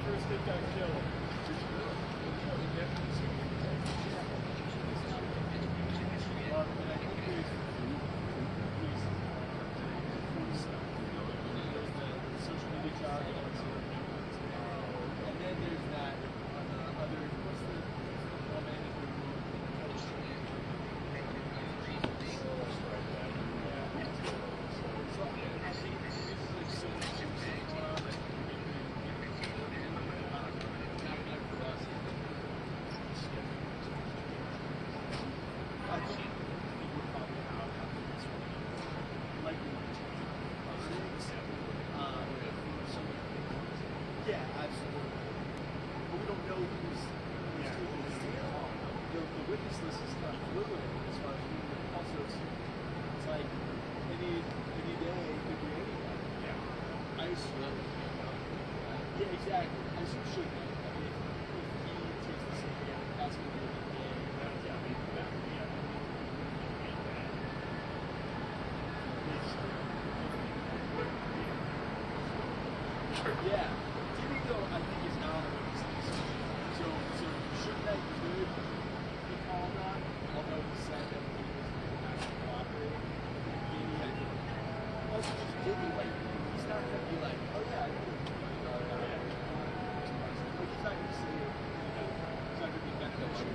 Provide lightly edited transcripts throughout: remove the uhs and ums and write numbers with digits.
first kid got killed. Social media job. And then there's that other, what's the woman who I think this is like so much going on that not for us. I think we're probably out after this one. Like yeah, absolutely. But we don't know who's doing this. The witness list is not fluid as far as we know. Also, it's like any day it could be anybody. Yeah. I assume. Yeah, exactly. I assume should be. I mean, if he takes the same, yeah, that's going to be a big day. Yeah. TV though, I think is not a witness list. So should that could be called on, although he said that he was actually cooperating. Maybe I think. Also, just anyway, he's not going to be like, oh yeah, I did. Like he's not going to say it. He's not going to be that much. Of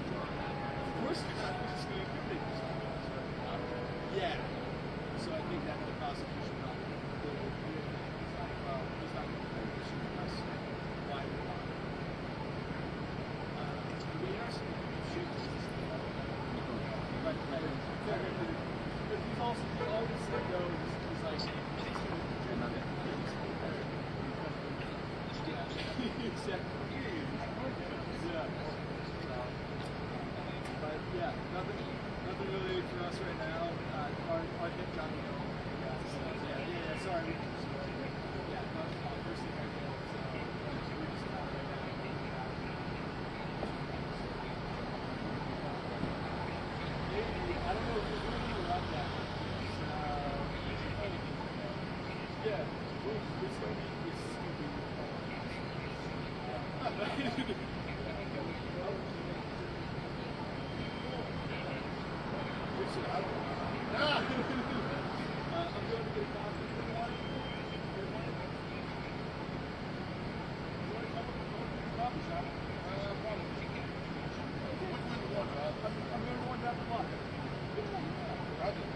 course he's not. He's just going to incriminate himself. Yeah. So I think that the prosecution probably he's not going to pursue us. Why we're not. We are some shoot. But he's also he always said though he's like exactly. Yeah. But yeah, nothing really for us right now. Our hit got me home. Yeah, sorry. Yeah, first thing I did. We're just not right now. Maybe, I don't know if we're going to interrupt that. Yeah, it's going to be, it's stupid. I don't know. I'm going to get a coffee for the morning. You want to come up to the coffee shop? Probably. I'm going to one down the block. Roger.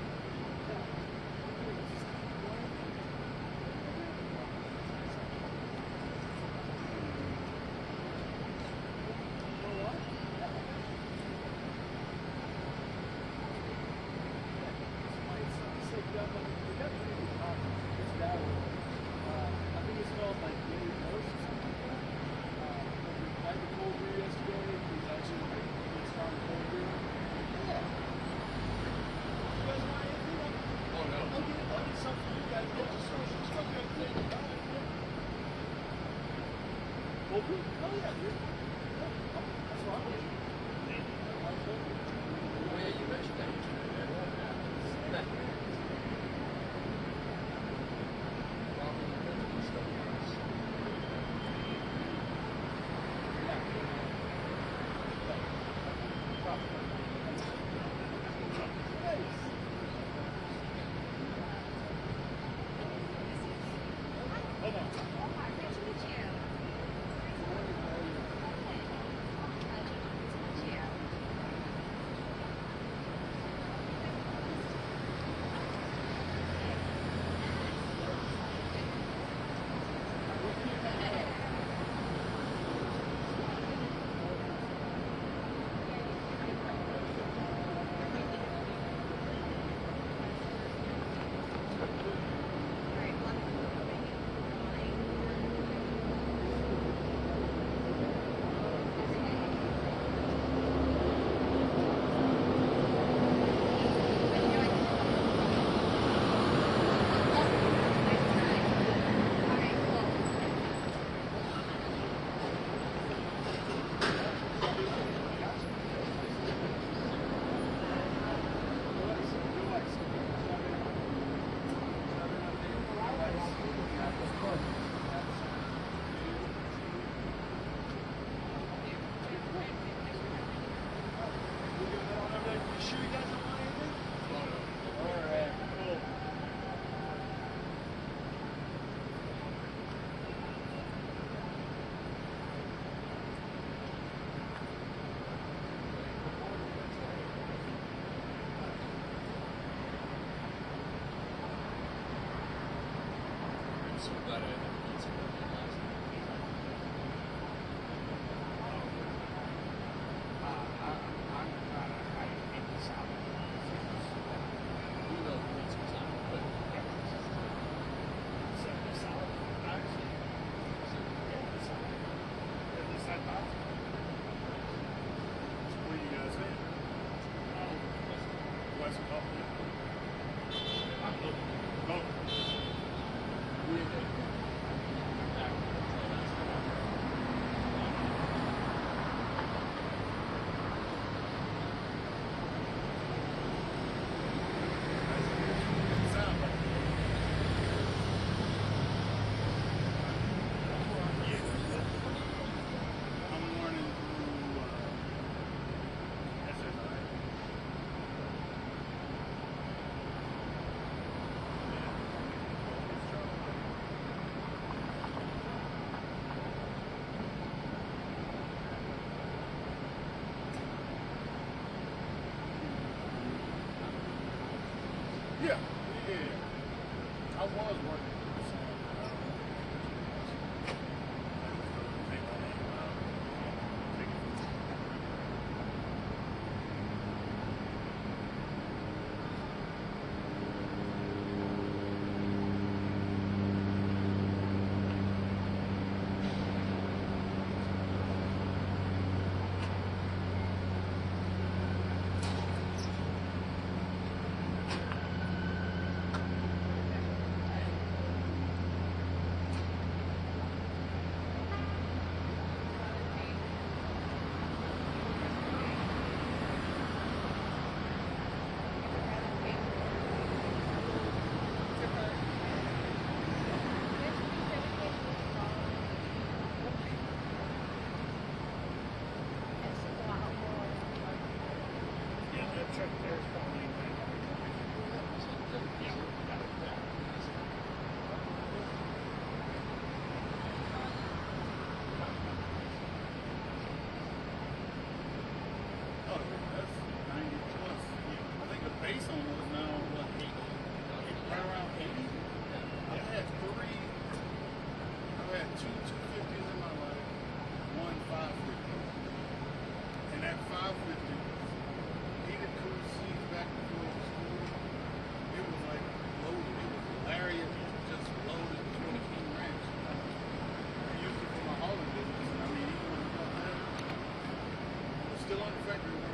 factory one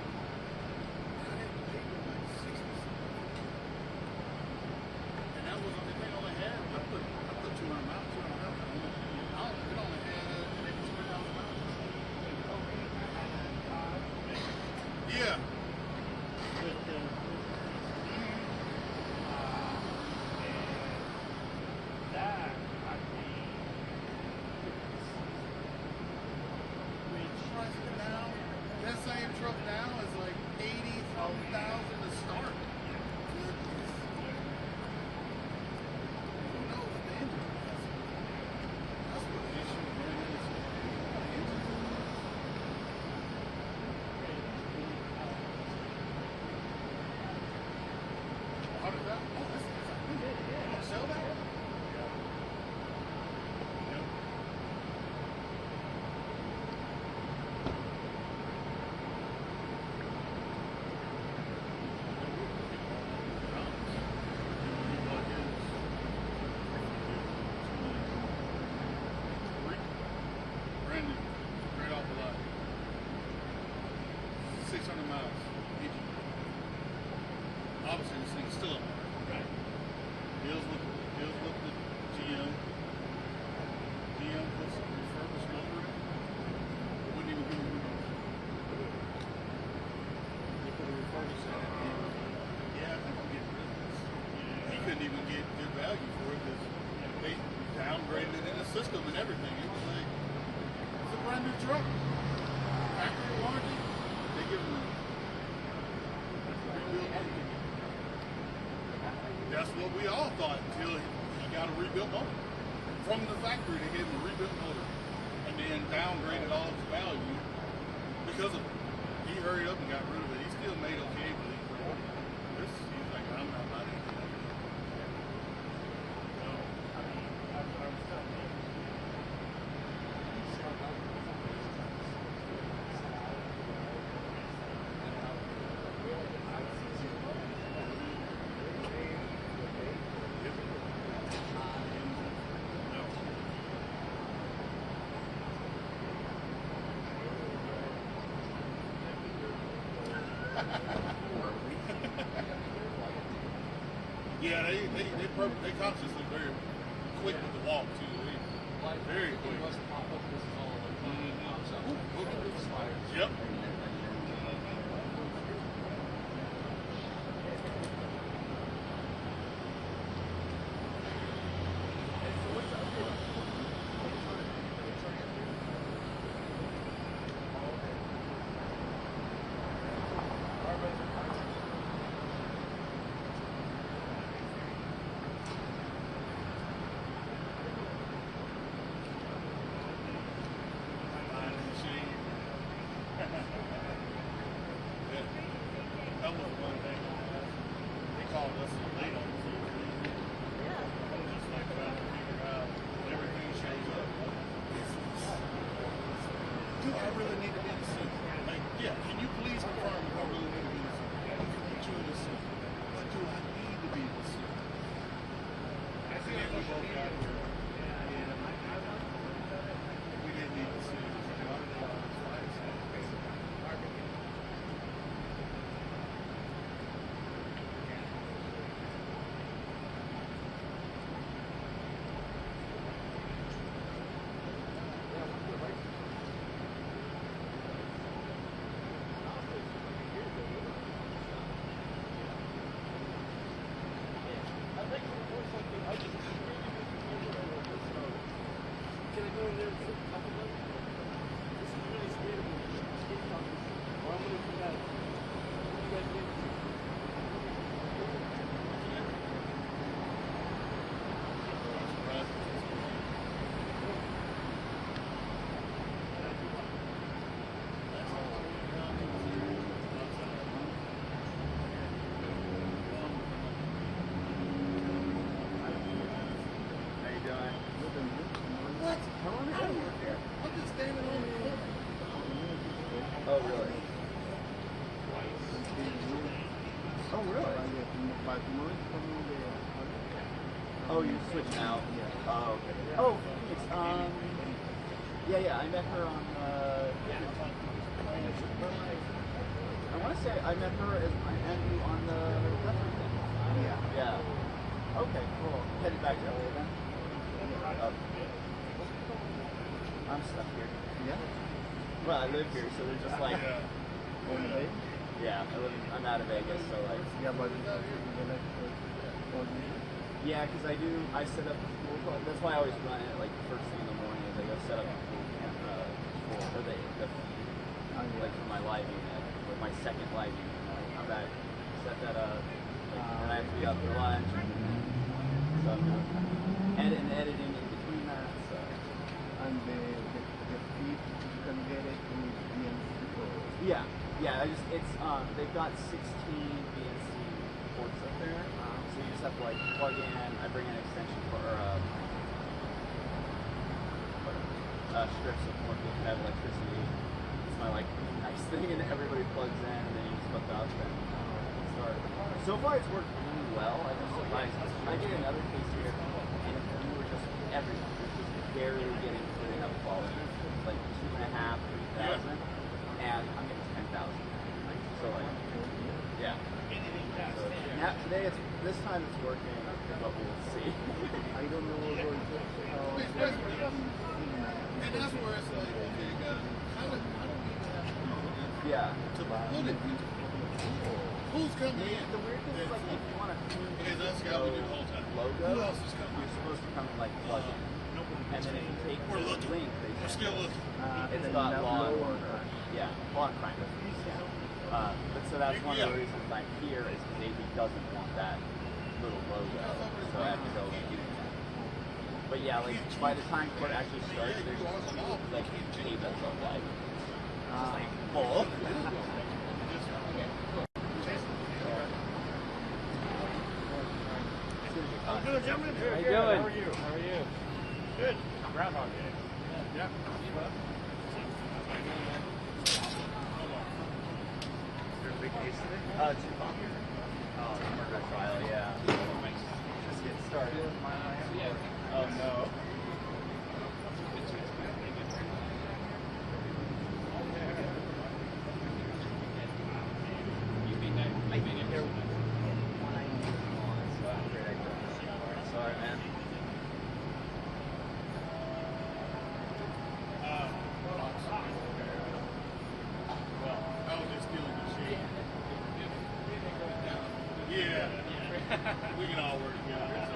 I had to pay them like 60. And that was the thing I only had. I put 200 miles, 200 miles on it. It only had maybe 200,000 miles. Yeah. That same truck now is like 80,000 to start. Goodness. Who knows what the engine is? That's what the issue really is. How did that? Oh, that's you want to sell that? Brand new, straight off the lot. 600 miles. Obviously, this thing's still up there. Right. Deals with the GM. GM puts some refurbished motor in. It wouldn't even give me windows. They put a refurbished in it. Yeah, I think I'm getting rid of this. He couldn't even get good value for it because they downgraded it in the system and everything. It was like, it's a brand new truck. Factory warranty. They give him a rebuilt motor. That's what we all thought until he got a rebuilt motor. From the factory, they gave him a rebuilt motor and then downgraded all its value because of it. He hurried up and got rid of it. He still made okay, but he's like, I'm not buying anything like this. No, I mean, I was telling him. Yeah, they consciously very quick with the walk too. Very quick. Yep. That was one thing. They called us late on the season. Just like trying to figure out everything shows up. Do I really need to be in the suit? Like, yeah, can you please confirm if I really need to be in the suit? I can put you in the suit. But do I need to be in the suit? And then we both got here. We didn't need the suit. Can I go in there and sit a couple of them? This is really scary. Or I'm going to come out. What do you guys think? What? How long have you worked there? I'm just standing on the corner. Oh, really? Oh, really? Oh, you switched out? Yeah. Oh, okay. Oh, it's, yeah, I met her on, I want to say I met her as my Andrew on the record thing. Yeah. Okay, cool. Headed back to LA then? I'm stuck here. Yeah? Well, I live here, so they're just like... Yeah, I'm out of Vegas, so like... Yeah, but... Yeah, because I set up the pool. That's why I always run it like first thing in the morning. Is I go set up the pool camera for the like for my live unit, or my second live unit. I'm back, set that up, and I have to be up for lunch. So I'm doing editing in between that. So. And the feed, you can get it in BNC. Yeah. They've got 16 BNC ports up there. So you just have to like plug in. I bring an extension for strips of port that have electricity. It's my like nice thing, and everybody plugs in, and then you just hook up and start. So far, it's worked really well. I'm just surprised. I did another case here, and we were just everyone was just barely getting good enough quality. It's like 2.5, 3,000, and I'm getting 10,000. So like, yeah. So now today this time it's working, but we'll see. I don't know what and that's where it's like, okay, you got I don't even have to put it. Who's coming in? The weird thing is like if you want to logo, who else is coming? You're supposed to come and like plug in. And then if you take the link, we're still looking. It's got law and order. Yeah, law and crime. But so that's one of the reasons I'm here is because AB doesn't want that little logo, so I have to go and do that. But yeah, like by the time court actually starts, there's like tables of like full. I'm good, gentlemen. How you doing? How are you? How are you? Good. Groundhog Day. Yeah. Big case today? Tupac. Oh, the murder trial, yeah. Just get started. Oh no. I think they're 191, so I'm afraid I couldn't. Sorry, man. We can all work together.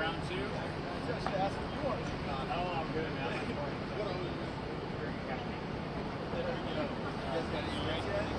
round two. Just ask if you want to be caught. Oh, I'm good now. What are we doing? You guys got any drinks yet?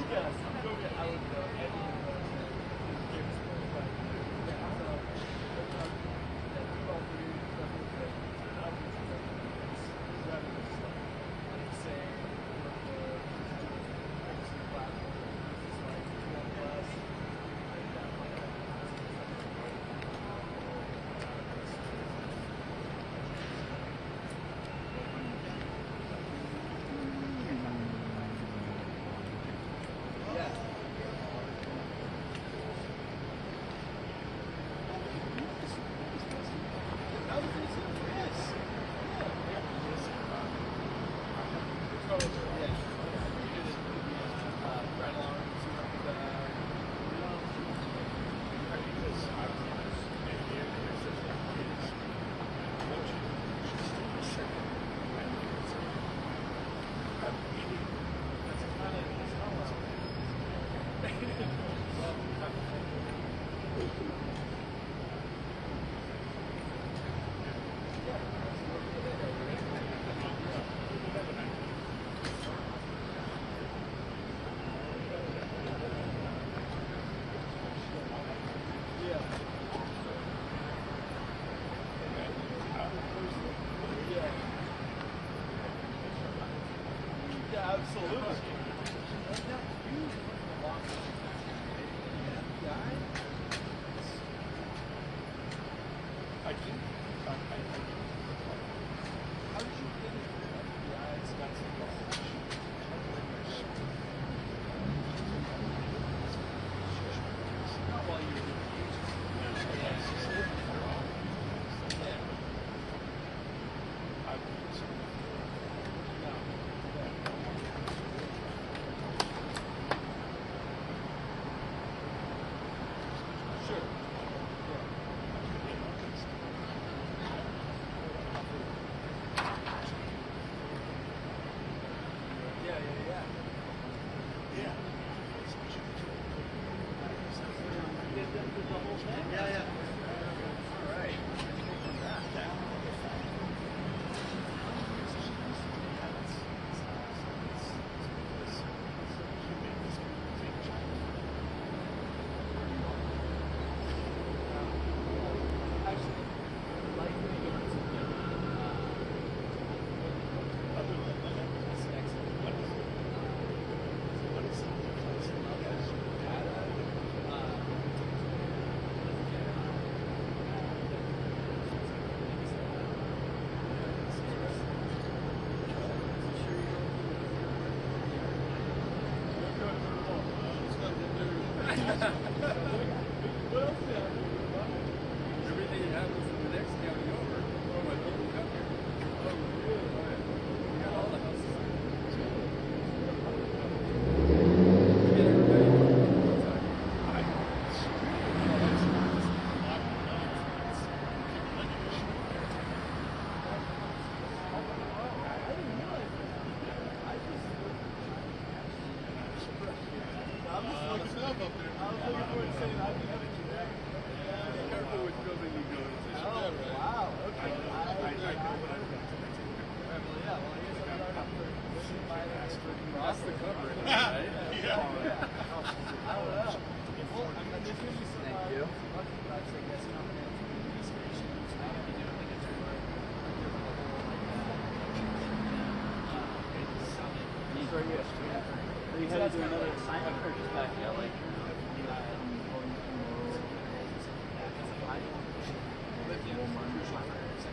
Yes, go get. I would go.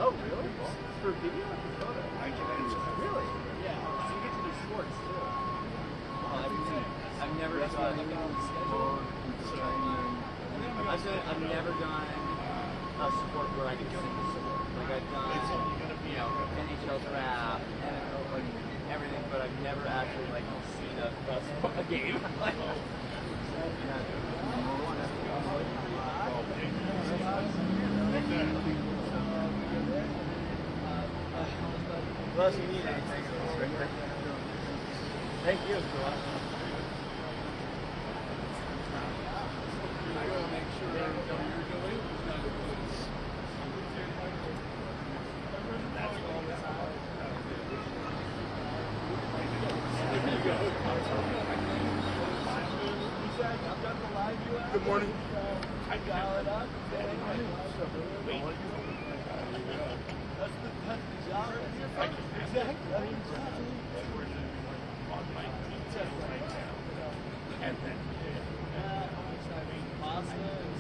Oh, really? For video or for photo? Really? Yeah. So you get to do sports too. Well, I've never done. I've never done a sport where I can sing the sport. Like I've done, NHL draft, NFL, like everything, but I've never actually like seen a game. What else you need? Anything? Thank you. I gotta make sure you're going. That's all this out. There you go. Good morning. I dial it up. That's the job. Exactly. And then, pasta and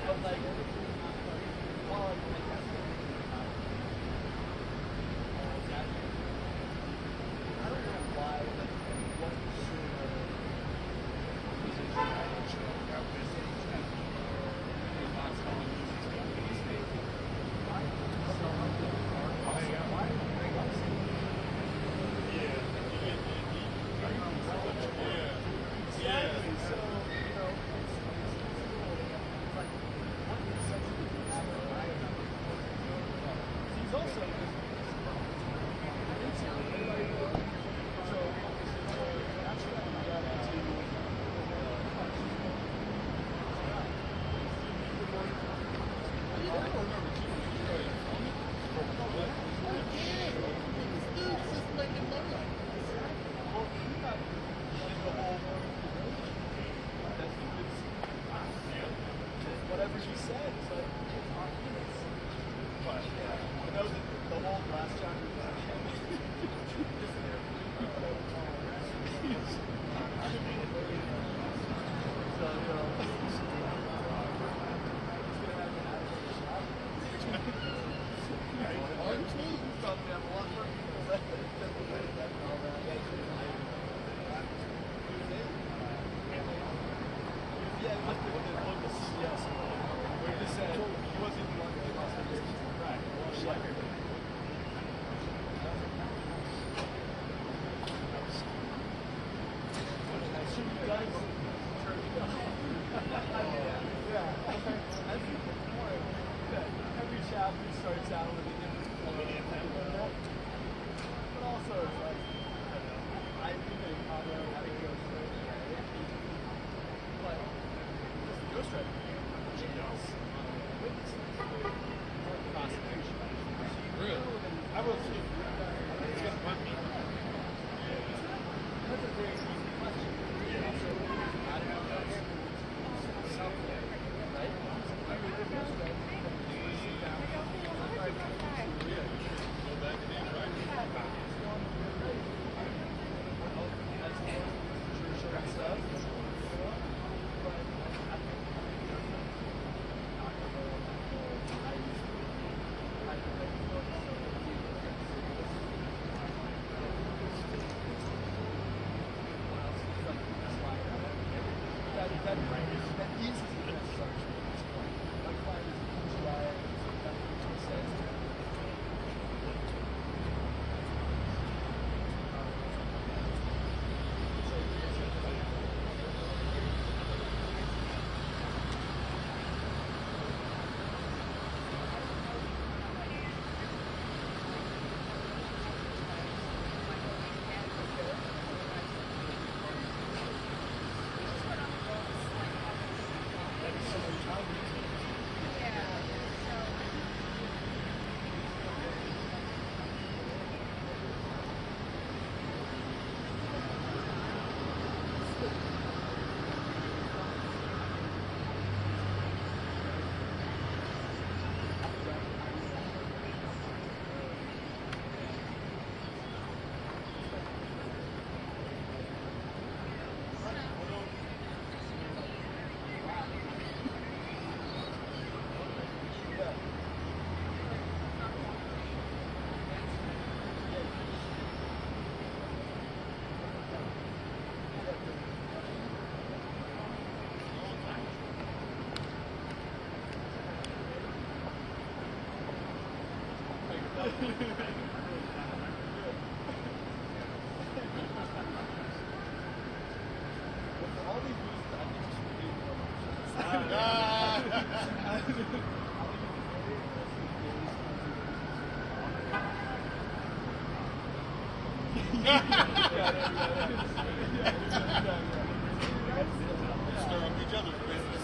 some Stir up each other's business.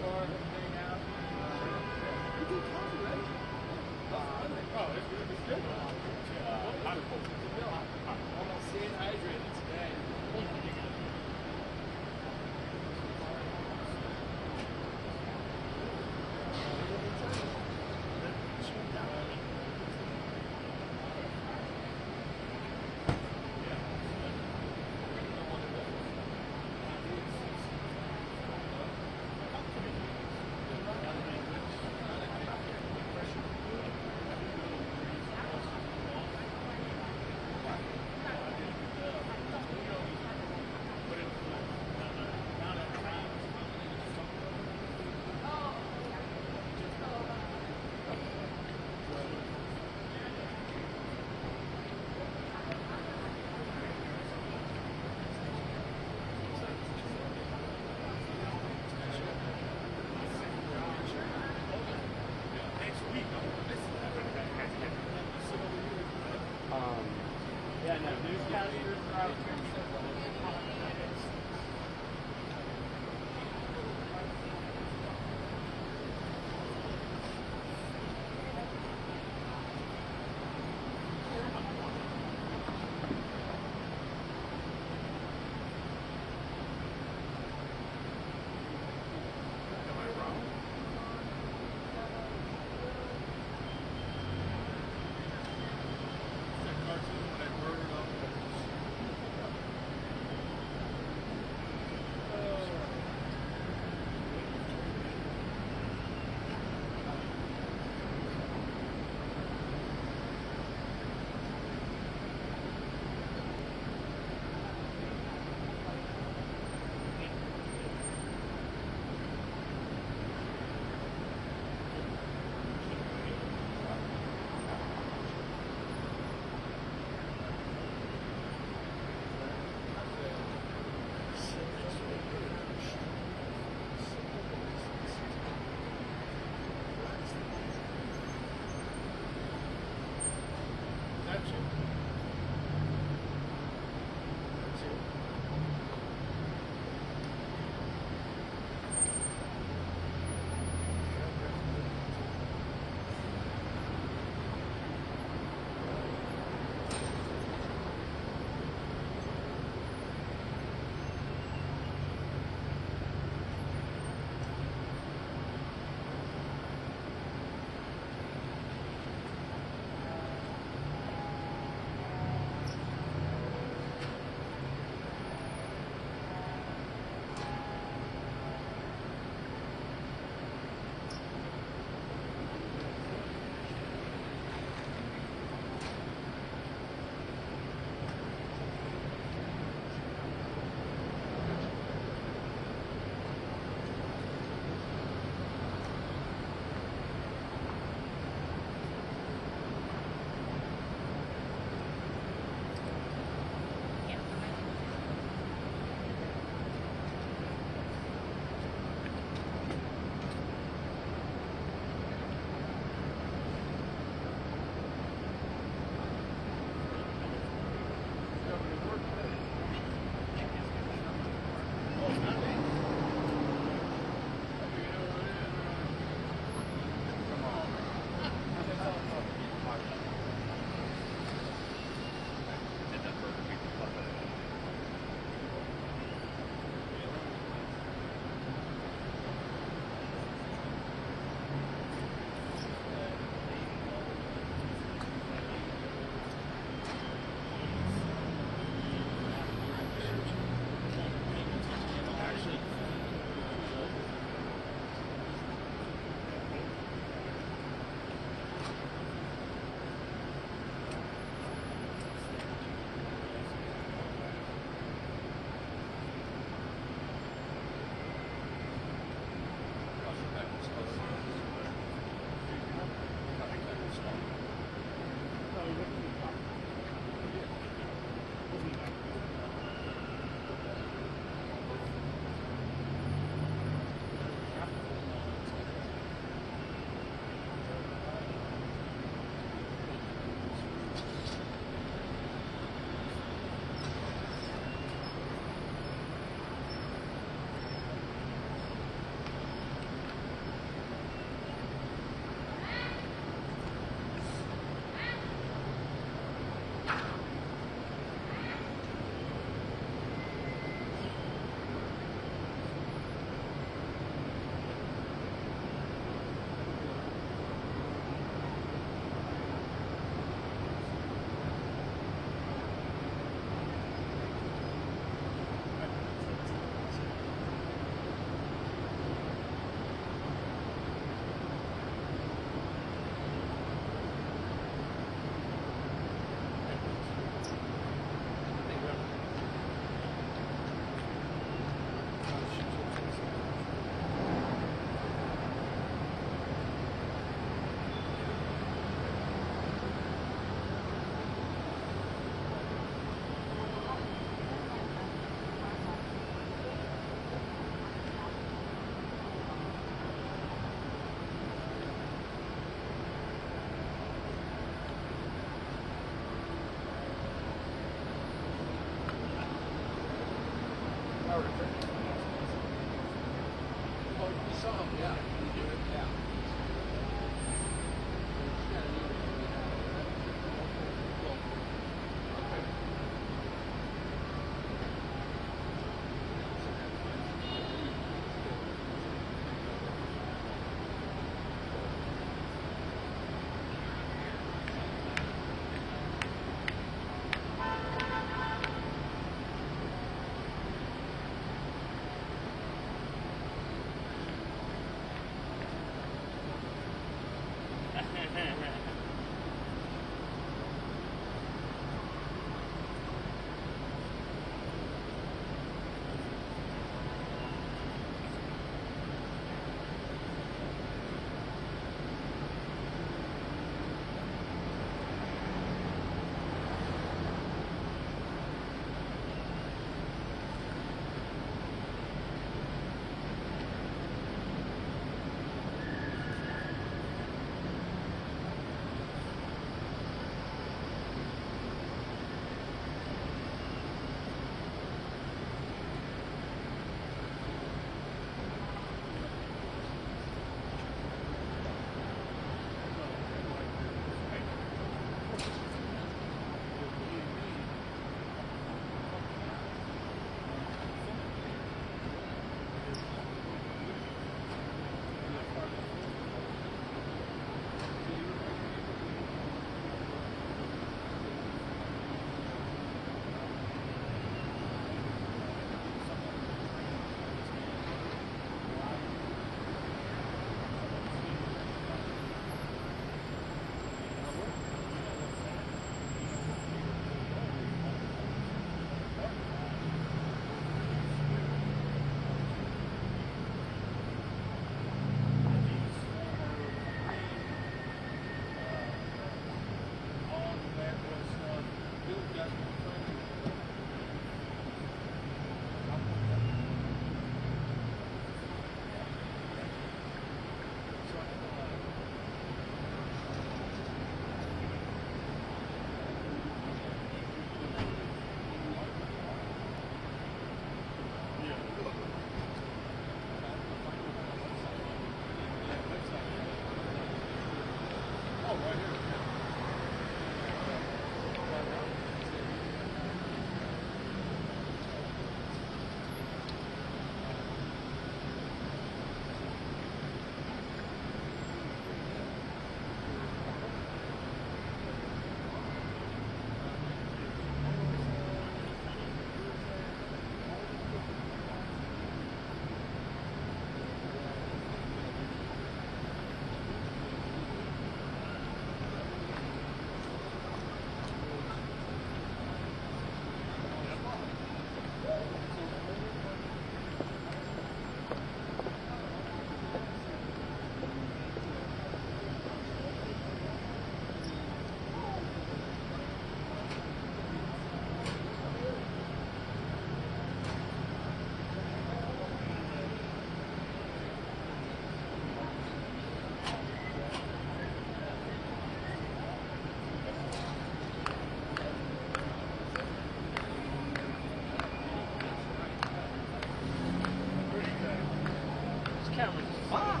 cameras is fine.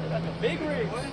They got the big rigs.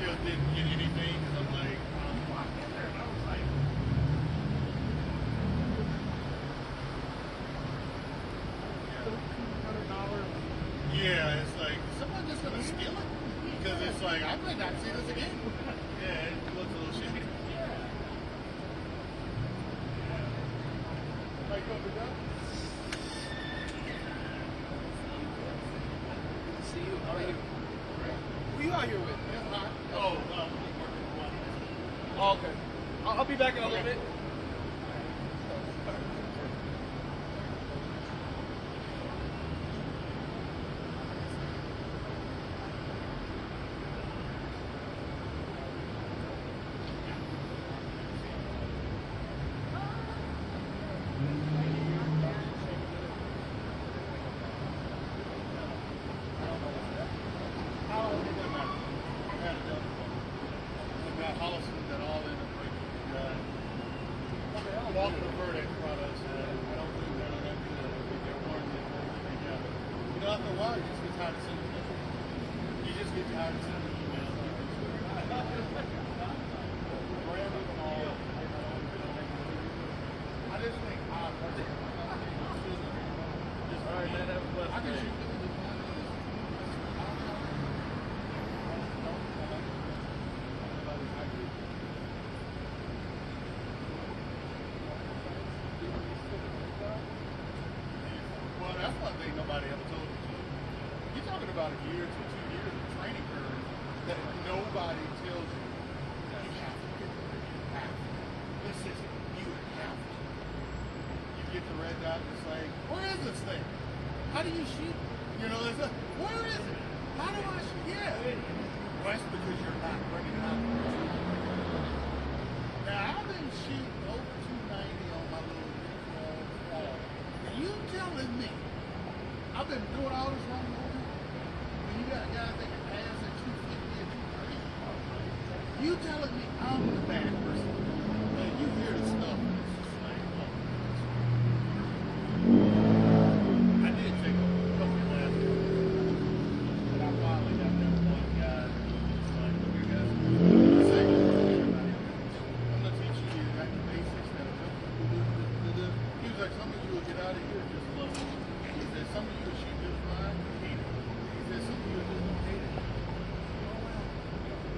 just didn't get anything because I'm like, I was like, yeah, it's like, is someone just gonna steal it? Because it's like, I might not see this again. Yeah, it looks a little shitty. Like, you over there? See you. How are you? Who you out here with? Oh, okay. I'll be back in a little bit.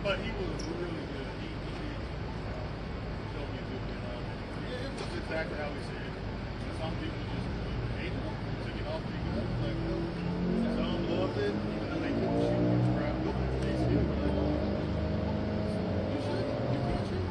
But he was really good. He did show me a good bit of it. Yeah, it was exactly how he said it. And some people just hated it, took it off pretty good. Like, some loved it, even though they couldn't shoot much crap. They still were like, oh, you should. You can't shoot.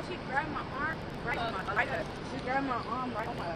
She grabbed my arm, right on my, right up. She grabbed my arm right on my.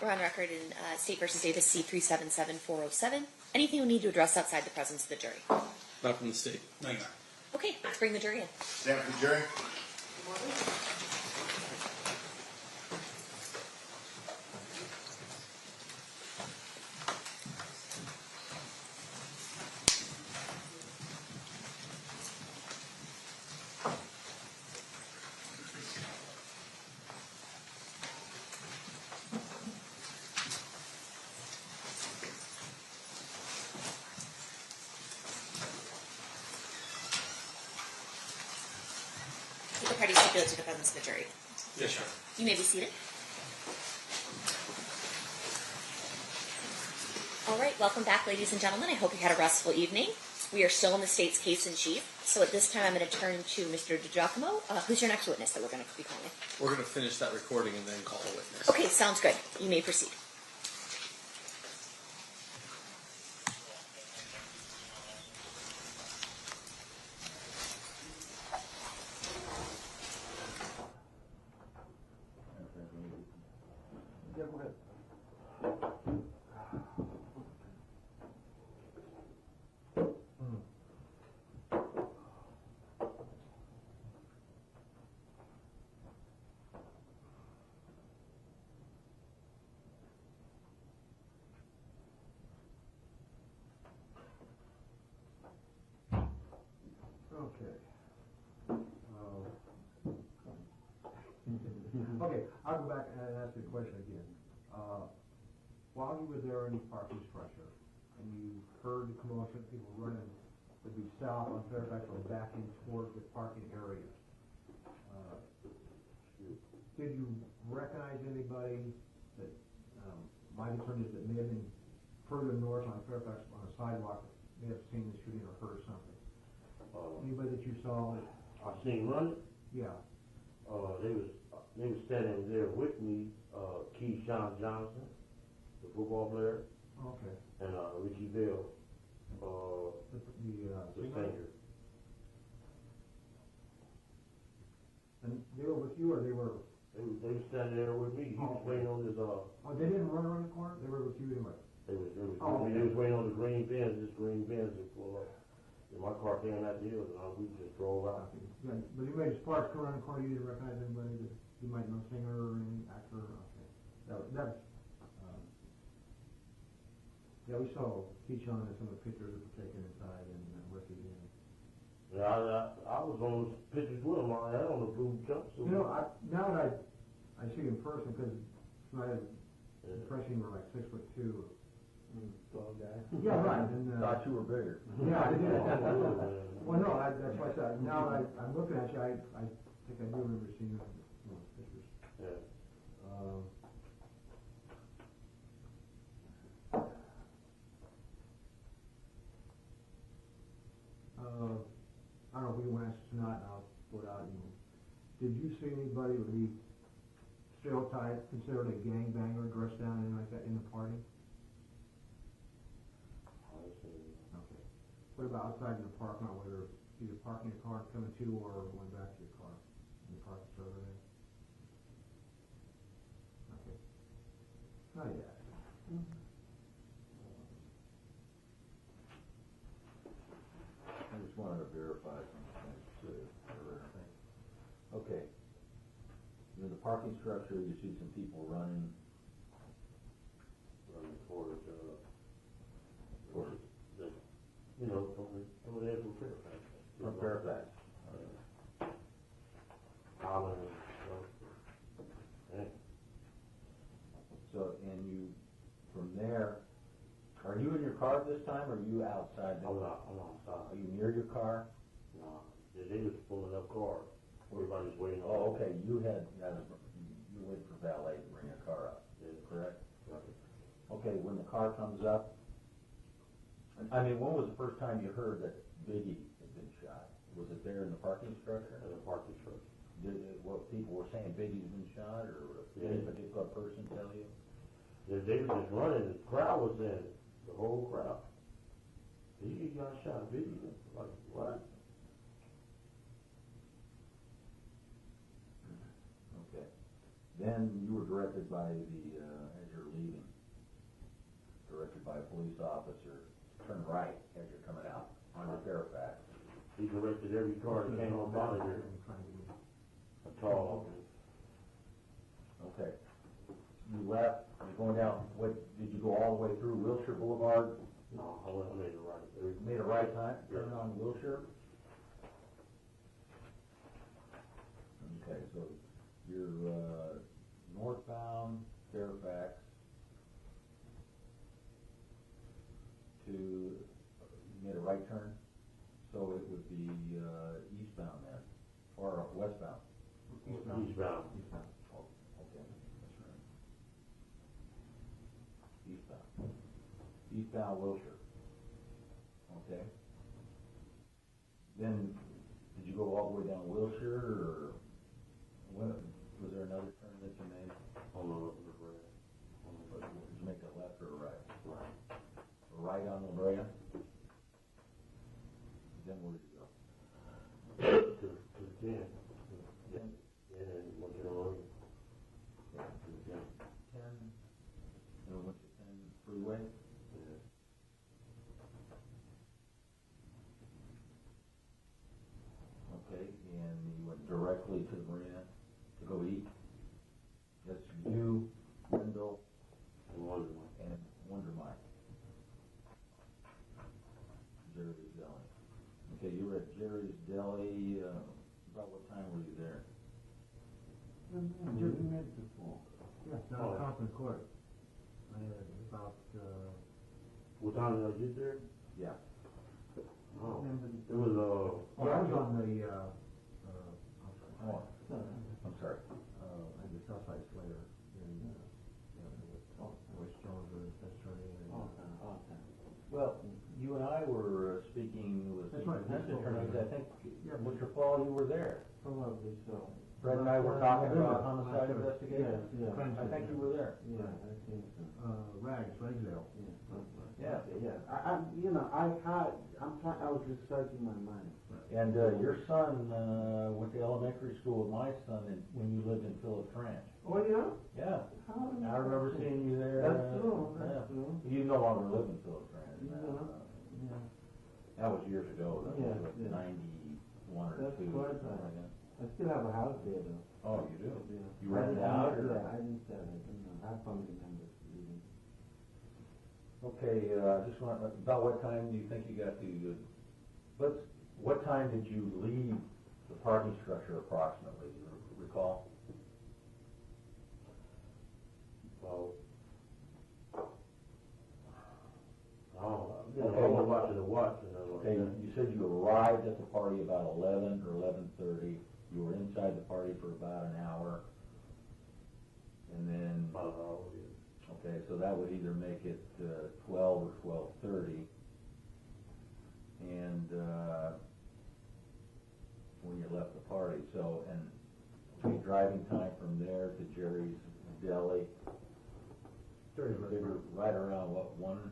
We're on record in State versus Davis C-377407. Anything we need to address outside the presence of the jury? Not from the state. No, you're not. Okay, let's bring the jury in. Stand for the jury. The party stipulates to the presence of the jury. Yes, sir. You may be seated. All right, welcome back, ladies and gentlemen. I hope you had a restful evening. We are still in the state's case in chief. So at this time, I'm going to turn to Mr. DiGiacomo. Who's your next witness that we're going to be calling? We're going to finish that recording and then call a witness. Okay, sounds good. You may proceed. Yeah, go ahead. Okay. Okay, I'll go back and ask you a question again. While you were there in the parking structure, and you heard the commotion, people running, would be south on Fairfax or backing toward the parking area, did you recognize anybody that, my concern is that may have been further north on Fairfax on a sidewalk, may have seen the shooting or heard something? Anybody that you saw? I seen running. Yeah. They was standing there with me, Keyshawn Johnson, the football player, Okay. and Richie Bell, the singer. And they were with you, or they were? They was standing there with me. He was waiting on his Oh, they didn't run around the corner? They were with you anyway? They was Oh, they was waiting on the green Benz. This green Benz to pull up. And my car came out the hill, and we just drove out. Yeah, but you made sparks come around the corner, you didn't recognize anybody that you might know, singer or any actor? Okay. That's, yeah, we saw Keyshawn and some of the pictures that were taken inside and Ricky. And Yeah, I was on pictures with him. I had on the blue jumpsuit. you know, now that I see you in person, because I had the impression you were like 6'2". Tall guy. Yeah, right. And, Thought you were bigger. Yeah, I did. Well, no, that's why I said, now that I'm looking at you, I think I do remember seeing pictures. Yeah. I don't know if we want to ask tonight, and I'll put out, did you see anybody who would be stereotyped, considered a gangbanger, dressed down, anything like that in the party? Okay. What about outside in the parking lot, whether either parking your car, coming to, or going back to your car in the parking store there? Okay. Not yet. I just wanted to verify some things too. Okay. In the parking structure, you see some people running towards the, from there from Fairfax. from Fairfax. Holland, So, and you, from there, are you in your car at this time, or are you outside? I'm outside. Are you near your car? No, they was pulling up cars. Everybody's waiting on. Oh, okay, you waited for valet to bring your car up, is it correct? Right. Okay, when the car comes up, I mean, when was the first time you heard that Biggie had been shot? Was it there in the parking structure? In the parking structure. What people were saying, Biggie's been shot, or did any particular person tell you? They were just running. The crowd was in it. The whole crowd. Biggie got shot. Biggie, like what? Okay. Then you were directed by as your by a police officer, turn right as you're coming out onto Fairfax. He directed every car that came on by here. A tall. Okay. You left, you're going down, what, did you go all the way through Wilshire Boulevard? No, I made a right. You made a right turn on Wilshire? Okay, so you're northbound Fairfax to, you made a right turn, so it would be eastbound then, or westbound? Eastbound. Eastbound. Oh, okay, that's right. Eastbound. Eastbound Wilshire. Okay. Then, did you go all the way down Wilshire, or was there another turn that you made? On the right. Did you make a left or a right? Right. A right on La Brea? Then where did you go? To the 10. Then, And then went to the road. yeah, To the 10. 10, then we went to 10 freeway? Yeah. Okay, and you went directly to the marina to go eat? That's you, Wendell, And one. and Wonder Mike. Jerry's Deli. Okay, you were at Jerry's Deli, about what time were you there? Just minutes before. Yes, down Compton Court. About, What time did I get there? Yeah. Oh, it was, I was on the, Oh, I'm sorry. I just outside Slater in, West Jones, that's attorney. Well, you and I were speaking with That's right, defense that's what attorneys, we're- I think, Yeah. Mr. Fall, you were there. Probably so. Fred and I were talking about November. homicide investigation. Yeah. I think you were there. Yeah, I think so. Ragsdale. Yeah. Yeah, I was just searching my mind. And your son went to elementary school with my son when you lived in Phillips Ranch. Oh, yeah? Yeah. How? I remember seeing you there. That's true, that's yeah. true. You no longer live in Phillips Ranch. Yeah. That was years ago. That Yeah, was like yeah. 91 or That's 2. quite something right. like that. I still have a house there, though. Oh, you do? Yeah. You rented out? Or? Yeah, I didn't sell it. I have family members living. Okay, just want about what time do you think you got to? What time did you leave the parking structure approximately? Do you recall? well, I was watching the watch and I was Okay, you said you arrived at the party about 11 or 11:30. You were inside the party for about an hour, and then about an hour, yeah. okay, so that would either make it 12 or 12:30, and when you left the party. So, and okay, driving time from there to Jerry's Deli, figure right around what, 1?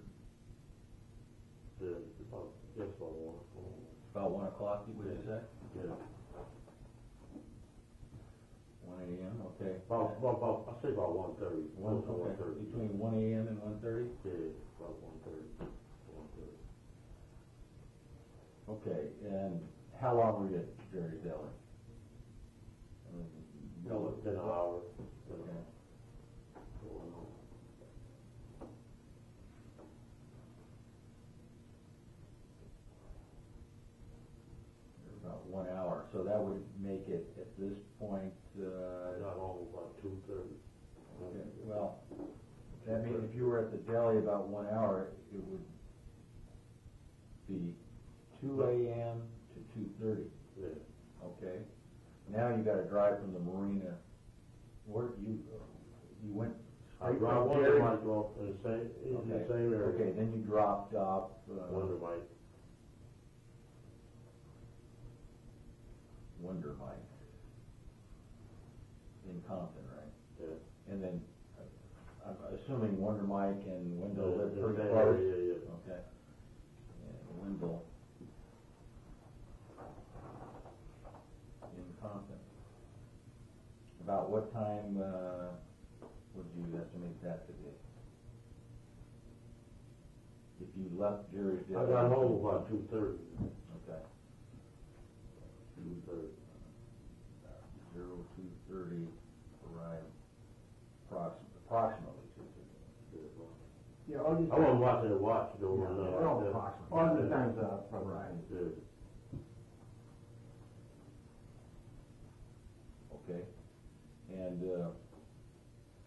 Yeah, just about 1 o'clock. About 1 o'clock, would you say? Yeah. 1 a.m. Okay. I say about 1:30. Okay. 1:30. Between 1 a.m. and 1:30. Yeah, about 1:30. 1:30. Okay. And how long were you at Jerry's Deli? Within an hour. Okay. About 1 hour. So that would make it at this point. Got home about 2:30. Okay, well, that means if you were at the deli about 1 hour, it would be 2 a.m. to 2:30. Yeah. Okay. Now you got to drive from the marina. Where you went I straight dropped from Wonder Jerry's? Mike off in the same area. Okay, then you dropped off Wonder Mike. Wonder Mike in Compton, right? Yeah. And then I'm assuming Wonder Mike and Wendell live The pretty same close. area, yeah. Okay. And Wendell in Compton. About what time would you estimate that to be? if you left Jerry's dead. I got home about 2:30. Okay. 2:30. 02:30, arrive approximately 2:30. Yeah, all these I wasn't watching the watch though. all the times are from right. Okay. And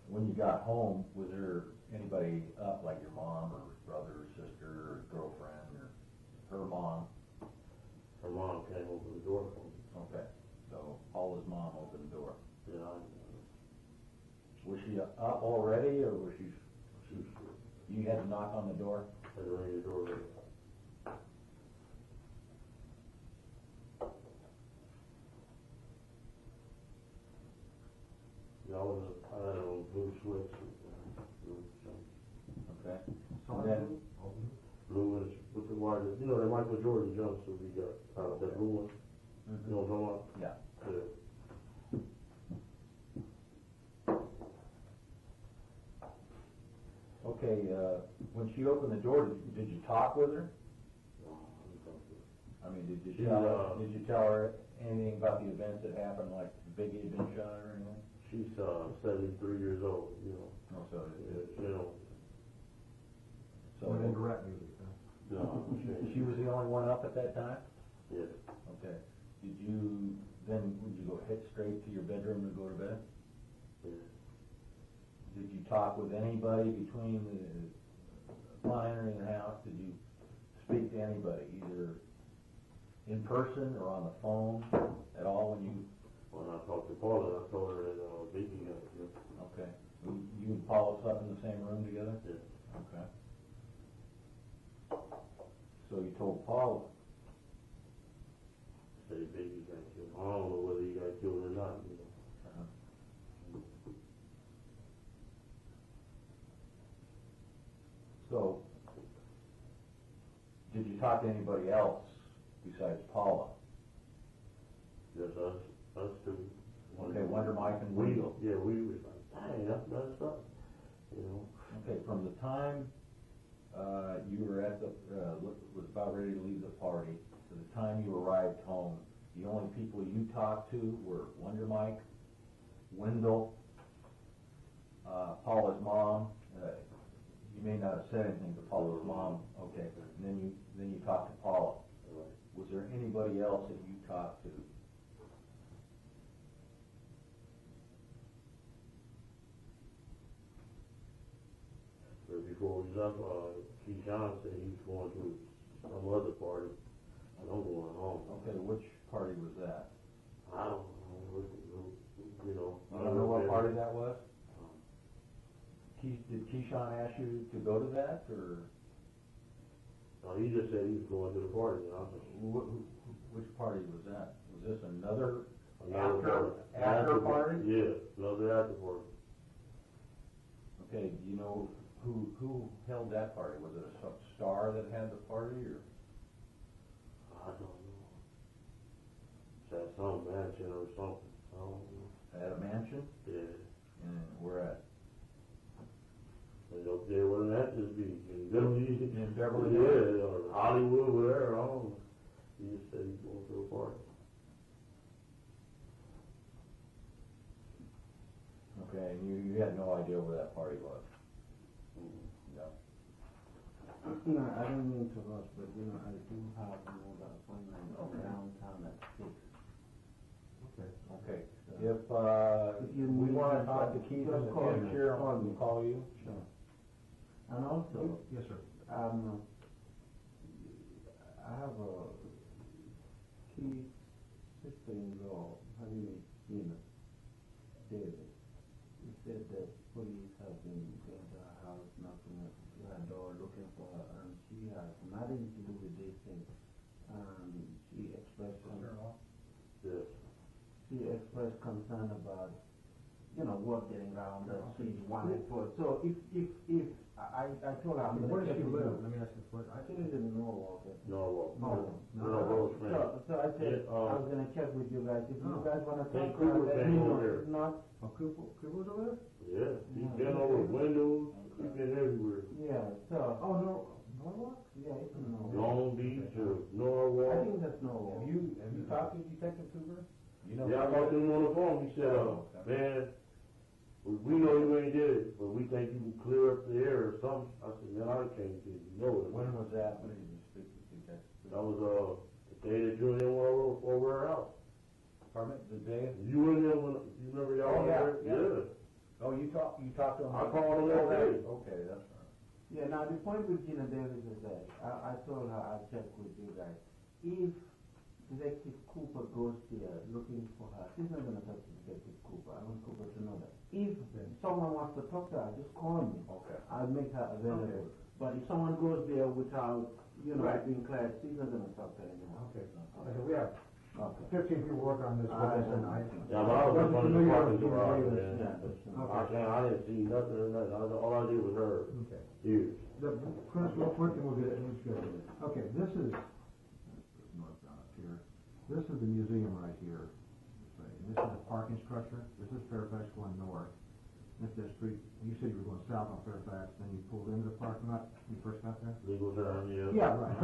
when you got home, was there anybody up, like your mom or brother or sister or girlfriend or her mom? Her mom came open the door for me. Okay. So Paula's mom opened the door. Yeah. Was she up already, or was she? You had to knock on the door. Had to ring the door. Yeah, I had a blue switch. Okay. And then blue is with the white. You know, the Michael Jordan jumpsuit we got. That blue one. Mm-hmm. You know what I'm talking about? Yeah. Yeah. Okay, when she opened the door, did you talk with her? I mean, did you tell her anything about the events that happened, like Biggie had been shot or anything? She's 73 years old, you know. Oh, so You know. So direct music, huh? No. she was the only one up at that time? Yeah. Okay. Would you go hit straight to your bedroom to go to bed? Yeah. Did you talk with anybody upon entering the house? Did you speak to anybody, either in person or on the phone at all When I talked to Paula, I told her that Biggie got killed. Okay. You and Paula slept in the same room together? Yeah. Okay. So you told Paula? Say Biggie got killed. I don't know whether he got killed or not, you know. So, did you talk to anybody else besides Paula? Just us two. Okay, Wonder Mike and Weedle. Yeah, we was like, dang, that's messed up, you know. Okay, from the time you were was about ready to leave the party to the time you arrived home, the only people you talked to were Wonder Mike, Wendell, Paula's mom. You may not have said anything to Paula's mom. Okay, and then you talked to Paula. Was there anybody else that you talked to? But before we left, Keyshawn said he was going to some other party, and I'm going home. Okay, which party was that? I don't know, you know. I don't know what party that was? Did Keyshawn ask you to go to that, or? No, he just said he was going to the party, and I was like, Which party was that? Was this another after party? Yeah, another after party. Okay, do you know who held that party? Was it a star that had the party, or? I don't know. It's at some mansion or something. I don't know. At a mansion? Yeah. And where at? And up there where the matches be. In Beverly Yeah, or Hollywood, wherever, I don't know. He just said he's going to a party. Okay, and you had no idea where that party was? No. No, I don't mean to rush, but I do have another appointment downtown at 6. Okay. If we want to talk to Keith in the future, we'll call you. Sure. And also, Yes, sir. I have a key sister-in-law, her name is Davis. He said that police have been going to her house, knocking at her door, looking for her, and she has nothing to do with this thing. She expressed Yes. She expressed concern about, work getting around that she's wanted for. So if I told her I'm going to Where does check she with live? you. Let me ask you a question. She lives in Norwalk. No, So I said I was going to check with you guys. If you guys want to talk to her, Cooper let came me know. over there. If not, Cooper's over there? Yeah, he's been over windows, he's been everywhere. yeah. So Oh, no, Norwalk? Yeah, it's in Norwalk. Long Beach or I Norwalk. think that's Norwalk. Have you talked to Detective Cooper? You know. Yeah, I talked to him on the phone. He said, man, we know you ain't did it, but we think you can clear up the area or something. I said, man, I can't do it. You know it. When was that? When did you speak to Detective Cooper? That was the day that Julian were over our house. Pardon me? The day? You were in there when you remember y'all? Oh, yeah, there? Oh, you talked to him? I called him that day. Okay, that's right. Yeah, now the point with Gina Davis is that I told her I'd check with you guys. If Detective Cooper goes there looking for her, she's not going to talk to Detective Cooper. I want Cooper to know that. If someone wants to talk to her, just call me. Okay. I'll make her available. Okay. But if someone goes there without, Right. being cleared, she's not going to talk to her anymore. Okay. Okay, we have Okay. 15 people working on this with us, and I. Yeah, but I was up under the parking garage, Davis. man. Yeah. I didn't see nothing or nothing. All I did was heard. Okay. Years. Chris, real quick, and we'll get it. Okay, this is northbound up here. This is the museum right here. And this is the parking structure. This is Fairfax going north. This is the street. You said you were going south on Fairfax, then you pulled into the parking lot. You first got there. Legal term, yeah. Yeah, right.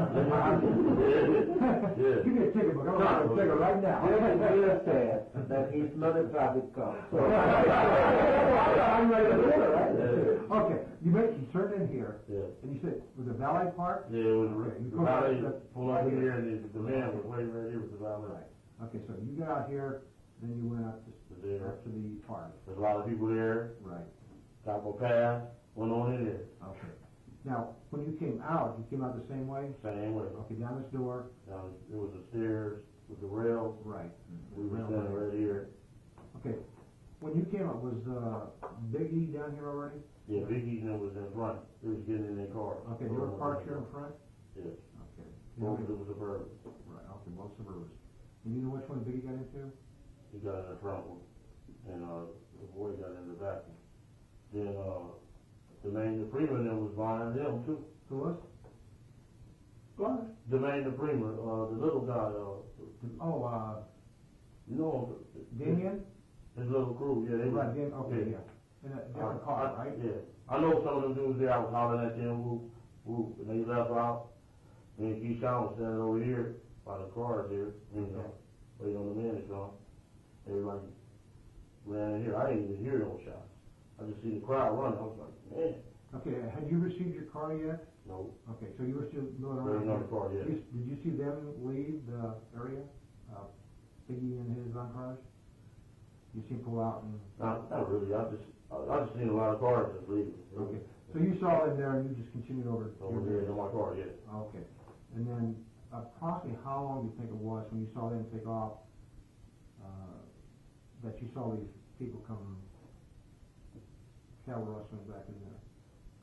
Yeah. Give me a ticket book. I'm going to take it right now. David said that he's not a traffic cop. So I'm ready to do it, right? Yeah. Okay, you turned in here, Yeah. and you said, was it valet park? Yeah, it was Okay, you the valet put- pulled up in here, and the man was waiting right here with the valet. Okay, so you got out here, then you went up There. up to the park. There's a lot of people there. Right, Top of path, went on in there. okay. Now, when you came out the same way? Same way. Okay, down this door? Now, it was the stairs with the rail. Right. We were standing right here. Okay, when you came up, was Big E down here already? Yeah, Big E's was in front. He was getting in their car. Okay, they were parked here in front? Yes. Okay. Both of them was suburban. Right, okay, both suburbs. And you know which one Big E got into? He got in the front one, and the boy got in the back one. Then Jermaine the Freeman then was behind them too. Who was? Jermaine the Freeman, the little guy. You know Damien? his little crew. Yeah, they Right, Damien, okay, yeah. In a different car, right? Yeah, I know some of them dudes there. I was hollering at them, whoop, whoop, and they left out. Me and Keyshawn was standing over here by the cars here, waiting on the man to come. Everybody ran in here. I didn't even hear no shots. I just see the crowd running. I was like, man. Okay, had you received your car yet? No. Okay, so you were still going Waiting around. on the car, yeah. Did you see them leave the area? Biggie and his entourage? You see him pull out and... Not really. I just seen a lot of cars just leaving. Okay, so you saw them there and you just continued over? Over there in my car, yeah. Okay, and then approximately how long do you think it was when you saw them take off, that you saw these people come cattle rustling back in there?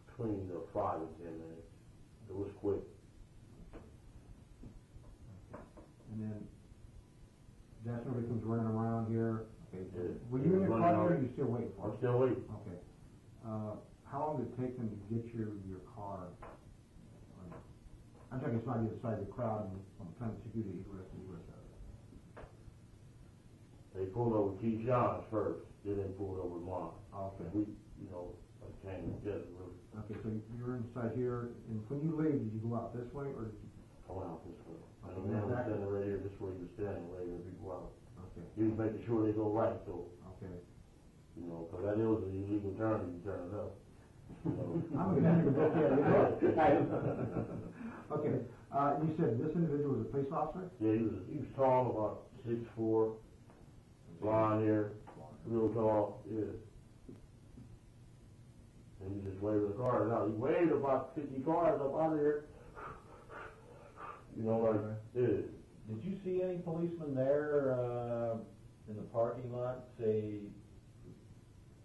Between the 5 and 10 minutes. It was quick. And then that's when everybody comes running around here. Okay. Yeah. Were you in your Running car out. here or you still waiting for I'm it? still waiting. Okay. How long did it take them to get your car? I'm talking it's not either side of the crowd and I'm trying to secure the egress and egress out of it. They pulled over Keyshawn's first, then they pulled over mine. Okay. We, like came together really. Okay, so you're inside here, and when you leave, did you go out this way or did you? I went out this way. Okay, And the man was exactly. standing right here, this way he was standing, waving people out. Okay, He was making sure they go right, so, okay. cause that is an illegal turn if you turn it up. I'm gonna have to go there. Okay, you said this individual was a police officer? Yeah, he was tall, about 6'4", blonde hair, real tall, yeah. And he just waved the cars out. He waved about 50 cars up out of here. Yeah. Did you see any policemen there in the parking lot? Say,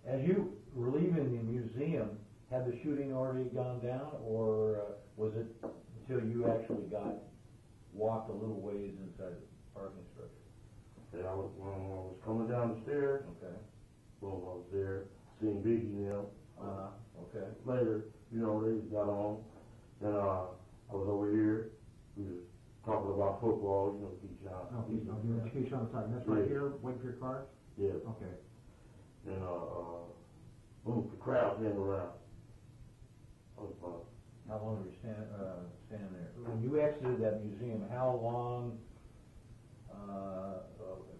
as you were leaving the museum, had the shooting already gone down, or was it until you actually walked a little ways inside the parking structure? Yeah, when I was coming down the stairs, Okay. boom, I was there, seeing Biggie now. Okay. Later, they got on, and I was over here. We was talking about football, Keyshawn. No, he's not doing education on the side, and that's right Yeah. here, waiting for your car? Yeah. Okay. And boom, the crowd came around. I was How long were you standing there? When you exited that museum, how long,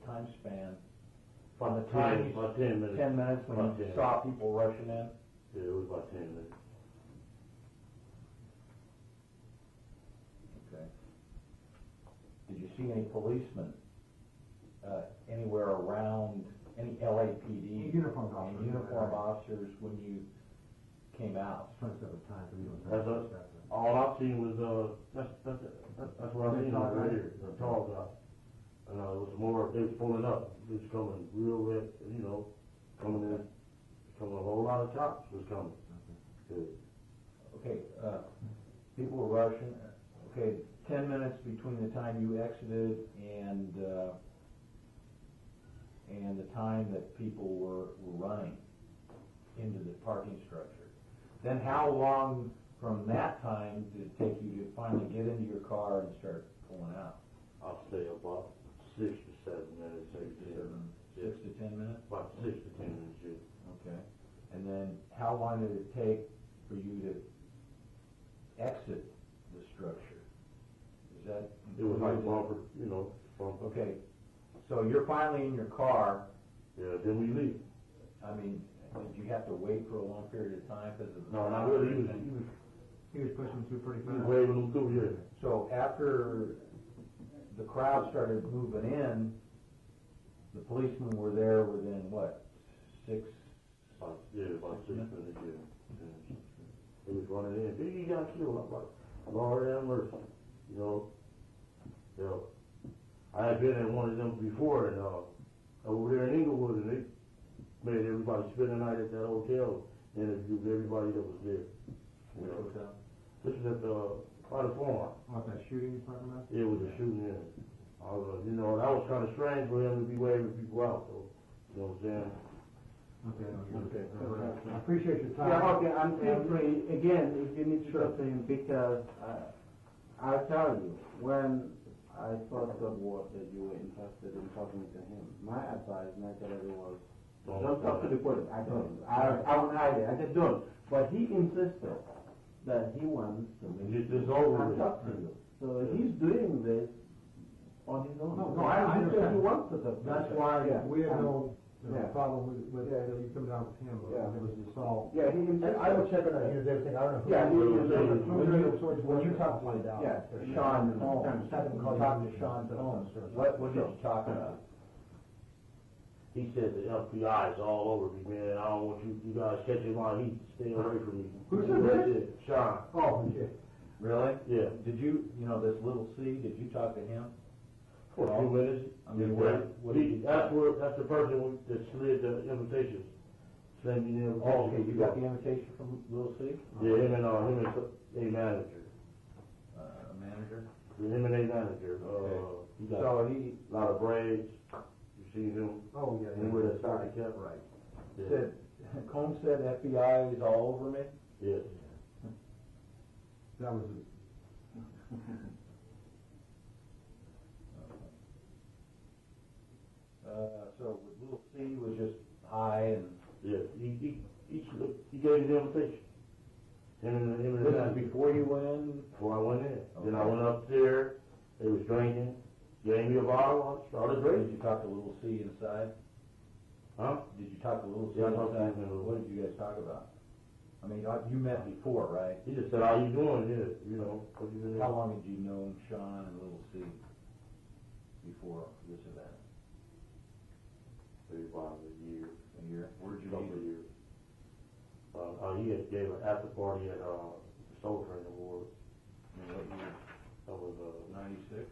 time span? From the time about 10 minutes. 10 minutes when About you 10 saw people rushing in? Yeah, it was about 10 minutes. Okay. Did you see any policemen anywhere around, any LAPD? Uniformed officers. Any uniformed officers when you came out? All I've seen was, that's what I seen right here, the tall guy. And it was more, they was pulling up, it was coming real red, you know, coming in, a whole lot of cops was coming. Okay, people were rushing. Okay, 10 minutes between the time you exited and the time that people were running into the parking structure. Then how long from that time did it take you to finally get into your car and start pulling out? I'll say about 6 to 7 minutes, 6 to 10 minutes? About 6 to 10 minutes, yeah. Okay. And then how long did it take for you to exit the structure? Is that? It was like bumper, you know, bumper. Okay. So you're finally in your car. Yeah, then we leave. I mean, did you have to wait for a long period of time because of the... No, not really. He was pushing through pretty He was fast. waving them through, yeah. So after the crowd started moving in, the policemen were there within what, 6? About 6 minutes, yeah. He was running in. He got killed. I'm like, Lord have mercy. You know, I had been in one of them before, and over there in Inglewood, and they made everybody spend the night at that hotel, interviewed everybody that was there. Which hotel? This is at by the farm. What, that shooting you're talking about? Yeah, it was a shooting in. You know, that was kind of strange for him to be waving people out, so, you know what I'm saying? Okay. I appreciate your time. Yeah, okay, I'm feel free, again, if you need something, because I'll tell you, when I first got word that you were interested in talking to him, my advice naturally was, don't talk to the police. I told him, I won't hide it, I said don't. But he insisted that he wants to Get this over and with. talk to you. So he's doing this on his own. No, I understand. He wants to talk to you. That's why we have no Yeah. problem with you come down with him, Yeah. it was assault. Yeah, he And I would check on that, here's everything, I don't know. Yeah, When you talk to Yeah, Sean Holmes. Holmes, talk to Sean Holmes. What did you talk about? He said the FBI is all over me, man. I don't want you guys catching my heat. Stay away from me. Who said that? Sean. Oh, okay. Really? Yeah. Did you this little C, did you talk to him? For a few minutes. I mean, that's the person that slid the invitations. Sent me the invitation. Oh, okay, you got the invitation from Little C? Yeah, him and a manager. A manager? Him and a manager. He got a lot of braids. You see him? Oh, yeah. And with a stocking cap. Right. Yeah. Said, Combs said FBI is all over me? Yes. That was So with Little C was just high and... Yes. He gave me the invitation. Him and the This is manager. before you went in? Before I went in. Okay. Then I went up there, they was drinking, gave me a bottle, I started Did drinking. you talk to Little C inside? Huh? Did you talk to Little C Yeah, I talked to inside? him. What did you guys talk about? I mean, you met before, right? He just said, how you doing? Yeah, you know, what you been doing? How long had you known Sean and Little C before this event? Maybe about a year. A year? Where'd you Couple meet of him? years. He had gave an after party at the Soul Train Awards. In what year? That was 96?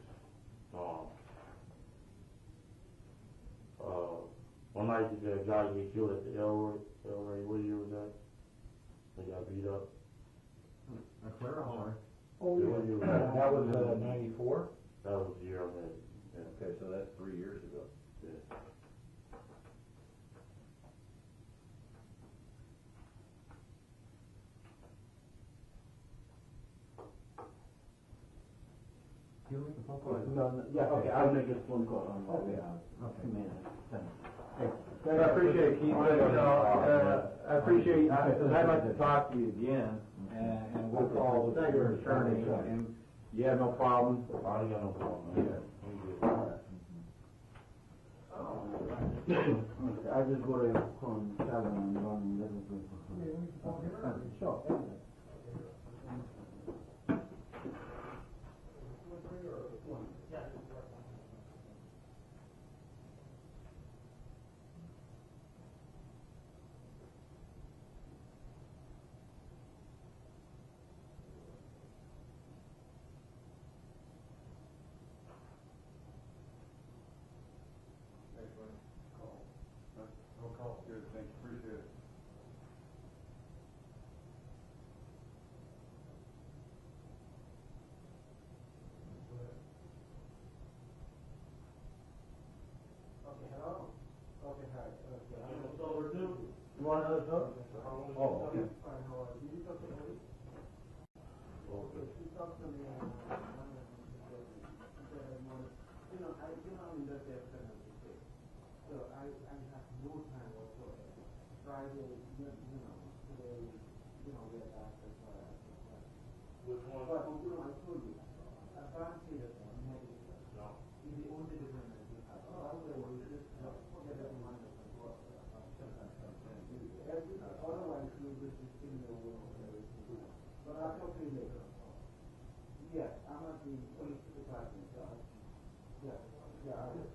One night the guy get killed at the El Rey, what year was that? They got beat up. a Clara Hall. Oh, Yeah, what year was yeah. That was 94? That was the year I met him. Yeah. Okay, so that's 3 years ago. Yeah. You make a phone call? No, yeah, okay, I'll make a phone call on my way out. Okay. Thanks. I appreciate it, Keith. I appreciate, because I'd like to talk to you again, and we'll call the attorney, and you have no problem? I ain't got no problem. Okay. I just go to from 7 and run sure. Good, thank you, appreciate it. Okay, hello? Okay, hi. You want another cup? Oh, okay. Fine, how are you? Did you talk to Ellie? Okay, she talked to me and you know, I'm in that day so I have no time whatsoever. Friday, today, we're back, that's why I Which one? But, I told you, I can't say that I'm negative. No. It's the only difference that you have. Otherwise, you just forget that you want to work. Otherwise, you will just in the world. But I'll talk to you later. Yes, I'm at the police department. Yeah, I will.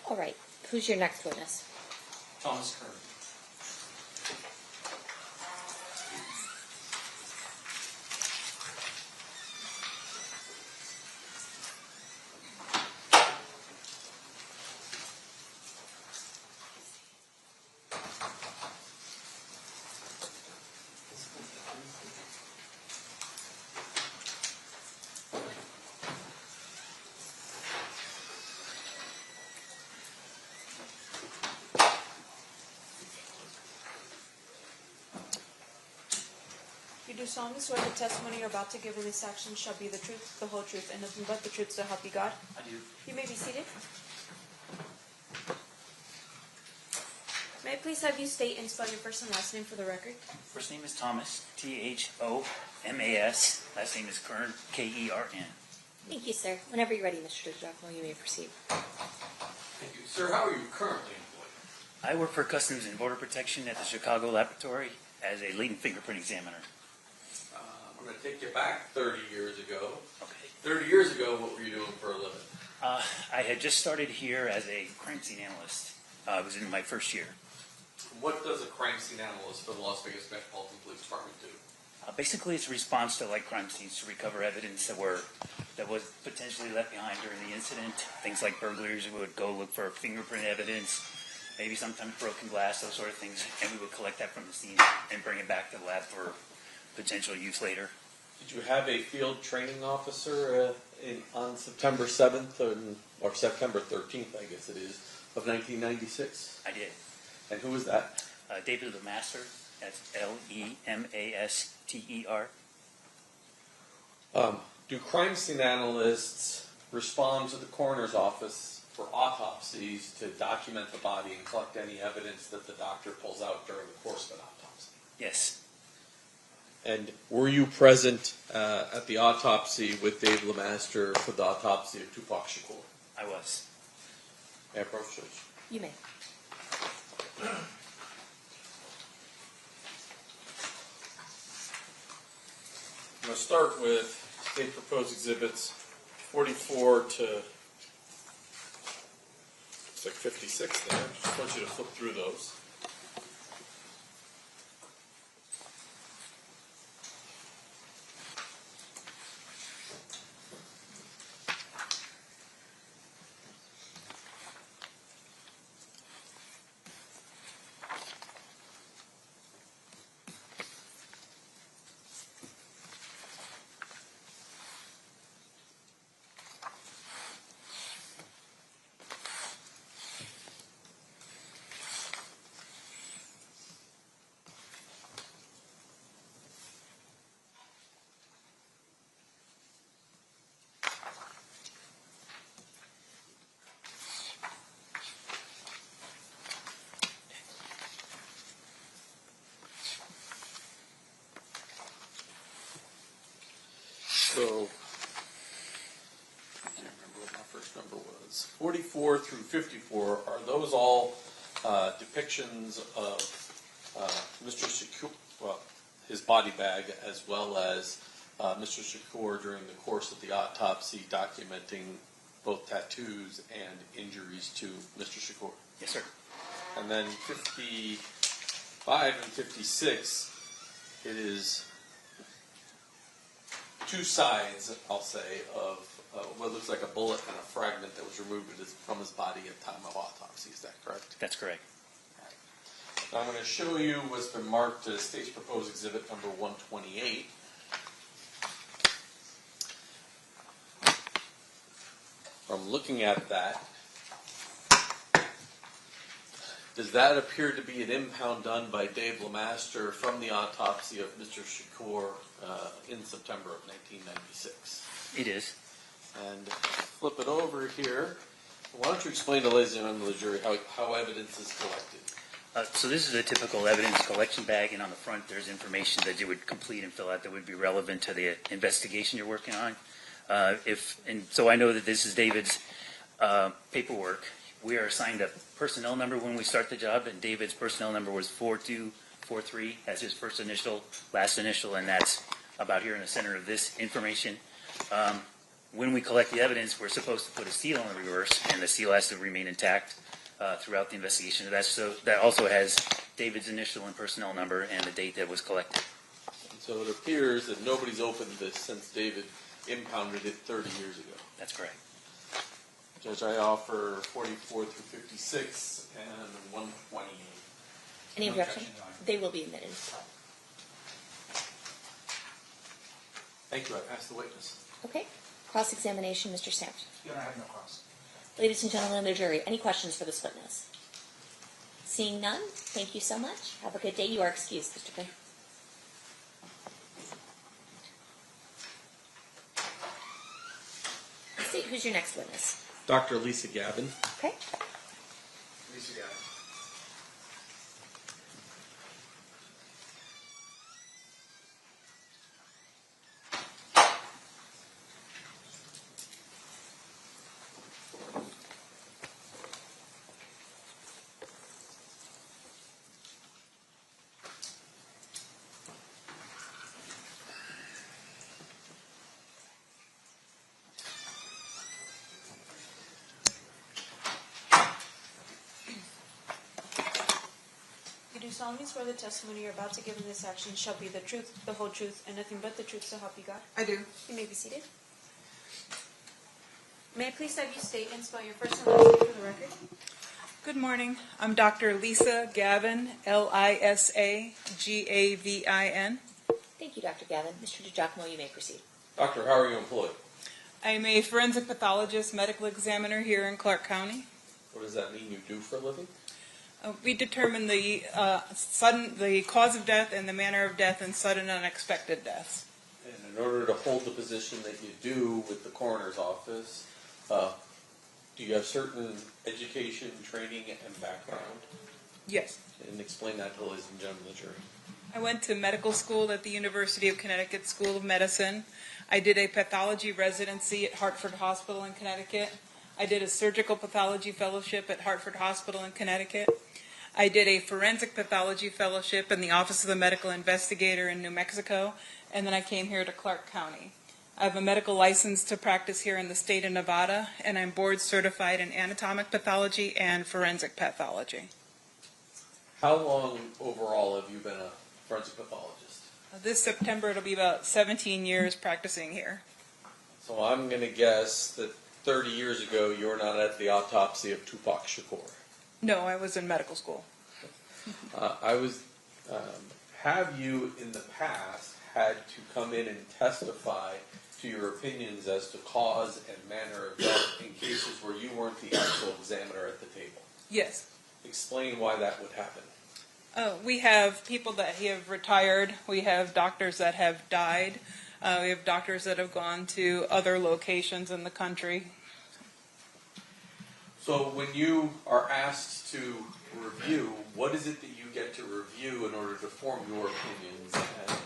All right. Who's your next witness? Thomas Kern. You do solemnly swear the testimony you're about to give in this action shall be the truth, the whole truth, and nothing but the truth, so help you God? I do. You may be seated. May I please have you state and spell your first and last name for the record? First name is Thomas, Thomas. Last name is Kern, Kern. Thank you, sir. Whenever you're ready, Mr. Giacomo, you may proceed. Thank you. Sir, how are you currently employed? I work for Customs and Border Protection at the Chicago Laboratory as a leading fingerprint examiner. I'm going to take you back 30 years ago. Okay. 30 years ago, what were you doing for a living? I had just started here as a crime scene analyst. I was in my first year. What does a crime scene analyst for the Las Vegas Metropolitan Police Department do? Basically, it's a response to like crime scenes to recover evidence that was potentially left behind during the incident. Things like burglaries, we would go look for fingerprint evidence, maybe sometimes broken glass, those sort of things, and we would collect that from the scene and bring it back to the lab for potential use later. Did you have a field training officer on September 7th or September 13th, I guess it is, of 1996? I did. And who was that? David the Master. That's Lemaster. Do crime scene analysts respond to the coroner's office for autopsies to document the body and collect any evidence that the doctor pulls out during the course of an autopsy? Yes. And were you present at the autopsy with Dave Lemaster for the autopsy of Tupac Shakur? I was. May I approach, Judge? You may. I'm going to start with state proposed exhibits 44 to looks like 56 there. Just want you to flip through those. So, I can't remember what my first number was. 44 through 54, are those all depictions of Mr. Shakur, well, his body bag, as well as Mr. Shakur during the course of the autopsy, documenting both tattoos and injuries to Mr. Shakur? Yes, sir. And then 55 and 56, it is two sides, I'll say, of what looks like a bullet and a fragment that was removed from his body at time of autopsy. Is that correct? That's correct. Now I'm going to show you what's been marked as State's Proposed Exhibit number 128. From looking at that, does that appear to be an impound done by Dave LeMaster from the autopsy of Mr. Shakur in September of 1996? It is. And flip it over here. Why don't you explain to ladies and gentlemen of the jury how evidence is collected? So this is a typical evidence collection bag, and on the front there's information that you would complete and fill out that would be relevant to the investigation you're working on. So I know that this is David's paperwork. We are assigned a personnel number when we start the job, and David's personnel number was 4243 as his first initial, last initial, and that's about here in the center of this information. When we collect the evidence, we're supposed to put a seal on the reverse, and the seal has to remain intact throughout the investigation. That also has David's initial and personnel number and the date that was collected. And so it appears that nobody's opened this since David impounded it 30 years ago. That's correct. Judge, I offer 44 through 56 and 128. Any objection? They will be admitted. Thank you. I pass the witness. Okay. Cross-examination, Mr. Stout. I have no cross. Ladies and gentlemen of the jury, any questions for this witness? Seeing none, thank you so much. Have a good day. You are excused, Mr. Quinn. State, who's your next witness? Dr. Lisa Gavin. Okay. Lisa Gavin. You do solemnly swear the testimony you're about to give in this action shall be the truth, the whole truth, and nothing but the truth, so help you God? I do. You may be seated. May I please have you state and spell your first and last name for the record? Good morning. I'm Dr. Lisa Gavin, L-I-S-A-G-A-V-I-N. Thank you, Dr. Gavin. Mr. DiGiacomo, you may proceed. Doctor, how are you employed? I'm a forensic pathologist, medical examiner here in Clark County. What does that mean you do for a living? We determine the cause of death and the manner of death and sudden unexpected deaths. And in order to hold the position that you do with the coroner's office, do you have certain education, training, and background? Yes. And explain that to ladies and gentlemen of the jury. I went to medical school at the University of Connecticut School of Medicine. I did a pathology residency at Hartford Hospital in Connecticut. I did a surgical pathology fellowship at Hartford Hospital in Connecticut. I did a forensic pathology fellowship in the Office of the Medical Investigator in New Mexico. and then I came here to Clark County. I have a medical license to practice here in the state of Nevada, and I'm board certified in anatomic pathology and forensic pathology. How long overall have you been a forensic pathologist? This September it'll be about 17 years practicing here. So I'm going to guess that 30 years ago you were not at the autopsy of Tupac Shakur. No, I was in medical school. Have you in the past had to come in and testify to your opinions as to cause and manner of death in cases where you weren't the actual examiner at the table? Yes. Explain why that would happen. We have people that have retired. We have doctors that have died. We have doctors that have gone to other locations in the country. So when you are asked to review, what is it that you get to review in order to form your opinions and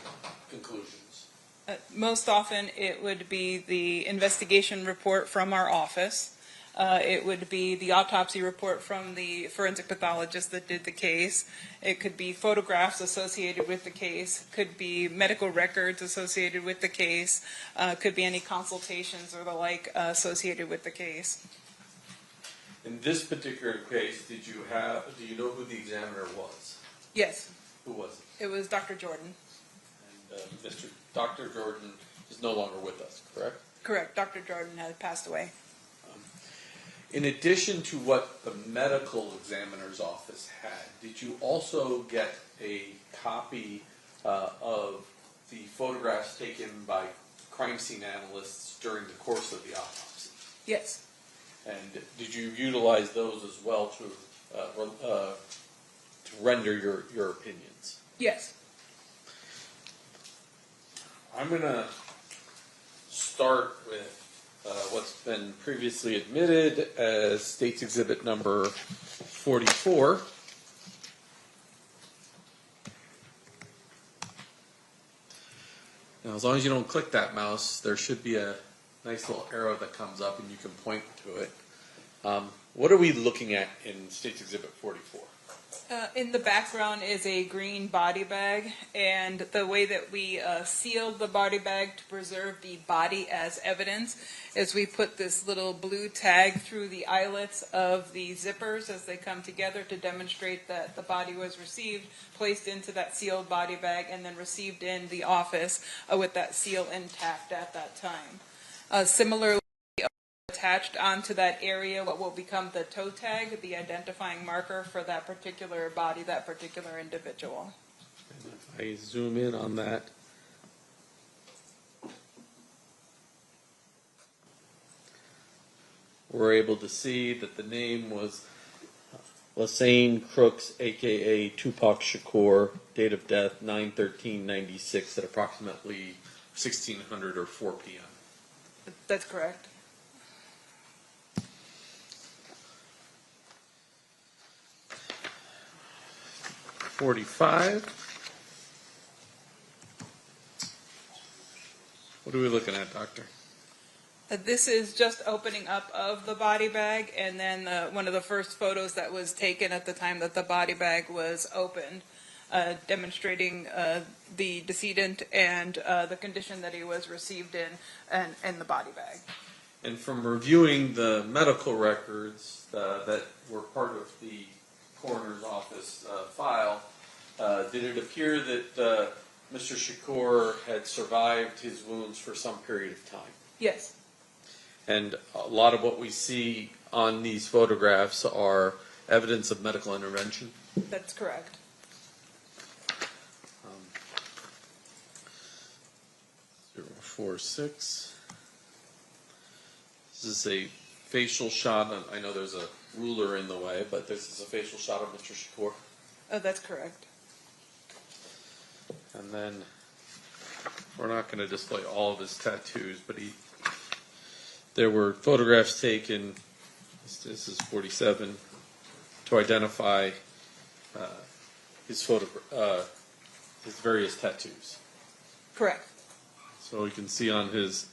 conclusions? Most often it would be the investigation report from our office. It would be the autopsy report from the forensic pathologist that did the case. It could be photographs associated with the case. Could be medical records associated with the case. Could be any consultations or the like associated with the case. In this particular case, do you know who the examiner was? Yes. Who was it? It was Dr. Jordan. And Dr. Jordan is no longer with us, correct? Correct. Dr. Jordan had passed away. In addition to what the medical examiner's office had, did you also get a copy of the photographs taken by crime scene analysts during the course of the autopsy? Yes. And did you utilize those as well to render your opinions? Yes. I'm going to start with what's been previously admitted as State's Exhibit number 44. Now, as long as you don't click that mouse, there should be a nice little arrow that comes up and you can point to it. What are we looking at in State's Exhibit 44? In the background is a green body bag, and the way that we sealed the body bag to preserve the body as evidence is we put this little blue tag through the eyelets of the zippers as they come together to demonstrate that the body was received, placed into that sealed body bag, and then received in the office with that seal intact at that time. Similarly, attached onto that area what will become the toe tag, the identifying marker for that particular body, that particular individual. And if I zoom in on that, we're able to see that the name was Lassane Crooks, aka Tupac Shakur, date of death 9/13/96 at approximately 1600 or 4 p.m. That's correct. $45. What are we looking at, Doctor? This is just opening up of the body bag, and then one of the first photos that was taken at the time that the body bag was opened, demonstrating the decedent and the condition that he was received in and the body bag. And from reviewing the medical records that were part of the coroner's office file, did it appear that Mr. Shakur had survived his wounds for some period of time? Yes. And a lot of what we see on these photographs are evidence of medical intervention? That's correct. 046. This is a facial shot. I know there's a ruler in the way, but this is a facial shot of Mr. Shakur. Oh, that's correct. And then we're not going to display all of his tattoos, but there were photographs taken, this is 47, to identify his various tattoos. Correct. So you can see on his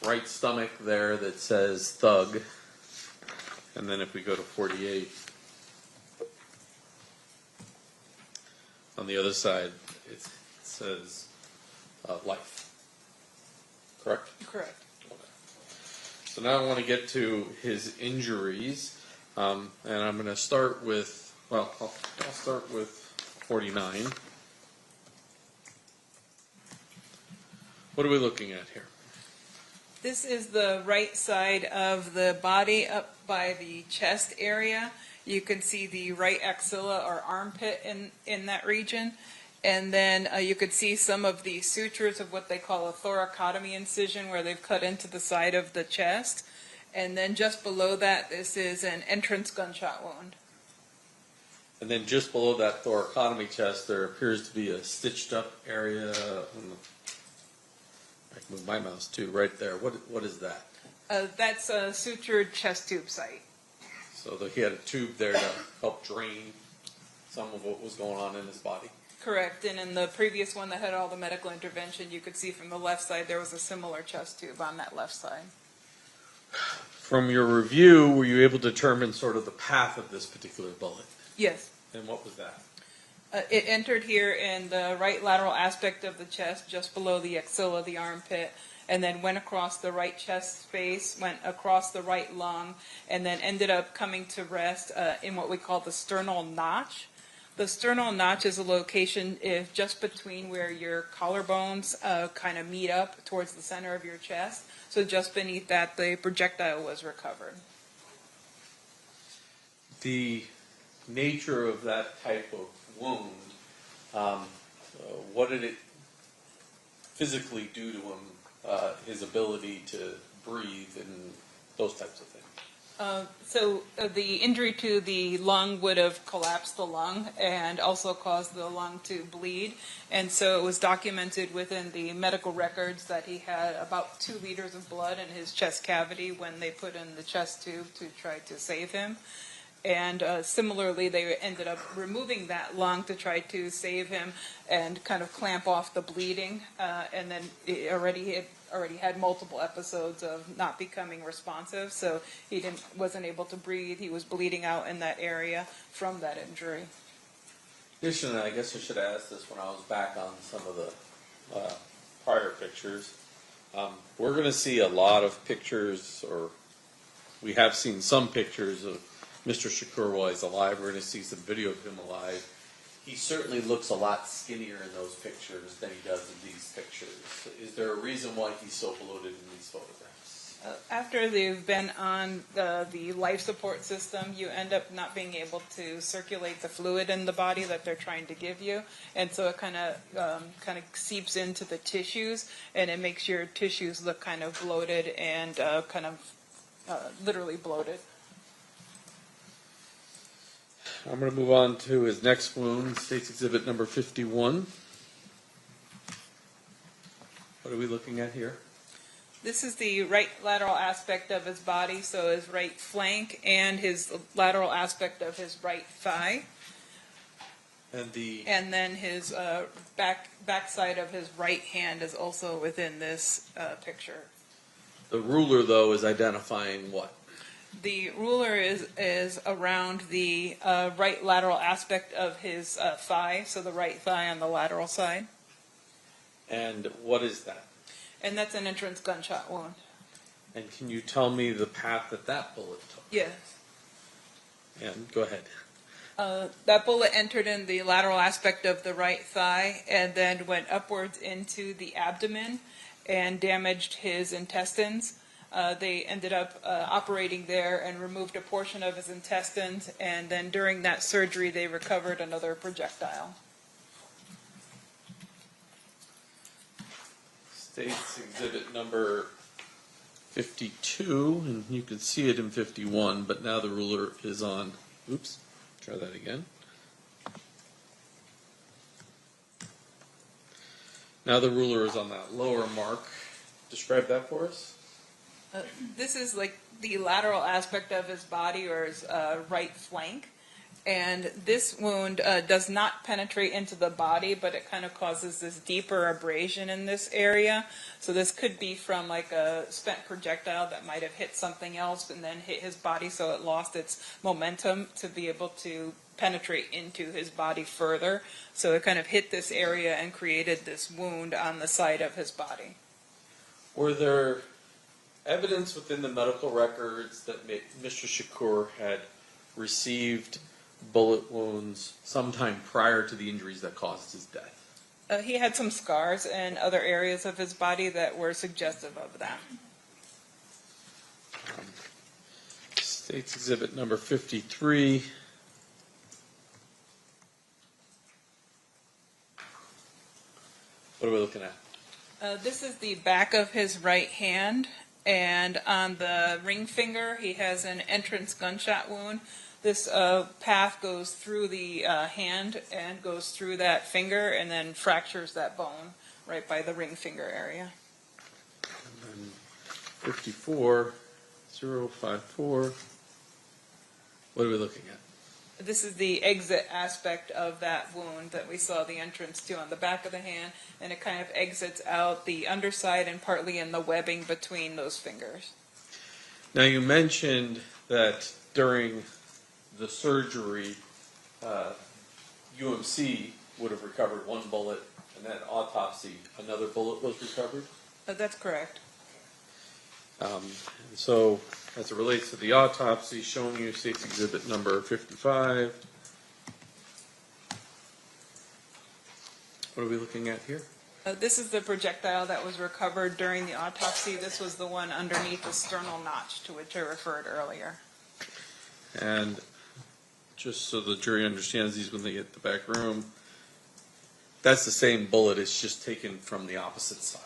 right stomach there that says Thug. And then if we go to 48, on the other side, it says life. Correct? Correct. So now I want to get to his injuries, and I'm going to start with, well, I'll start with 49. What are we looking at here? This is the right side of the body up by the chest area. You can see the right axilla or armpit in that region. And then you could see some of the sutures of what they call a thoracotomy incision, where they've cut into the side of the chest. And then just below that, this is an entrance gunshot wound. And then just below that thoracotomy chest, there appears to be a stitched up area. I can move my mouse too, right there. What is that? That's a sutured chest tube site. So he had a tube there to help drain some of what was going on in his body. Correct. And in the previous one that had all the medical intervention, you could see from the left side there was a similar chest tube on that left side. From your review, were you able to determine sort of the path of this particular bullet? Yes. And what was that? It entered here in the right lateral aspect of the chest, just below the axilla, the armpit, and then went across the right chest space, went across the right lung, and then ended up coming to rest in what we call the sternal notch. The sternal notch is a location just between where your collarbones kind of meet up towards the center of your chest. So just beneath that, the projectile was recovered. The nature of that type of wound, what did it physically do to him, his ability to breathe and those types of things? So the injury to the lung would have collapsed the lung and also caused the lung to bleed. And so it was documented within the medical records that he had about 2 liters of blood in his chest cavity when they put in the chest tube to try to save him. And similarly, they ended up removing that lung to try to save him and kind of clamp off the bleeding. And then it already had multiple episodes of not becoming responsive, so he wasn't able to breathe. He was bleeding out in that area from that injury. Additionally, I guess I should have asked this when I was back on some of the prior pictures. We're going to see a lot of pictures, or we have seen some pictures of Mr. Shakur while he's alive. We're going to see some video of him alive. He certainly looks a lot skinnier in those pictures than he does in these pictures. Is there a reason why he's so bloated in these photographs? After they've been on the life support system, you end up not being able to circulate the fluid in the body that they're trying to give you, and so it kind of seeps into the tissues, and it makes your tissues look kind of bloated and literally bloated. I'm going to move on to his next wound, State's Exhibit number 51. What are we looking at here? This is the right lateral aspect of his body, so his right flank and his lateral aspect of his right thigh. And then his back side of his right hand is also within this picture. The ruler, though, is identifying what? The ruler is around the right lateral aspect of his thigh, so the right thigh on the lateral side. And what is that? And that's an entrance gunshot wound. And can you tell me the path that bullet took? Yes. And go ahead. That bullet entered in the lateral aspect of the right thigh and then went upwards into the abdomen and damaged his intestines. They ended up operating there and removed a portion of his intestines, and then during that surgery they recovered another projectile. State's Exhibit number 52, and you can see it in 51, but now the ruler is on. Oops, try that again. Now the ruler is on that lower mark. Describe that for us. This is like the lateral aspect of his body, or his right flank, And this wound does not penetrate into the body, but it kind of causes this deeper abrasion in this area. So this could be from like a spent projectile that might have hit something else and then hit his body, so it lost its momentum to be able to penetrate into his body further. So it kind of hit this area and created this wound on the side of his body. Were there evidence within the medical records that Mr. Shakur had received bullet wounds sometime prior to the injuries that caused his death? He had some scars in other areas of his body that were suggestive of that. State's Exhibit number 53. What are we looking at? This is the back of his right hand, and on the ring finger he has an entrance gunshot wound. This path goes through the hand and goes through that finger and then fractures that bone right by the ring finger area. And then 54054. What are we looking at? This is the exit aspect of that wound that we saw the entrance to on the back of the hand, and it kind of exits out the underside and partly in the webbing between those fingers. Now you mentioned that during the surgery, UMC would have recovered one bullet, and then autopsy, another bullet was recovered? That's correct. So, as it relates to the autopsy, showing you State's Exhibit number 55. What are we looking at here? This is the projectile that was recovered during the autopsy. This was the one underneath the sternal notch to which I referred earlier. And just so the jury understands these when they get to the back room, that's the same bullet, it's just taken from the opposite side.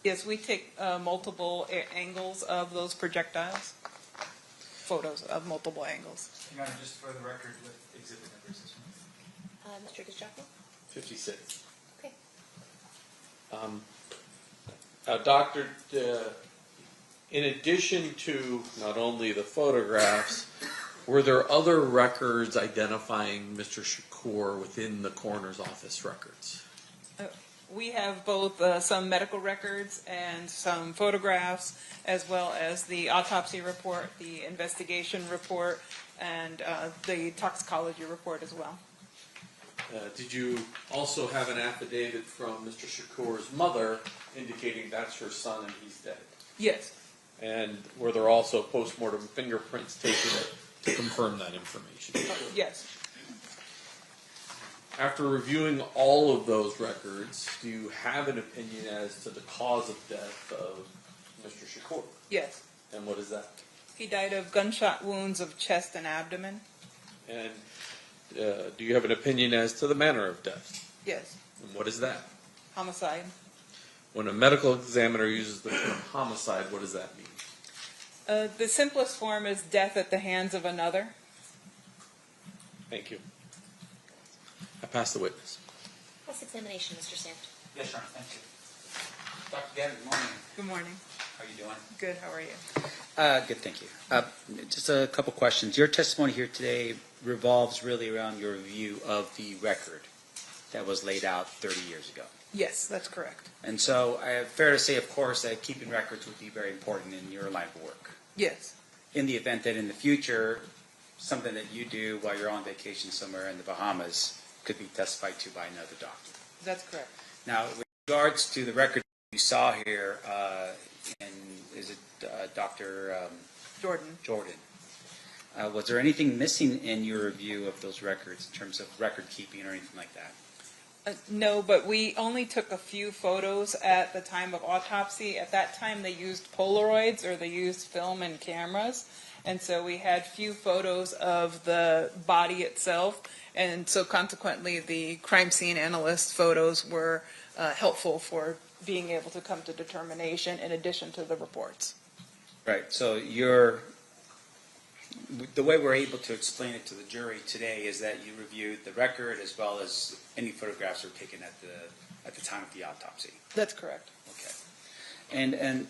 Yes, we take multiple angles of those projectiles, photos of multiple angles. Your Honor, just for the record, what exhibit number is this one? Mr. DeJacco? 56. Okay. Doctor, in addition to not only the photographs, were there other records identifying Mr. Shakur within the coroner's office records? We have both some medical records and some photographs, as well as the autopsy report, the investigation report, and the toxicology report as well. Did you also have an affidavit from Mr. Shakur's mother indicating that's her son and he's dead? Yes. And were there also post-mortem fingerprints taken to confirm that information? Yes. After reviewing all of those records, do you have an opinion as to the cause of death of Mr. Shakur? Yes. And what is that? He died of gunshot wounds of chest and abdomen. And do you have an opinion as to the manner of death? Yes. And what is that? Homicide. When a medical examiner uses the term homicide, what does that mean? The simplest form is death at the hands of another. Thank you. I pass the witness. Cross-examination, Mr. Sant. Yes, Your Honor, thank you. Dr. Gavin, good morning. Good morning. How are you doing? Good, how are you? Good, thank you. Just a couple questions. Your testimony here today revolves really around your review of the record that was laid out 30 years ago. Yes, that's correct. And so, fair to say, of course, that keeping records would be very important in your line of work. Yes. In the event that in the future, something that you do while you're on vacation somewhere in the Bahamas could be testified to by another doctor. That's correct. Now, with regards to the record you saw here, and is it Dr. Jordan. Was there anything missing in your review of those records in terms of record keeping or anything like that? No, but we only took a few photos at the time of autopsy. At that time, they used Polaroids or they used film and cameras. And so we had few photos of the body itself. And so consequently, the crime scene analyst photos were helpful for being able to come to determination in addition to the reports. Right. So the way we're able to explain it to the jury today is that you reviewed the record as well as any photographs that were taken at the time of the autopsy. That's correct. Okay. And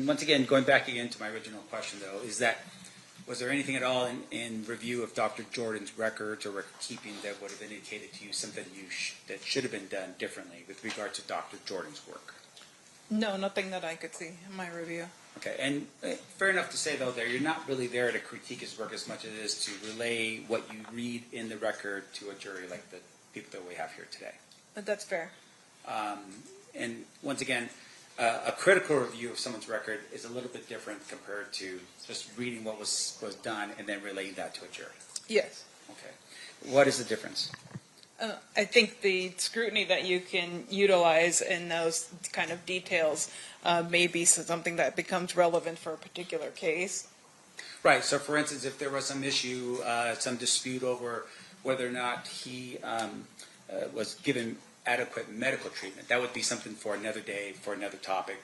once again, going back again to my original question, though, is that Was there anything at all in review of Dr. Jordan's records or record keeping that would have indicated to you something that should have been done differently with regard to Dr. Jordan's work? No, nothing that I could see in my review. Okay, and fair enough to say, though, there you're not really there to critique his work as much as it is to relay what you read in the record to a jury like the people that we have here today. That's fair. And once again, a critical review of someone's record is a little bit different compared to just reading what was done and then relaying that to a jury. Yes. Okay. What is the difference? I think the scrutiny that you can utilize in those kind of details may be something that becomes relevant for a particular case. Right. So, for instance, if there was some issue, some dispute over whether or not he was given adequate medical treatment, that would be something for another day, for another topic,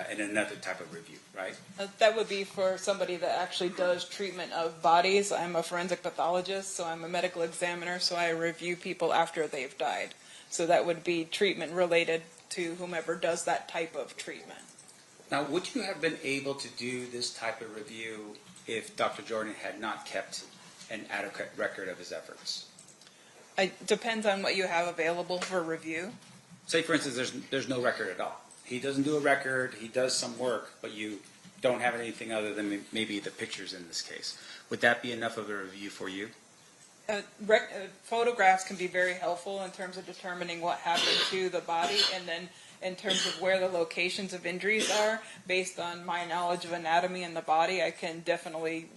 and another type of review, right? That would be for somebody that actually does treatment of bodies. I'm a forensic pathologist, so I'm a medical examiner, so I review people after they've died. So that would be treatment related to whomever does that type of treatment. Now, would you have been able to do this type of review if Dr. Jordan had not kept an adequate record of his efforts? It depends on what you have available for review. Say, for instance, there's no record at all. He doesn't do a record, he does some work, but you don't have anything other than maybe the pictures in this case. Would that be enough of a review for you? Photographs can be very helpful in terms of determining what happened to the body, and then in terms of where the locations of injuries are. Based on my knowledge of anatomy in the body, I can definitely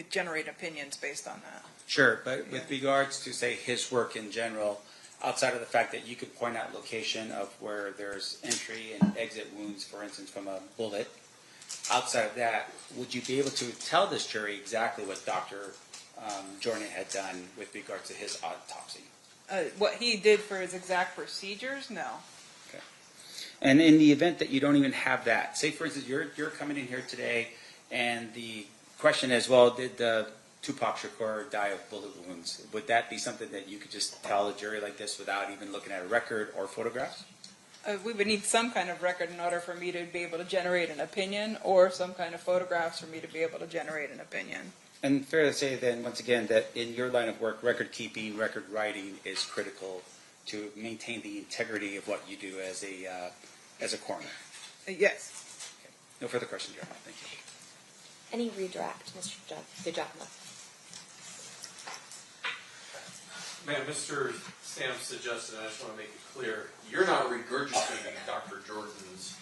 generate opinions based on that. Sure, but with regards to, say, his work in general, outside of the fact that you could point out location of where there's entry and exit wounds, for instance, from a bullet, outside of that, would you be able to tell this jury exactly what Dr. Jordan had done with regards to his autopsy? What he did for his exact procedures, no. Okay. And in the event that you don't even have that, say, for instance, you're coming in here today, and the question is, well, did Tupac Shakur die of bullet wounds? Would that be something that you could just tell a jury like this without even looking at a record or photographs? We would need some kind of record in order for me to be able to generate an opinion, or some kind of photographs for me to be able to generate an opinion. And fair to say then, once again, that in your line of work, record keeping, record writing is critical to maintain the integrity of what you do as a coroner. Yes. Okay. No further questions, Your Honor. Thank you. Any redirect, Mr. DiGiacomo? Ma'am, Mr. Sam suggested, and I just want to make it clear, you're not regurgitating Dr. Jordan's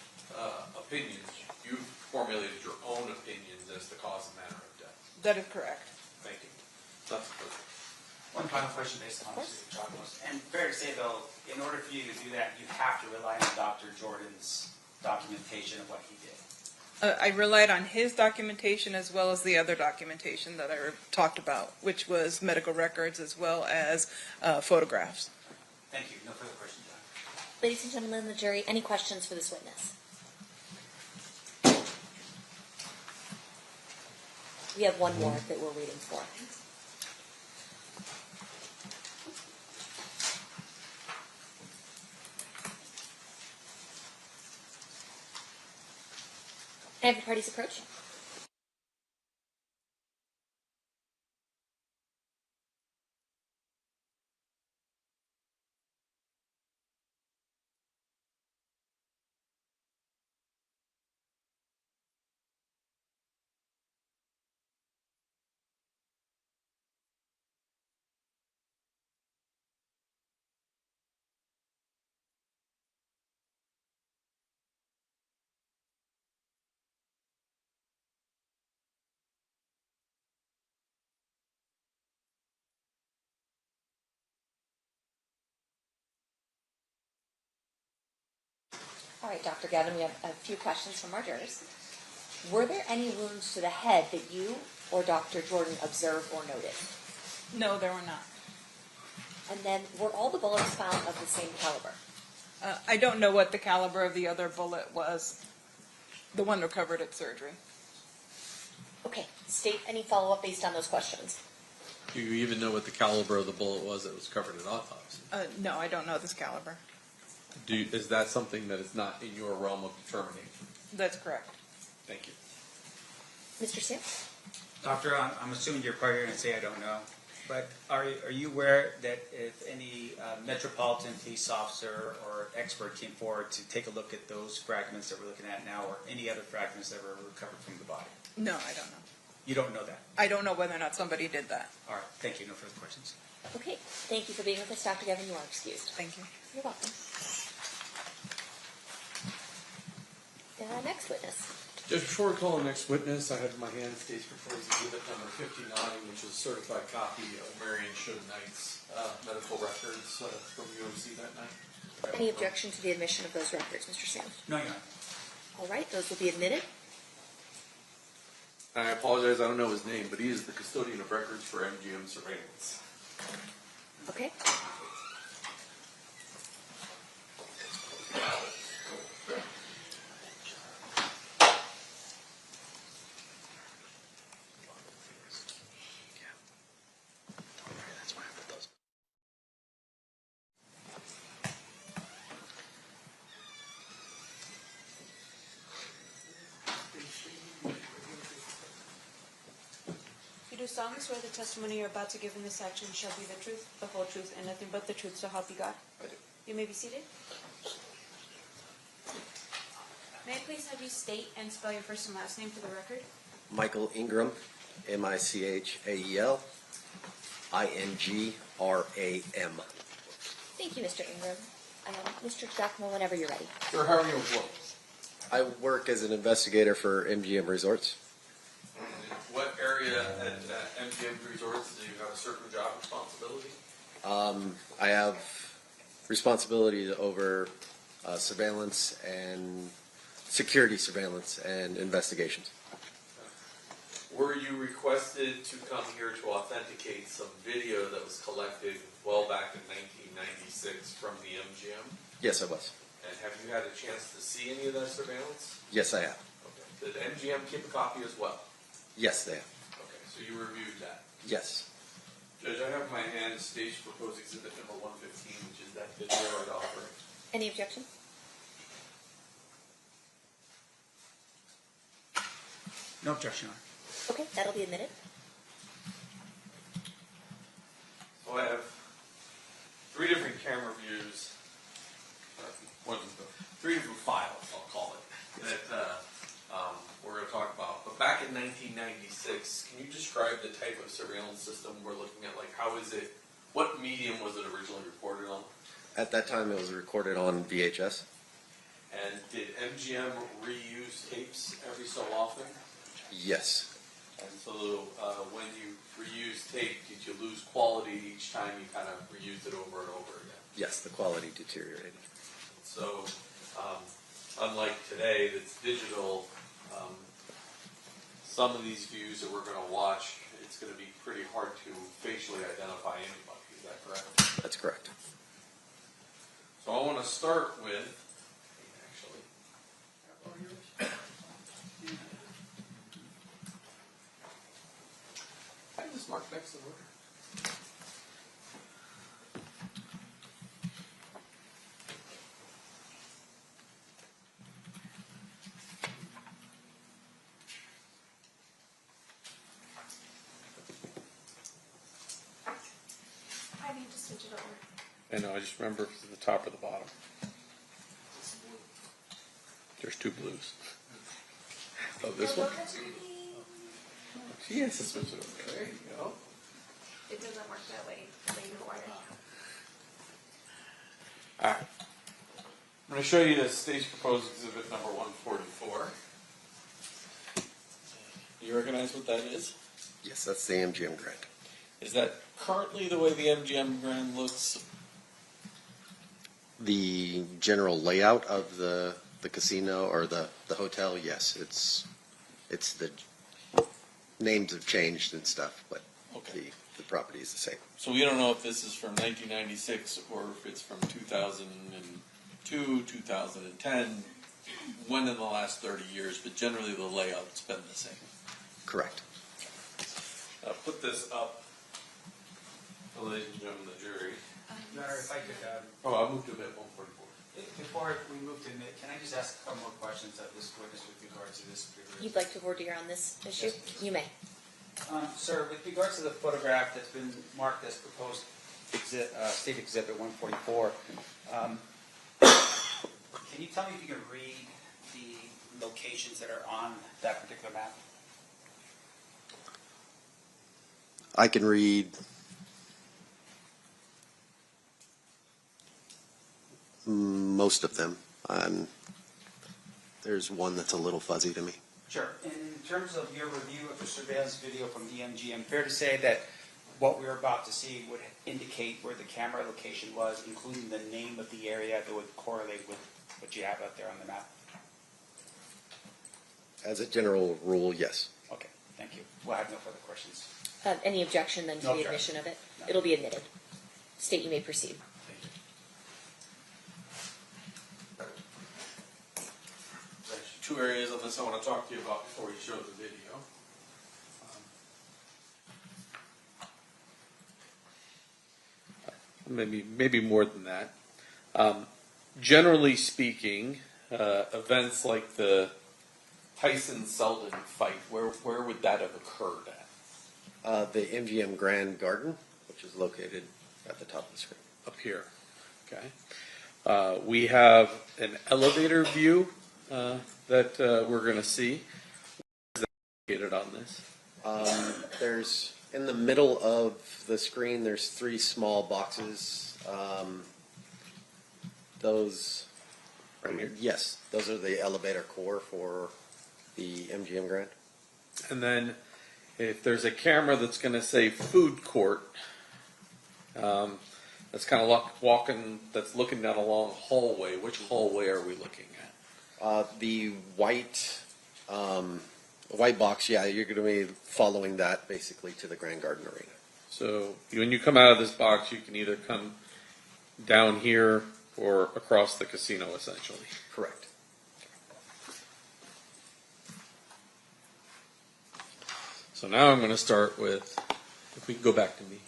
opinions. You've formulated your own opinions as the cause and manner of death. That is correct. Thank you. That's perfect. One final question based on Mr. Chacos. And fair to say, though, in order for you to do that, you have to rely on Dr. Jordan's documentation of what he did. I relied on his documentation as well as the other documentation that I talked about, which was medical records as well as photographs. Thank you. No further questions, John. Ladies and gentlemen of the jury, any questions for this witness? We have one more that we're waiting for. Can I have the parties approach? All right, Dr. Gavin, we have a few questions from our jurors. Were there any wounds to the head that you or Dr. Jordan observed or noted? No, there were not. And then, were all the bullets found of the same caliber? I don't know what the caliber of the other bullet was, the one recovered at surgery. Okay, state any follow-up based on those questions. Do you even know what the caliber of the bullet was that was covered at autopsy? No, I don't know this caliber. Is that something that is not in your realm of determination? That's correct. Thank you. Mr. Sim? Doctor, I'm assuming you're probably going to say I don't know, but are you aware that if any Metropolitan Police officer or expert came forward to take a look at those fragments that we're looking at now, or any other fragments that were recovered from the body? No, I don't know. You don't know that? I don't know whether or not somebody did that. All right, thank you. No further questions. Okay, thank you for being with us, Dr. Gavin. You are excused. Thank you. You're welcome. Next witness. Just before we call the next witness, I have in my hand State's proposed exhibit number 59, which is a certified copy of Marion Show Knight's medical records from UMC that night. Any objection to the admission of those records, Mr. Sanders? No, Your Honor. All right, those will be admitted. I apologize, I don't know his name, but he is the custodian of records for MGM surveillance. Okay. You do solemnly swear the testimony you're about to give in this action shall be the truth, the whole truth, and nothing but the truth, so help you God? I do. You may be seated. May I please have you state and spell your first and last name for the record? Michael Ingram, Michael Ingram. Thank you, Mr. Ingram. Mr. Giacomo, whenever you're ready. Sir, how are you employed? I work as an investigator for MGM Resorts. What area at MGM Resorts do you have a certain job responsibility? I have responsibility over surveillance and security surveillance and investigations. Were you requested to come here to authenticate some video that was collected well back in 1996 from the MGM? Yes, I was. And have you had a chance to see any of that surveillance? Yes, I have. Okay. Did MGM keep a copy as well? Yes, they have. Okay, so you reviewed that? Yes. Judge, I have in my hand State's proposed exhibit number 115, which is that video I'd offer. Any objection? No objection, Your Honor. Okay, that'll be admitted. So I have three different camera views, three different files, I'll call it, that we're going to talk about. But back in 1996, can you describe the type of surveillance system we're looking at? Like, how is it, what medium was it originally recorded on? At that time, it was recorded on VHS. And did MGM reuse tapes every so often? Yes. And so when you reuse tape, did you lose quality each time you kind of reused it over and over again? Yes, the quality deteriorated. So unlike today that's digital, some of these views that we're going to watch, it's going to be pretty hard to facially identify anybody. Is that correct? That's correct. So I want to start with, I just mark next to the order. I need to switch it over. I know, I just remember if it's at the top or the bottom. There's two blues. Oh, this one? Yes, this one's over. There you go. It doesn't work that way. So you know why. All right. I'm going to show you the state's proposed exhibit number 144. You recognize what that is? Yes, that's the MGM grant. Is that currently the way the MGM grant looks? The general layout of the casino or the hotel, yes, it's the names have changed and stuff, but okay. the property is the same. So we don't know if this is from 1996 or if it's from 2002, 2010, when in the last 30 years, but generally the layout's been the same. Correct. I'll put this up, ladies and gentlemen of the jury. Your Honor, if I could... I'll move to bit 144. Before we move to admit, can I just ask a couple more questions of this witness with regard to this particular... You'd like to voir dire on this issue? Yes, you may. Sir, with regards to the photograph that's been marked as proposed State Exhibit 144, can you tell me if you can read the locations that are on that particular map? I can read most of them. There's one that's a little fuzzy to me. Sure. And in terms of your review of the surveillance video from the MGM, fair to say that what we're about to see would indicate where the camera location was, including the name of the area that would correlate with what you have out there on the map? As a general rule, yes. Okay, thank you. We'll have no further questions. Any objection then to No the objection. admission of it? No. It'll be admitted. State, you may proceed. There's two areas of this I want to talk to you about before we show the video. Maybe more than that. Generally speaking, events like the Tyson-Selden fight, where would that have occurred at? The MGM Grand Garden, which is located at the top of the screen. Up here. Okay. We have an elevator view that we're going to see. Where is that located on this? There's, in the middle of the screen, there's 3 small boxes. Those, right here? Yes, those are the elevator core for the MGM Grand. And then if there's a camera that's going to say food court, that's kind of that's looking down a long hallway. Which hallway are we looking at? The white box, yeah, you're going to be following that basically to the Grand Garden Arena. So when you come out of this box, you can either come down here or across the casino, essentially. Correct. So now I'm going to start with, if we can go back to me.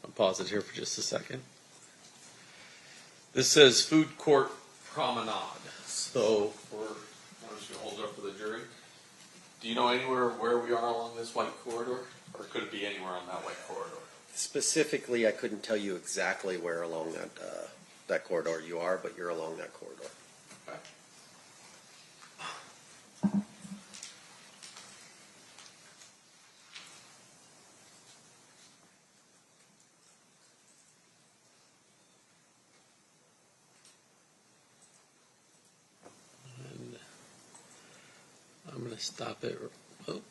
I'll pause it here for just a second. This says food court promenade. So I'm just going to hold it up for the jury. Do you know anywhere where we are along this white corridor? Or could it be anywhere on that white corridor? Specifically, I couldn't tell you exactly where along that corridor you are, but you're along that corridor. Okay. And I'm going to stop it. Oh,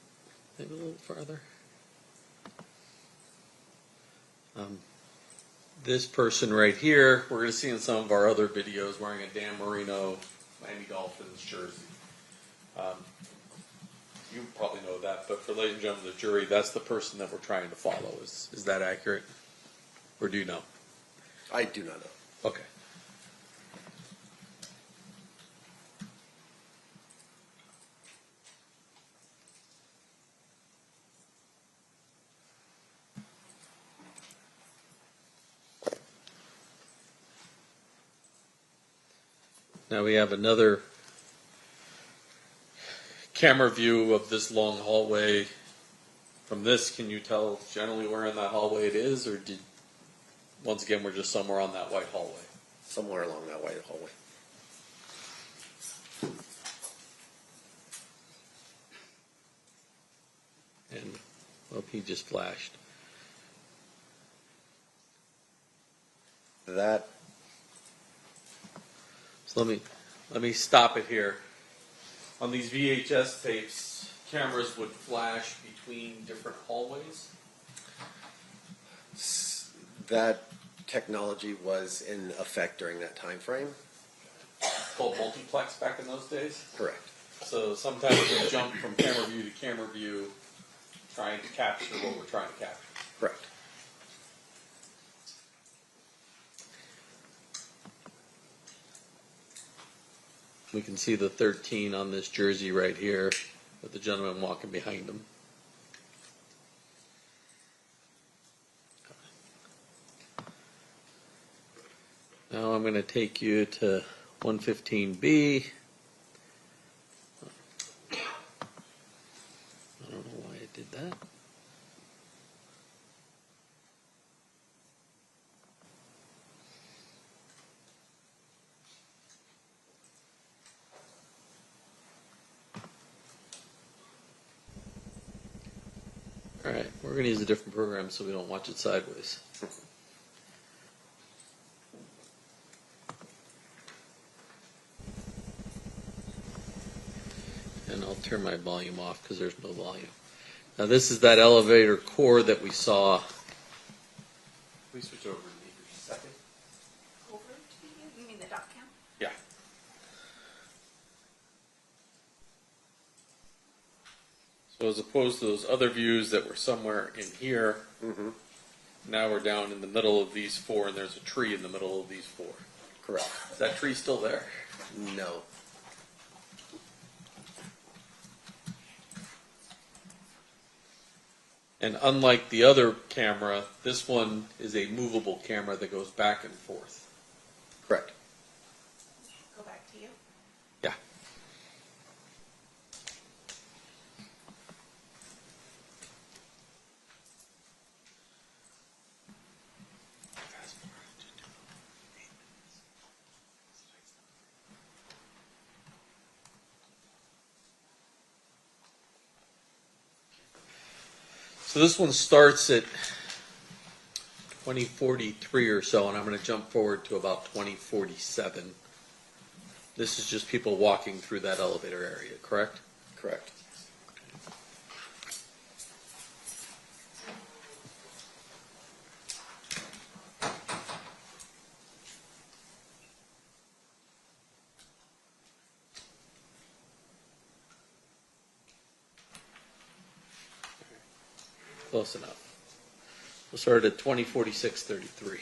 maybe a little farther. This person right here, we're going to see in some of our other videos, wearing a Dan Marino Miami Dolphins jersey. You probably know that, but for ladies and gentlemen of the jury, that's the person that we're trying to follow. Is that accurate? Or do you know? I do not know. Okay. Now we have another camera view of this long hallway. From this, can you tell generally where in that hallway it is, or once again, we're just somewhere on that white hallway? Somewhere along that white hallway. And, well, he just flashed. That. So let me stop it here. On these VHS tapes, cameras would flash between different hallways. That technology was in effect during that time frame. Called multiplex back in those days. Correct. So sometimes we jump from camera view to camera view, trying to capture what we're trying to capture. Correct. We can see the 13 on this jersey right here with the gentleman walking behind him. going to take you to 115B. I don't know why I did that. All right, we're going to use a different program so we don't watch it sideways. And I'll turn my volume off because there's no volume. Now this is that elevator core that we saw. We switch over to me for a second. Over to you mean the dot cam? Yeah. So as opposed to those other views that were somewhere in here, now we're down in the middle of these four, and there's a tree in the middle of these four. Correct. Is that tree still there? No. And unlike the other camera, this one is a movable camera that goes back and forth. Correct. Go back to you. Yeah. So this one starts at 2043 or so, and I'm going to jump forward to about 2047. This is just people walking through that elevator area, correct? Correct. Close enough. We'll start at 2046-33.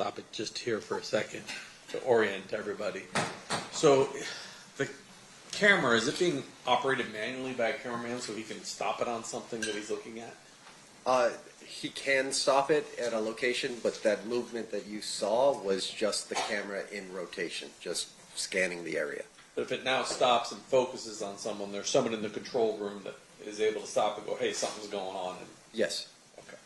stop it just here for a second to orient everybody. So the camera, is it being operated manually by a cameraman so he can stop it on something that he's looking at? He can stop it at a location, but that movement that you saw was just the camera in rotation, just scanning the area. But if it now stops and focuses on someone, there's someone in the control room that is able to stop and go, hey, something's going on. And, yes. Okay.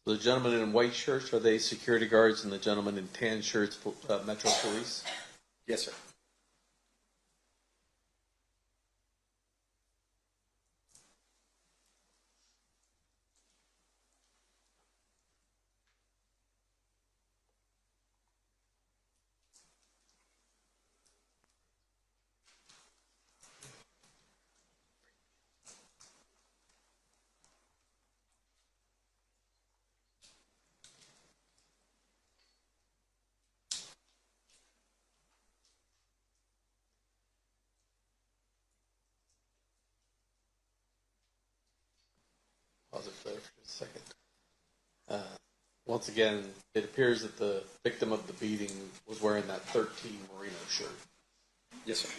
The gentlemen in white shirts, are they security guards, and the gentlemen in tan shirts, Metro Police? Yes, sir. Pause it there for a second. Once again, it appears that the victim of the beating was wearing that 13 Merino shirt. Yes, sir.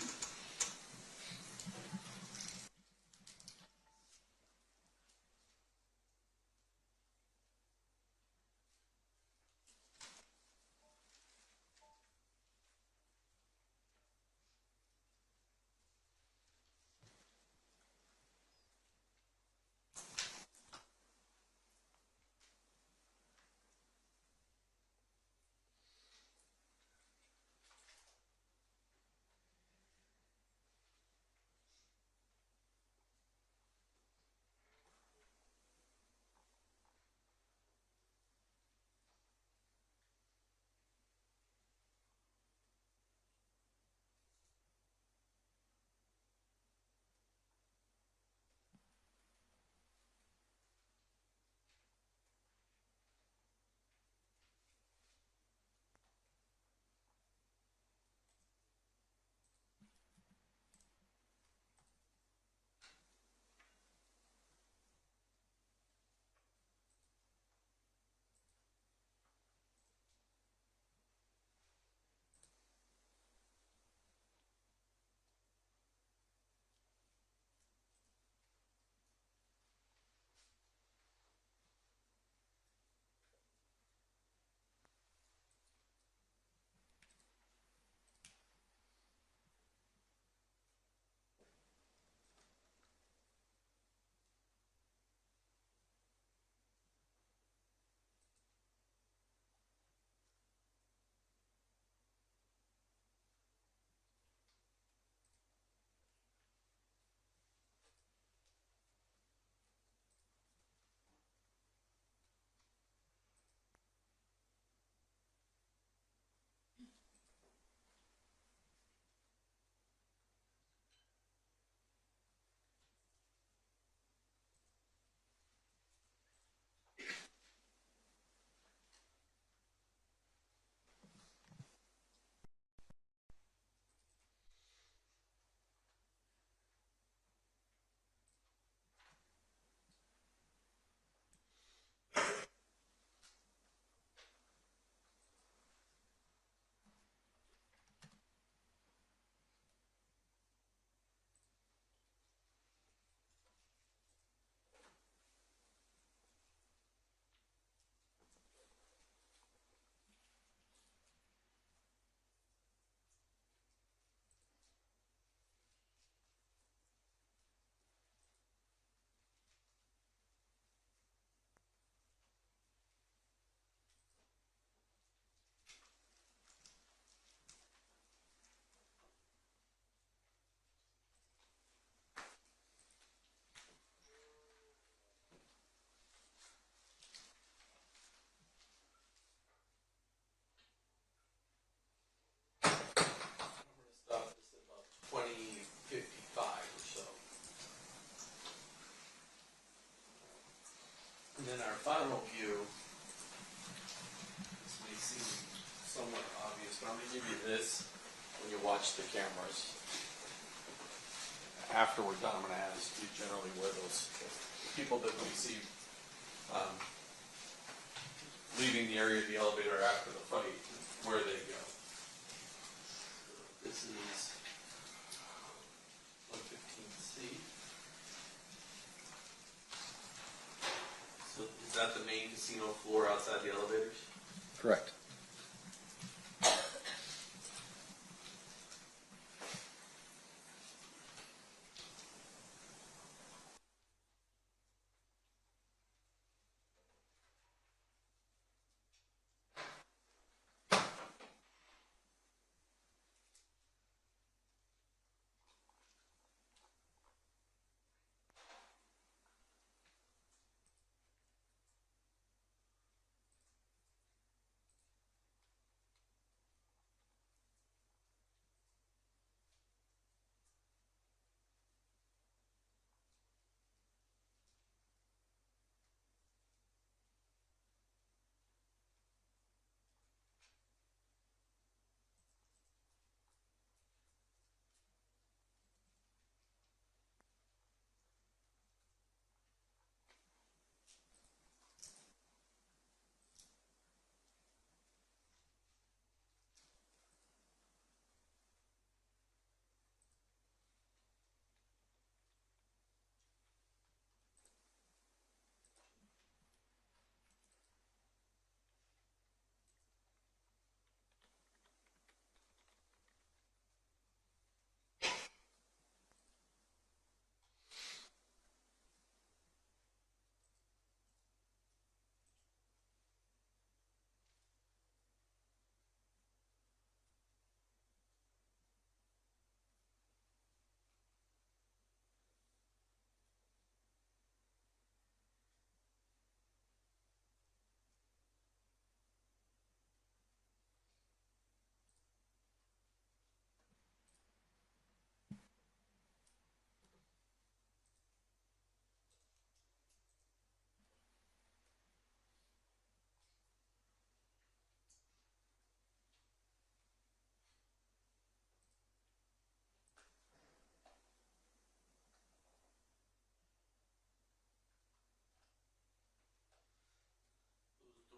final view, this may seem somewhat obvious, but I'm going to give you this when you watch the cameras. After we're done, I'm going to ask you generally where those people that we see leaving the area of the elevator after the fight, where they go. This is 115C. So is that the main casino floor outside the elevators? Correct.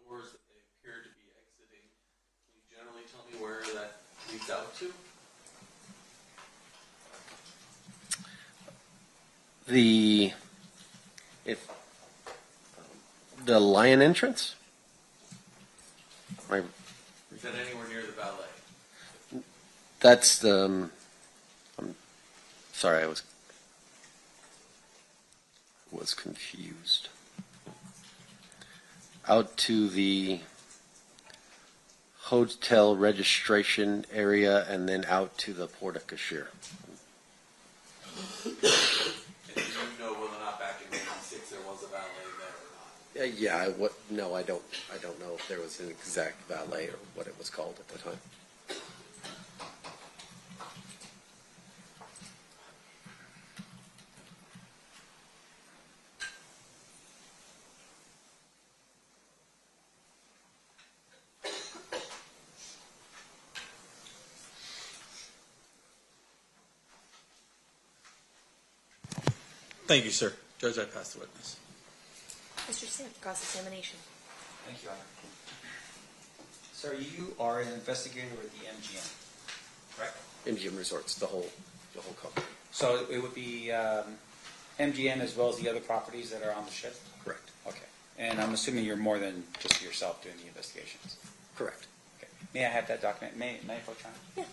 Doors that they appear to be exiting. Can you generally tell me where that leads out to? The lion entrance? Right. Is that anywhere near the ballet? That's the. I'm sorry, I was confused. Out to the hotel registration area and then out to the Porta Cashier. And do you know whether or not back in '96 there was a valet there or not? Yeah, no, I don't know if there was an exact valet or what it was called at the time. Thank you, sir. Judge, I pass the witness. Mr. Sims, cross-examination. Thank you, Honor. Sir, you are an investigator with the MGM, correct? MGM Resorts, the whole company. So it would be MGM as well as the other properties that are on the ship? Correct. Okay. And I'm assuming you're more than just yourself doing the investigations? Correct. Okay. May I have that document? May I approach on it? Yeah.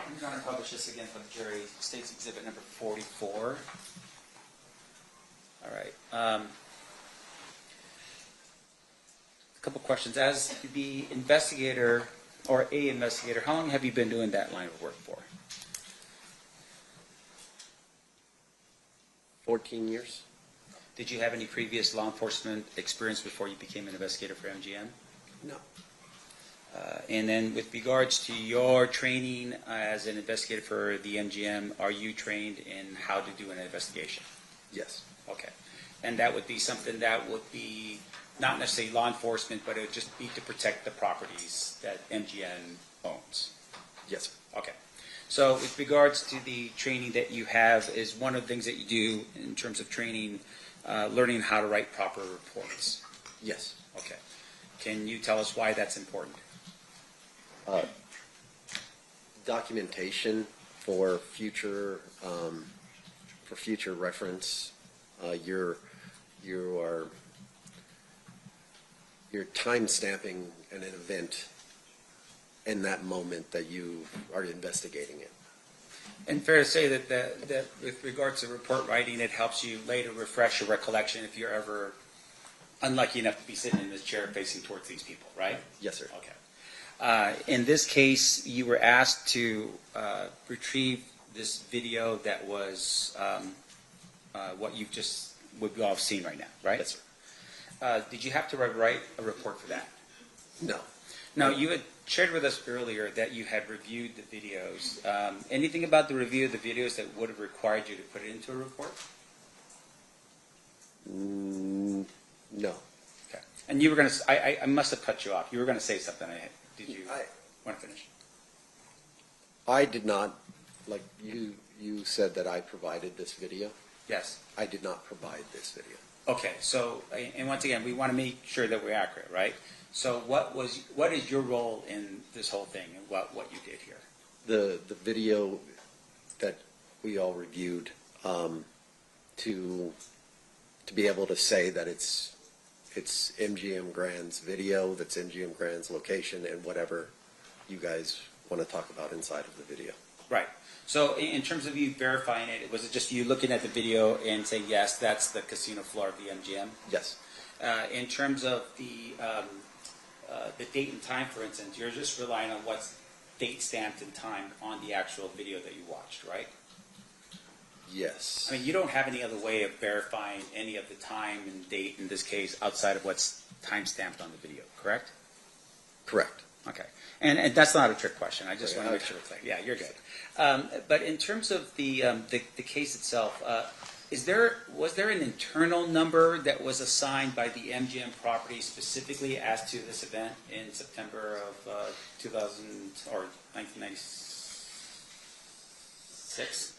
I'm going to publish this again for the jury. State's Exhibit number 44. All right. A couple questions. As the investigator or a investigator, how long have you been doing that line of work for? 14 years. Did you have any previous law enforcement experience before you became an investigator for MGM? No. And then with regards to your training as an investigator for the MGM, are you trained in how to do an investigation? Yes. Okay. and that would be something that would be not necessarily law enforcement, but it would just be to protect the properties that MGM owns. Yes, sir. Okay. So with regards to the training that you have, is one of the things that you do in terms of training, learning how to write proper reports? Yes. Okay. Can you tell us why that's important? Documentation for future reference. You're time stamping an event in that moment that you are investigating it. And fair to say that with regards to report writing, it helps you later refresh your recollection if you're ever unlucky enough to be sitting in this chair facing towards these people, right? Yes, sir. Okay. In this case, you were asked to retrieve this video that was what we've all seen right now, right? Yes, sir. Did you have to write a report for that? No. Now, you had shared with us earlier that you had reviewed the videos. Anything about the review of the videos that would have required you to put it into a report? No. Okay. And you were going to, I must have cut you off. You were going to say something. Did you want to finish? I did not, like you said that I provided this video. Yes. I did not provide this video. Okay, so, and once again, we want to make sure that we're accurate, right? So what is your role in this whole thing and what you did here? The video that we all reviewed, to be able to say that it's MGM Grand's video, that's MGM Grand's location, and whatever you guys want to talk about inside of the video. Right. So in terms of you verifying it, was it just you looking at the video and saying, yes, that's the casino floor of the MGM? Yes. In terms of the date and time, for instance, you're just relying on what's date stamped and timed on the actual video that you watched, right? Yes. I mean, you don't have any other way of verifying any of the time and date in this case outside of what's time stamped on the video, correct? Correct. Okay. And that's not a trick question. I just want to make sure it's clear. Yeah, you're good. But in terms of the case itself, was there an internal number that was assigned by the MGM property specifically as to this event in September of 2000 or 1996?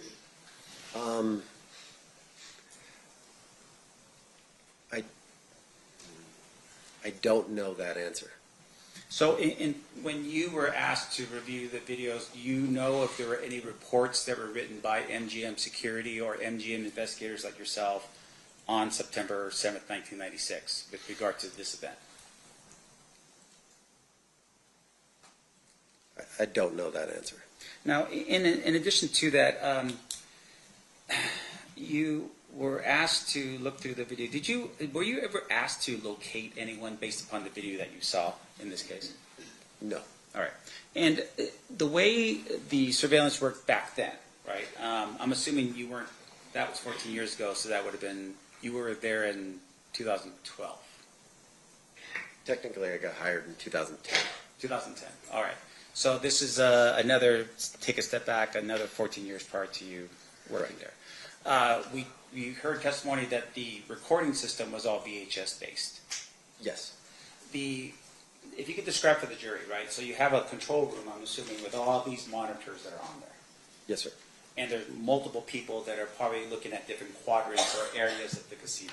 I don't know that answer. So when you were asked to review the videos, do you know if there were any reports that were written by MGM security or MGM investigators like yourself on September 7th, 1996 with regard to this event? I don't know that answer. Now, in addition to that, you were asked to look through the video. Were you ever asked to locate anyone based upon the video that you saw in this case? No. All right. And the way the surveillance worked back then, right? I'm assuming you weren't. That was 14 years ago, so that would have been you were there in 2012. Technically, I got hired in 2010. 2010. All right. So this is another, take a step back, another 14 years prior to you working there. We heard testimony that the recording system was all VHS based. Yes. If you could describe for the jury, right? So you have a control room, I'm assuming, with all these monitors that are on there. Yes, sir. And there's multiple people that are probably looking at different quadrants or areas of the casino.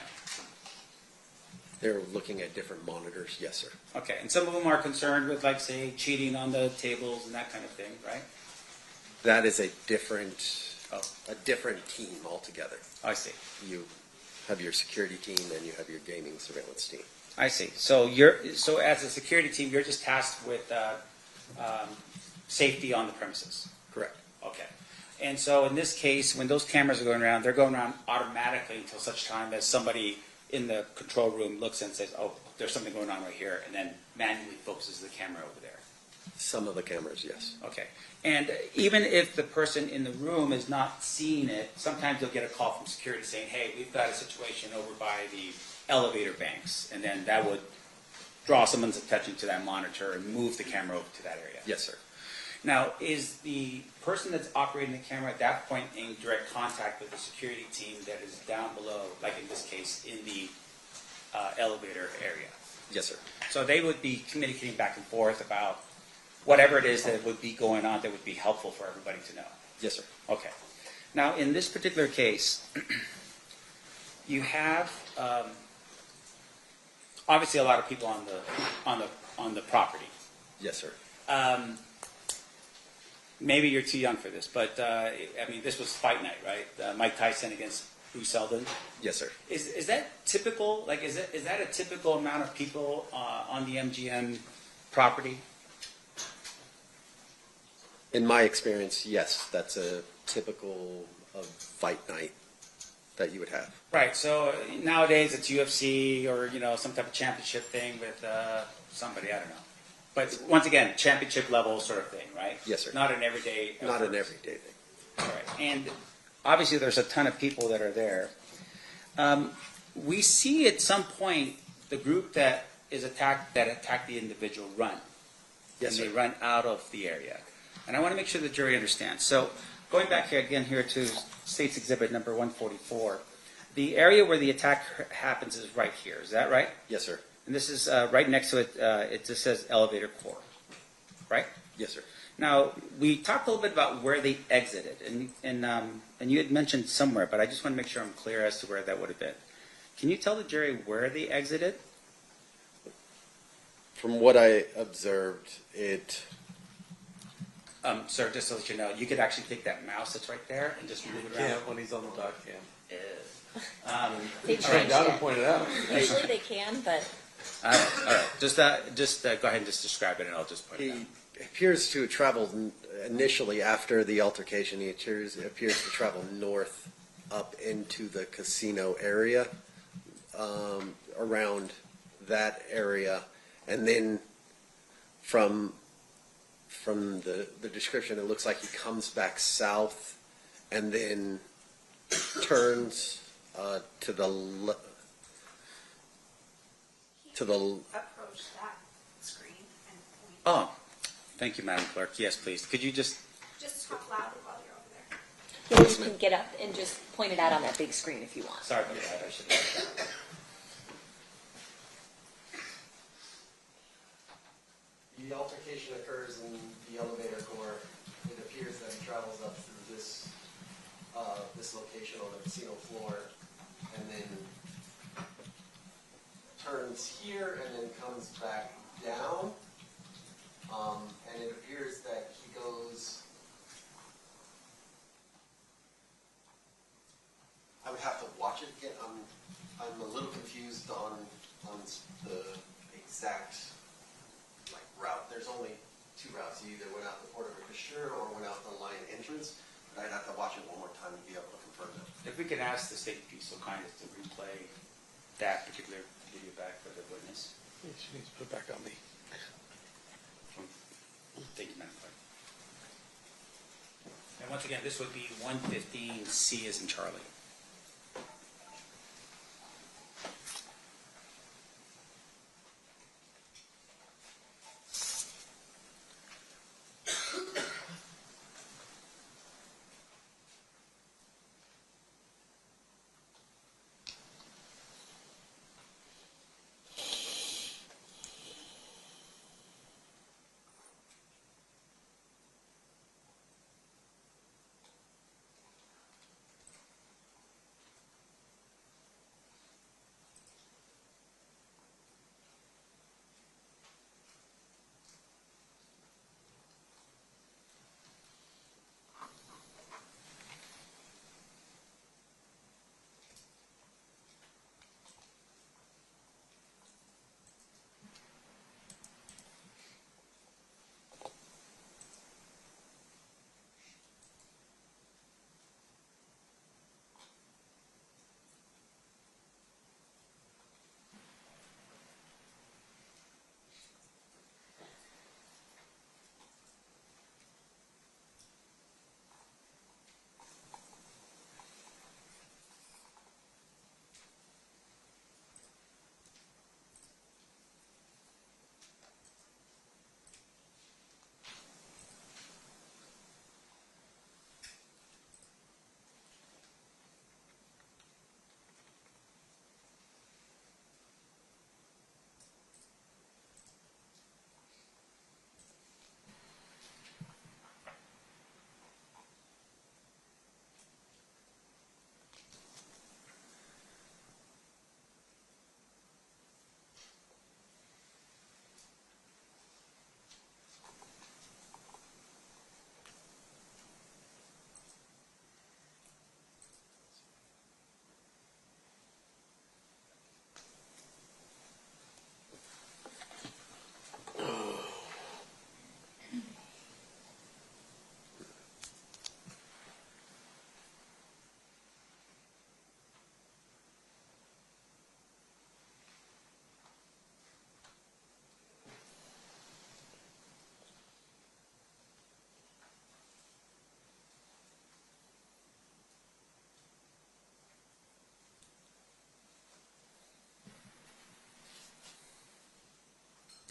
They're looking at different monitors, yes, sir. Okay, and some of them are concerned with, like, say, cheating on the tables and that kind of thing, right? That is a different team altogether. I see. You have your security team and you have your gaming surveillance team. I see. So as a security team, you're just tasked with safety on the premises. Correct. Okay. And so in this case, when those cameras are going around, they're going around automatically until such time as somebody in the control room looks and says, oh, there's something going on right here, and then manually focuses the camera over there. Some of the cameras, yes. Okay. And even if the person in the room is not seeing it, sometimes they'll get a call from security saying, hey, we've got a situation over by the elevator banks, and then that would draw someone's attention to that monitor and move the camera over to that area. Yes, sir. Now, is the person that's operating the camera at that point in direct contact with the security team that is down below, like in this case, in the elevator area? Yes, sir. So they would be communicating back and forth about whatever it is that would be going on that would be helpful for everybody to know. Yes, sir. Okay. Now, in this particular case, you have obviously a lot of people on the property. Yes, sir. Maybe you're too young for this, but I mean, this was fight night, right? Mike Tyson against Bruce Seldon. Yes, sir. Is that typical? Like, is that a typical amount of people on the MGM property? In my experience, yes, that's a typical of fight night that you would have. Right. So nowadays it's UFC or some type of championship thing with somebody, I don't know. But once again, championship level sort of thing, right? Yes, sir. Not an everyday. Not an everyday thing. All right. And obviously there's a ton of people that are there. We see at some point the group that attacked the individual run. Yes, and sir. they run out of the area. And I want to make sure the jury understands. So going back here to State's Exhibit number 144, the area where the attack happens is right here. Is that right? Yes, sir. And this is right next to it. It just says elevator core, right? Yes, sir. Now we talked a little bit about where they exited, and you had mentioned somewhere, but I just want to make sure I'm clear as to where that would have been. Can you tell the jury where they exited? From what I observed, it. Sir, just to let you know, you could actually take that mouse that's right there and just move it around. Can't when he's on the dock cam. They Right, Donna pointed out. Usually they can, but All right. Just go ahead and just describe it, and I'll just point it out. He appears to have traveled initially after the altercation. He appears to travel north up into the casino area, around that area, and then from the description, it looks like he comes back south and then turns to the Approach that screen and point. Oh, thank you, Madam Clerk. Yes, please. Could you just Talk loudly while you're over there. yeah, you can get up and just point it out on that big screen if you want. Sorry about that. I should have done that. The altercation occurs in the elevator core. It appears that he travels up through this location on the casino floor, and then turns here, and then comes back down. And it appears that he goes. I would have to watch it again. I'm a little confused on the exact route. There's only two routes. You either went out the Port of Ricochet or went out the Lion entrance. But I'd have to watch it one more time to be able to confirm that. If we could ask the state to be so kind as to replay that particular video back for the witness. She needs to put it back on me. Thank you, Madam Clerk. And once again, this would be 115C as in Charlie.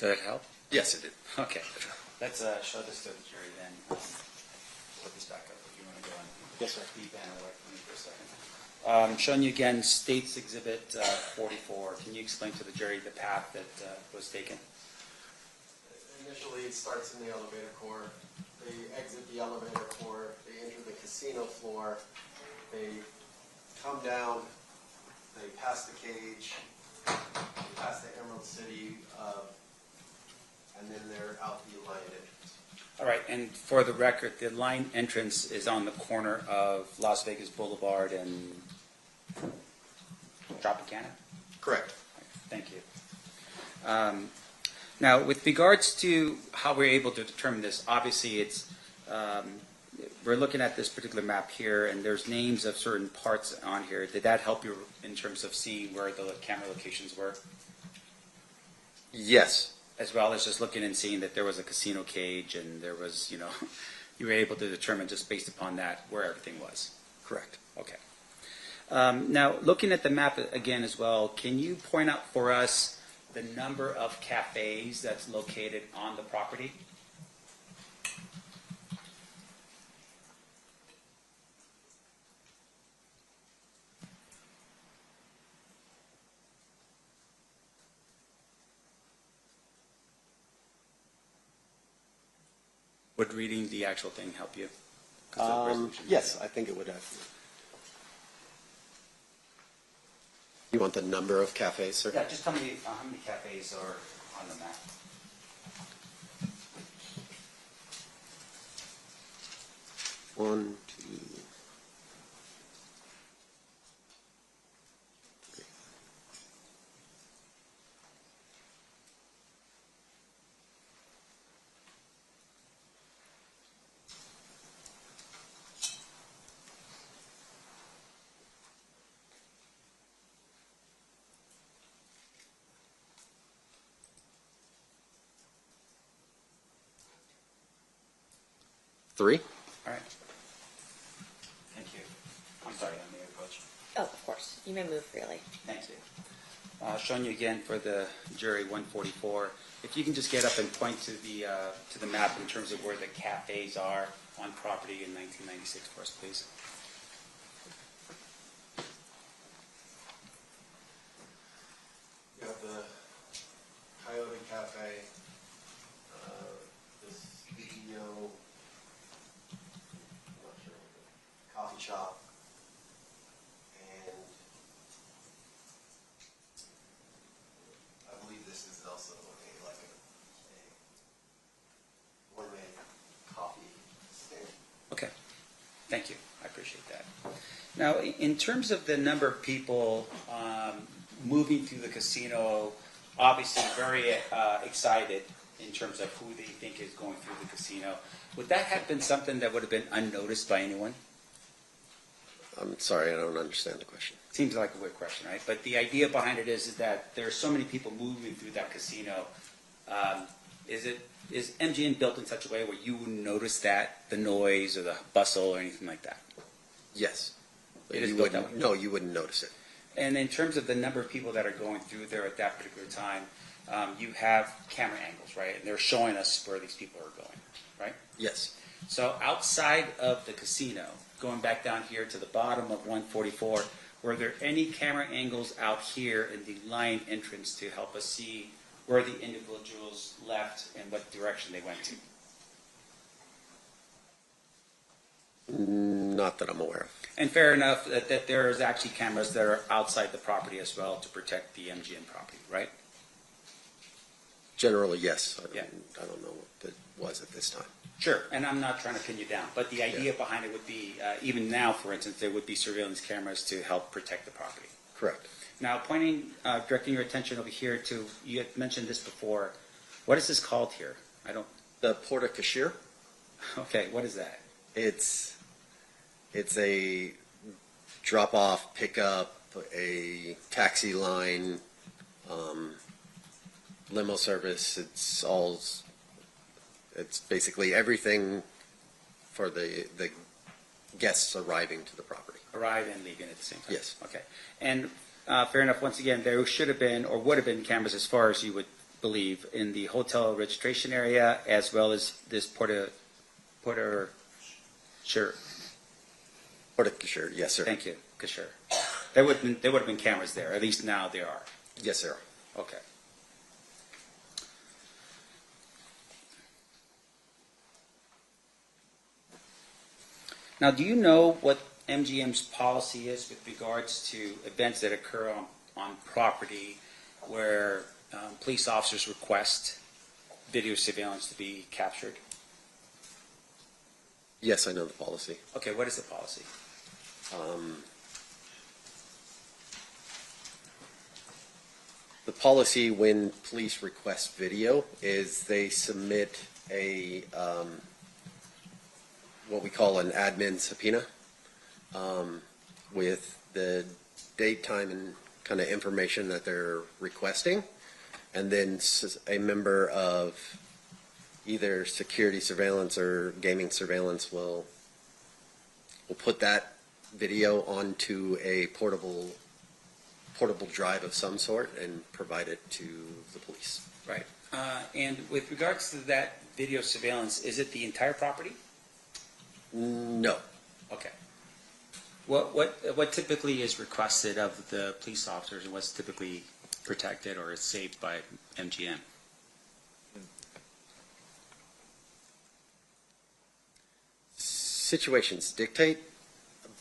Did it help? Yes, it did. Okay. Let's show this to the jury then. Put this back up if you want to go on. Yes, sir. The banner away from me for a second. Showing you again States Exhibit 44. Can you explain to the jury the path that was taken? Initially, it starts in the elevator core. They exit the elevator core. They enter the casino floor. They come down. They pass the cage. They pass the Emerald City, and then they're out the line entrance. All right, and for the record, the line entrance is on the corner of Las Vegas Boulevard and Tropicana? Correct. Thank you. Now, with regards to how we're able to determine this, obviously it's we're looking at this particular map here, and there's names of certain parts on here. Did that help you in terms of seeing where the camera locations were? Yes. As well as just looking and seeing that there was a casino cage and there was, you know, you were able to determine just based upon that where everything was? Correct. Okay. Now, looking at the map again as well, can you point out for us the number of cafes that's located on the property? Would reading the actual thing help you? Yes, I think it would have. You want the number of cafes, sir? Yeah, just tell me how many cafes are on the map. One, two, three. Three? All right. Thank you. I'm sorry, I'm the coach. Oh, of course. You may move freely. Thank you. Showing you again for the jury 144. If you can just get up and point to the map in terms of where the cafes are on property in 1996 for us, please. You have the Coyote Cafe, this video, I'm not sure, coffee shop, and I believe this is also a gourmet coffee stand. Okay. Thank you. I appreciate that. Now, in terms of the number of people moving through the casino, obviously very excited in terms of who they think is going through the casino, would that have been something that would have been unnoticed by anyone? I'm sorry, I don't understand the question. Seems like a weird question, right? But the idea behind it is that there are so many people moving through that casino. Is MGM built in such a way where you wouldn't notice that, the noise or the bustle or anything like that? Yes. It is You built wouldn't, that way. no, you wouldn't notice it. And in terms of the number of people that are going through there at that particular time, you have camera angles, right? And they're showing us where these people are going, right? Yes. So outside of the casino, going back down here to the bottom of 144, were there any camera angles out here in the line entrance to help us see where the individuals left and what direction they went to? Not that I'm aware of. And fair enough that there is actually cameras that are outside the property as well to protect the MGM property, right? Generally, yes. I don't know what it was at this time. Sure, and I'm not trying to pin you down, but the idea behind it would be, even now, for instance, there would be surveillance cameras to help protect the property. Correct. Now, directing your attention over here to, you had mentioned this before, what is this called here? I don't... The Porta Cashier? Okay, what is that? It's a drop-off, pick-up, a taxi line, limo service. It's basically everything for the guests arriving to the property. Arrive and leaving at the same time? Yes. Okay. And fair enough, once again, there should have been or would have been cameras as far as you would believe, in the hotel registration area as well as this Porter Sure. Porter, yes, sir. Thank you, Kashur. There would have been cameras there. At least now there are. Yes, sir. Okay. Now, do you know what MGM's policy is with regards to events that occur on property where police officers request video surveillance to be captured? Yes, I know the policy. Okay, what is the policy? The policy when police request video is they submit a what we call an admin subpoena with the date, time, and kind of information that they're requesting, and then a member of either security surveillance or gaming surveillance will put that video onto a portable drive of some sort and provide it to the police. Right. And with regards to that video surveillance, is it the entire property? No. Okay. What typically is requested of the police officers, and what's typically protected or is saved by MGM? Situations dictate,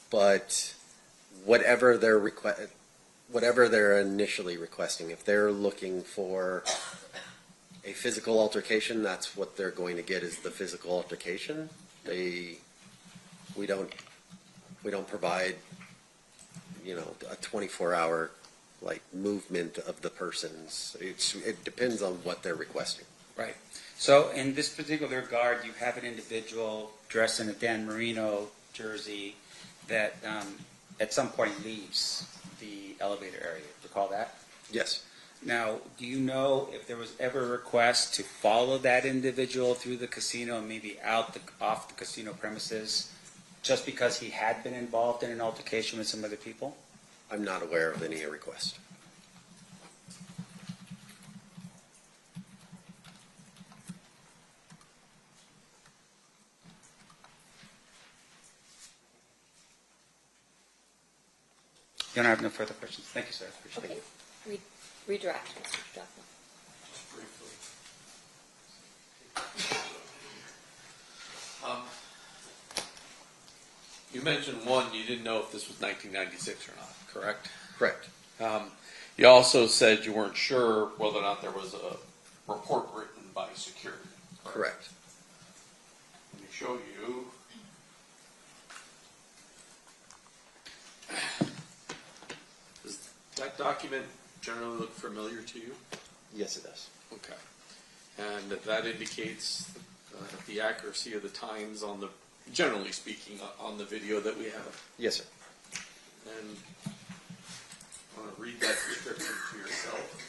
but whatever they're initially requesting, if they're looking for a physical altercation, that's what they're going to get, is the physical altercation. We don't provide, a 24-hour movement of the persons. It depends on what they're requesting. Right. So in this particular regard, you have an individual dressed in a Dan Marino jersey that at some point leaves the elevator area. Recall that? Yes. Now, do you know if there was ever a request to follow that individual through the casino and maybe off the casino premises just because he had been involved in an altercation with some other people? I'm not aware of any request. You don't have no further questions? Thank you, sir. Appreciate it. Okay. Redirect, Mr. Duffel. Just briefly. You mentioned one, you didn't know if this was 1996 or not, correct? Correct. You also said you weren't sure whether or not there was a report written by security. Correct. Let me show you. Does that document generally look familiar to you? Yes, it does. Okay. And that indicates the accuracy of the times on the, generally speaking, on the video that we have. Yes, sir. And I want to read that description to yourself.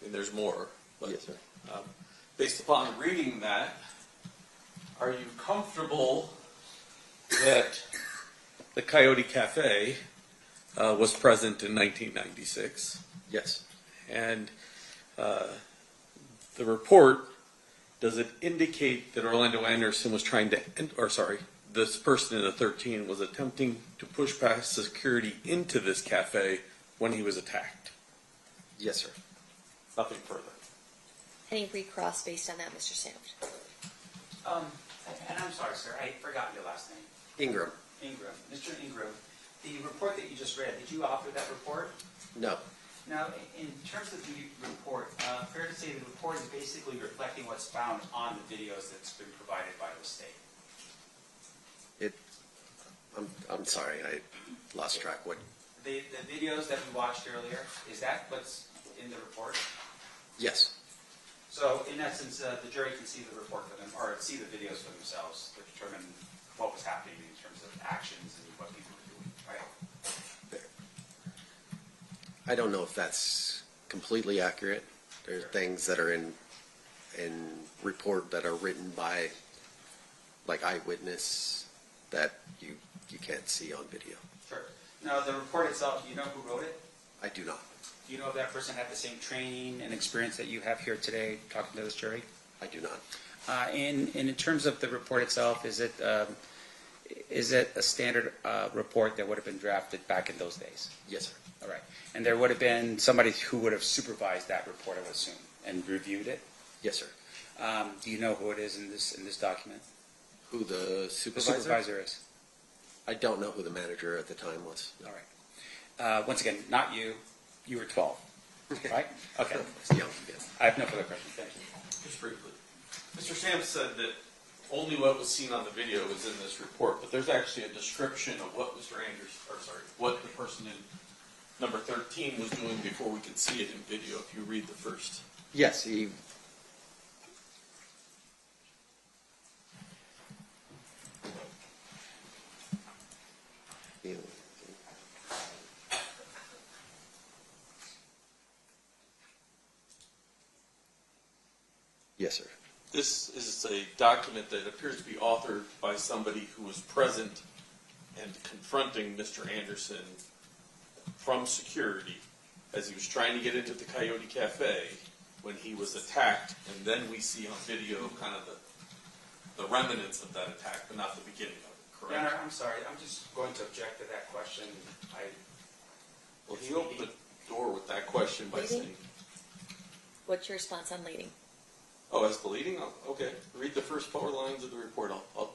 And there's more. But, yes, sir. Based upon reading that, are you comfortable that the Coyote Cafe was present in 1996? Yes. And the report, does it indicate that Orlando Anderson was trying to, this person in the 13 was attempting to push past security into this cafe when he was attacked? Yes, sir. Nothing further. Any recross based on that, Mr. Sanders? And I'm sorry, sir, I forgot your last name. Ingram. Ingram. Mr. Ingram, the report that you just read, did you author that report? No. Now, in terms of the report, fair to say the report is basically reflecting what's found on the videos that's been provided by the state. I'm sorry, I lost track. What? The videos that we watched earlier, is that what's in the report? Yes. So, in essence, the jury can see the report for them, or see the videos for themselves to determine what was happening in terms of actions and what people were doing, right? I don't know if that's completely accurate. There's things that are in report that are written by like eyewitness that you can't see on video. Sure. Now, the report itself, do you know who wrote it? I do not. Do you know if that person had the same training and experience that you have here today talking to this jury? I do not. And in terms of the report itself, is it a standard report that would have been drafted back in those days? Yes, sir. All right. And there would have been somebody who would have supervised that report, I would assume, and reviewed it? Yes, sir. Do you know who it is in this document? Who the supervisor? The supervisor is. I don't know who the manager at the time was. All right. Once again, not you. You were 12, right? Okay. Young, yes. I have no further questions. Thank you. Just briefly. Mr. Sam said that only what was seen on the video is in this report, but there's actually a description of what what the person in number 13 was doing before we could see it in video, if you read the first. Yes, he... Yes, sir. This is a document that appears to be authored by somebody who was present and confronting Mr. Anderson from security as he was trying to get into the Coyote Cafe when he was attacked, and then we see on video kind of the remnants of that attack, but not the beginning of it, correct? Your Honor, I'm sorry. I'm just going to object to that question. Well, he opened the door with that question by saying... What's your response on leading? Oh, as the leading? Oh, okay. Read the first 4 lines of the report. I'll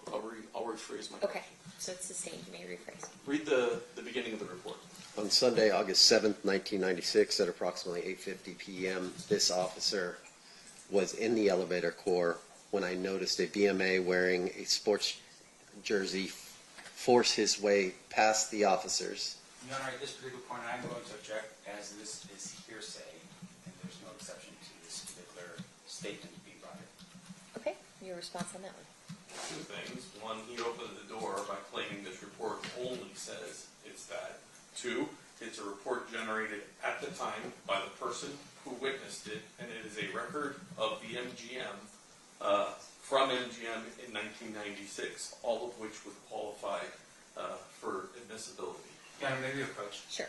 rephrase my question. Okay, so it's sustained. You may rephrase. Read the beginning of the report. On Sunday, August 7th, 1996, at approximately 8:50 p.m., this officer was in the elevator core when I noticed a BMA wearing a sports jersey force his way past the officers. Your Honor, at this particular point, I'm going to object as this is hearsay, and there's no exception to this particular statement being brought in. Okay, your response on that one? 2 things. 1, he opened the door by claiming this report only says it's that. 2, it's a report generated at the time by the person who witnessed it, and it is a record of the MGM from MGM in 1996, all of which would qualify for admissibility. Your Honor, may we approach? Sure.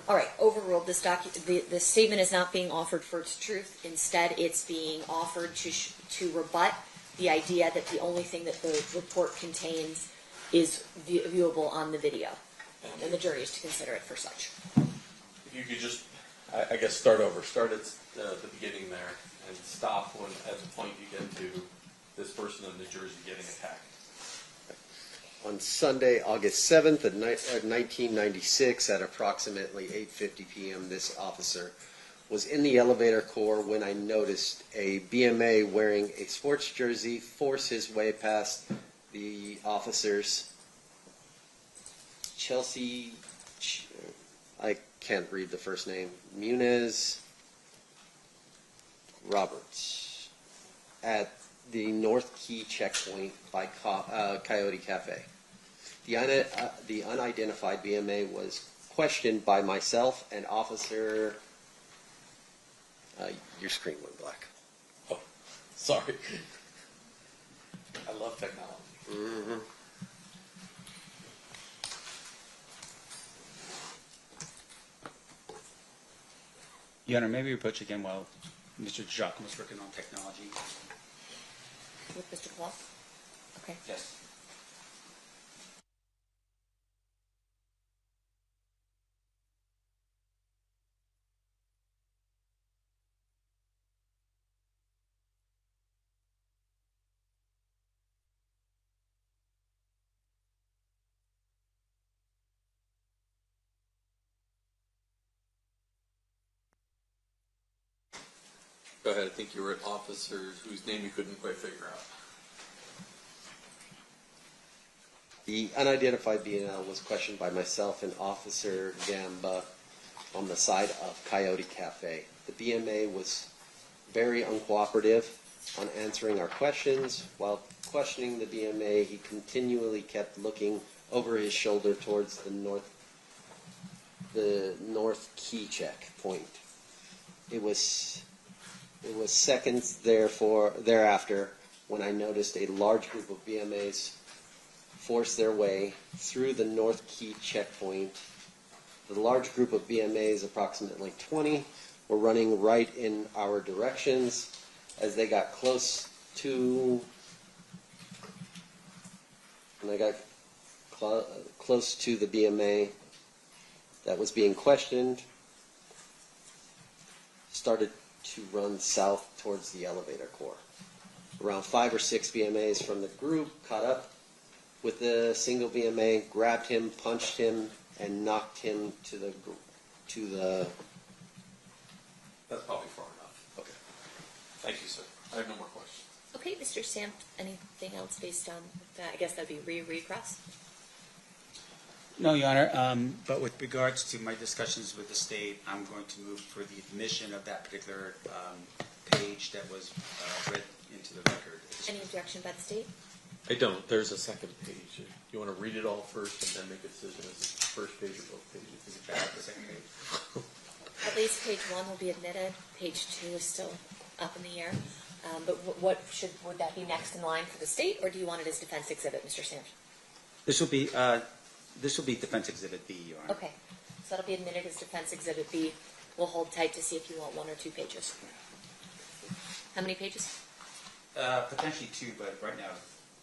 All right, overruled. This statement is not being offered for its truth. Instead, it's being offered to rebut the idea that the only thing that the report contains is viewable on the video, and the jury is to consider it for such. If you could just, I guess, start over. Start at the beginning there and stop at the point you get to this person in the jersey getting attacked. On Sunday, August 7th of 1996, at approximately 8:50 p.m., this officer was in the elevator core when I noticed a BMA wearing a sports jersey force his way past the officers. Chelsea, I can't read the first name, Muniz Roberts, at the North Key checkpoint by Coyote Cafe. The unidentified BMA was questioned by myself and Officer. Your screen went black. Oh, sorry. I love technology. Mm-hmm. Your Honor, maybe approach again while Mr. Jacques was working on technology. With Mr. Claus? Okay. Yes. Go ahead. I think you were an officer whose name you couldn't quite figure out. The unidentified BNL was questioned by myself and Officer Gamba on the side of Coyote Cafe. The BMA was very uncooperative on answering our questions. While questioning the BMA, he continually kept looking over his shoulder towards the North Key checkpoint. It was seconds thereafter when I noticed a large group of BMAs force their way through the North Key checkpoint. The large group of BMAs, approximately 20, were running right in our directions. As they got close to, close to the BMA that was being questioned, started to run south towards the elevator core. Around 5 or 6 BMAs from the group caught up with the single BMA, grabbed him, punched him, and knocked him to the. That's probably far enough. Okay. Thank you, sir. I have no more questions. Okay, Mr. Sam, anything else based on that? I guess that'd be recross. No, Your Honor, but with regards to my discussions with the state, I'm going to move for the admission of that particular page that was read into the record. Any objection by the state? I don't. There's a second page. You want to read it all first and then make a decision as the first page or both pages? Is it bad, the second page? At least page 1 will be admitted. Page 2 is still up in the air. But would that be next in line for the state, or do you want it as defense exhibit, Mr. Sampson? This will be defense exhibit B, Your Honor. Okay, so that'll be admitted as defense exhibit B. We'll hold tight to see if you want 1 or 2 pages. How many pages? Potentially 2, but right now.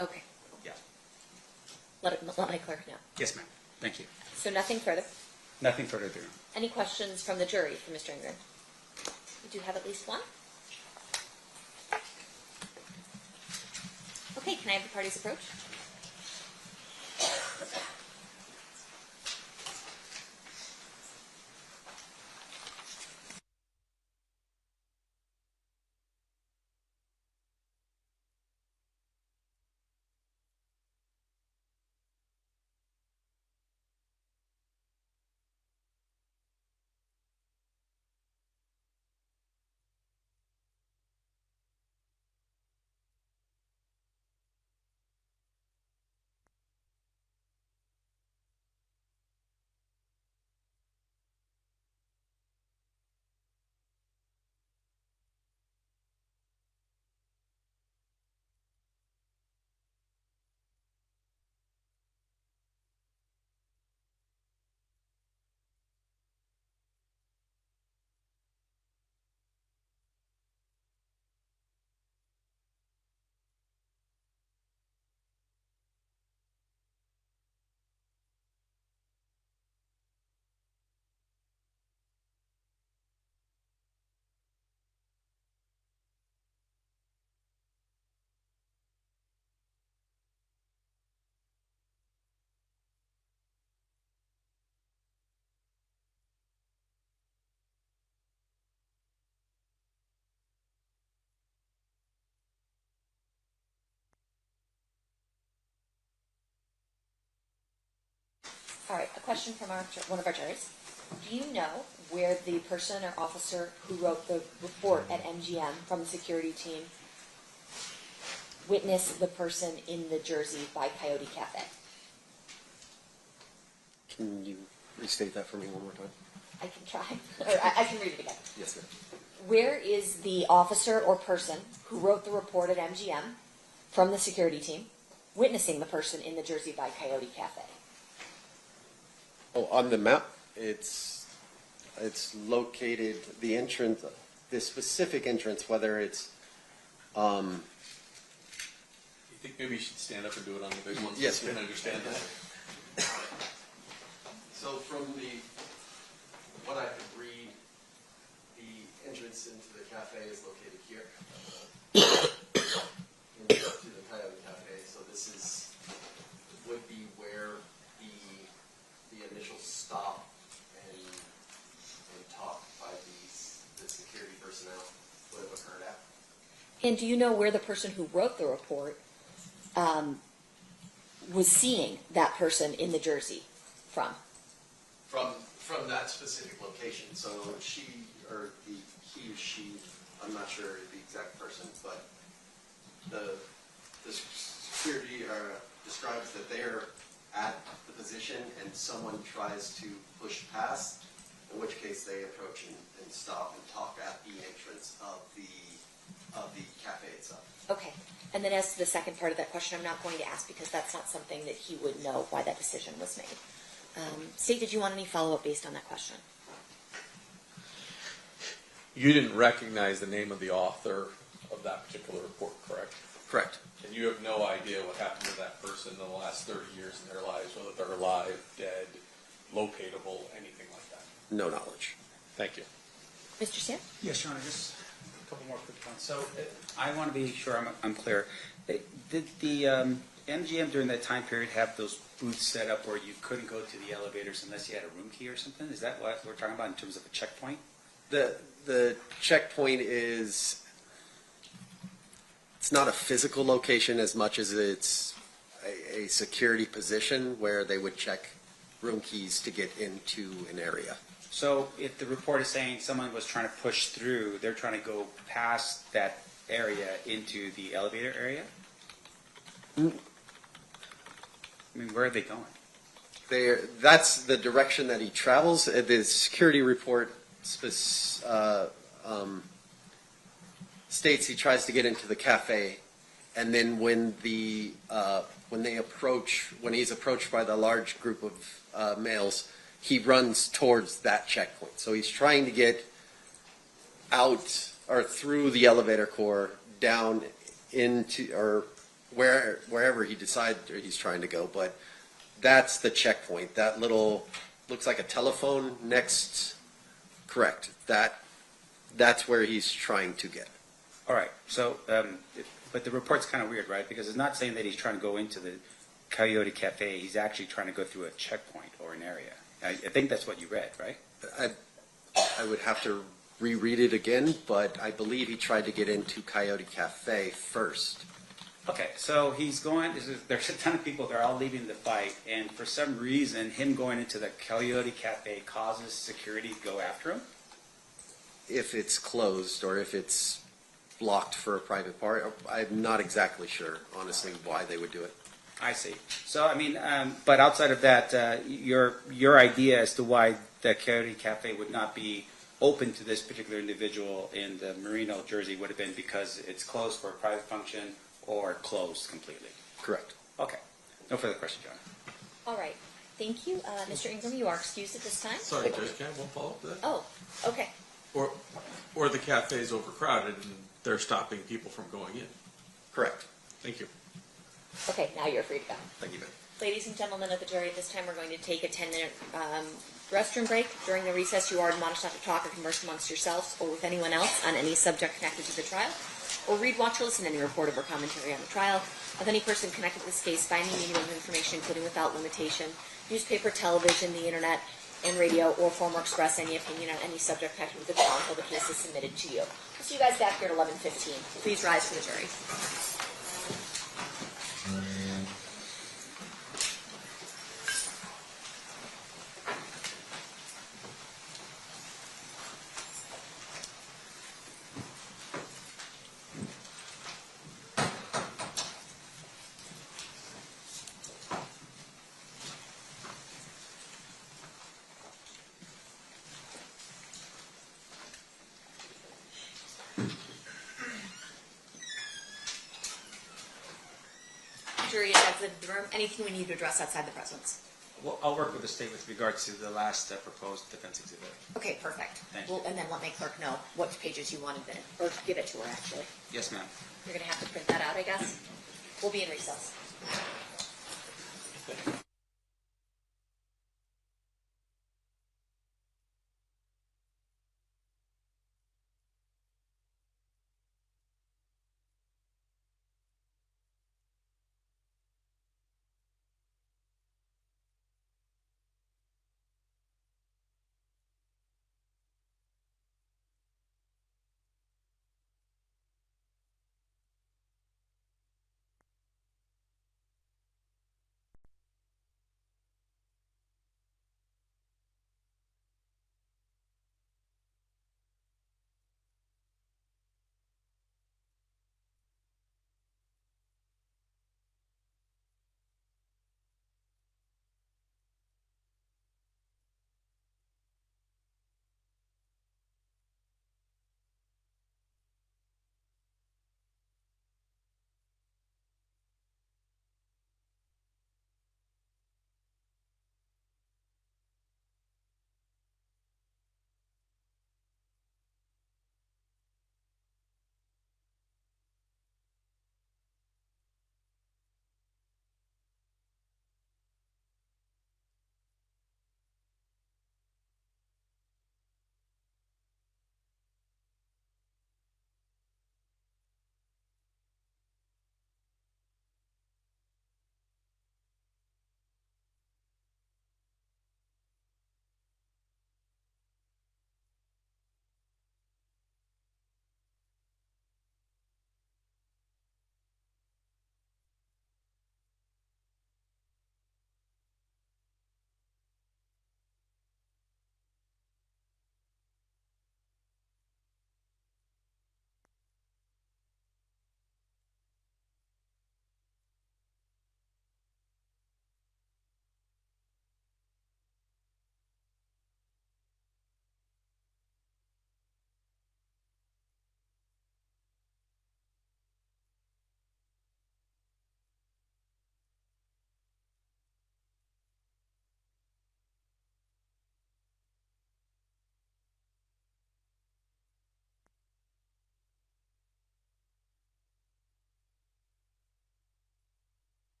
Okay. Yeah. Let my clerk know. Yes, ma'am. Thank you. So nothing further. Nothing further there. Any questions from the jury for Mr. Ingram? We do have at least 1. Okay, can I have the parties approach? All right, a question from one of our juries. Do you know where the person or officer who wrote the report at MGM from the security team witnessed the person in the jersey by Coyote Cafe? Can you restate that for me one more time? I can try, or I can read it again. Yes, ma'am. Where is the officer or person who wrote the report at MGM from the security team witnessing the person in the jersey by Coyote Cafe? Oh, on the map, it's located, the entrance, the specific entrance, whether it's, You think maybe you should stand up and do it on the big one? Yes, so you can ma'am. understand that. So from what I could read, the entrance into the cafe is located here. Into the Coyote Cafe. So this would be where the initial stop and talk by the security personnel would have occurred at. And do you know where the person who wrote the report was seeing that person in the jersey from? From that specific location. So he or she, I'm not sure the exact person, but the security describes that they're at the position and someone tries to push past, in which case they approach and stop and talk at the entrance of the cafe itself. Okay. And then as to the second part of that question, I'm not going to ask because that's not something that he would know why that decision was made. State, did you want any follow-up based on that question? You didn't recognize the name of the author of that particular report, correct? Correct. And you have no idea what happened to that person in the last 30 years in their lives, whether they're alive, dead, locatable, anything like that? No knowledge. Thank you. Mr. Sam? Yes, Your Honor, just a couple more quick points. So I want to be sure I'm clear. Did the MGM during that time period have those booths set up where you couldn't go to the elevators unless you had a room key or something? Is that what we're talking about in terms of a checkpoint? The checkpoint is, it's not a physical location as much as it's a security position where they would check room keys to get into an area. So if the report is saying someone was trying to push through, they're trying to go past that area into the elevator area? I mean, where are they going? That's the direction that he travels. The security report states he tries to get into the cafe, and then when he's approached by the large group of males, he runs towards that checkpoint. So he's trying to get out or through the elevator core down into or wherever he decides he's trying to go, but that's the checkpoint. That little looks like a telephone next. Correct. That's where he's trying to get. All right. So, but the report's kind of weird, right? Because it's not saying that he's trying to go into the Coyote Cafe. He's actually trying to go through a checkpoint or an area. I think that's what you read, right? I would have to reread it again, but I believe he tried to get into Coyote Cafe first. Okay, so he's going, there's a ton of people, they're all leaving the fight, and for some reason, him going into the Coyote Cafe causes security to go after him? If it's closed or if it's blocked for a private party, I'm not exactly sure, honestly, why they would do it. I see. So, I mean, but outside of that, your idea as to why the Coyote Cafe would not be open to this particular individual in the Merino jersey would have been because it's closed for a private function or closed completely. Correct. Okay. No further questions, John. All right. Thank you. Mr. Ingram, you are excused at this time. Sorry, Judge, can I have one follow-up to that? Oh, okay. Or the cafe is overcrowded and they're stopping people from going in. Correct. Thank you. Okay, now you're free to go. Thank you, ma'am. Ladies and gentlemen of the jury, at this time we're going to take a 10-minute restroom break. During the recess, you are admonished not to talk or converse amongst yourselves or with anyone else on any subject connected to the trial, or read, watch, or listen to any report or commentary on the trial of any person connected to this case by any medium of information, including without limitation, newspaper, television, the internet, and radio, or form or express any opinion on any subject connected with the trial until the case is submitted to you. We'll see you guys back here at 11:15. Please rise for the jury. outside the room, anything we need to address outside the presence. Well, I'll work with the state with regards to the last proposed defense exhibit. Okay, perfect. Thank Well, and then let my clerk know what pages you wanted in, or give it to her, actually. Yes, ma'am. You're gonna have to print that out, I guess. We'll be in recess.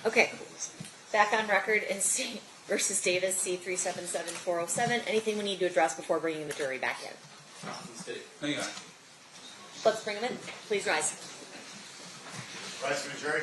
Okay, back on record in C versus Davis, C377407. Anything we need to address before bringing the jury back in? Hang on. Let's bring them in. Please rise. Rise for the jury.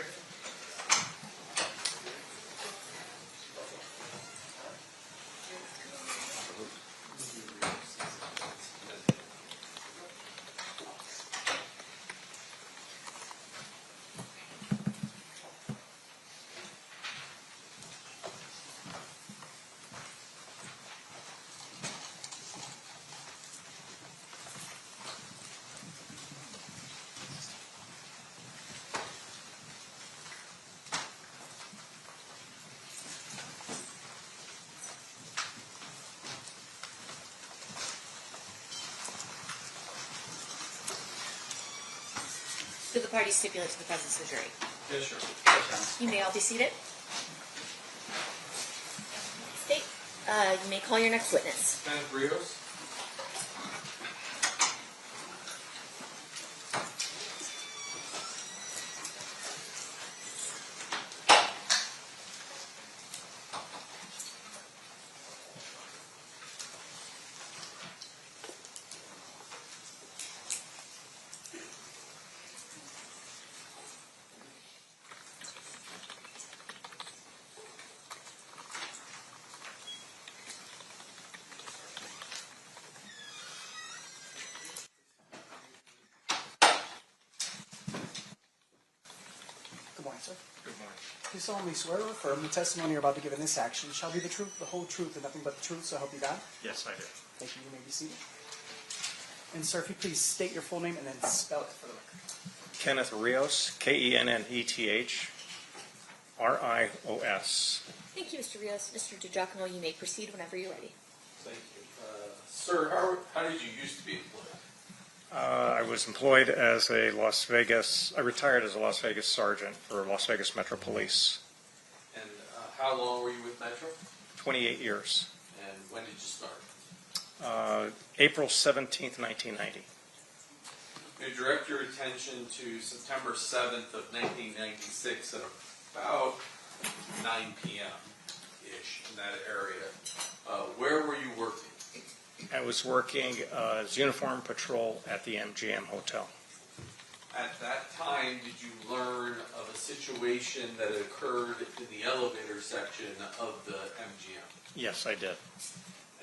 Do the parties stipulate to the presence of the jury? Yes, sure. You may all be seated. State, you may call your next witness. Kenneth Rios. Good morning, sir. Good morning. Do you solemnly swear or affirm the testimony you're about to give in this action shall be the truth, the whole truth, and nothing but the truth, so help you God? Yes, I do. Thank you. You may be seated. And sir, if you please state your full name and then spell it for the record. Kenneth Rios, Kennethrios. Thank you, Mr. Rios. Mr. DiGiacomo, you may proceed whenever you're ready. Thank you. Sir, how did you used to be employed? I was employed as I retired as a Las Vegas sergeant for Las Vegas Metro Police. And how long were you with Metro? 28 years. And when did you start? April 17th, 1990. May I direct your attention to September 7th of 1996 at about 9 p.m.-ish in that area. Where were you working? I was working as uniform patrol at the MGM Hotel. At that time, did you learn of a situation that occurred in the elevator section of the MGM? Yes, I did.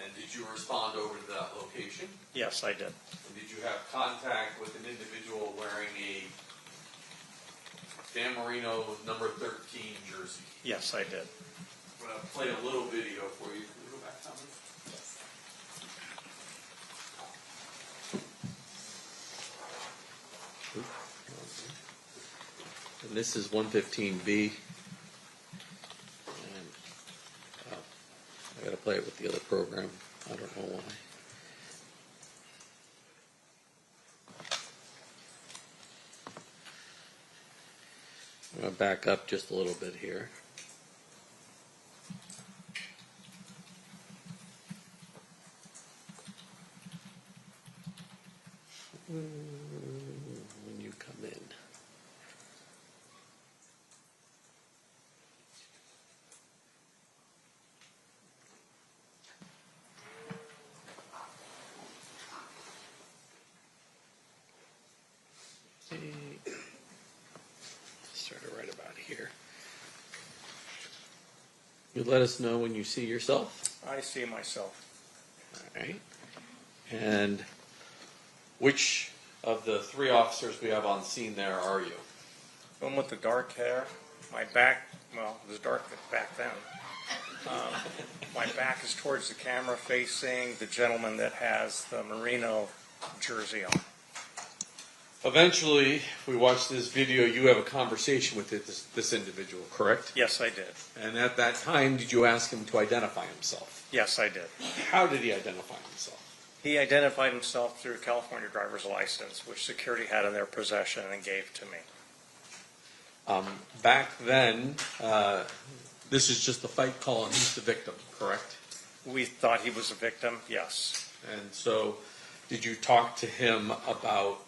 And did you respond over to that location? Yes, I did. And did you have contact with an individual wearing a Dan Marino number 13 jersey? Yes, I did. I'm going to play a little video for you. Can we go back, Tommy? And this is 115B. And I got to play it with the other program. I don't know why. I'm going to back up just a little bit here. When you come in. Started right about here. You let us know when you see yourself. I see myself. All right. And which of the three officers we have on scene there are you? The one with the dark hair. My back, well, it was dark back then. My back is towards the camera facing the gentleman that has the Merino jersey on. Eventually, if we watch this video, you have a conversation with this individual, correct? Yes, I did. And at that time, did you ask him to identify himself? Yes, I did. How did he identify himself? He identified himself through a California driver's license, which security had in their possession and gave to me. Back then, this is just a fight call and he's the victim, correct? We thought he was a victim, yes. And so, did you talk to him about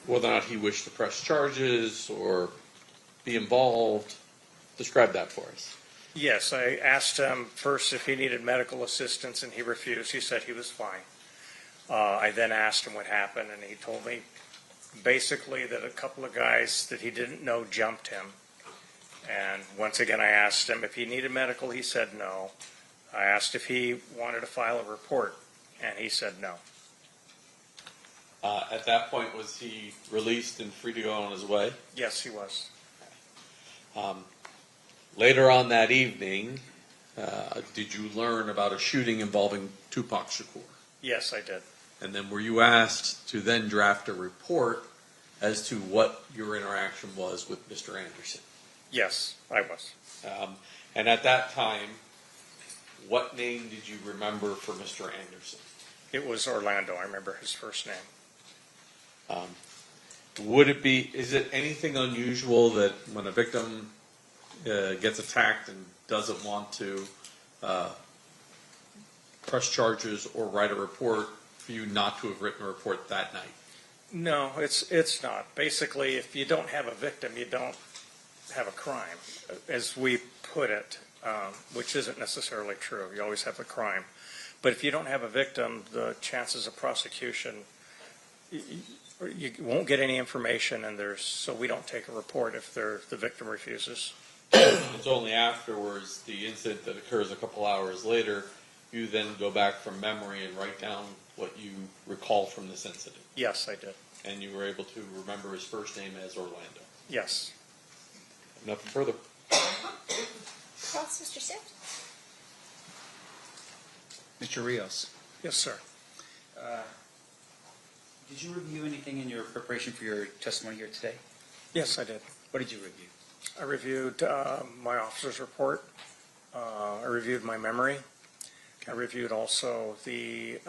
whether or not he wished to press charges or be involved. Describe that for us. Yes, I asked him first if he needed medical assistance, and he refused. He said he was fine. I then asked him what happened, and he told me basically that a couple of guys that he didn't know jumped him. And once again, I asked him if he needed medical. He said no. I asked if he wanted to file a report, and he said no. At that point, was he released and free to go on his way? Yes, he was. Later on that evening, did you learn about a shooting involving Tupac Shakur? Yes, I did. And then were you asked to then draft a report as to what your interaction was with Mr. Anderson? Yes, I was. And at that time, what name did you remember for Mr. Anderson? It was Orlando. I remember his first name. Is it anything unusual that when a victim gets attacked and doesn't want to press charges or write a report, for you not to have written a report that night? No, it's not. Basically, if you don't have a victim, you don't have a crime, as we put it, which isn't necessarily true. You always have a crime. But if you don't have a victim, the chances of prosecution, you won't get any information, and so we don't take a report if the victim refuses. It's only afterwards, the incident that occurs a couple hours later, you then go back from memory and write down what you recall from this incident. Yes, I did. And you were able to remember his first name as Orlando. Yes. Nothing further. Cross, Mr. Sift. Mr. Rios. Yes, sir. Did you review anything in your preparation for your testimony here today? Yes, I did. What did you review? I reviewed my officer's report. I reviewed my memory. I reviewed also the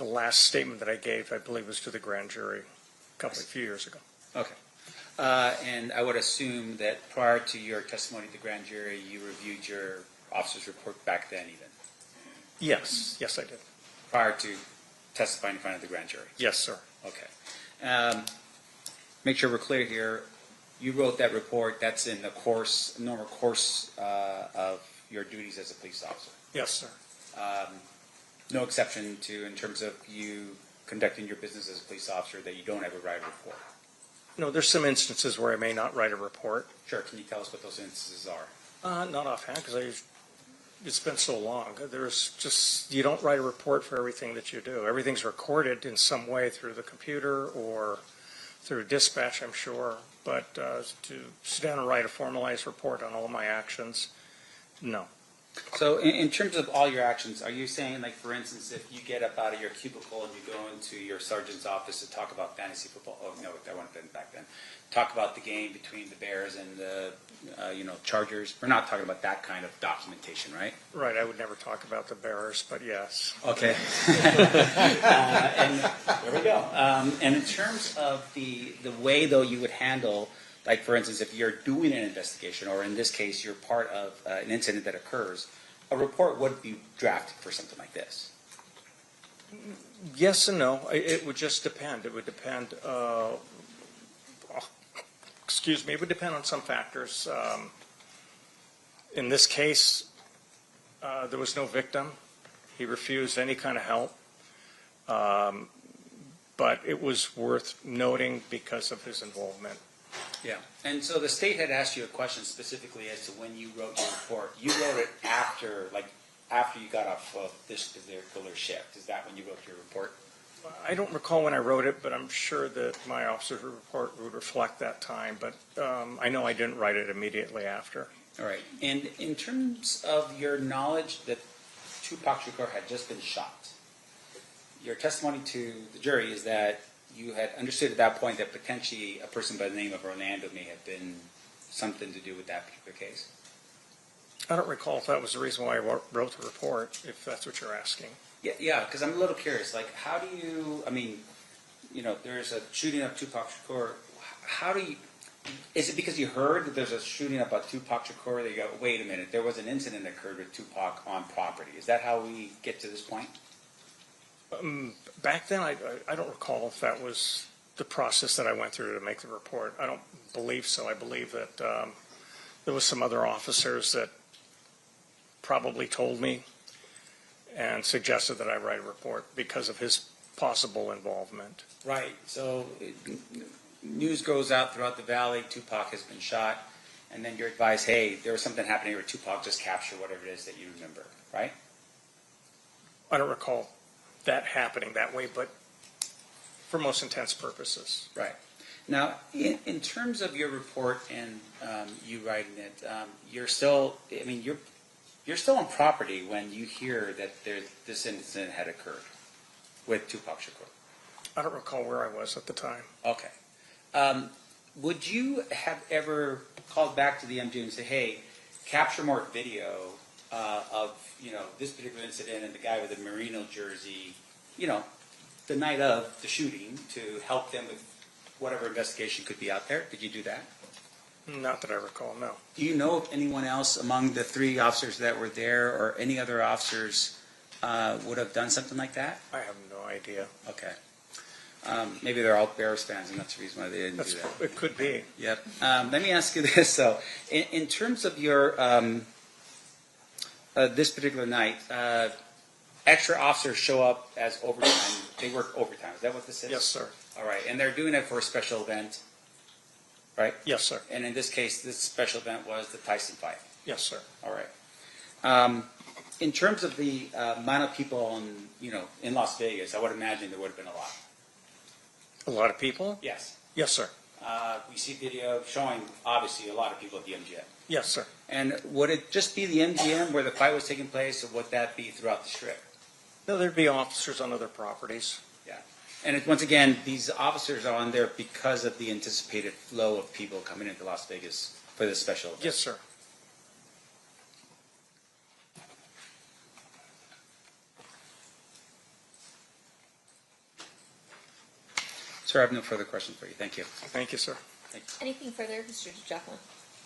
last statement that I gave, I believe, was to the grand jury a few years ago. Okay. And I would assume that prior to your testimony to the grand jury, you reviewed your officer's report back then even? Yes. Yes, I did. Prior to testifying in front of the grand jury? Yes, sir. Okay. Make sure we're clear here. You wrote that report. That's in the normal course of your duties as a police officer? Yes, sir. No exception to, in terms of you conducting your business as a police officer, that you don't ever write a report? No, there's some instances where I may not write a report. Sure. Can you tell us what those instances are? Not offhand, because it's been so long. You don't write a report for everything that you do. Everything's recorded in some way through the computer or through dispatch, I'm sure. But to sit down and write a formalized report on all my actions, no. So in terms of all your actions, are you saying, like, for instance, if you get up out of your cubicle and you go into your sergeant's office to talk about fantasy football, oh, no, that wouldn't have been back then, talk about the game between the Bears and the, Chargers, we're not talking about that kind of documentation, right? Right, I would never talk about the Bears, but yes. Okay. And there we go. And in terms of the way, though, you would handle, like, for instance, if you're doing an investigation, or in this case, you're part of an incident that occurs, a report would be drafted for something like this. Yes and no. It would just depend. It would depend, it would depend on some factors. In this case, there was no victim. He refused any kind of help. But it was worth noting because of his involvement. Yeah, and so the state had asked you a question specifically as to when you wrote your report. You wrote it after you got off of this particular shift. Is that when you wrote your report? I don't recall when I wrote it, but I'm sure that my officer's report would reflect that time. But I know I didn't write it immediately after. All right. And in terms of your knowledge that Tupac Shakur had just been shot, your testimony to the jury is that you had understood at that point that potentially a person by the name of Orlando may have been something to do with that particular case. I don't recall if that was the reason why I wrote the report, if that's what you're asking. Yeah, because I'm a little curious. Like, how do you, there's a shooting of Tupac Shakur. How do you, is it because you heard that there's a shooting about Tupac Shakur that you go, wait a minute, there was an incident that occurred with Tupac on property? Is that how we get to this point? Back then, I don't recall if that was the process that I went through to make the report. I don't believe so. I believe that there was some other officers that probably told me and suggested that I write a report because of his possible involvement. Right. So news goes out throughout the valley. Tupac has been shot, and then you're advised, hey, there was something happening with Tupac. Just capture whatever it is that you remember. Right. I don't recall that happening that way, but for most intents purposes. Right. Now, in terms of your report and you writing it, you're still, I mean, you're still on property when you hear that this incident had occurred with Tupac Shakur. I don't recall where I was at the time. Okay. Would you have ever called back to the MGM and say, hey, capture more video of, this particular incident and the guy with the Merino jersey, the night of the shooting, to help them with whatever investigation could be out there? Did you do that? Not that I recall, no. Do you know if anyone else among the 3 officers that were there or any other officers would have done something like that? I have no idea. Okay. Maybe they're all Bears fans, and that's the reason why they didn't do that. It could be. Yep. Let me ask you this, though. In terms of your this particular night, extra officers show up as overtime. They work overtime. Is that what this is? Yes, sir. All right. And they're doing it for a special event, right? Yes, sir. And in this case, this special event was the Tyson fight. Yes, sir. All right. In terms of the amount of people in Las Vegas, I would imagine there would have been a lot. A lot of people? Yes. Yes, sir. We see video showing, obviously, a lot of people at the MGM. Yes, sir. And would it just be the MGM where the fight was taking place, or would that be throughout the Strip? No, there'd be officers on other properties. Yeah. And once again, these officers are on there because of the anticipated flow of people coming into Las Vegas for this special event. Yes, sir. Sir, I have no further questions for you. Thank you. Thank you, sir. Thank you. Anything further, Mr. Jacqueline?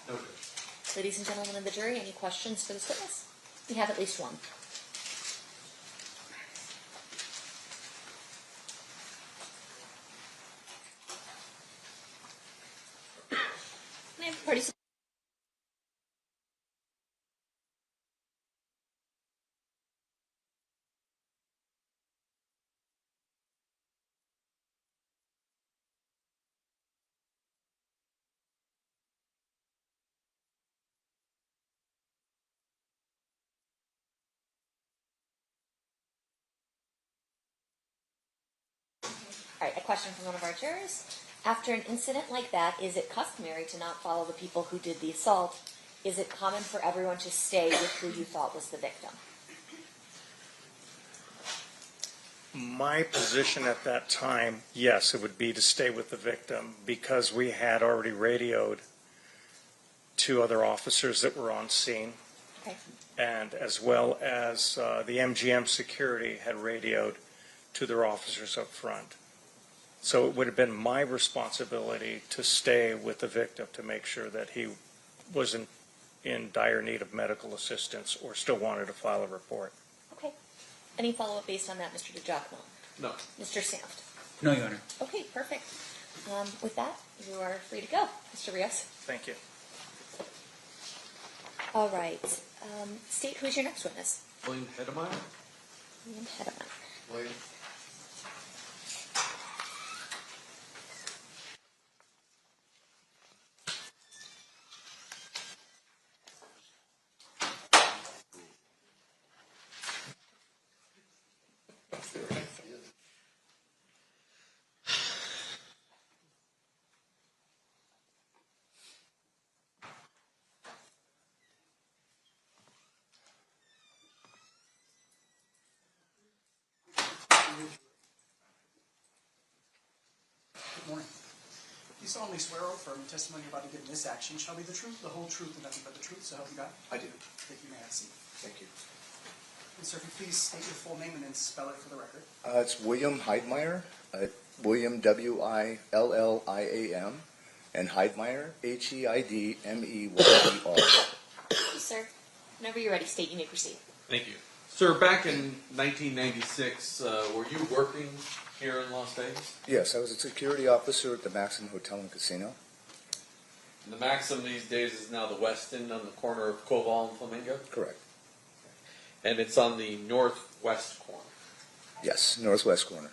No. Ladies and gentlemen of the jury, any questions for this witness? We have at least one. May I have parties? All right, a question from one of our jurors. After an incident like that, is it customary to not follow the people who did the assault? Is it common for everyone to stay with who you thought was the victim? My position at that time, yes, it would be to stay with the victim because we had already radioed 2 other officers that were on scene. Okay. And as well as the MGM security had radioed to their officers up front. So it would have been my responsibility to stay with the victim to make sure that he wasn't in dire need of medical assistance or still wanted to file a report. Okay. Any follow-up based on that, Mr. DiGiacomo? No. Mr. Sanft? No, Your Honor. Okay, perfect. With that, you are free to go, Mr. Rios. Thank you. All right. State, who's your next witness? William Hedemeyer? William Hedemeyer. William. Good morning. You solemnly swear or affirm the testimony you're about to give in this action shall be the truth, the whole truth, and nothing but the truth, so help you God? I do. Thank you, may I have a seat? Thank you. And sir, if you please state your full name and then spell it for the record. It's William Heidmeyer, William W-I-L-L-I-A-M, and Heidmeyer, H-E-I-D-M-E-Y-E-R. Sir, whenever you're ready, state you may proceed. Thank you. Sir, back in 1996, were you working here in Las Vegas? Yes, I was a security officer at the Maxim Hotel and Casino. And the Maxim these days is now the Westin on the corner of Koval and Flamingo? Correct. And it's on the northwest corner? Yes, northwest corner.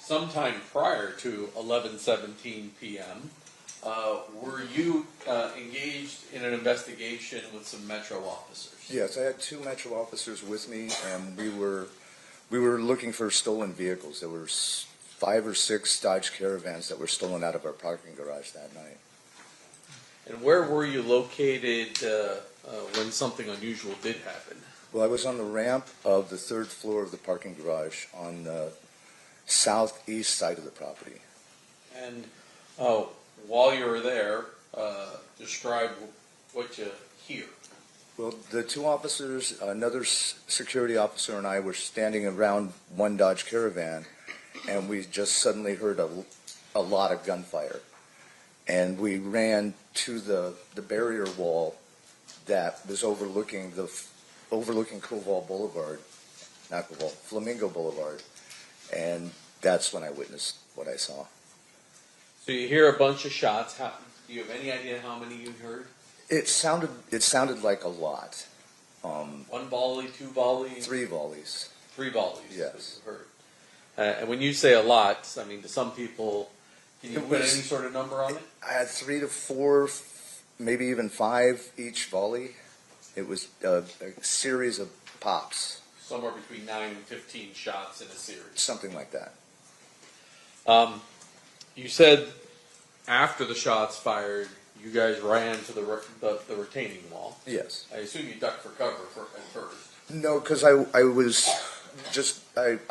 Sometime prior to 11:17 p.m., were you engaged in an investigation with some Metro officers? Yes, I had 2 Metro officers with me, and we were looking for stolen vehicles. There were 5 or 6 Dodge Caravans that were stolen out of our parking garage that night. And where were you located when something unusual did happen? Well, I was on the ramp of the 3rd floor of the parking garage on the southeast side of the property. And while you were there, describe what you hear. Well, the 2 officers, another security officer and I were standing around one Dodge Caravan, and we just suddenly heard a lot of gunfire. And we ran to the barrier wall that was overlooking Koval Boulevard, not Koval, Flamingo Boulevard, and that's when I witnessed what I saw. So you hear a bunch of shots. Do you have any idea how many you heard? It sounded like a lot. 1 volley, 2 volleys? 3 volleys. 3 volleys. Yes. You heard. And when you say a lot, I mean, to some people, can you put any sort of number on it? I had 3 to 4, maybe even 5 each volley. It was a series of pops. Somewhere between 9 and 15 shots in a series. Something like that. You said after the shots fired, you guys ran to the retaining wall. Yes. I assume you ducked for cover at first. No, because I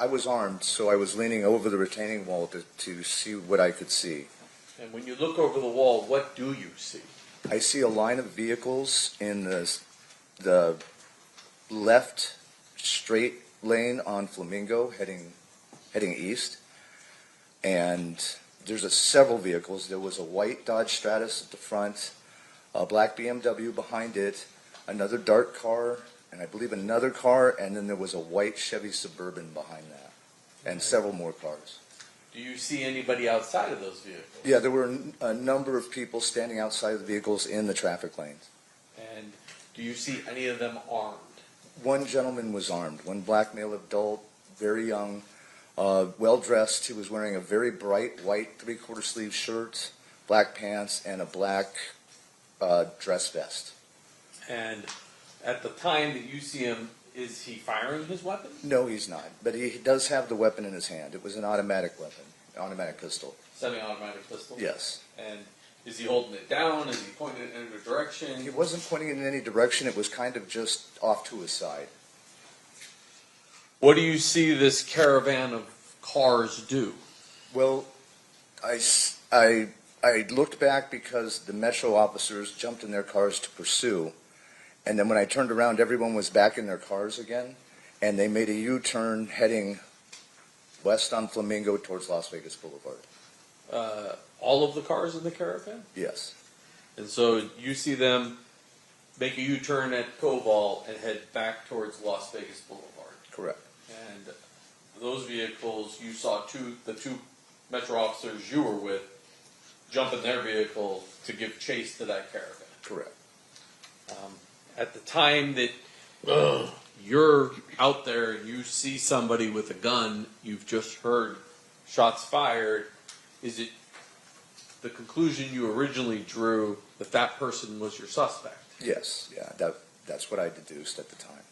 was armed, so I was leaning over the retaining wall to see what I could see. And when you look over the wall, what do you see? I see a line of vehicles in the left straight lane on Flamingo heading east, and there's several vehicles. There was a white Dodge Stratus at the front, a black BMW behind it, another dark car, and I believe another car, and then there was a white Chevy Suburban behind that, and several more cars. Do you see anybody outside of those vehicles? Yeah, there were a number of people standing outside of the vehicles in the traffic lanes. And do you see any of them armed? One gentleman was armed, one black male adult, very young, well-dressed. He was wearing a very bright white 3/4 sleeve shirt, black pants, and a black dress vest. And at the time that you see him, is he firing his weapon? No, he's not, but he does have the weapon in his hand. It was an automatic weapon, automatic pistol. Semi-automatic pistol? Yes. And is he holding it down? Is he pointing it in a direction? He wasn't pointing it in any direction. It was kind of just off to his side. What do you see this caravan of cars do? Well, I looked back because the Metro officers jumped in their cars to pursue, and then when I turned around, everyone was back in their cars again, and they made a U-turn heading west on Flamingo towards Las Vegas Boulevard. All of the cars in the caravan? Yes. And so you see them make a U-turn at Koval and head back towards Las Vegas Boulevard. Correct. And those vehicles, you saw the 2 Metro officers you were with jump in their vehicle to give chase to that caravan. Correct. At the time that you're out there and you see somebody with a gun, you've just heard shots fired, is it the conclusion you originally drew that that person was your suspect? Yes, yeah, that's what I deduced at the time.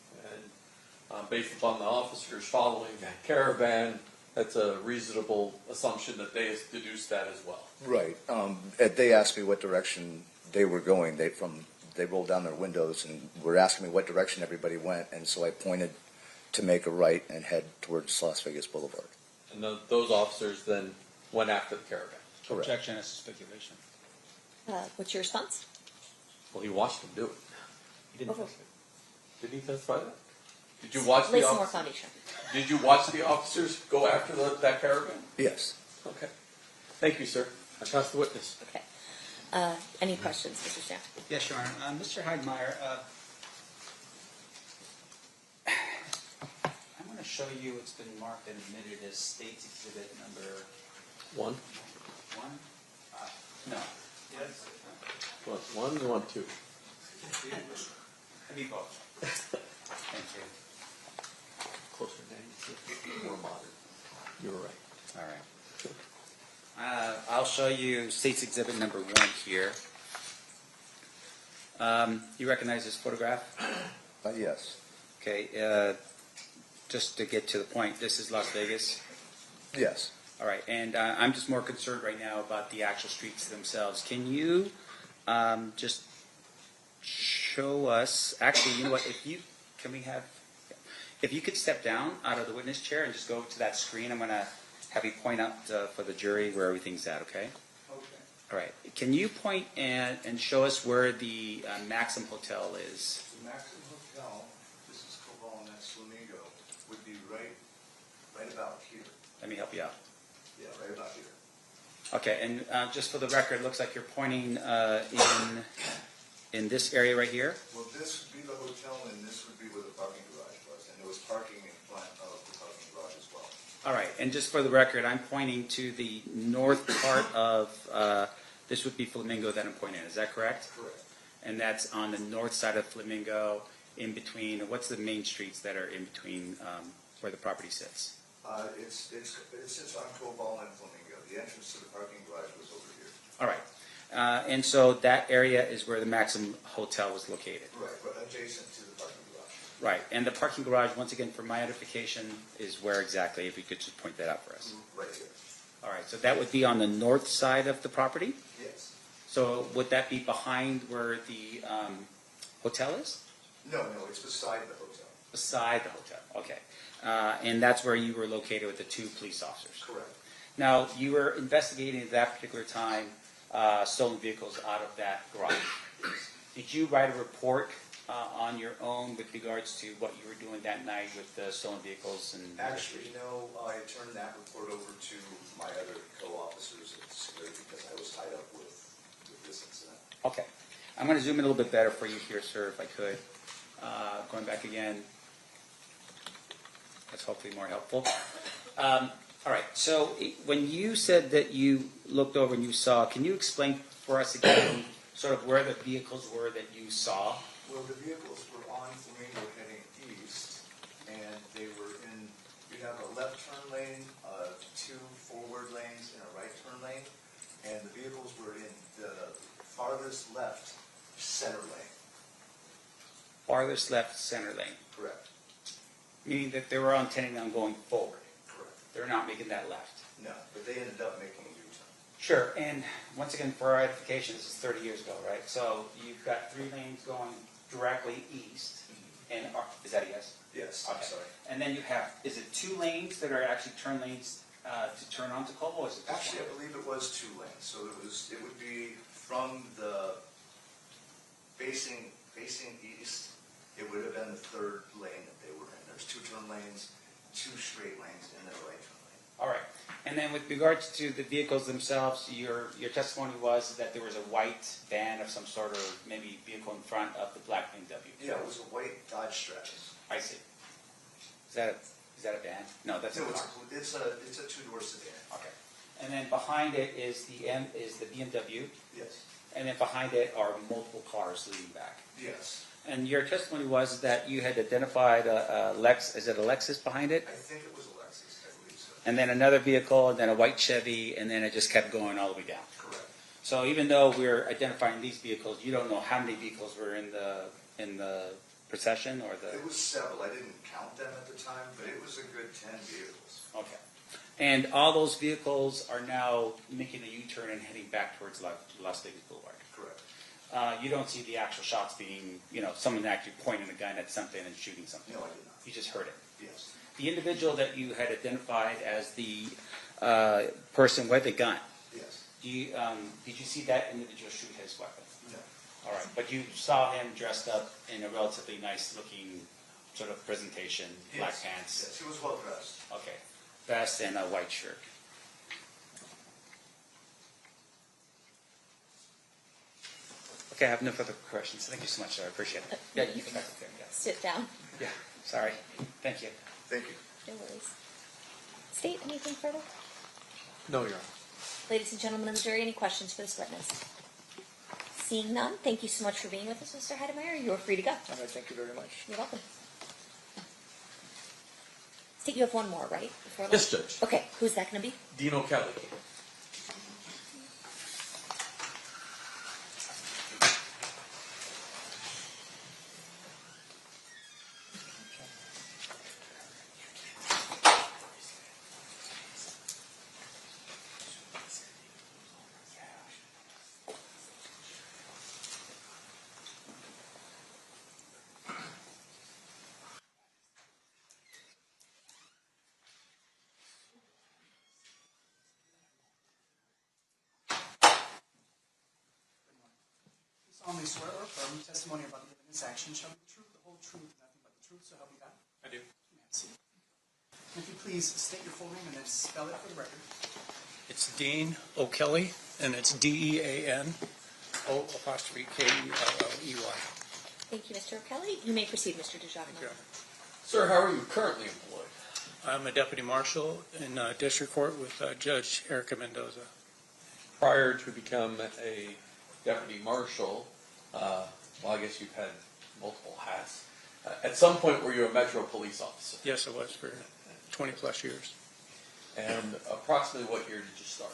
And based upon the officers following that caravan, that's a reasonable assumption that they deduced that as well. Right. They asked me what direction they were going. They rolled down their windows and were asking me what direction everybody went, and so I pointed to make a right and head towards Las Vegas Boulevard. And those officers then went after the caravan. Correct. Objection as to speculation. What's your response? Well, he watched them do it. He didn't. Did he testify that? Did you watch Lay the some more officers? foundation. Did you watch the officers go after that caravan? Yes. Okay. Thank you, sir. I pass the witness. Okay. Any questions, Mr. Stamp? Yes, Your Honor. Mr. Heidmeyer, I'm going to show you what's been marked and admitted as State's Exhibit number 1? 1? No. Yes. What, 1? You want 2? I need both. Thank you. Closer to more modern. You were right. All right. I'll show you State's Exhibit number 1 here. You recognize this photograph? Yes. Okay. Just to get to the point, this is Las Vegas. Yes. All right, and I'm just more concerned right now about the actual streets themselves. Can you just show us? Actually, you know what? If you could step down out of the witness chair and just go to that screen, I'm going to have you point out for the jury where everything's at. Okay. Okay. All right. Can you point and show us where the Maxim Hotel is? The Maxim Hotel, this is Cobol and that's Flamingo, would be right about here. Let me help you out. Yeah, right about here. Okay, and just for the record, it looks like you're pointing in this area right here. Well, this would be the hotel, and this would be where the parking garage was, and there was parking in front of the parking garage as well. All right, and just for the record, I'm pointing to the north part of, this would be Flamingo that I'm pointing at, is that correct? Correct. And that's on the north side of Flamingo, in between, what's the main streets that are in between where the property sits? It sits on Cobol and Flamingo. The entrance to the parking garage was over here. All right, and so that area is where the Maxim Hotel was located. Right, but adjacent to the parking garage. Right, and the parking garage, once again, for my edification, is where exactly, if you could just point that out for us. Right here. All right, so that would be on the north side of the property? Yes. So would that be behind where the hotel is? No, it's beside the hotel. Beside the hotel, okay. And that's where you were located with the 2 police officers? Correct. Now, you were investigating at that particular time stolen vehicles out of that garage. Did you write a report on your own with regards to what you were doing that night with the stolen vehicles? And Actually, no, I turned that report over to my other co-officers at security because I was tied up with this incident. Okay. I'm going to zoom in a little bit better for you here, sir, if I could. Going back again. That's hopefully more helpful. All right, so when you said that you looked over and you saw, can you explain for us again sort of where the vehicles were that you saw? Well, the vehicles were on Flamingo heading east, and they were in, you have a left turn lane, 2 forward lanes, and a right turn lane, and the vehicles were in the farthest left center lane. Farthest left center lane. Correct. Meaning that they were intending on going forward. Correct. They're not making that left. No, but they ended up making a U-turn. Sure, and once again, for our edification, this is 30 years ago, right? So you've got 3 lanes going directly east, and is that a yes? Yes, okay. I'm sorry. And then you have, is it 2 lanes that are actually turn lanes to turn onto Cobol, or is it just Actually, one? I believe it was 2 lanes, so it would be from the facing east, it would have been the 3rd lane that they were in. There's 2 turn lanes, 2 straight lanes, and then a right turn lane. All right. And then with regards to the vehicles themselves, your testimony was that there was a white van of some sort, or maybe vehicle in front of the black BMW. Yeah, it was a white Dodge Stratus. I see. Is that a van? No, that's a car. It's a 2-door sedan. Okay. And then behind it is the BMW. Yes. And then behind it are multiple cars leading back. Yes. And your testimony was that you had identified a Lex. Is it a Lexus behind it? I think it was a Lexus, I believe so. And then another vehicle, and then a white Chevy, and then it just kept going all the way down. Correct. So even though we're identifying these vehicles, you don't know how many vehicles were in the procession or the. It was several. I didn't count them at the time, but it was a good 10 vehicles. Okay. And all those vehicles are now making a U-turn and heading back towards Las Vegas Boulevard. Correct. You don't see the actual shots being, someone actually pointing a gun at something and shooting something. No, I did not. You just heard it. Yes. The individual that you had identified as the person with the gun, Yes. did you see that individual shoot his weapon? No. All right, but you saw him dressed up in a relatively nice-looking sort of presentation, black Yes. pants. Yes, he was well dressed. Okay, vest and a white shirt. Okay, I have no further questions. Thank you so much, sir. I appreciate it. Yeah, you can go back up there. Yeah. Sit down. Yeah, sorry. Thank you. Thank you. No worries. State, anything further? No, Your Honor. Ladies and gentlemen of the jury, any questions for this witness? Seeing none, thank you so much for being with us, Mr. Heidemeyer. You are free to go. All right, thank you very much. You're welcome. State, you have one more, right? Before Yes, lunch? Judge. Okay, who's that going to be? Dino Kelly. Solemnly swear or affirm testimony about the given this action shall be the truth, the whole truth, and nothing but the truth, so help you God? I do. You may have a seat. And if you please state your full name and then spell it for the record. It's Dean O'Kelly, and it's DEAN O''K-E-L-L-E-Y. Thank you, Mr. O'Kelly. You may proceed, Mr. DeJarmo. Sir, how are you currently employed? I'm a deputy marshal in district court with Judge Erica Mendoza. Prior to become a deputy marshal, well, I guess you've had multiple hats. At some point, were you a Metro police officer? Yes, I was for 20 plus years. And approximately what year did you start?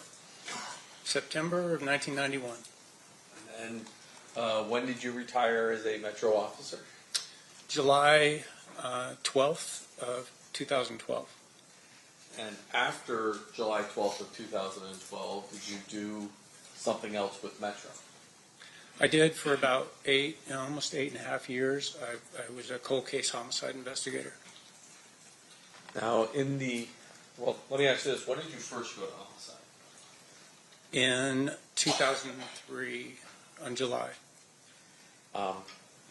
September of 1991. And when did you retire as a Metro officer? July 12th of 2012. And after July 12th of 2012, did you do something else with Metro? I did for about almost 8.5 years. I was a cold case homicide investigator. Now, well, let me ask you this. When did you first go to homicide? In 2003, on July.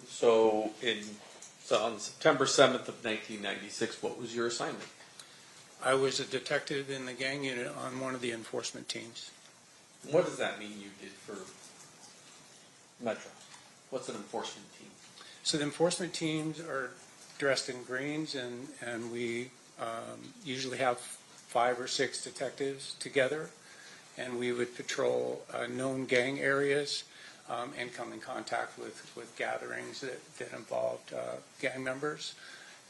So on September 7th of 1996, what was your assignment? I was a detective in the gang unit on one of the enforcement teams. What does that mean you did for Metro? What's an enforcement team? So the enforcement teams are dressed in greens, and we usually have 5 or 6 detectives together, and we would patrol known gang areas and come in contact with gatherings that involved gang members.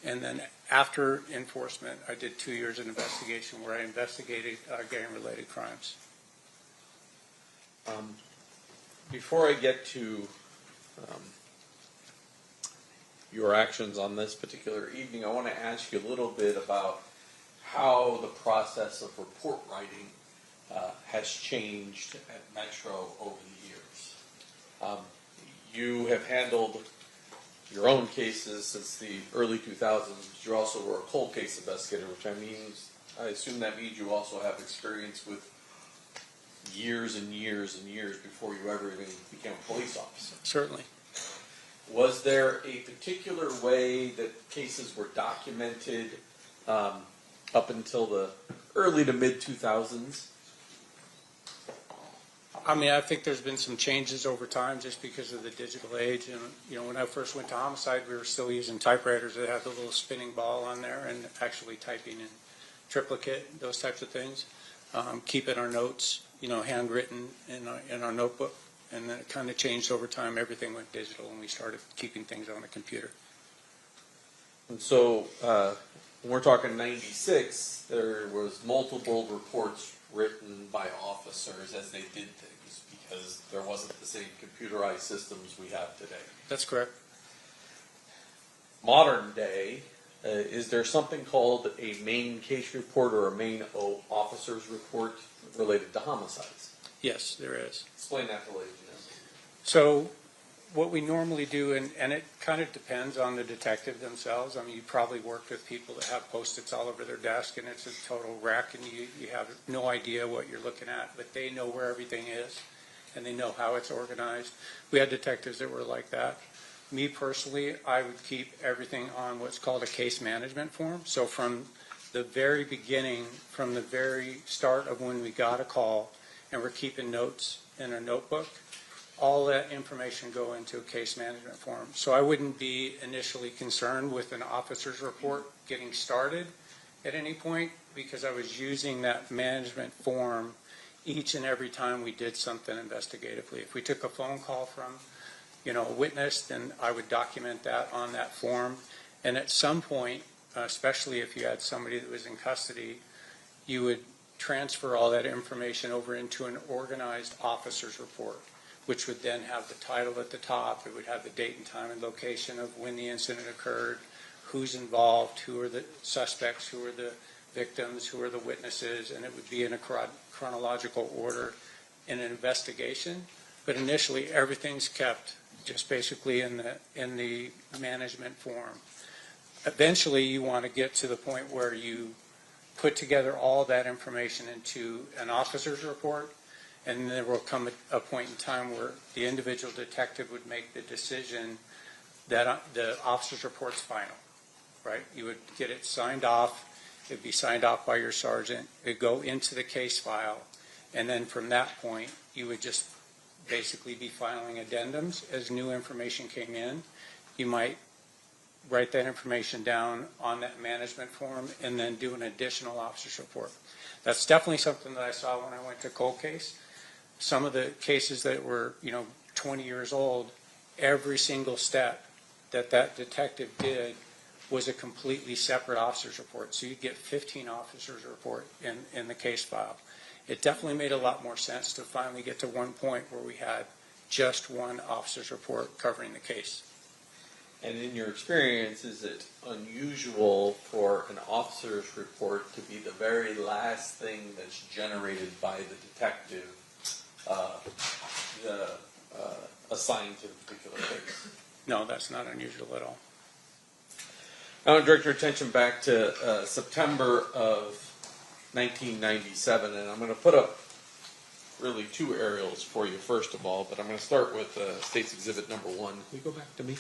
And then after enforcement, I did 2 years in investigation where I investigated gang-related crimes. Before I get to your actions on this particular evening, I want to ask you a little bit about how the process of report writing has changed at Metro over the years. You have handled your own cases since the early 2000s, but you also were a cold case investigator, which I assume that means you also have experience with years and years and years before you ever even became a police officer. Certainly. Was there a particular way that cases were documented up until the early to mid 2000s? I mean, I think there's been some changes over time just because of the digital age. And, you know, when I first went to homicide, we were still using typewriters that had the little spinning ball on there and actually typing in triplicate, those types of things. Keeping our notes, you know, handwritten in our notebook. And then it kind of changed over time. Everything went digital and we started keeping things on the computer. And so when we're talking 96, there was multiple reports written by officers as they did things because there wasn't the same computerized systems we have today. That's correct. Modern day, is there something called a main case report or a main officer's report related to homicides? Yes, there is. Explain that to ladies and gentlemen. So what we normally do, and it kind of depends on the detective themselves. I mean, you probably worked with people that have Post-its all over their desk and it's a total wreck and you have no idea what you're looking at, but they know where everything is and they know how it's organized. We had detectives that were like that. Me personally, I would keep everything on what's called a case management form. So from the very beginning, from the very start of when we got a call and we're keeping notes in a notebook, all that information go into a case management form. So I wouldn't be initially concerned with an officer's report getting started at any point, because I was using that management form each and every time we did something investigatively. If we took a phone call from, a witness, then I would document that on that form. And at some point, especially if you had somebody that was in custody, you would transfer all that information over into an organized officer's report, which would then have the title at the top. It would have the date and time and location of when the incident occurred, who's involved, who are the suspects, who are the victims, who are the witnesses, and it would be in a chronological order in an investigation. But initially, everything's kept just basically in the management form. Eventually, you want to get to the point where you put together all that information into an officer's report, and there will come a point in time where the individual detective would make the decision that the officer's report's final, right? You would get it signed off. It would be signed off by your sergeant. It would go into the case file, and then from that point, you would just basically be filing addendums as new information came in. You might write that information down on that management form and then do an additional officer's report. That's definitely something that I saw when I went to cold case. Some of the cases that were, 20 years old, every single step that detective did was a completely separate officer's report. So you'd get 15 officers' report in the case file. It definitely made a lot more sense to finally get to one point where we had just one officer's report covering the case. And in your experience, is it unusual for an officer's report to be the very last thing that's generated by the detective assigned to the particular case? No, that's not unusual at all. I want to direct your attention back to September of 1997, and I'm going to put up really two aerials for you first of all, but I'm going to start with State's Exhibit number 1. Can we go back to me?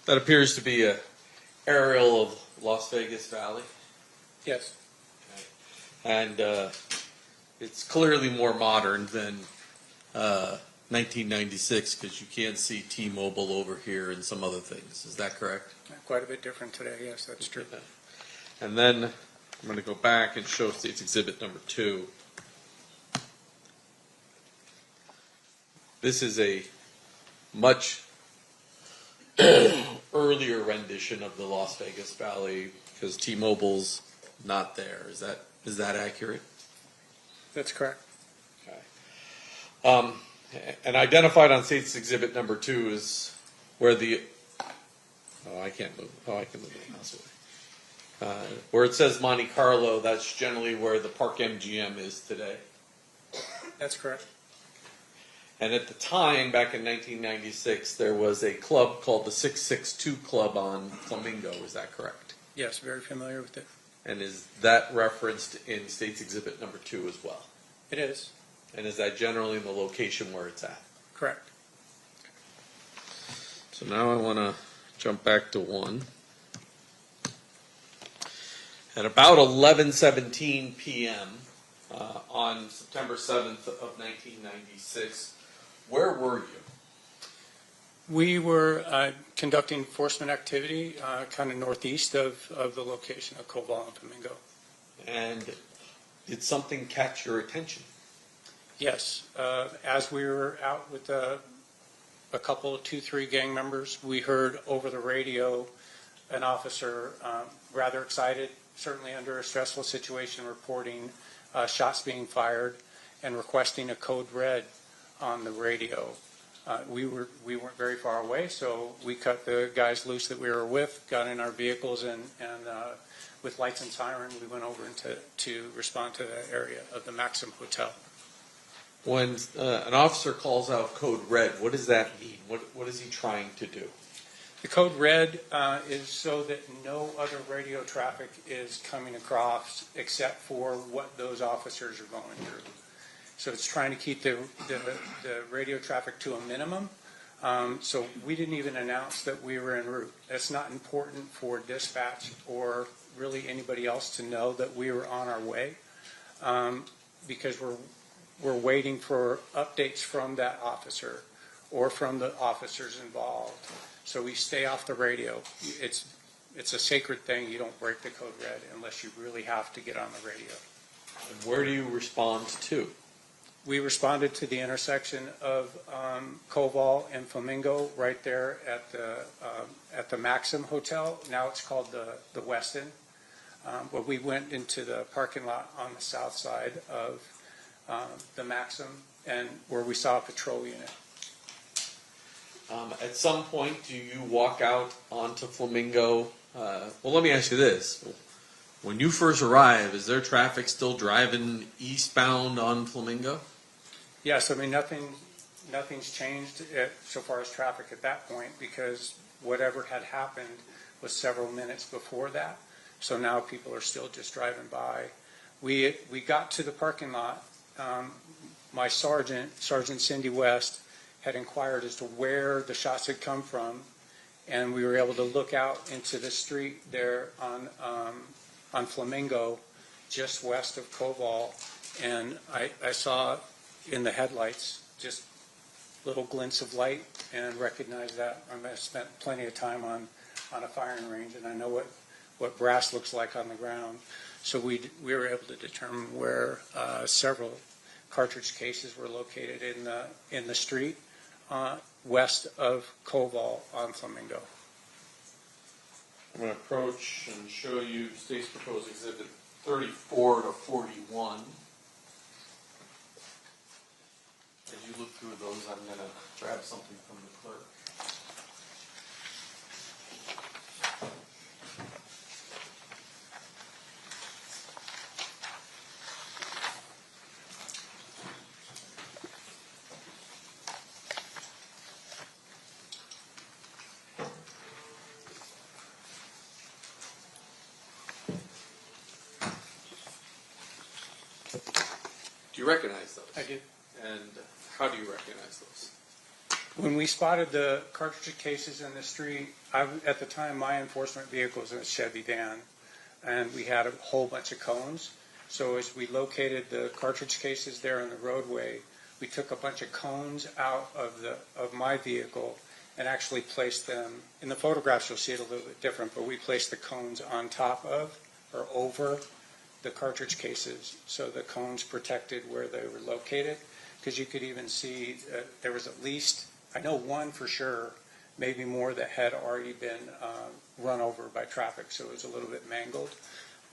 That appears to be an aerial of Las Vegas Valley. Yes. Okay. And it's clearly more modern than 1996 because you can see T-Mobile over here and some other things. Is that correct? Quite a bit different today. Yes, that's true. And then I'm going to go back and show State's Exhibit number 2. This is a much earlier rendition of the Las Vegas Valley because T-Mobile's not there. Is that accurate? That's correct. Okay. And identified on State's Exhibit number 2 is where the I can't move. Oh, I can move the mouse away. Where it says Monte Carlo, that's generally where the Park MGM is today. That's correct. And at the time, back in 1996, there was a club called the 662 Club on Flamingo. Is that correct? Yes, very familiar with it. And is that referenced in State's Exhibit number 2 as well? It is. And is that generally in the location where it's at? Correct. So now I want to jump back to 1. At about 11:17 p.m. On September 7th of 1996, where were you? We were conducting enforcement activity kind of northeast of the location of Koval and Flamingo. And did something catch your attention? Yes. As we were out with a couple of 2-3 gang members, we heard over the radio an officer rather excited, certainly under a stressful situation, reporting shots being fired and requesting a code red on the radio. We weren't very far away, so we cut the guys loose that we were with, got in our vehicles, and with lights and siren, we went over to respond to the area of the Maxim Hotel. When an officer calls out code red, what does that mean? What is he trying to do? The code red is so that no other radio traffic is coming across except for what those officers are going through. So it's trying to keep the radio traffic to a minimum So we didn't even announce that we were en route. That's not important for dispatch or really anybody else to know that we were on our way, because we're waiting for updates from that officer or from the officers involved. So we stay off the radio. It's a sacred thing. You don't break the code red unless you really have to get on the radio. And where do you respond to? We responded to the intersection of Koval and Flamingo right there at the Maxim Hotel. Now it's called the Westin. But we went into the parking lot on the south side of the Maxim, and where we saw a patrol unit. At some point, do you walk out onto Flamingo? Well, let me ask you this. When you first arrive, is there traffic still driving eastbound on Flamingo? Yes, I mean, nothing's changed so far as traffic at that point, because whatever had happened was several minutes before that. So now people are still just driving by. We got to the parking lot. My Sergeant Cindy West, had inquired as to where the shots had come from, and we were able to look out into the street there on Flamingo, just west of Koval, and I saw in the headlights just little glints of light and recognized that. I spent plenty of time on a firing range, and I know what brass looks like on the ground. So we were able to determine where several cartridge cases were located in the street west of Koval on Flamingo. I'm going to approach and show you State's Proposed Exhibit 34 to 41. As you look through those, I'm going to grab something from the clerk. Do you recognize those? I do. And how do you recognize those? When we spotted the cartridge cases in the street, at the time my enforcement vehicle was a Chevy van, and we had a whole bunch of cones. So as we located the cartridge cases there in the roadway, we took a bunch of cones out of my vehicle and actually placed them, in the photographs you'll see it a little bit different, but we placed the cones on top of or over the cartridge cases, so the cones protected where they were located, because you could even see there was at least, I know one for sure, maybe more, that had already been run over by traffic, so it was a little bit mangled.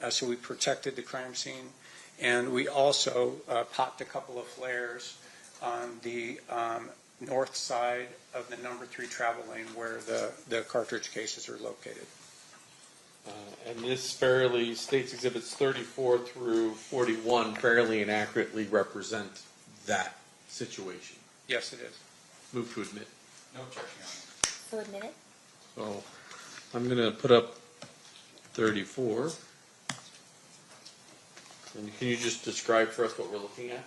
So we protected the crime scene, and we also popped a couple of flares on the north side of the number 3 travel lane where the cartridge cases are located. And this fairly, State's Exhibits 34 through 41 fairly and accurately represent that situation. Yes, it is. Move to admit. No objection, Your Honor. So admit it. So I'm going to put up 34. And can you just describe for us what we're looking at?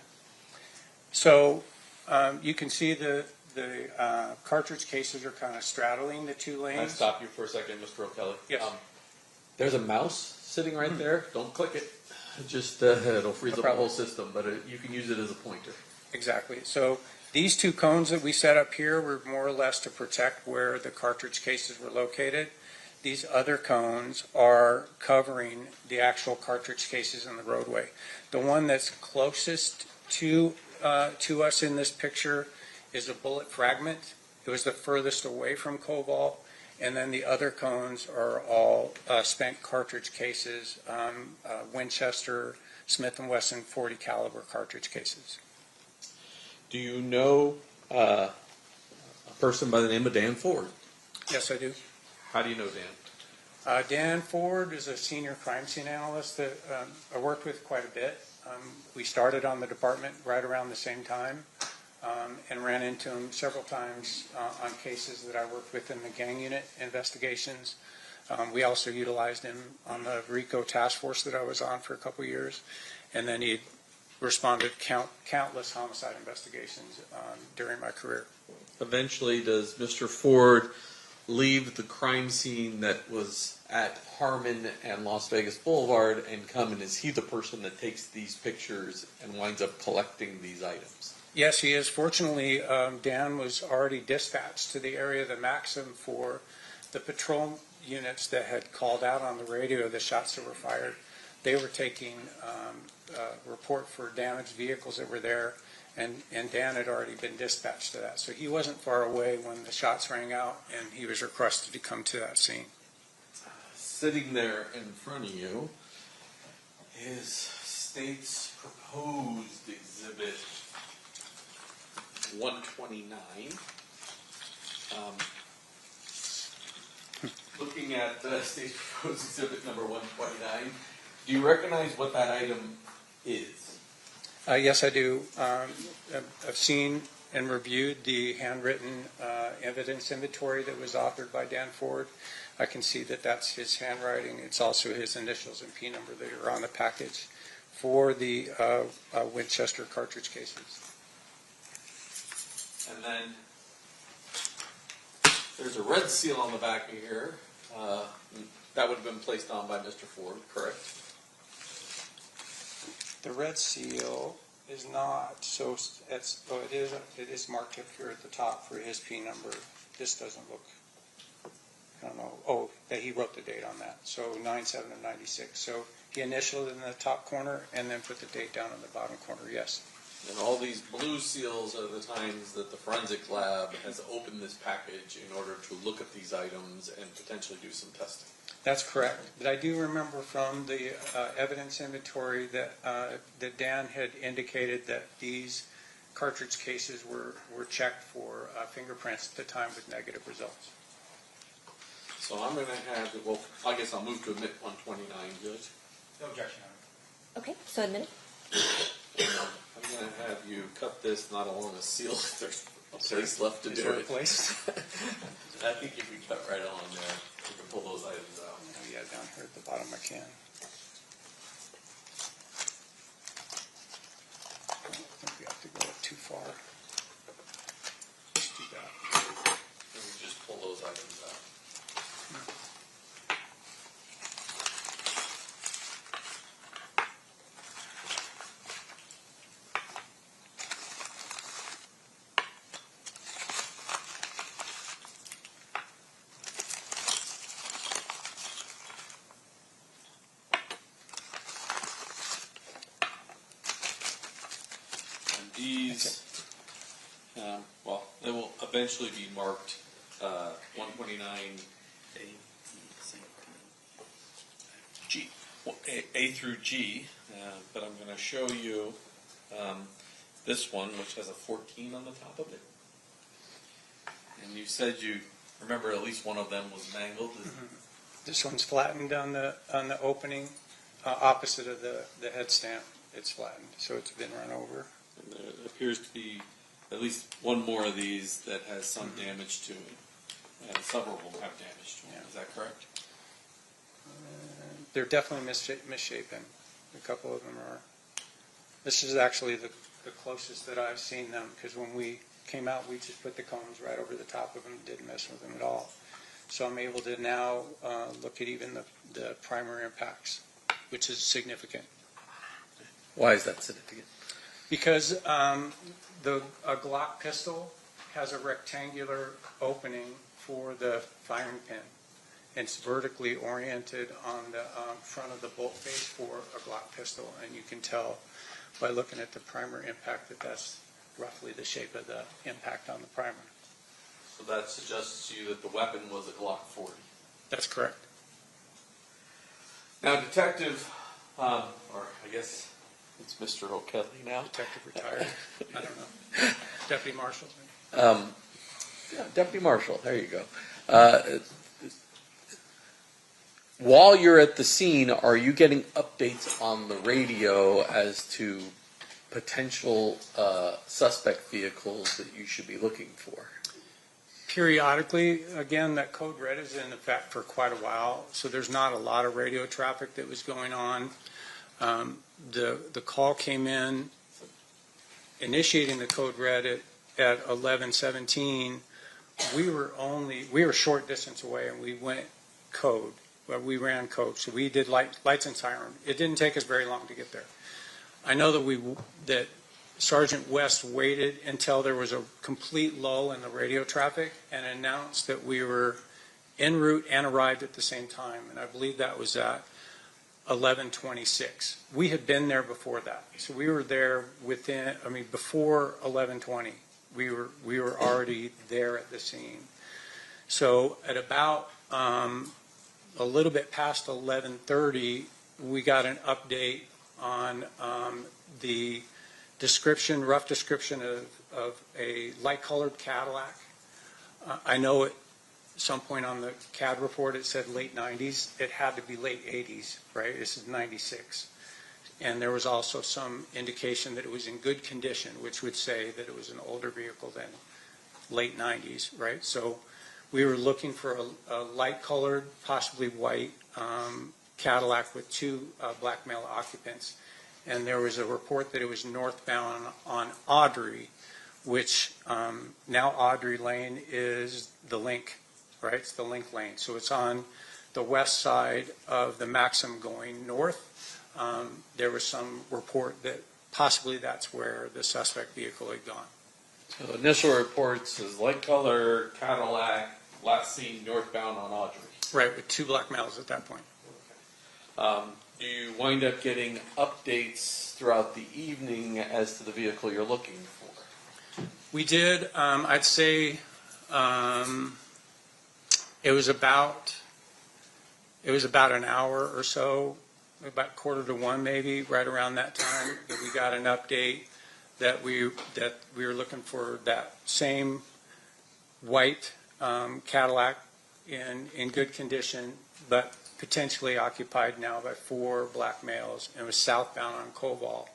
So you can see the cartridge cases are kind of straddling the 2 lanes. Can I stop you for a second, Mr. O'Kelly? Yes. There's a mouse sitting right there. Don't click it. Just it'll freeze up the whole system, but you can use it as a pointer. Exactly. So these 2 cones that we set up here were more or less to protect where the cartridge cases were located. These other cones are covering the actual cartridge cases in the roadway. The one that's closest to us in this picture is a bullet fragment. It was the furthest away from Koval. And then the other cones are all spent cartridge cases, Winchester, Smith & Wesson 40 caliber cartridge cases. Do you know a person by the name of Dan Ford? Yes, I do. How do you know Dan? Dan Ford is a senior crime scene analyst that I worked with quite a bit. We started on the department right around the same time. And ran into him several times on cases that I worked with in the gang unit investigations. We also utilized him on the RICO task force that I was on for a couple years. And then he responded countless homicide investigations during my career. eventually does Mr. Ford leave the crime scene that was at Harmon and Las Vegas Boulevard and come, and is he the person that takes these pictures and winds up collecting these items? Yes, he is. Fortunately, Dan was already dispatched to the area of the Maxim for the patrol units that had called out on the radio the shots that were fired. They were taking a report for damaged vehicles that were there, and Dan had already been dispatched to that. So he wasn't far away when the shots rang out, and he was requested to come to that scene. Sitting there in front of you is state's proposed exhibit 129. Looking at state's proposed exhibit number 129, do you recognize what that item is? Yes, I do. I've seen and reviewed the handwritten evidence inventory that was authored by Dan Ford. I can see that that's his handwriting. It's also his initials and P number that are on the package for the Winchester cartridge cases. And then there's a red seal on the back of here. That would have been placed on by Mr. Ford, correct? The red seal is not, so it's, oh, it is marked up here at the top for his P number. This doesn't look, I don't know, oh, that he wrote the date on that. So 9/7 of 96. So he initialed it in the top corner and then put the date down in the bottom corner, yes. And all these blue seals are the times that the forensic lab has opened this package in order to look at these items and potentially do some testing. That's correct. But I do remember from the evidence inventory that that Dan had indicated that these cartridge cases were checked for fingerprints at the time with negative results. So I'm going to have, well, I guess I'll move to admit 129, Judge. No objection. Okay, so admitted. I'm going to have you cut this not along a seal if there's a place left to do it. I think if we cut right on there, we can pull those items out. Oh, yeah, down here at the bottom I can. I don't think we have to go too far. Let's do that. And we just pull those items out. These, well, they will eventually be marked 129 G, A through G, but I'm going to show you this one, which has a 14 on the top of it. And you said you remember at least one of them was mangled. Mm-hmm. This one's flattened on the opening, opposite of the head stamp. It's flattened, so it's been run over. And there appears to be at least one more of these that has some damage to it. And several will have damage to it. Is that correct? They're definitely misshapen. A couple of them are. This is actually the closest that I've seen them, because when we came out, we just put the combs right over the top of them, didn't mess with them at all. So I'm able to now look at even the primary impacts, which is significant. Why is that significant? Because a Glock pistol has a rectangular opening for the firing pin. It's vertically oriented on the front of the bolt face for a Glock pistol, and you can tell by looking at the primer impact that that's roughly the shape of the impact on the primer. So that suggests to you that the weapon was a Glock 40. That's correct. Now, Detective, or I guess it's Mr. O'Kelly now. Detective retired. I don't know. Deputy Marshal. Yeah, Deputy Marshal. There you go. While you're at the scene, are you getting updates on the radio as to potential suspect vehicles that you should be looking for? Periodically, again, that code red is in effect for quite a while, so there's not a lot of radio traffic that was going on. The call came in initiating the code red at at 11:17, we were short distance away, and we went code. Well, we ran code, so we did lights and siren. It didn't take us very long to get there. I know that Sergeant West waited until there was a complete lull in the radio traffic and announced that we were en route and arrived at the same time, and I believe that was at 11:26. We had been there before that, so we were there before 11:20. We were already there at the scene. So at about a little bit past 11:30, we got an update on the rough description of a light-colored Cadillac. I know at some point on the CAD report it said late 90s. It had to be late 80s, right? This is 96. And there was also some indication that it was in good condition, which would say that it was an older vehicle than late 90s, right? So we were looking for a light-colored, possibly white Cadillac with two black male occupants. And there was a report that it was northbound on Audrey, which now Audrey Lane is the Link, right? It's the Link Lane. So it's on the west side of the Maxim going north. There was some report that possibly that's where the suspect vehicle had gone. So initial reports is light color Cadillac, last seen northbound on Audrey. Right, with two black males at that point. Do you wind up getting updates throughout the evening as to the vehicle you're looking for? We did. I'd say it was about an hour or so, about 12:45 maybe, right around that time, that we got an update that we were looking for that same white Cadillac in good condition, but potentially occupied now by four black males, and was southbound on Koval.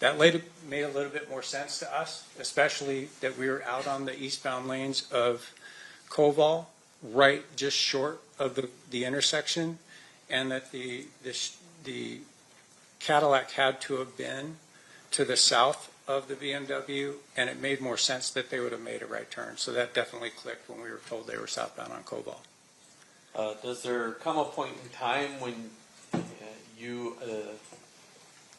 That later made a little bit more sense to us, especially that we were out on the eastbound lanes of Koval, right just short of the intersection, and that the Cadillac had to have been to the south of the BMW, and it made more sense that they would have made a right turn. So that definitely clicked when we were told they were southbound on Koval. Does there come a point in time when you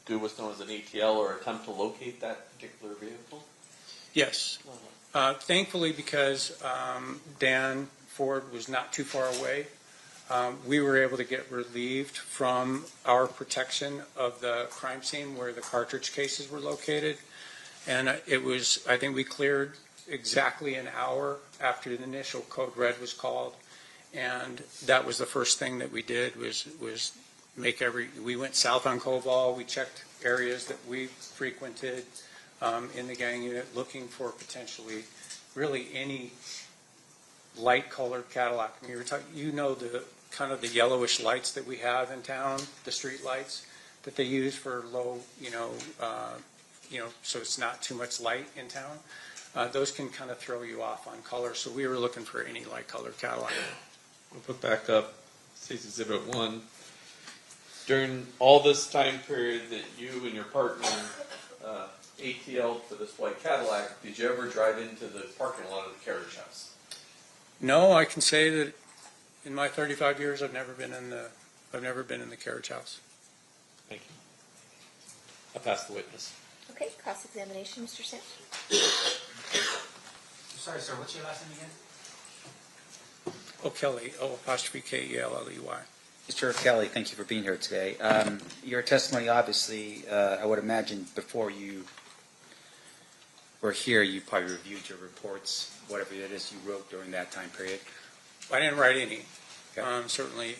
do what's known as an ATL or attempt to locate that particular vehicle? Yes. Thankfully, because Dan Ford was not too far away, we were able to get relieved from our protection of the crime scene where the cartridge cases were located. And I think we cleared exactly an hour after the initial code red was called. And that was the first thing that we did was we went south on Koval. We checked areas that we frequented in the gang unit, looking for potentially really any light-colored Cadillac. I mean, the kind of the yellowish lights that we have in town, the street lights that they use for low, so it's not too much light in town. Those can kind of throw you off on color. So we were looking for any light-colored Cadillac. We'll put back up State's Exhibit 1. During all this time period that you and your partner ATL'd for this white Cadillac, did you ever drive into the parking lot of the carriage house? No, I can say that in my 35 years, I've never been in the carriage house. Thank you. I'll pass the witness. Okay, cross-examination, Mr. Sampson. Sorry, sir, what's your last name again? O'Kelly, O''K-E-L-L-E-Y. Mr. Kelly, thank you for being here today. Your testimony, obviously, I would imagine before you were here, you probably reviewed your reports, whatever it is you wrote during that time period. I didn't write any, certainly.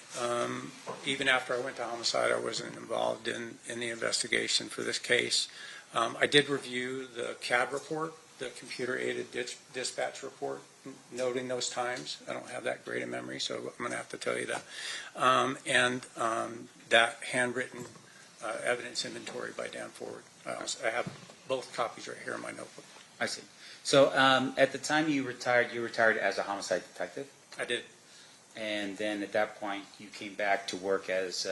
Even after I went to homicide, I wasn't involved in the investigation for this case. I did review the CAD report, the computer-aided dispatch report, noting those times. I don't have that great a memory, so I'm going to have to tell you that. And that handwritten evidence inventory by Dan Ford. I have both copies right here in my notebook. I see. So at the time you retired as a homicide detective? I did. and then at that point, you came back to work as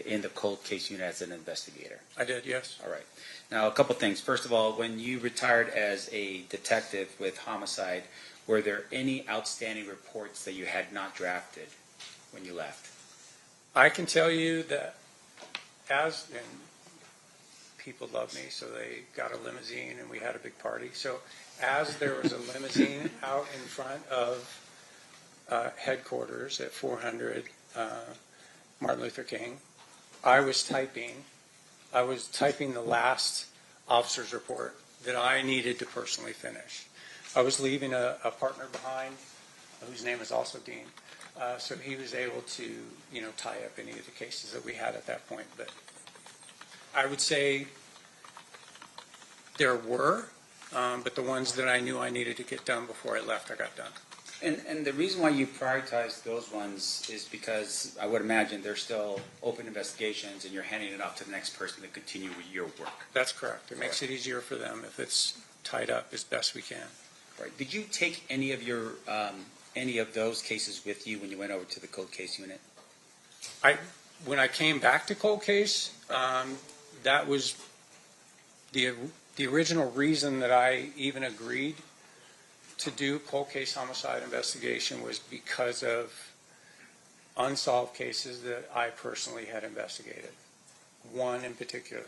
in the cold case unit as an investigator. I did, yes. All right. Now, a couple things. First of all, when you retired as a detective with homicide, were there any outstanding reports that you had not drafted when you left? I can tell you that and people love me, so they got a limousine and we had a big party. So as there was a limousine out in front of headquarters at 400 Martin Luther King, I was typing the last officer's report that I needed to personally finish. I was leaving a partner behind, whose name is also Dean, so he was able to, tie up any of the cases that we had at that point. But I would say there were, but the ones that I knew I needed to get done before I left, I got done. And the reason why you prioritized those ones is because I would imagine they're still open investigations and you're handing it off to the next person to continue with your work. That's correct. It makes it easier for them if it's tied up as best we can. Right. Did you take any of your any of those cases with you when you went over to the cold case unit? When I came back to cold case, that was the original reason that I even agreed to do cold case homicide investigation was because of unsolved cases that I personally had investigated, one in particular.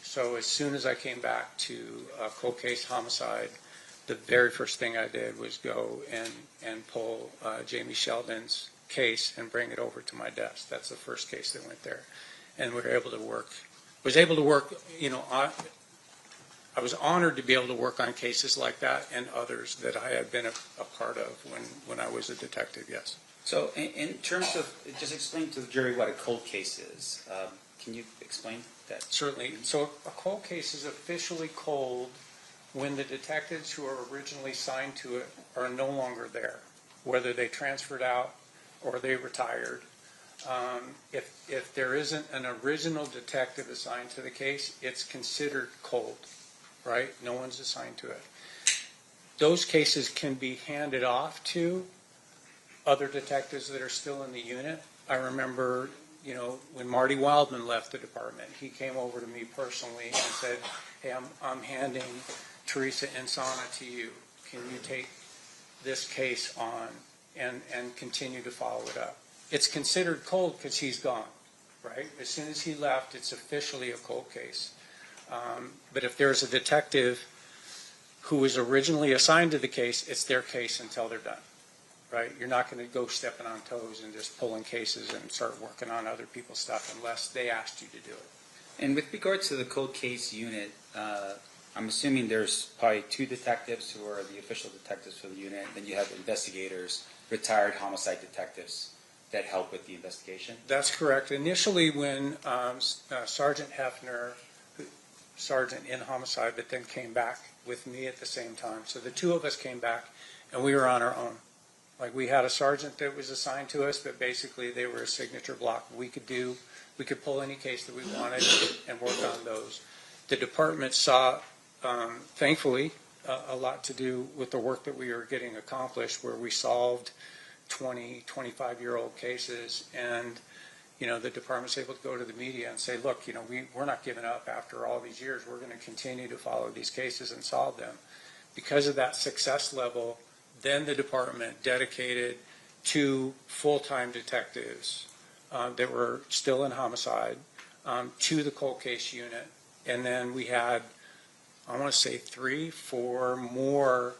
So as soon as I came back to cold case homicide, the very first thing I did was go and pull Jamie Sheldon's case and bring it over to my desk. That's the first case that went there. And we were able to work, I was honored to be able to work on cases like that and others that I had been a part of when I was a detective, yes. So in terms of, just explain to the jury what a cold case is. Can you explain that? Certainly. So a cold case is officially cold when the detectives who are originally assigned to it are no longer there, whether they transferred out or they retired. If there isn't an original detective assigned to the case, it's considered cold. Right? No one's assigned to it. Those cases can be handed off to other detectives that are still in the unit. I remember, when Marty Wildman left the department, he came over to me personally and said, hey, I'm handing Teresa Insana to you. Can you take this case on and continue to follow it up? It's considered cold because he's gone, right? As soon as he left, it's officially a cold case. But if there's a detective who was originally assigned to the case, it's their case until they're done, right? You're not going to go stepping on toes and just pulling cases and start working on other people's stuff unless they asked you to do it. And with regards to the cold case unit, I'm assuming there's probably two detectives who are the official detectives for the unit, and then you have investigators, retired homicide detectives that help with the investigation? That's correct. Initially when Sergeant Hefner, sergeant in homicide, but then came back with me at the same time. So the two of us came back and we were on our own. Like we had a sergeant that was assigned to us, but basically they were a signature block. We could pull any case that we wanted and work on those. The department saw, thankfully, a lot to do with the work that we were getting accomplished, where we solved 20, 25-year-old cases, and the department's able to go to the media and say, look, we're not giving up after all these years. We're going to continue to follow these cases and solve them. Because of that success level, then the department dedicated 2 full-time detectives that were still in homicide to the cold case unit. And then we had, I want to say 3, 4 more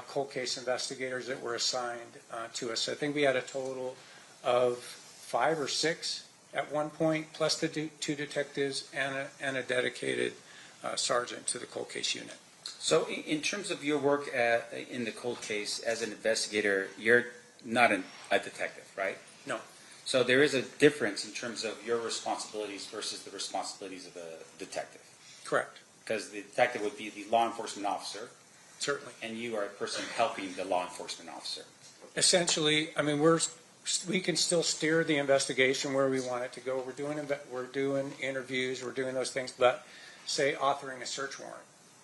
cold case investigators that were assigned to us. So I think we had a total of 5 or 6 at one point, plus the 2 detectives and a dedicated sergeant to the cold case unit. So in terms of your work in the cold case as an investigator, you're not a detective, right? No. So there is a difference in terms of your responsibilities versus the responsibilities of a detective. Correct. Because the detective would be the law enforcement officer. Certainly. And you are a person helping the law enforcement officer. Essentially, I mean, we can still steer the investigation where we want it to go. We're doing interviews, we're doing those things, but say authoring a search warrant.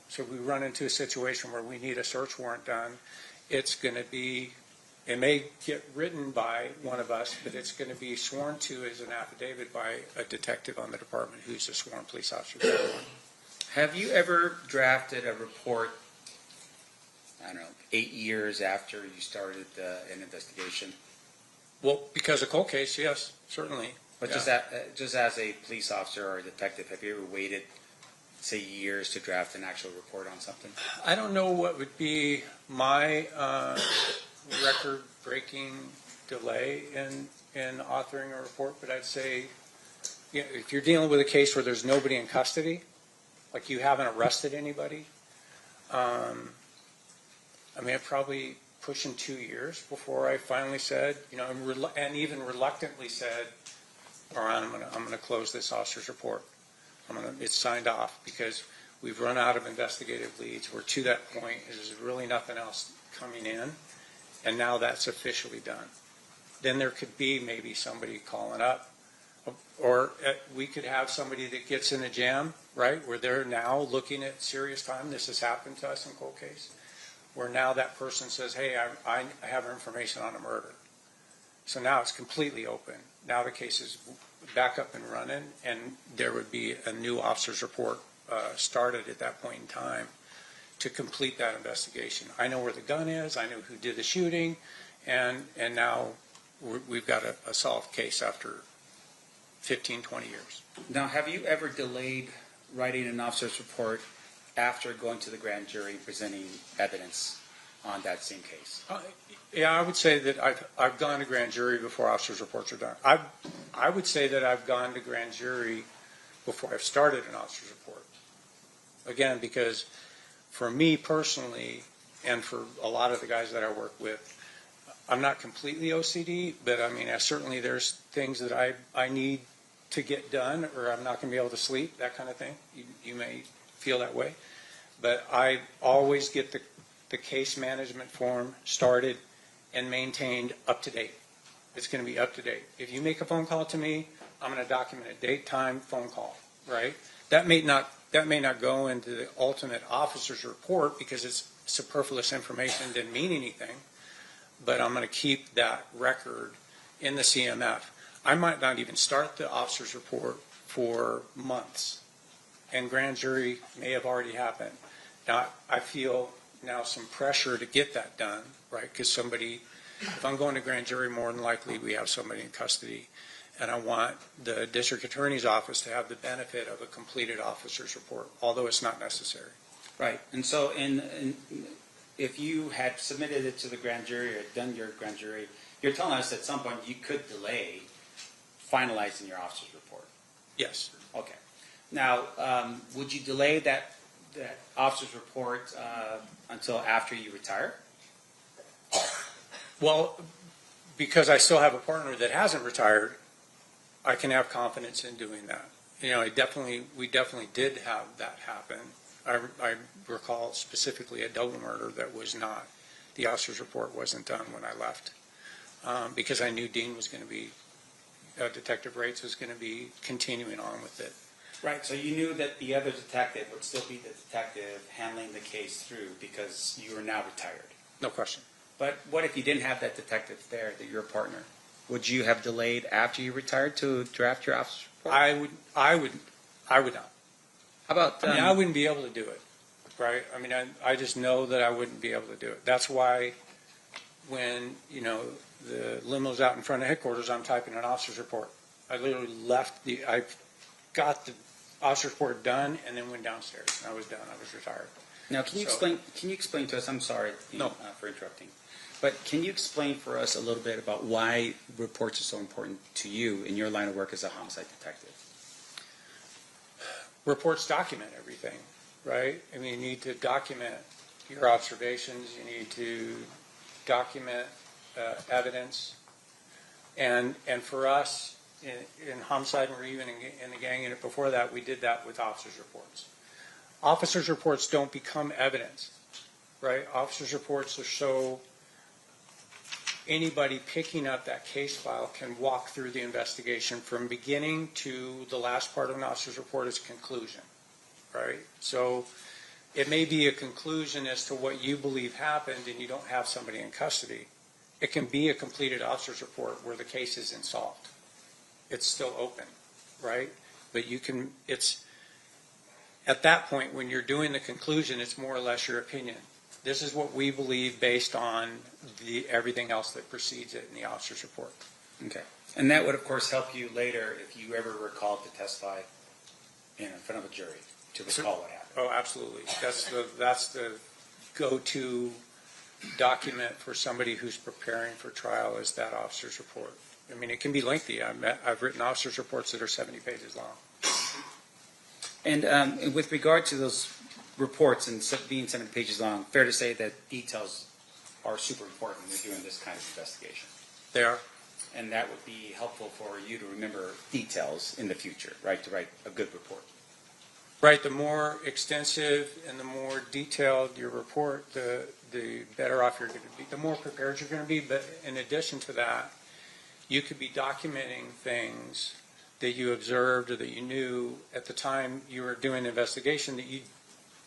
So if we run into a situation where we need a search warrant done, it's going to be It may get written by one of us, but it's going to be sworn to as an affidavit by a detective on the department who's a sworn police officer. Have you ever drafted a report, I don't know, 8 years after you started an investigation? Well, because of cold case, yes, certainly. But Yeah. just as a police officer or a detective, have you ever waited, say, years to draft an actual report on something? I don't know what would be my record-breaking delay in authoring a report, but I'd say, you know, if you're dealing with a case where there's nobody in custody, like you haven't arrested anybody, I mean, I'm probably pushing 2 years before I finally said, you know, and even reluctantly said, all right, I'm gonna close this officer's report. It's signed off because we've run out of investigative leads. We're to that point. There's really nothing else coming in, and now that's officially done. Then there could be maybe somebody calling up, or we could have somebody that gets in a jam, right, where they're now looking at serious time. This has happened to us in cold case, where now that person says, hey, I have information on a murder. So now it's completely open. Now the case is back up and running, and there would be a new officer's report started at that point in time to complete that investigation. I know where the gun is, I know who did the shooting, and now we've got a solved case after 15, 20 years. Now, have you ever delayed writing an officer's report after going to the grand jury presenting evidence on that same case? Yeah, I would say that I've gone to grand jury before officers' reports are done. I would say that I've gone to grand jury before I've started an officer's report. Again, because for me personally, and for a lot of the guys that I work with, I'm not completely OCD, but I mean, certainly there's things that I need to get done, or I'm not going to be able to sleep, that kind of thing. You may feel that way. But I always get the case management form started and maintained up to date. It's going to be up to date. If you make a phone call to me, I'm going to document it, date, time, phone call, right? That may not go into the ultimate officer's report because it's superfluous information, didn't mean anything, but I'm going to keep that record in the CMF. I might not even start the officer's report for months, and grand jury may have already happened. Now, I feel now some pressure to get that done, right? Because if I'm going to grand jury, more than likely we have somebody in custody, and I want the district attorney's office to have the benefit of a completed officer's report, although it's not necessary. Right. And so if you had submitted it to the grand jury or done your grand jury, you're telling us at some point you could delay finalizing your officer's report. Yes. Okay. Now, would you delay that officer's report until after you retire? Well, because I still have a partner that hasn't retired, I can have confidence in doing that. You know, we definitely did have that happen. I recall specifically a double murder that was not, the officer's report wasn't done when I left, because I knew Dean was going to be, Detective Rates was going to be continuing on with it. Right, so you knew that the other detective would still be the detective handling the case through because you are now retired. No question. But what if you didn't have that detective there, that you're a partner? Would you have delayed after you retired to draft your officer's report? I would not. How about? I wouldn't be able to do it, right? I mean, I just know that I wouldn't be able to do it. That's why when, the limo's out in front of headquarters, I'm typing an officer's report. I literally I got the officer's report done and then went downstairs. I was done. I was retired. Now, can you explain to us, I'm sorry for interrupting, but can you explain for us a little bit about why reports are so important to you in your line of work as a homicide detective? Reports document everything, right? I mean, you need to document your observations. You need to document evidence. And for us, in homicide and even in the gang unit before that, we did that with officers' reports. Officers' reports don't become evidence, right? Officers' reports are so anybody picking up that case file can walk through the investigation from beginning to the last part of an officer's report is conclusion, right? So it may be a conclusion as to what you believe happened and you don't have somebody in custody. it can be a completed officer's report where the case isn't solved. It's still open, right? But you can, it's, at that point, when you're doing the conclusion, it's more or less your opinion. This is what we believe based on everything else that precedes it in the officer's report. Okay. And that would, of course, help you later if you ever recall to testify in front of a jury to recall what happened. Oh, absolutely. That's the go-to document for somebody who's preparing for trial is that officer's report. I mean, it can be lengthy. I've written officer's reports that are 70 pages long. And with regard to those reports and being 70 pages long, fair to say that details are super important when you're doing this kind of investigation. They are. And that would be helpful for you to remember details in the future, right, to write a good report. Right. The more extensive and the more detailed your report, the better off you're going to be, the more prepared you're going to be. But in addition to that, you could be documenting things that you observed or that you knew at the time you were doing the investigation that you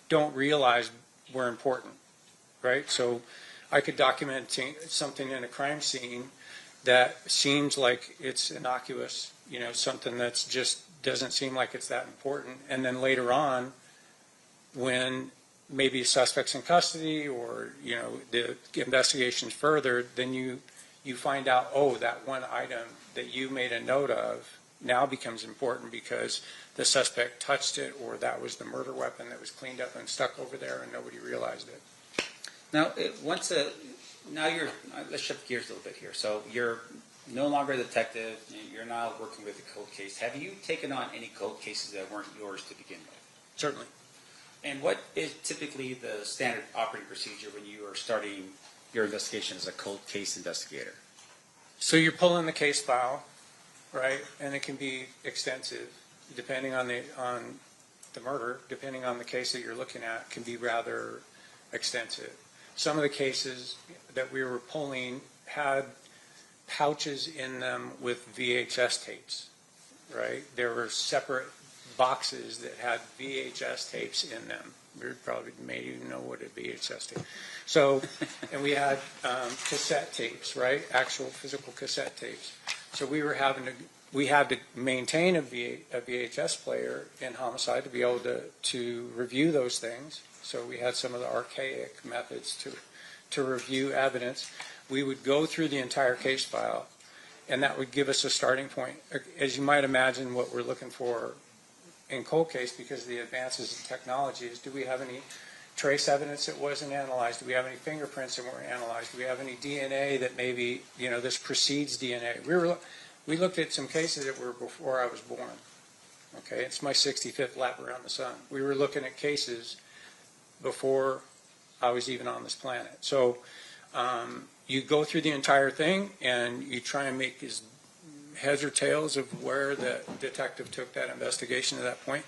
don't realize were important, right? So I could document something in a crime scene that seems like it's innocuous, you know, something that's just doesn't seem like it's that important. And then later on, when maybe a suspect's in custody or, you know, the investigation's further, then you find out, oh, that one item that you made a note of now becomes important because the suspect touched it or that was the murder weapon that was cleaned up and stuck over there and nobody realized it. Now, let's shift gears a little bit here. So you're no longer a detective. You're now working with a cold case. Have you taken on any cold cases that weren't yours to begin with? Certainly. And what is typically the standard operating procedure when you are starting your investigation as a cold case investigator? So you're pulling the case file, right? And it can be extensive, depending on the murder, depending on the case that you're looking at, can be rather extensive. Some of the cases that we were pulling had pouches in them with VHS tapes, right? There were separate boxes that had VHS tapes in them. We probably made you know what a VHS tape. So, and we had cassette tapes, right? Actual physical cassette tapes. So we had to maintain a VHS player in homicide to be able to review those things. So we had some of the archaic methods to review evidence. We would go through the entire case file, and that would give us a starting point. As you might imagine, what we're looking for in cold case, because of the advances in technology, is do we have any trace evidence that wasn't analyzed? Do we have any fingerprints that weren't analyzed? Do we have any DNA that maybe, you know, this precedes DNA? We looked at some cases that were before I was born. Okay, it's my 65th lap around the sun. We were looking at cases before I was even on this planet. So you go through the entire thing and you try and make his heads or tails of where the detective took that investigation to that point.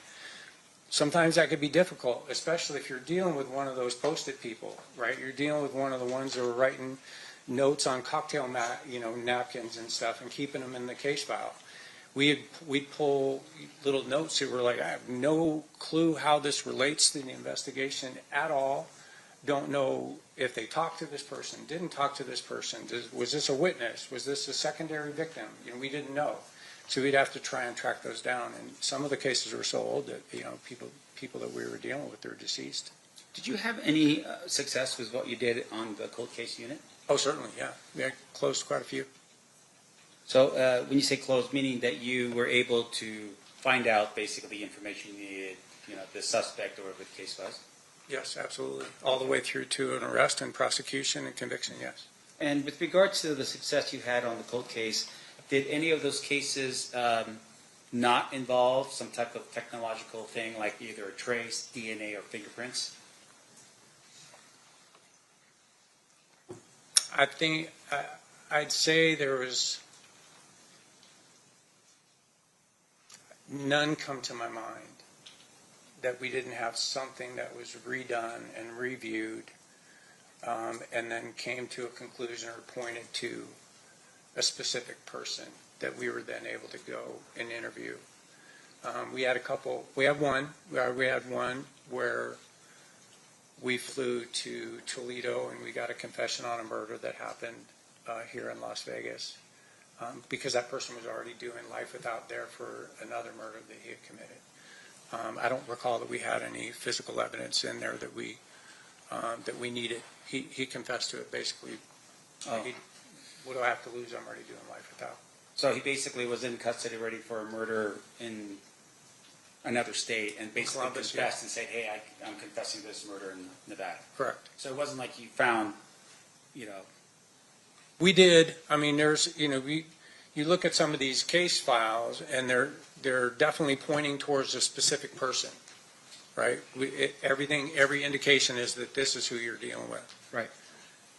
Sometimes that could be difficult, especially if you're dealing with one of those Post-it people, right? You're dealing with one of the ones that were writing notes on cocktail napkins and stuff and keeping them in the case file. We'd pull little notes that were like, I have no clue how this relates to the investigation at all. Don't know if they talked to this person, didn't talk to this person. Was this a witness? Was this a secondary victim? You know, we didn't know. So we'd have to try and track those down. And some of the cases were so old that, you know, people that we were dealing with, they were deceased. Did you have any success with what you did on the cold case unit? Oh, certainly, yeah. We had closed quite a few. So when you say closed, meaning that you were able to find out basically the information you needed, you know, the suspect or whatever the case was? Yes, absolutely. All the way through to an arrest and prosecution and conviction, yes. And with regards to the success you had on the cold case, did any of those cases not involve some type of technological thing like either a trace, DNA, or fingerprints? I think I'd say there was none come to my mind that we didn't have something that was redone and reviewed and then came to a conclusion or pointed to a specific person that we were then able to go and interview. We had one where we flew to Toledo and we got a confession on a murder that happened here in Las Vegas, because that person was already doing life without there for another murder that he had committed. I don't recall that we had any physical evidence in there that we needed. He confessed to it basically. What do I have to lose? I'm already doing life without. So he basically was in custody ready for a murder in another state and basically Columbus, confessed and said, hey, I'm confessing to this murder in Nevada. Correct. So it wasn't like you found, We did. I mean, there's, you look at some of these case files, and they're definitely pointing towards a specific person, right? Every indication is that this is who you're dealing with. Right.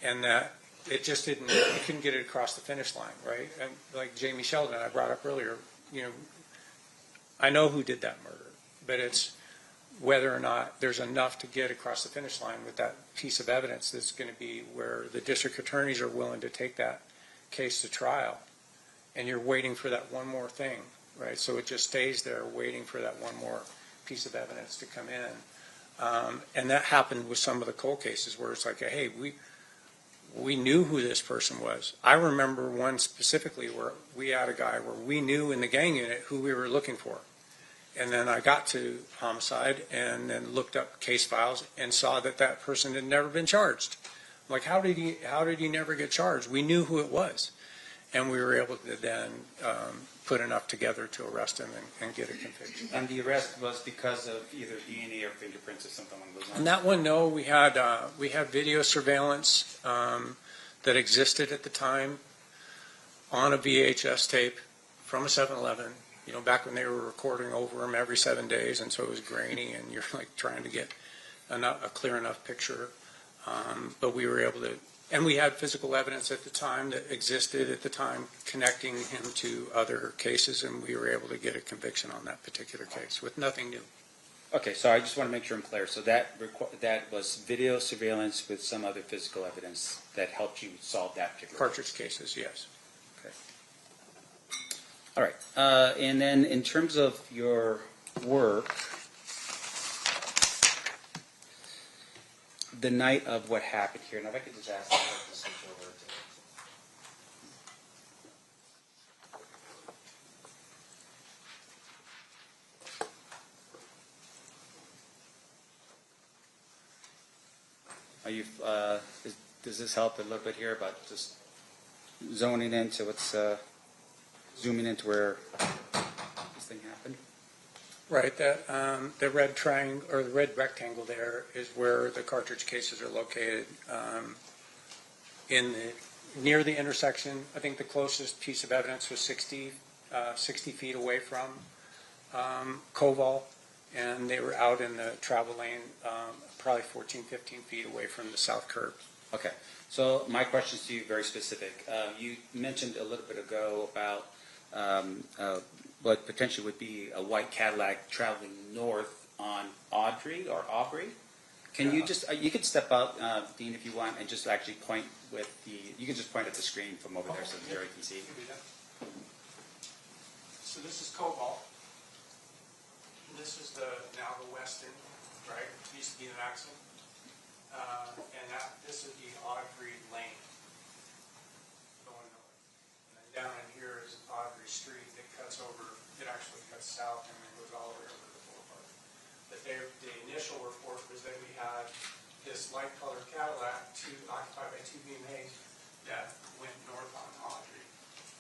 And that it just didn't, you couldn't get it across the finish line, right? And like Jamie Sheldon, I brought up earlier, I know who did that murder, but it's whether or not there's enough to get across the finish line with that piece of evidence that's going to be where the district attorneys are willing to take that case to trial. And you're waiting for that one more thing, right? So it just stays there waiting for that one more piece of evidence to come in. And that happened with some of the cold cases where it's like, hey, we knew who this person was. I remember one specifically where we had a guy where we knew in the gang unit who we were looking for. And then I got to homicide and then looked up case files and saw that that person had never been charged. I'm like, how did he never get charged? We knew who it was. And we were able to then put enough together to arrest him and get a conviction. And the arrest was because of either DNA or fingerprints or something along those lines? On that one, no. We had video surveillance that existed at the time on a VHS tape from a 7-Eleven. Back when they were recording over them every 7 days, and so it was grainy, and you're like trying to get a clear enough picture. But we were able to, and we had physical evidence at the time that existed at the time connecting him to other cases, and we were able to get a conviction on that particular case with nothing new. Okay, so I just want to make sure I'm clear. So that was video surveillance with some other physical evidence that helped you solve that particular Cartridge cases, yes. Okay. All right. And then in terms of your work, the night of what happened here, now if I could just ask you to switch over to... Are you, does this help a little bit here about just zoning into what's, zooming into where this thing happened? Right, the red triangle, or the red rectangle there is where the cartridge cases are located. Near the intersection, I think the closest piece of evidence was 60 feet away from Koval, and they were out in the travel lane, probably 14, 15 feet away from the south curb. Okay, so my question to you very specific. You mentioned a little bit ago about what potentially would be a white Cadillac traveling north on Audrey or Aubrey. Can you just, you could step out, Dean, if you want, and just actually point with you can just point at the screen from over there so the jury can see. So this is Koval. This is now the Weston, right? It used to be an Axle. And this is the Audrey Lane. Going north. And then down in here is Audrey Street that cuts over, it actually cuts south and then goes all the way over to the boulevard. But the initial report was that we had this light colored Cadillac occupied by two BMAs that went north on Audrey.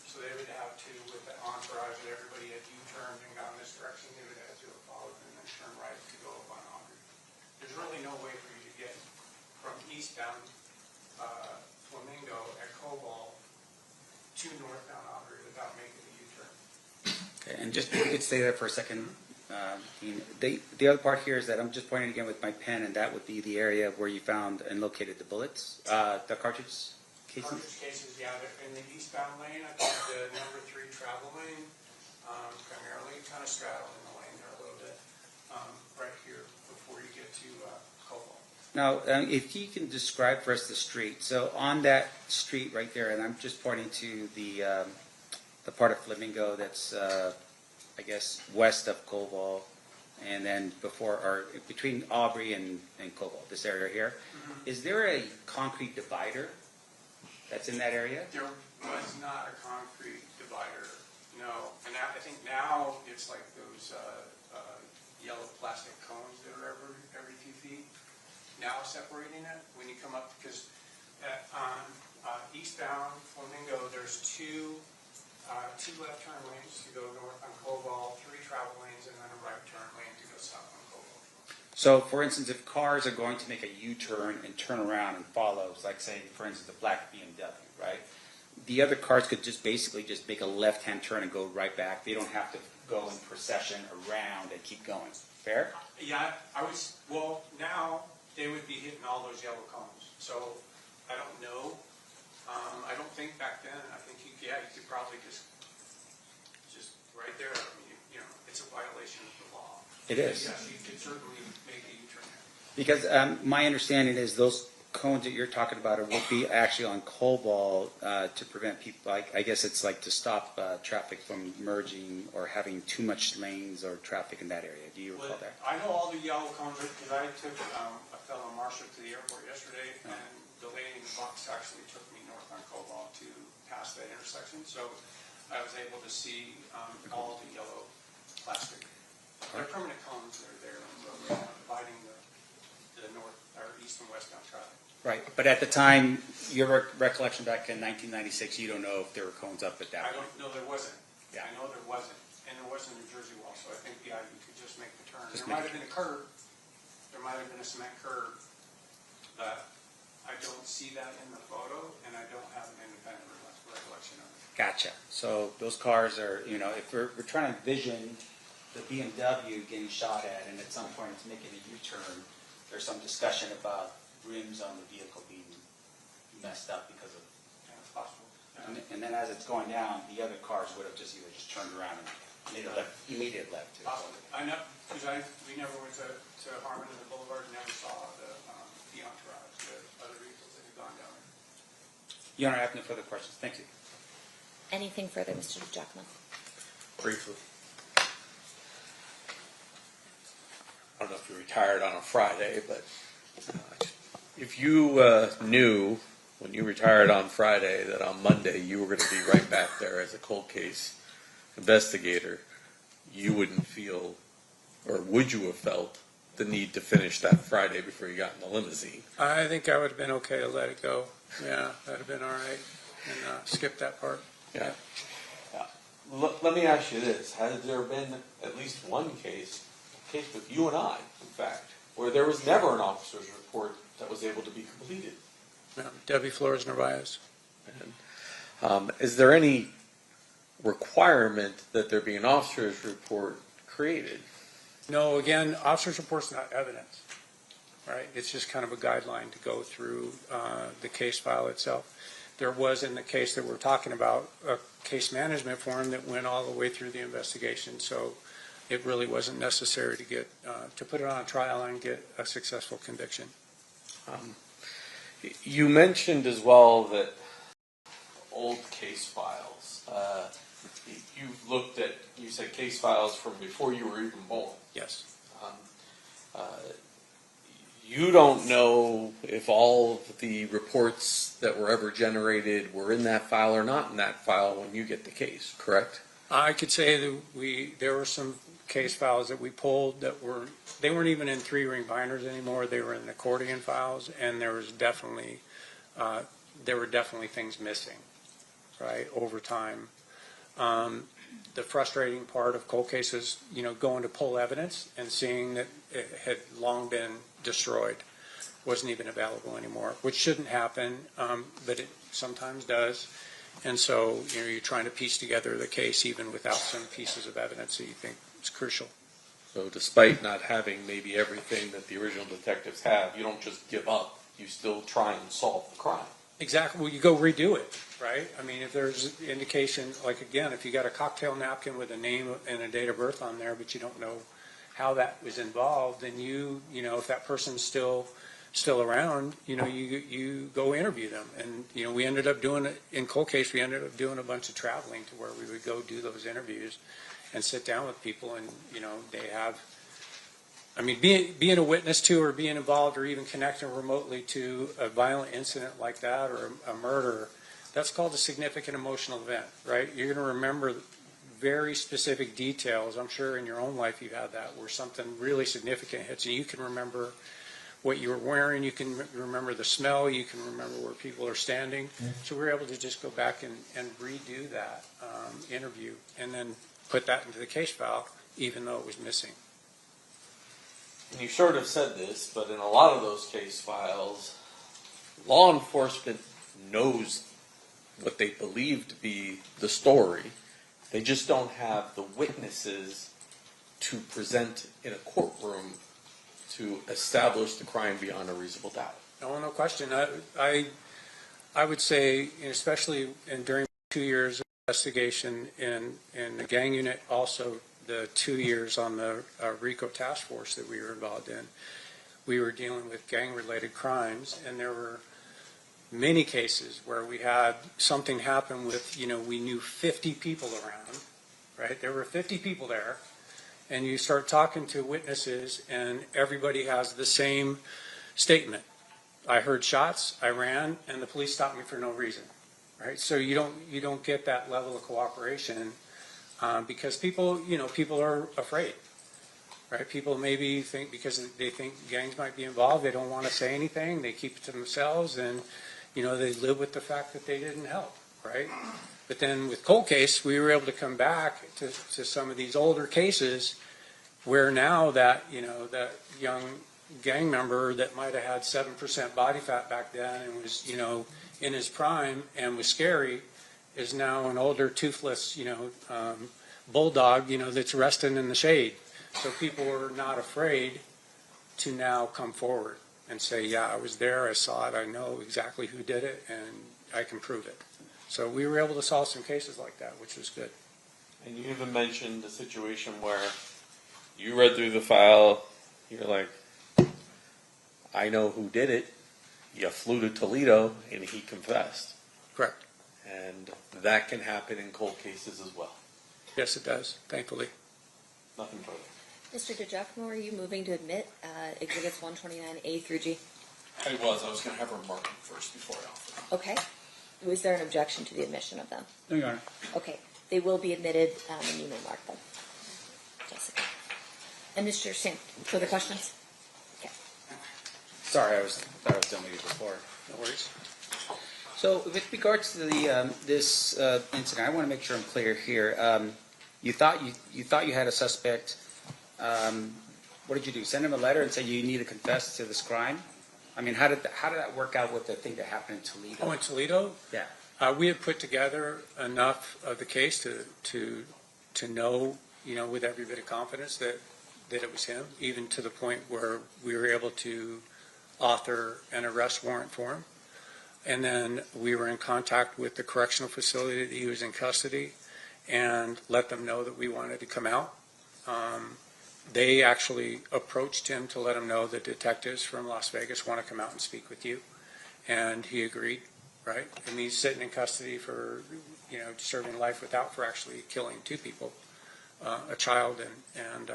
So they would have to, with the entourage that everybody had U-turned and gone this direction, they would have to have followed and then turn right to go up on Audrey. There's really no way for you to get from eastbound Flamingo at Koval to northbound Audrey without making a U-turn. Okay, and just if you could stay there for a second. Dean. The other part here is that I'm just pointing again with my pen, and that would be the area where you found and located the bullets, the cartridge cases? Cartridge cases, yeah, they're in the eastbound lane. I think the number 3 travel lane, primarily kind of straddling the lane there a little bit, right here before you get to Koval. Now, if you can describe for us the street. So on that street right there, and I'm just pointing to the part of Flamingo that's, I guess, west of Koval, and then before or between Aubrey and Koval, this area here. Mm-hmm. Is there a concrete divider that's in that area? There was not a concrete divider, no. And I think now it's like those yellow plastic cones that are every few feet. Now separating it when you come up, because on eastbound Flamingo, there's two left turn lanes to go north on Cobalt, 3 travel lanes, and then a right turn lane to go south on Cobalt. So, for instance, if cars are going to make a U-turn and turn around and follow, like say, for instance, a black BMW, right? The other cars could just basically just make a left-hand turn and go right back. They don't have to go in procession around and keep going. Fair? Yeah, well, now they would be hitting all those yellow cones. So, I don't know. I don't think back then, I think you could probably just right there, I mean, it's a violation of the law. It is. Yes, you could certainly make a U-turn there. Because my understanding is those cones that you're talking about will be actually on Cobalt to prevent people, I guess it's like to stop traffic from merging or having too much lanes or traffic in that area. Do you recall that? I know all the yellow cones, because I took a fellow marshal to the airport yesterday, and the lady in the box actually took me north on Cobalt to pass that intersection, so I was able to see all the yellow plastic. They're permanent cones that are there, dividing the north or east and westbound traffic. Right, but at the time, your recollection back in 1996, you don't know if there were cones up at that I point. don't know, there wasn't. Yeah. I know there wasn't, and there wasn't a New Jersey wall, so I think, you could just make the turn. Just There might make have been a curb, there might have been a cement curb, but I don't see that in the photo, and I don't have an independent recollection of it. Gotcha. So those cars are, if we're trying to envision the BMW getting shot at, and at some point it's making a U-turn, there's some discussion about rims on the vehicle being messed up because of. Yeah, it's possible. And then as it's going down, the other cars would have just either just turned around and made a immediate left. Too. Possibly. I know, because we never went to Harmon and the Boulevard, and never saw the entourage, the other vehicles that had gone down there. Your Honor, I have no further questions. Thank you. Anything further, Mr. Jackman? Briefly. I don't know if you retired on a Friday, but if you knew when you retired on Friday that on Monday you were going to be right back there as a cold case investigator, you wouldn't feel, or would you have felt, the need to finish that Friday before you got in the limousine? I think I would have been okay to let it go. Yeah, that'd have been all right, and skip that part. Yeah. Let me ask you this. Has there been at least one case with you and I, in fact, where there was never an officer's report that was able to be completed? No, Debbie Flores Narvaez. And, is there any requirement that there be an officer's report created? No, again, officer's report's not evidence, right? It's just kind of a guideline to go through the case file itself. There was, in the case that we're talking about, a case management form that went all the way through the investigation, so it really wasn't necessary to get to put it on a trial and get a successful conviction. You mentioned as well that old case files. You've looked at, you said case files from before you were even born. Yes. You don't know if all of the reports that were ever generated were in that file or not in that file when you get the case, correct? I could say that there were some case files that we pulled that they weren't even in 3-ring binders anymore. They were in accordion files, and there were definitely things missing, right, over time. The frustrating part of cold cases, going to pull evidence and seeing that it had long been destroyed, wasn't even available anymore, which shouldn't happen, but it sometimes does. And so, you're trying to piece together the case even without some pieces of evidence that you think is crucial. So despite not having maybe everything that the original detectives have, you don't just give up. You still try and solve the crime. Exactly. Well, you go redo it, right? I mean, if there's indication, like again, if you got a cocktail napkin with a name and a date of birth on there, but you don't know how that was involved, then if that person's still around, you go interview them. And, we ended up doing it in cold case. We ended up doing a bunch of traveling to where we would go do those interviews and sit down with people, and, they have, being a witness to or being involved or even connecting remotely to a violent incident like that or a murder, That's called a significant emotional event, right? You're going to remember very specific details. I'm sure in your own life you've had that, where something really significant hits you. You can remember what you were wearing, you can remember the smell, you can remember where people are standing. So we were able to just go back and redo that interview and then put that into the case file, even though it was missing. And you sort of said this, but in a lot of those case files, law enforcement knows what they believe to be the story. They just don't have the witnesses to present in a courtroom to establish the crime beyond a reasonable doubt. No question. I would say, especially during 2 years of investigation in the gang unit, also the 2 years on the RICO task force that we were involved in, we were dealing with gang-related crimes, and there were many cases where we had something happen with, we knew 50 people around, right? There were 50 people there, and you start talking to witnesses, and everybody has the same statement. I heard shots, I ran, and the police stopped me for no reason, right? So you don't get that level of cooperation because people are afraid, right? People maybe think because they think gangs might be involved, they don't want to say anything, they keep it to themselves, and they live with the fact that they didn't help, right? But then with cold case, we were able to come back to some of these older cases where now that, that young gang member that might have had 7% body fat back then and was, in his prime and was scary is now an older toothless, bulldog, that's resting in the shade. So people are not afraid to now come forward and say, yeah, I was there, I saw it, I know exactly who did it, and I can prove it. So we were able to solve some cases like that, which was good. And you even mentioned a situation where you read through the file, you're like, I know who did it. You flew to Toledo, and he confessed. Correct. And that can happen in cold cases as well. Yes, it does, thankfully. Nothing further. Mr. DeGiacomo, are you moving to admit Exhibits 129A through G? I was going to have her mark them first before I offer them. Okay. Was there an objection to the admission of them? No, Your Honor. Okay. They will be admitted, and you may mark them. Jessica. And Mr. Sam, further questions? Okay. Sorry, I thought I was done with you before. No worries. So with regards to the this incident, I want to make sure I'm clear here. You thought you had a suspect. What did you do? Send him a letter and say you need to confess to this crime? I mean, how did that work out with the thing that happened in Toledo? Oh, in Toledo? Yeah. We had put together enough of the case to know, with every bit of confidence that it was him, even to the point where we were able to author an arrest warrant for him. And then we were in contact with the correctional facility that he was in custody and let them know that we wanted to come out. They actually approached him to let him know that detectives from Las Vegas want to come out and speak with you. And he agreed, right? And he's sitting in custody for, serving life without for actually killing two people, a child and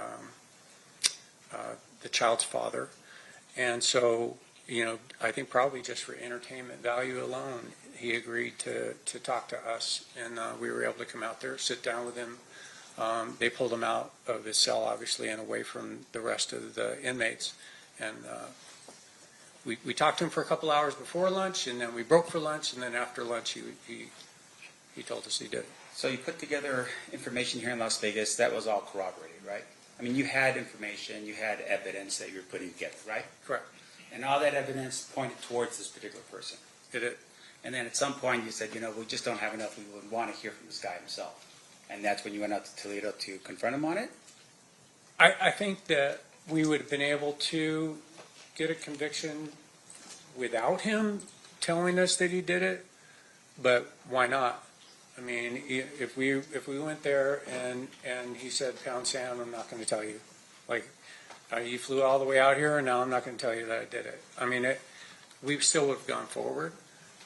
the child's father. And so, I think probably just for entertainment value alone, he agreed to talk to us. And we were able to come out there, sit down with him. They pulled him out of his cell, obviously, and away from the rest of the inmates. And we talked to him for a couple hours before lunch, and then we broke for lunch, and then after lunch he told us he did it. So you put together information here in Las Vegas that was all corroborated, right? I mean, you had information, you had evidence that you were putting together, right? Correct. And all that evidence pointed towards this particular person. It did. And then at some point you said, we just don't have enough, we would want to hear from this guy himself. And that's when you went out to Toledo to confront him on it? I think that we would have been able to get a conviction without him telling us that he did it, but why not? I mean, if we went there and he said, pound sand, I'm not going to tell you. Like, you flew all the way out here, and now I'm not going to tell you that I did it. I mean, we still would have gone forward,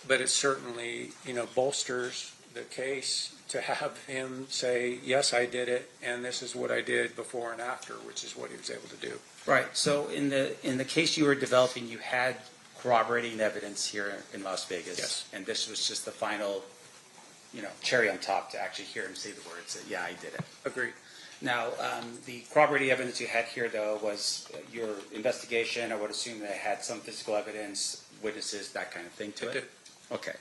but it certainly, bolsters the case to have him say, yes, I did it, and this is what I did before and after, which is what he was able to do. Right. So in the case you were developing, you had corroborating evidence here in Las Vegas. Yes. And this was just the final, cherry on top to actually hear him say the words that, yeah, I did it. Agreed. Now, the corroborating evidence you had here, though, was your investigation. I would assume that it had some physical evidence, witnesses, that kind of thing to it. It did. Okay.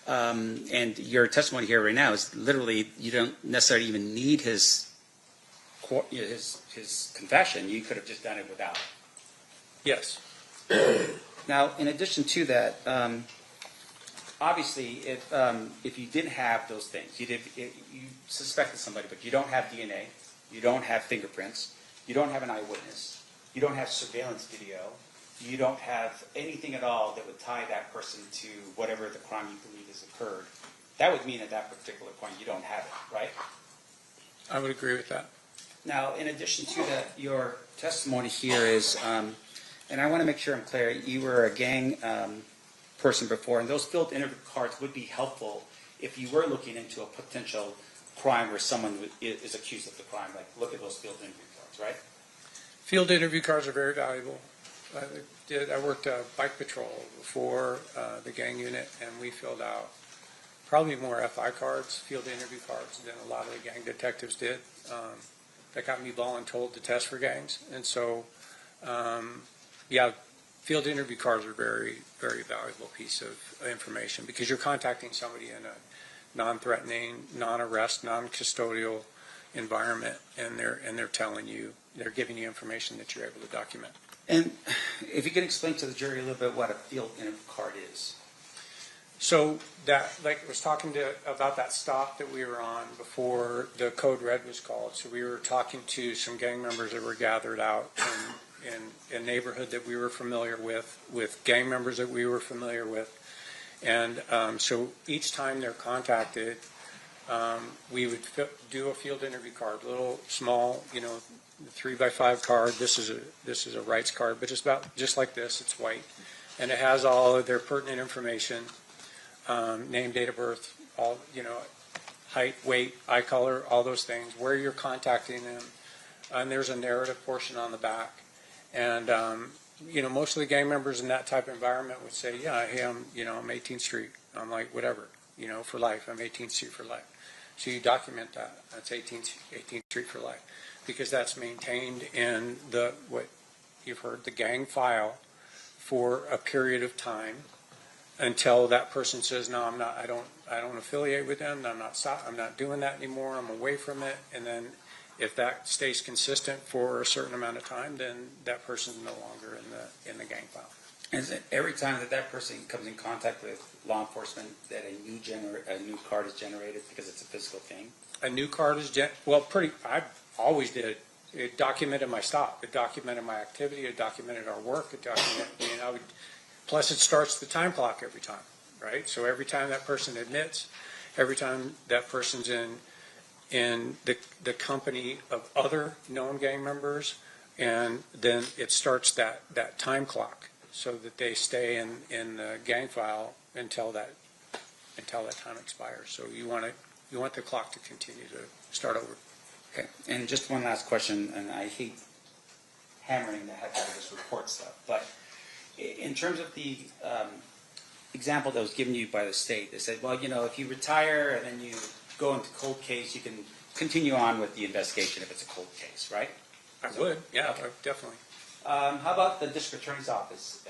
And your testimony here right now is literally, you don't necessarily even need his confession. You could have just done it without. Yes. Now, in addition to that, obviously, if you didn't have those things, you suspected somebody, but you don't have DNA, you don't have fingerprints, you don't have an eyewitness, you don't have surveillance video, you don't have anything at all that would tie that person to whatever the crime you believe has occurred, that would mean at that particular point you don't have it, right? I would agree with that. Now, in addition to that, your testimony here is, and I want to make sure I'm clear, you were a gang person before, and those field interview cards would be helpful if you were looking into a potential crime where someone is accused of the crime. Like, look at those field interview cards, right? Field interview cards are very valuable. I worked bike patrol for the gang unit, and we filled out probably more FI cards, field interview cards, than a lot of the gang detectives did. That got me voluntold to test for gangs. And so, yeah, field interview cards are very, very valuable piece of information because you're contacting somebody in a non-threatening, non-arrest, non-custodial environment, and they're telling you, they're giving you information that you're able to document. And if you could explain to the jury a little bit what a field interview card is. So that, like, I was talking about that stop that we were on before the code red was called. So we were talking to some gang members that were gathered out in a neighborhood that we were familiar with gang members that we were familiar with. And so each time they're contacted, we would do a field interview card, little small, 3x5 card. This is a rights card, but it's about just like this. It's white, and it has all of their pertinent information, name, date of birth, all height, weight, eye color, all those things, where you're contacting them, and there's a narrative portion on the back. And most of the gang members in that type of environment would say, yeah, hey, I'm 18th Street. I'm like, whatever, for life. I'm 18th Street for life. So you document that. That's 18th Street for life, because that's maintained in what you've heard, the gang file, for a period of time until that person says, no, I'm not. I don't affiliate with them. I'm not doing that anymore. I'm away from it. And then if that stays consistent for a certain amount of time, then that person's no longer in the gang file. Is it every time that person comes in contact with law enforcement that a new card is generated because it's a physical thing? A new card is I always did. It documented my stop. It documented my activity. It documented our work. It documented. Plus, it starts the time clock every time, right? So every time that person admits, every time that person's in the company of other known gang members, and then it starts that time clock so that they stay in the gang file until that time expires. So you want the clock to continue to start over. Okay. And just one last question, and I hate hammering the heck out of this report stuff, but in terms of the example that was given you by the state, they said, well, if you retire and then you go into cold case, you can continue on with the investigation if it's a cold case, right? I would, yeah, definitely. How about the district attorney's office?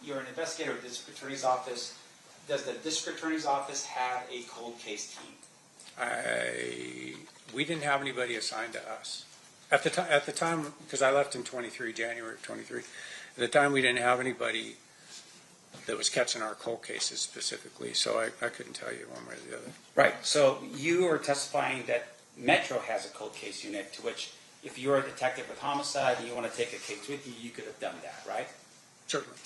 You're an investigator at the district attorney's office. Does the district attorney's office have a cold case team? We didn't have anybody assigned to us at the time, because I left in January of 23. At the time, we didn't have anybody that was catching our cold cases specifically, so I couldn't tell you one way or the other. Right. So you are testifying that Metro has a cold case unit, to which if you're a detective with homicide and you want to take a case with you, you could have done that, right? Certainly.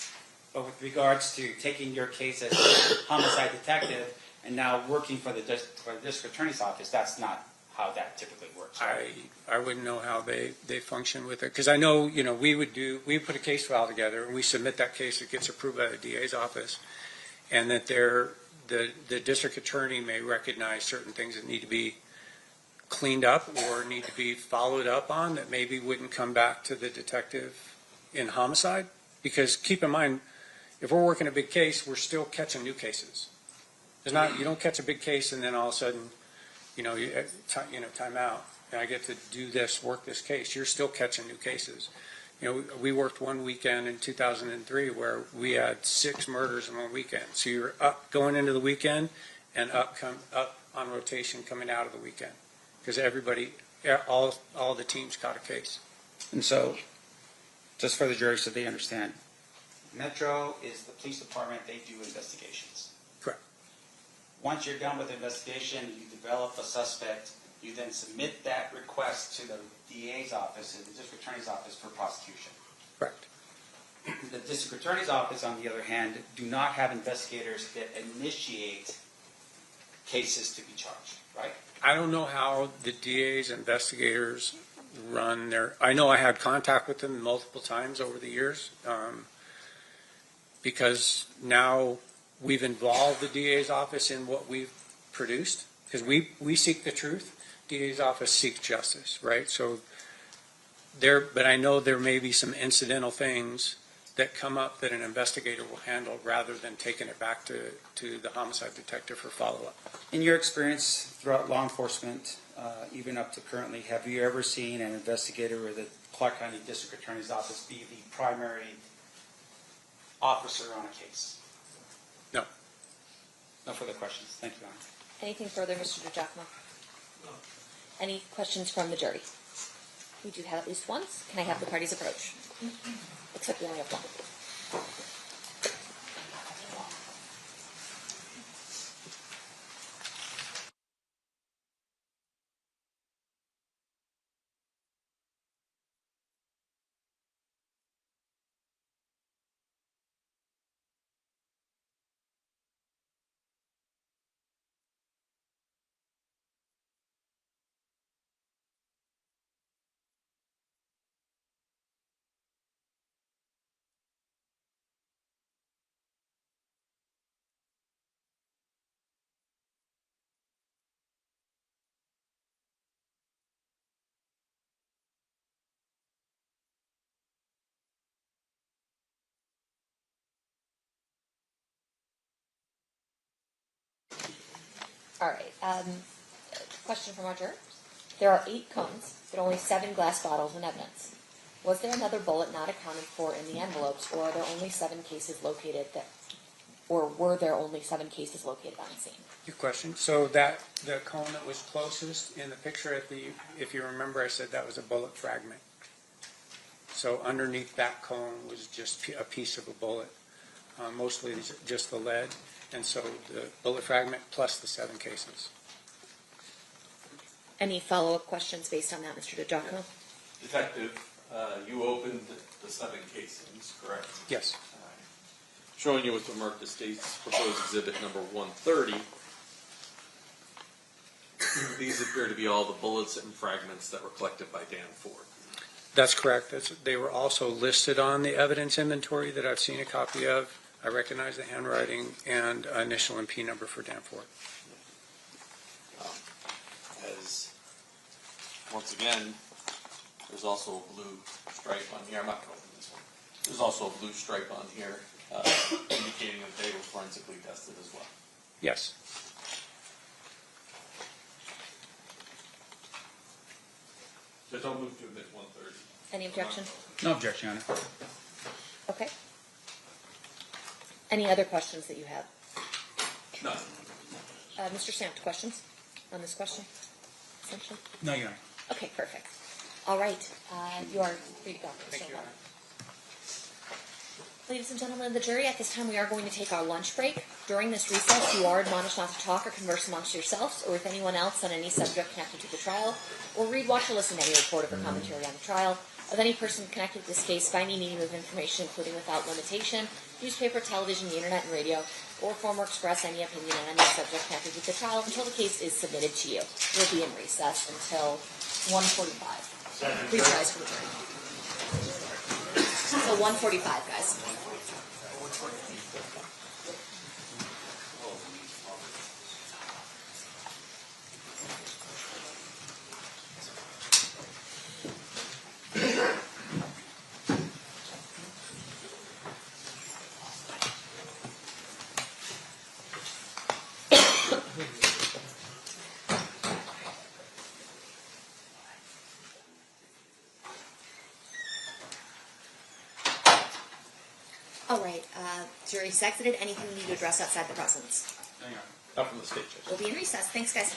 But with regards to taking your case as a homicide detective and now working for the district attorney's office, that's not how that typically works. Right? I wouldn't know how they function with it, because I know, we put a case file together and we submit that case. It gets approved by the DA's office, and that the district attorney may recognize certain things that need to be cleaned up or need to be followed up on that maybe wouldn't come back to the detective in homicide. Because keep in mind, if we're working a big case, we're still catching new cases. There's not, you don't catch a big case and then all of a sudden, time out. And I get to do this, work this case. You're still catching new cases. We worked one weekend in 2003 where we had 6 murders in one weekend. So you're up going into the weekend and up on rotation coming out of the weekend because all the teams caught a case. And so, just for the jury so they understand, Metro is the police department, they do investigations. Correct. Once you're done with the investigation, you develop a suspect, you then submit that request to the DA's office and the district attorney's office for prosecution. Correct. The district attorney's office, on the other hand, do not have investigators that initiate cases to be charged, right? I don't know how the DA's investigators run their, I know I had contact with them multiple times over the years because now we've involved the DA's office in what we've produced because we seek the truth. DA's office seeks justice, right? So but I know there may be some incidental things that come up that an investigator will handle rather than taking it back to the homicide detective for follow-up. In your experience throughout law enforcement, even up to currently, have you ever seen an investigator or the Clark County District Attorney's Office be the primary officer on a case? No. No further questions. Thank you, Your Honor. Anything further, Mr. DiGiacomo? No. Any questions from the jury? We do have at least one. Can I have the parties approach? Except we only have one. All right. Question from our jurors. There are 8 cones, but only 7 glass bottles in evidence. Was there another bullet not accounted for in the envelopes, or are there only 7 cases located were there only 7 cases located on the scene? Good question. So the cone that was closest in the picture if you remember, I said that was a bullet fragment. So underneath that cone was just a piece of a bullet, mostly just the lead. And so the bullet fragment plus the 7 cases. Any follow-up questions based on that, Mr. DiGiacomo? Detective, you opened the 7 casings, correct? Yes. Showing you with the marked estates proposed exhibit number 130. These appear to be all the bullets and fragments that were collected by Dan Ford. That's correct. They were also listed on the evidence inventory that I've seen a copy of. I recognize the handwriting and initial and P number for Dan Ford. As once again, there's also a blue stripe on here. I'm not going to open this one. There's also a blue stripe on here indicating that they were forensically tested as well. Yes. So don't move to admit 130. Any objection? No objection, Your Honor. Okay. Any other questions that you have? No. Mr. Stampt, questions on this question? Essentially? No, Your Honor. Okay, perfect. All right. You are free to go. Thank you, Your Honor. Ladies and gentlemen of the jury, at this time we are going to take our lunch break. During this recess, you are admonished not to talk or converse amongst yourselves or with anyone else on any subject connected to the trial, or read, watch, or listen to any report or commentary on the trial of any person connected to this case by any medium of information, including without limitation, newspaper, television, the internet, and radio, or form or express any opinion on any subject connected with the trial until the case is submitted to you. We'll be in recess until 1:45. Please rise for the jury. So 1:45, guys. All right, jury's exited. Anything you need to address outside the presence? Hang on. Not from the state, Judge. We'll be in recess. Thanks, guys.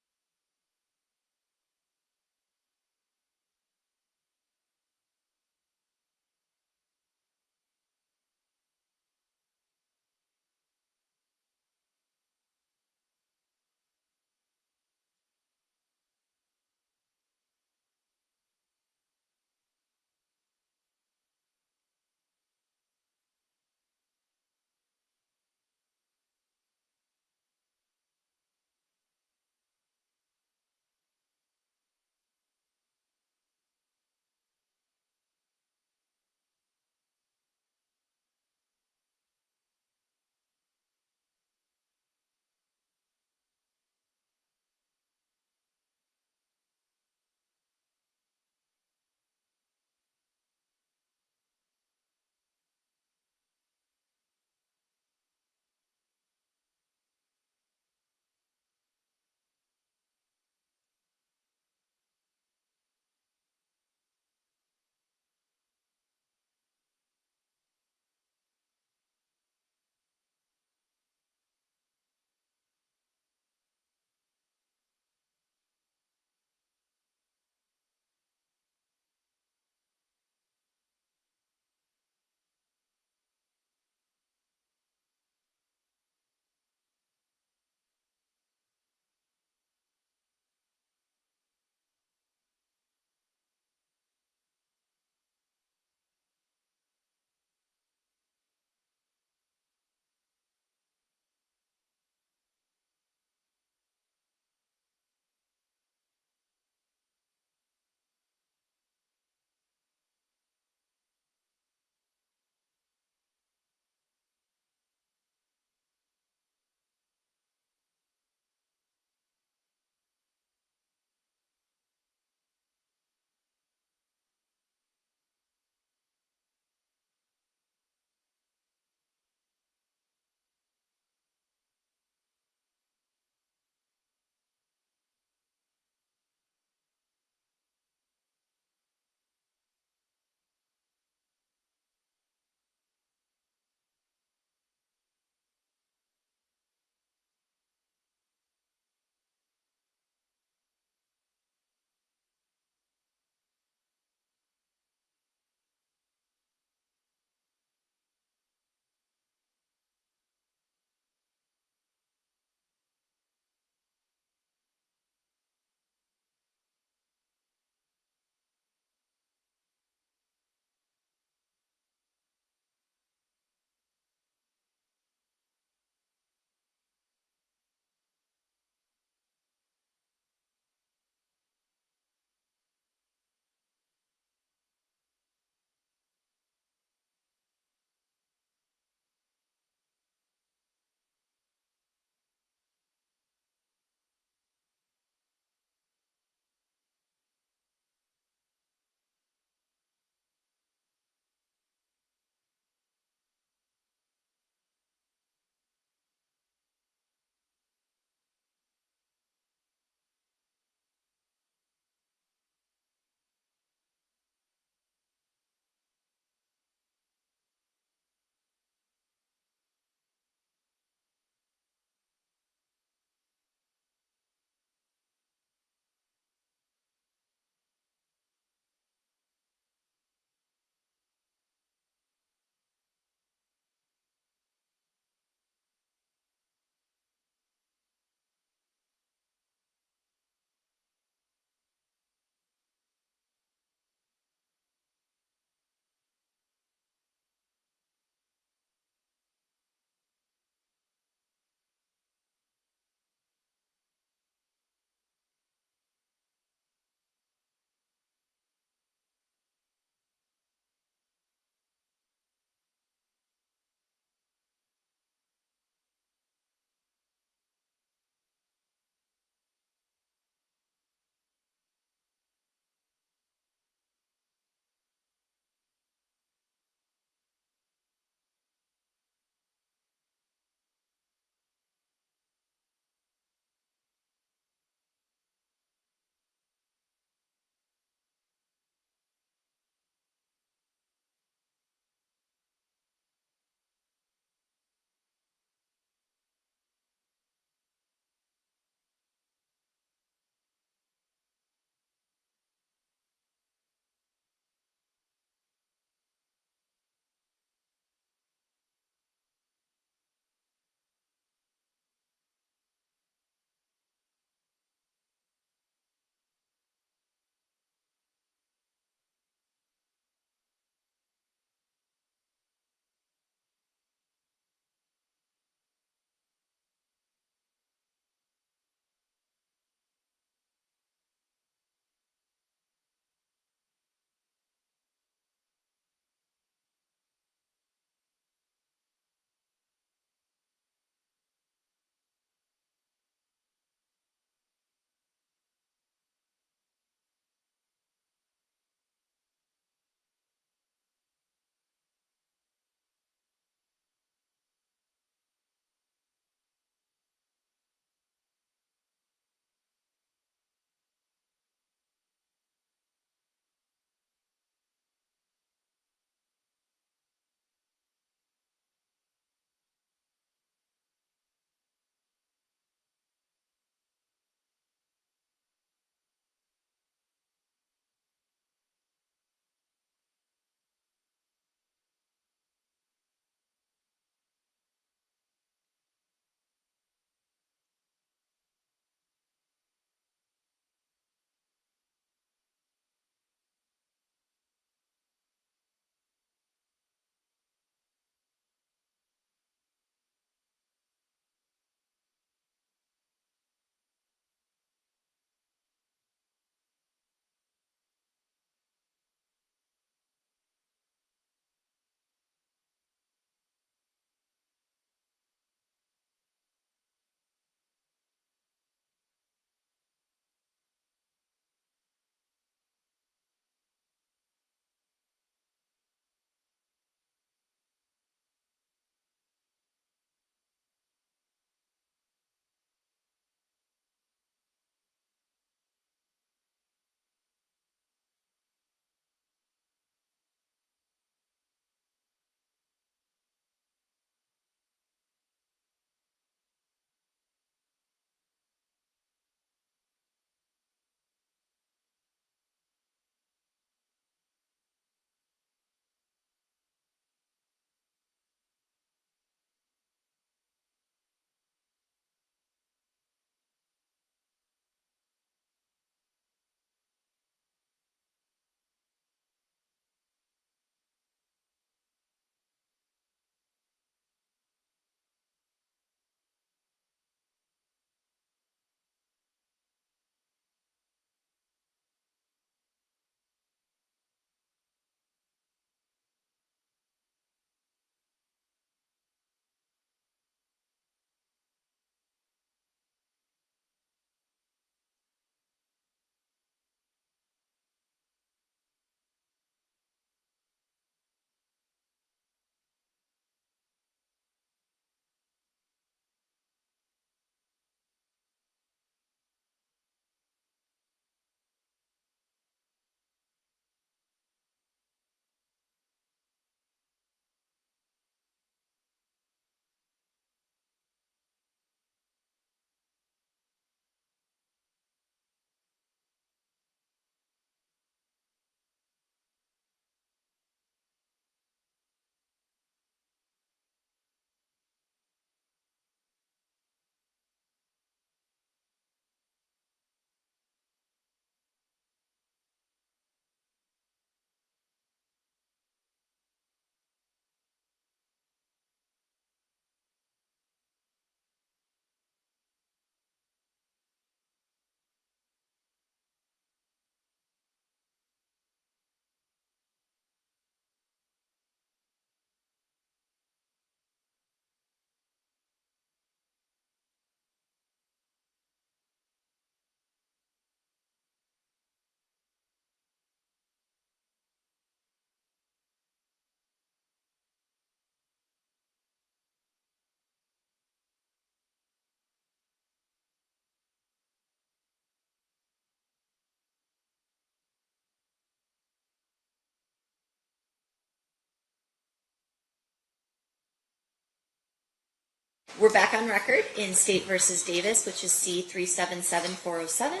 We're back on record in State versus Davis, which is C377407.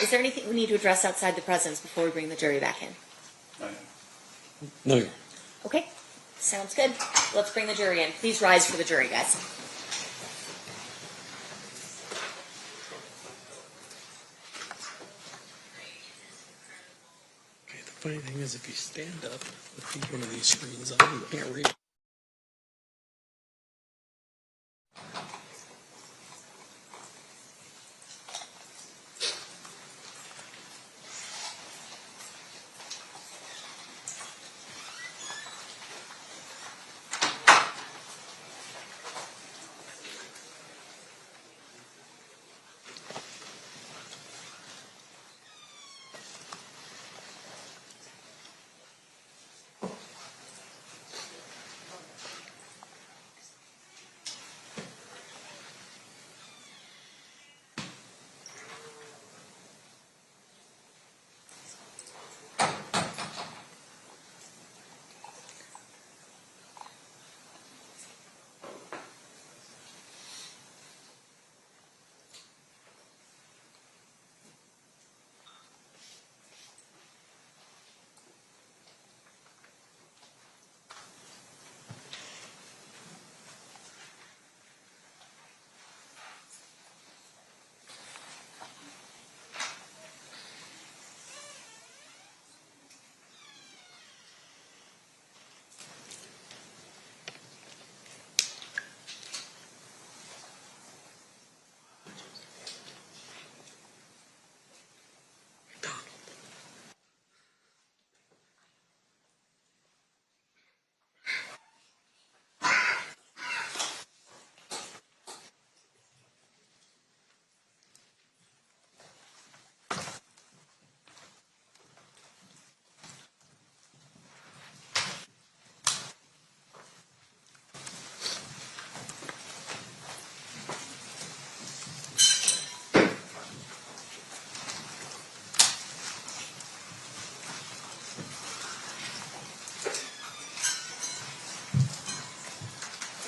Is there anything we need to address outside the presence before we bring the jury back in? No. Okay, sounds good. Let's bring the jury in. Please rise for the jury, guys. Okay, the funny thing is, if you stand up with one of these screens on, you can't read.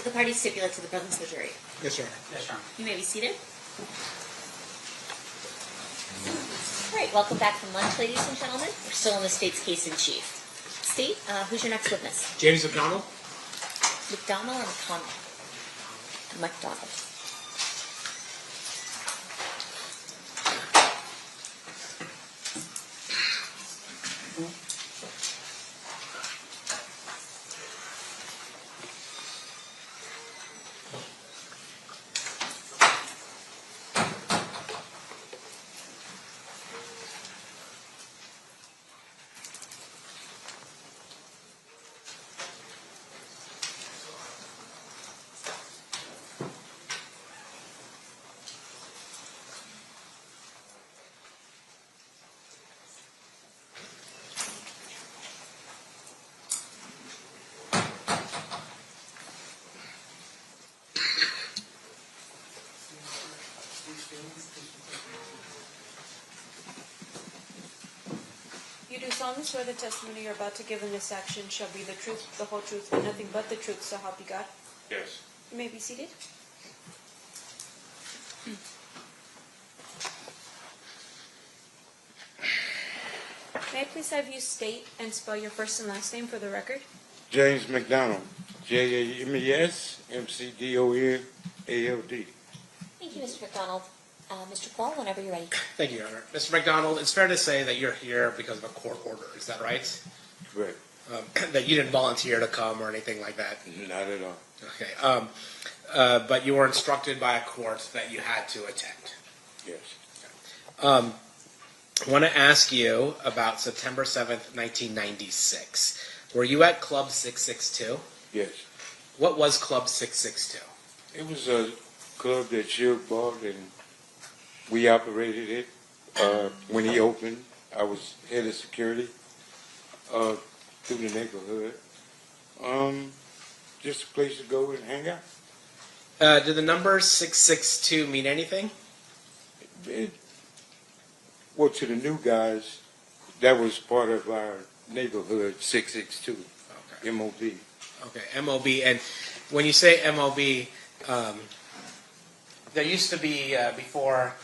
The parties stipulate to the presence of the jury. Yes, sir. Yes, Your Honor. You may be seated. All right, welcome back from lunch, ladies and gentlemen. We're still on the state's case in chief. State, who's your next witness? James McDonald. McDonald or McConnell? McDonald. You do solemnly swear the testimony you're about to give in this action shall be the truth, the whole truth, and nothing but the truth, so help you God? Yes. You may be seated. May I please have you state and spell your first and last name for the record? James McDonald, JAMES-MCDONALD. Thank you, Mr. McDonald. Mr. Paul, whenever you're ready. Thank you, Your Honor. Mr. McDonald, it's fair to say that you're here because of a court order. Is that right? Correct. That you didn't volunteer to come or anything like that? Not at all. Okay. But you were instructed by a court that you had to attend. Yes. I want to ask you about September 7th, 1996. Were you at Club 662? Yes. What was Club 662? It was a club that Shield bought, and we operated it. When he opened, I was head of security through the neighborhood. Just a place to go and hang out. Did the number 662 mean anything? Well, to the new guys, that was part of our neighborhood, 662, okay. MOB. Okay, MOB. And when you say MOB, there used to be before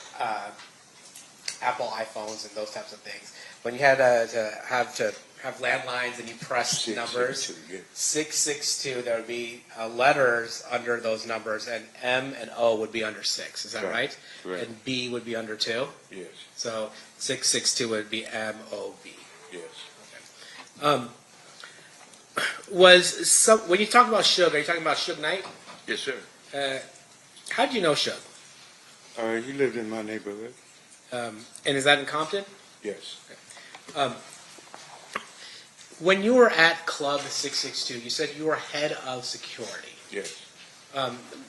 Apple iPhones and those types of things, when you had to have landlines and you pressed numbers, 662, there would be letters under those numbers, and M and O would be under 6. Is that right? Correct. And B would be under 2? Yes. So 662 would be M-O-B. Yes. When you talk about Suge, are you talking about Suge Knight? Yes, sir. How did you know Suge? He lived in my neighborhood. And is that in Compton? Yes. When you were at Club 662, you said you were head of security. Yes.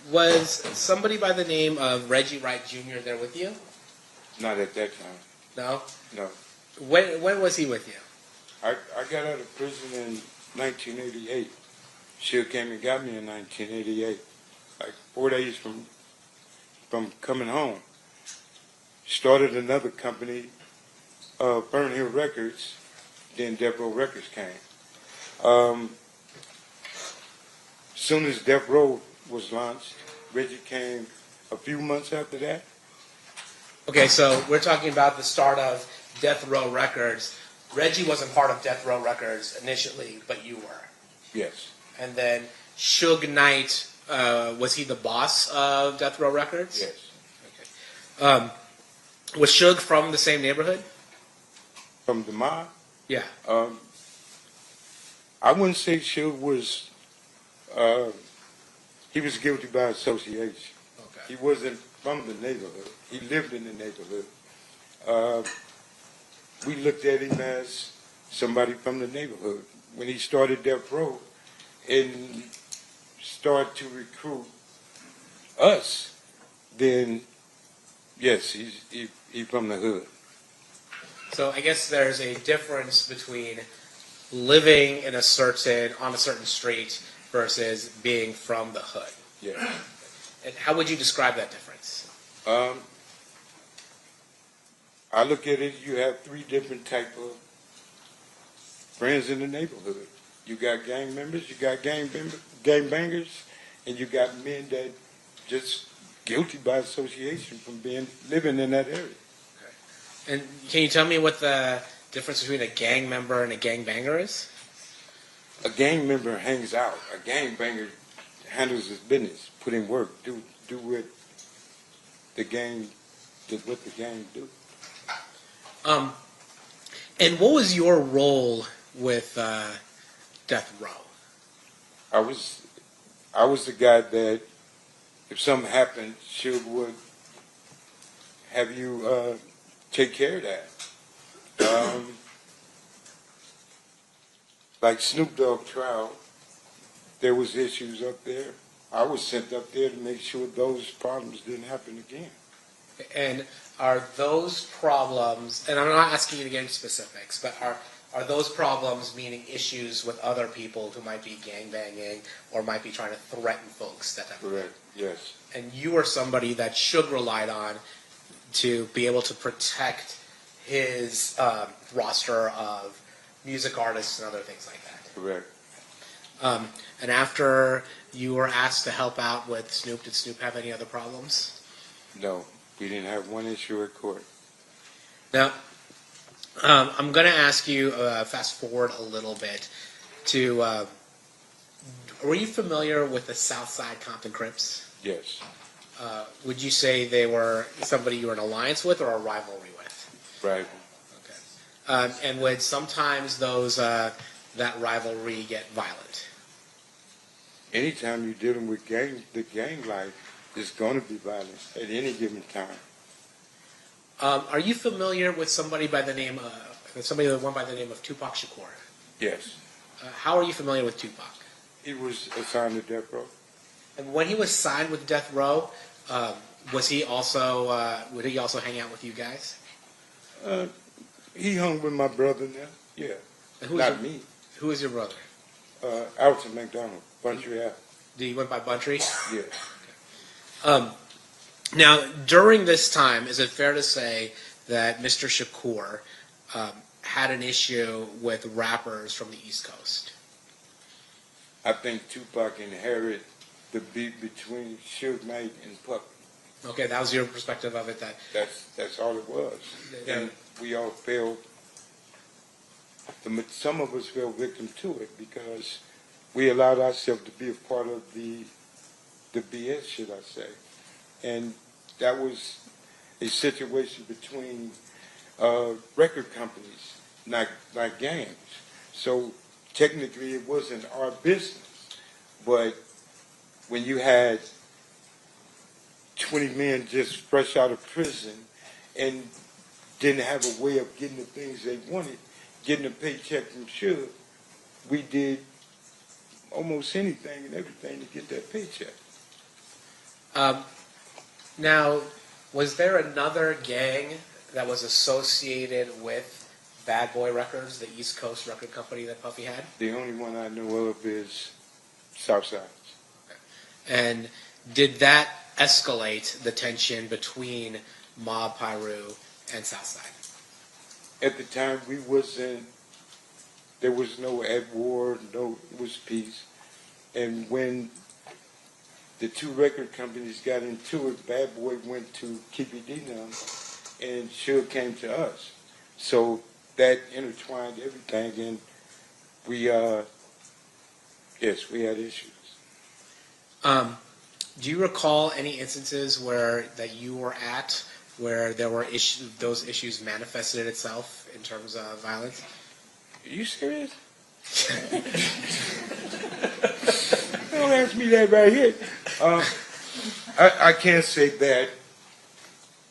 Was somebody by the name of Reggie Wright Jr. there with you? Not at that time. No? No. When was he with you? I got out of prison in 1988. Suge came and got me in 1988. Like 4 days from coming home. Started another company, Burn Hill Records, then Death Row Records came. Soon as Death Row was launched, Reggie came a few months after that. Okay, so we're talking about the start of Death Row Records. Reggie wasn't part of Death Row Records initially, but you were. Yes. And then Suge Knight, was he the boss of Death Row Records? Yes. Okay. Was Suge from the same neighborhood? From the mob? Yeah. I wouldn't say Suge was, he was guilty by association. Okay. He wasn't from the neighborhood. He lived in the neighborhood. We looked at him as somebody from the neighborhood. When he started Death Row and started to recruit us, then yes, he's from the hood. So I guess there's a difference between living on a certain street versus being from the hood. Yeah. And how would you describe that difference? I look at it, you have three different type of friends in the neighborhood. You got gang members, you got gang bangers, and you got men that just guilty by association from living in that area. Okay. And can you tell me what the difference between a gang member and a gang banger is? A gang member hangs out. A gang banger handles his business, put in work, do what the gang do. And what was your role with Death Row? I was the guy that if something happened, Suge would have you take care of that. Like Snoop Dogg trial, there was issues up there. I was sent up there to make sure those problems didn't happen again. And are those problems, and I'm not asking you to get into specifics, but are those problems meaning issues with other people who might be gangbanging or might be trying to threaten folks? Correct, yes. And you are somebody that Suge relied on to be able to protect his roster of music artists and other things like that. Correct. And after you were asked to help out with Snoop, did Snoop have any other problems? No, we didn't have one issue at court. Now, I'm going to ask you, fast forward a little bit, to, were you familiar with the Southside Compton Crips? Yes. Would you say they were somebody you were in alliance with or a rivalry with? Rival. Okay. And would sometimes that rivalry get violent? Anytime you're dealing with the gang life, it's going to be violent at any given time. Are you familiar with somebody by the name of Tupac Shakur? Yes. How are you familiar with Tupac? He was assigned to Death Row. And when he was signed with Death Row, would he also hang out with you guys? He hung with my brother now. Yeah. Not me. Who is your brother? Alton McDonald, Buntry Ave. He went by Buntry? Yes. Okay. Now, during this time, is it fair to say that Mr. Shakur had an issue with rappers from the East Coast? I think Tupac inherited the beef between Suge Knight and Puffy. Okay, that was your perspective of it. That's all it was. Yeah. And we all fell. Some of us fell victim to it because we allowed ourselves to be a part of the BS, should I say. And that was a situation between record companies, not gangs. So technically it wasn't our business. But when you had 20 men just fresh out of prison and didn't have a way of getting the things they wanted, getting a paycheck from Suge, we did almost anything and everything to get that paycheck. Now, was there another gang that was associated with Bad Boy Records, the East Coast record company that Puffy had? The only one I know of is Southside. And did that escalate the tension between Mob Piru and Southside? At the time, there was no at war, it was peace. And when the two record companies got into it, Bad Boy went to Keffe D and Suge came to us. So that intertwined everything, and we had issues. Do you recall any instances that you were at where there were those issues manifested itself in terms of violence? Are you serious? Don't ask me that right here. I can't say that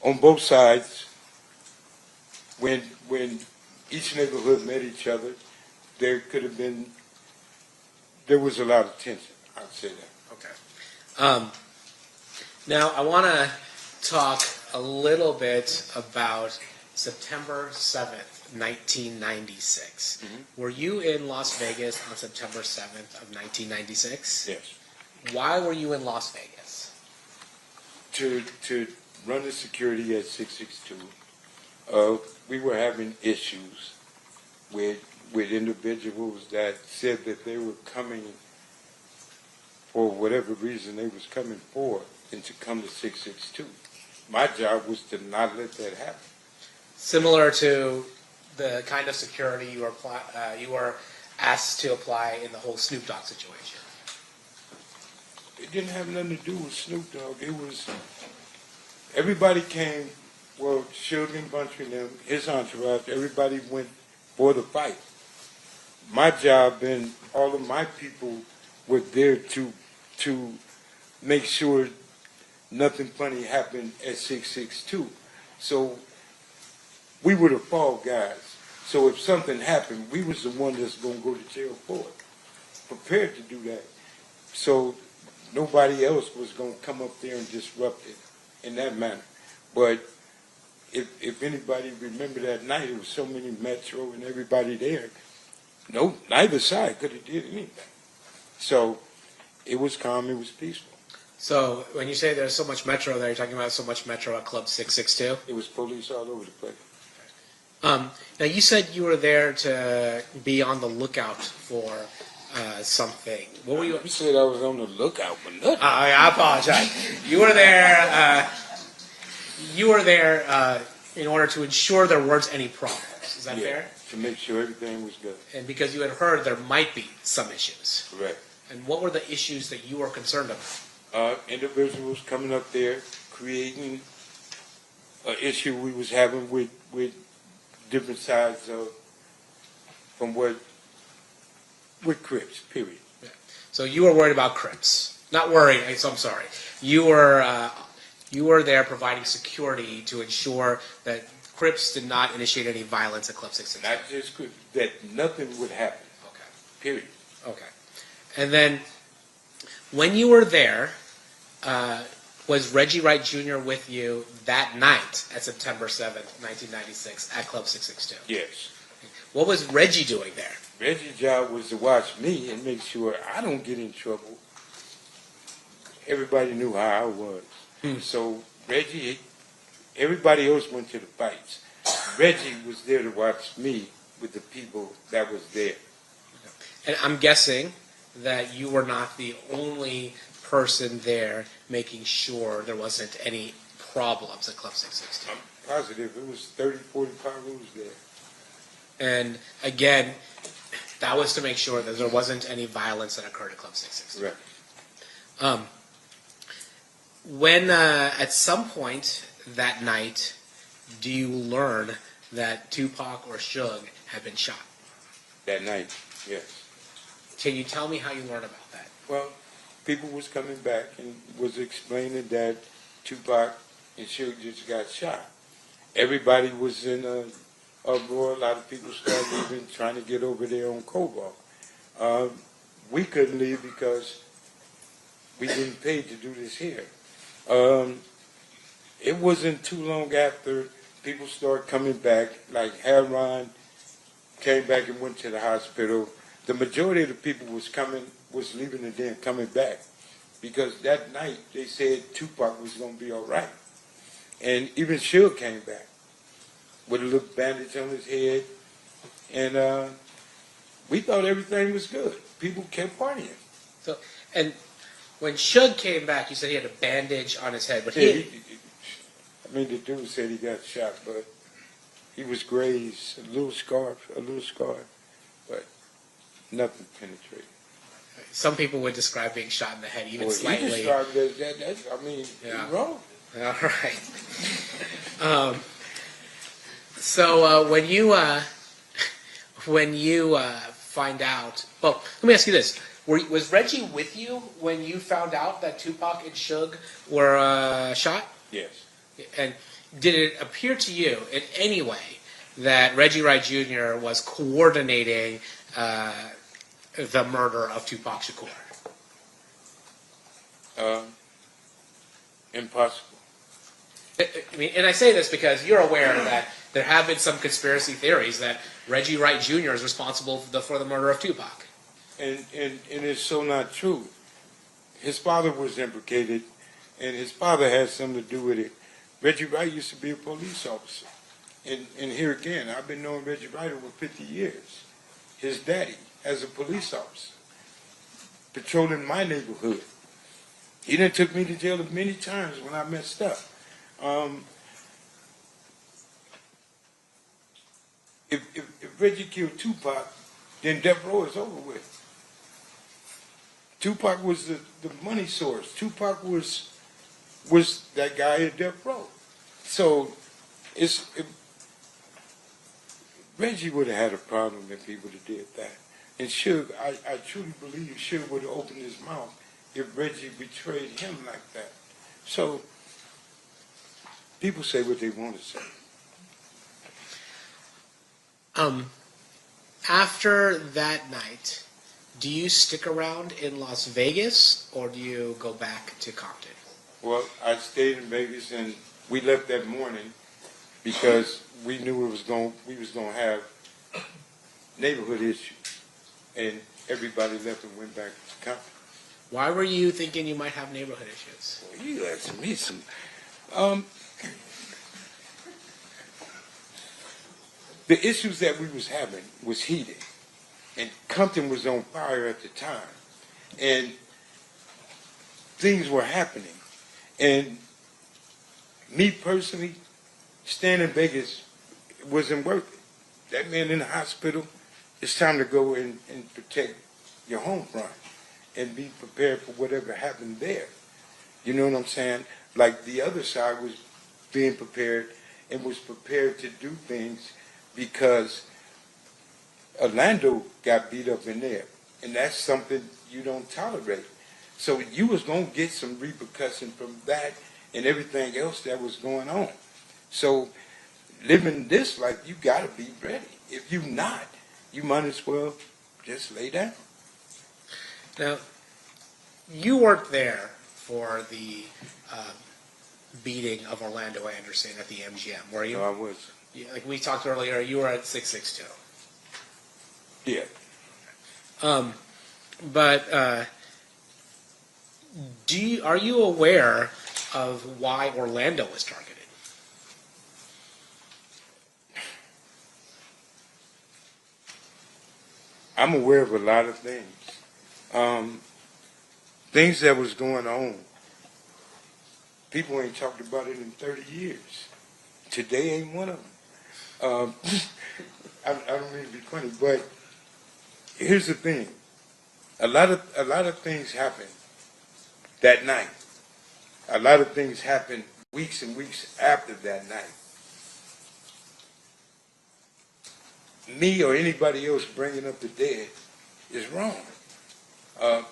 on both sides. When each neighborhood met each other, there was a lot of tension. I'd say that. Okay. Now I want to talk a little bit about September 7th, 1996. Mm-hmm. Were you in Las Vegas on September 7th of 1996? Yes. Why were you in Las Vegas? To run the security at 662. We were having issues with individuals that said that they were coming for whatever reason they was coming for and to come to 662. My job was to not let that happen. Similar to the kind of security you were asked to apply in the whole Snoop Dogg situation. It didn't have nothing to do with Snoop Dogg. It was, everybody came, well, Suge and Bunch and them, his entourage, everybody went for the fight. My job and all of my people were there to make sure nothing funny happened at 662. So we were the fall guys. So if something happened, we was the one that's going to go to jail for it. Prepared to do that. So nobody else was going to come up there and disrupt it in that manner. But if anybody remember that night, it was so many Metro and everybody there. No, neither side could have did anything. So it was calm, it was peaceful. So when you say there's so much Metro there, you're talking about so much Metro at Club 662? It was police all over the place. Now you said you were there to be on the lookout for something. What were you? You said I was on the lookout for nothing. I apologize. You were there. You were there in order to ensure there weren't any problems. Is that fair? To make sure everything was good. And because you had heard there might be some issues. Correct. And what were the issues that you were concerned about? Individuals coming up there creating an issue we was having with different sides of from with Crips, period. Yeah. So you were worried about Crips. Not worried, so I'm sorry. You were there providing security to ensure that Crips did not initiate any violence at Club 662. Not just Crips, that nothing would happen. Okay. Period. Okay. And then when you were there, was Reggie Wright Jr. with you that night at September 7th, 1996 at Club 662? Yes. What was Reggie doing there? Reggie's job was to watch me and make sure I don't get in trouble. Everybody knew how I was. So Reggie, everybody else went to the fights. Reggie was there to watch me with the people that was there. And I'm guessing that you were not the only person there making sure there wasn't any problems at Club 662? I'm positive it was 30, 40 Pyrus there. And again, that was to make sure that there wasn't any violence that occurred at Club 662. Right. When at some point that night, do you learn that Tupac or Suge had been shot? That night, yes. Can you tell me how you learned about that? Well, people was coming back and was explaining that Tupac and Suge just got shot. Everybody was in a uproar. A lot of people started leaving, trying to get over there on Cobalt. We couldn't leave because we didn't pay to do this here. It wasn't too long after people started coming back, like Haron came back and went to the hospital. The majority of the people was leaving and then coming back because that night they said Tupac was going to be all right. And even Suge came back with a little bandage on his head. And we thought everything was good. People kept partying. So, and when Suge came back, you said he had a bandage on his head. But yeah, the dude said he got shot, but he was grazed, a little scar, but nothing penetrated. Some people would describe being shot in the head even slightly. He described it as that, yeah. He's wrong. All right. So when you find out, well, let me ask you this: was Reggie with you when you found out that Tupac and Suge were shot? Yes. And did it appear to you in any way that Reggie Wright Jr. was coordinating the murder of Tupac Shakur? Impossible. I mean, and I say this because you're aware that there have been some conspiracy theories that Reggie Wright Jr. is responsible for the murder of Tupac. And it's so not true. His father was implicated, and his father had something to do with it. Reggie Wright used to be a police officer. And here again, I've been knowing Reggie Wright over 50 years. His daddy, as a police officer, patrolling my neighborhood. He done took me to jail many times when I messed up. If Reggie killed Tupac, then death row is over with. Tupac was the money source. Tupac was that guy at death row. So Reggie would have had a problem if he would have did that. And Suge, I truly believe Suge would have opened his mouth if Reggie betrayed him like that. So people say what they want to say. After that night, do you stick around in Las Vegas or do you go back to Compton? Well, I stayed in Vegas and we left that morning because we knew we was going to have neighborhood issues, and everybody left and went back to Compton. Why were you thinking you might have neighborhood issues? Well, you asking me some. The issues that we was having was heated, and Compton was on fire at the time, and things were happening. And me personally, staying in Vegas wasn't worth it. That man in the hospital, it's time to go and protect your home front and be prepared for whatever happened there. You know what I'm saying? Like the other side was being prepared and was prepared to do things because Orlando got beat up in there. And that's something you don't tolerate. So you was going to get some repercussion from that and everything else that was going on. So living this life, you got to be ready. If you not, you might as well just lay down. Now, you weren't there for the beating of Orlando Anderson at the MGM, were you? No, I wasn't. Yeah, like we talked earlier, you were at 662. Yeah. But are you aware of why Orlando was targeted? I'm aware of a lot of things. things that was going on, people ain't talked about it in 30 years. Today ain't one of them. I don't mean to be funny, but here's the thing. A lot of things happen that night. A lot of things happen weeks and weeks after that night. Me or anybody else bringing up the dead is wrong. A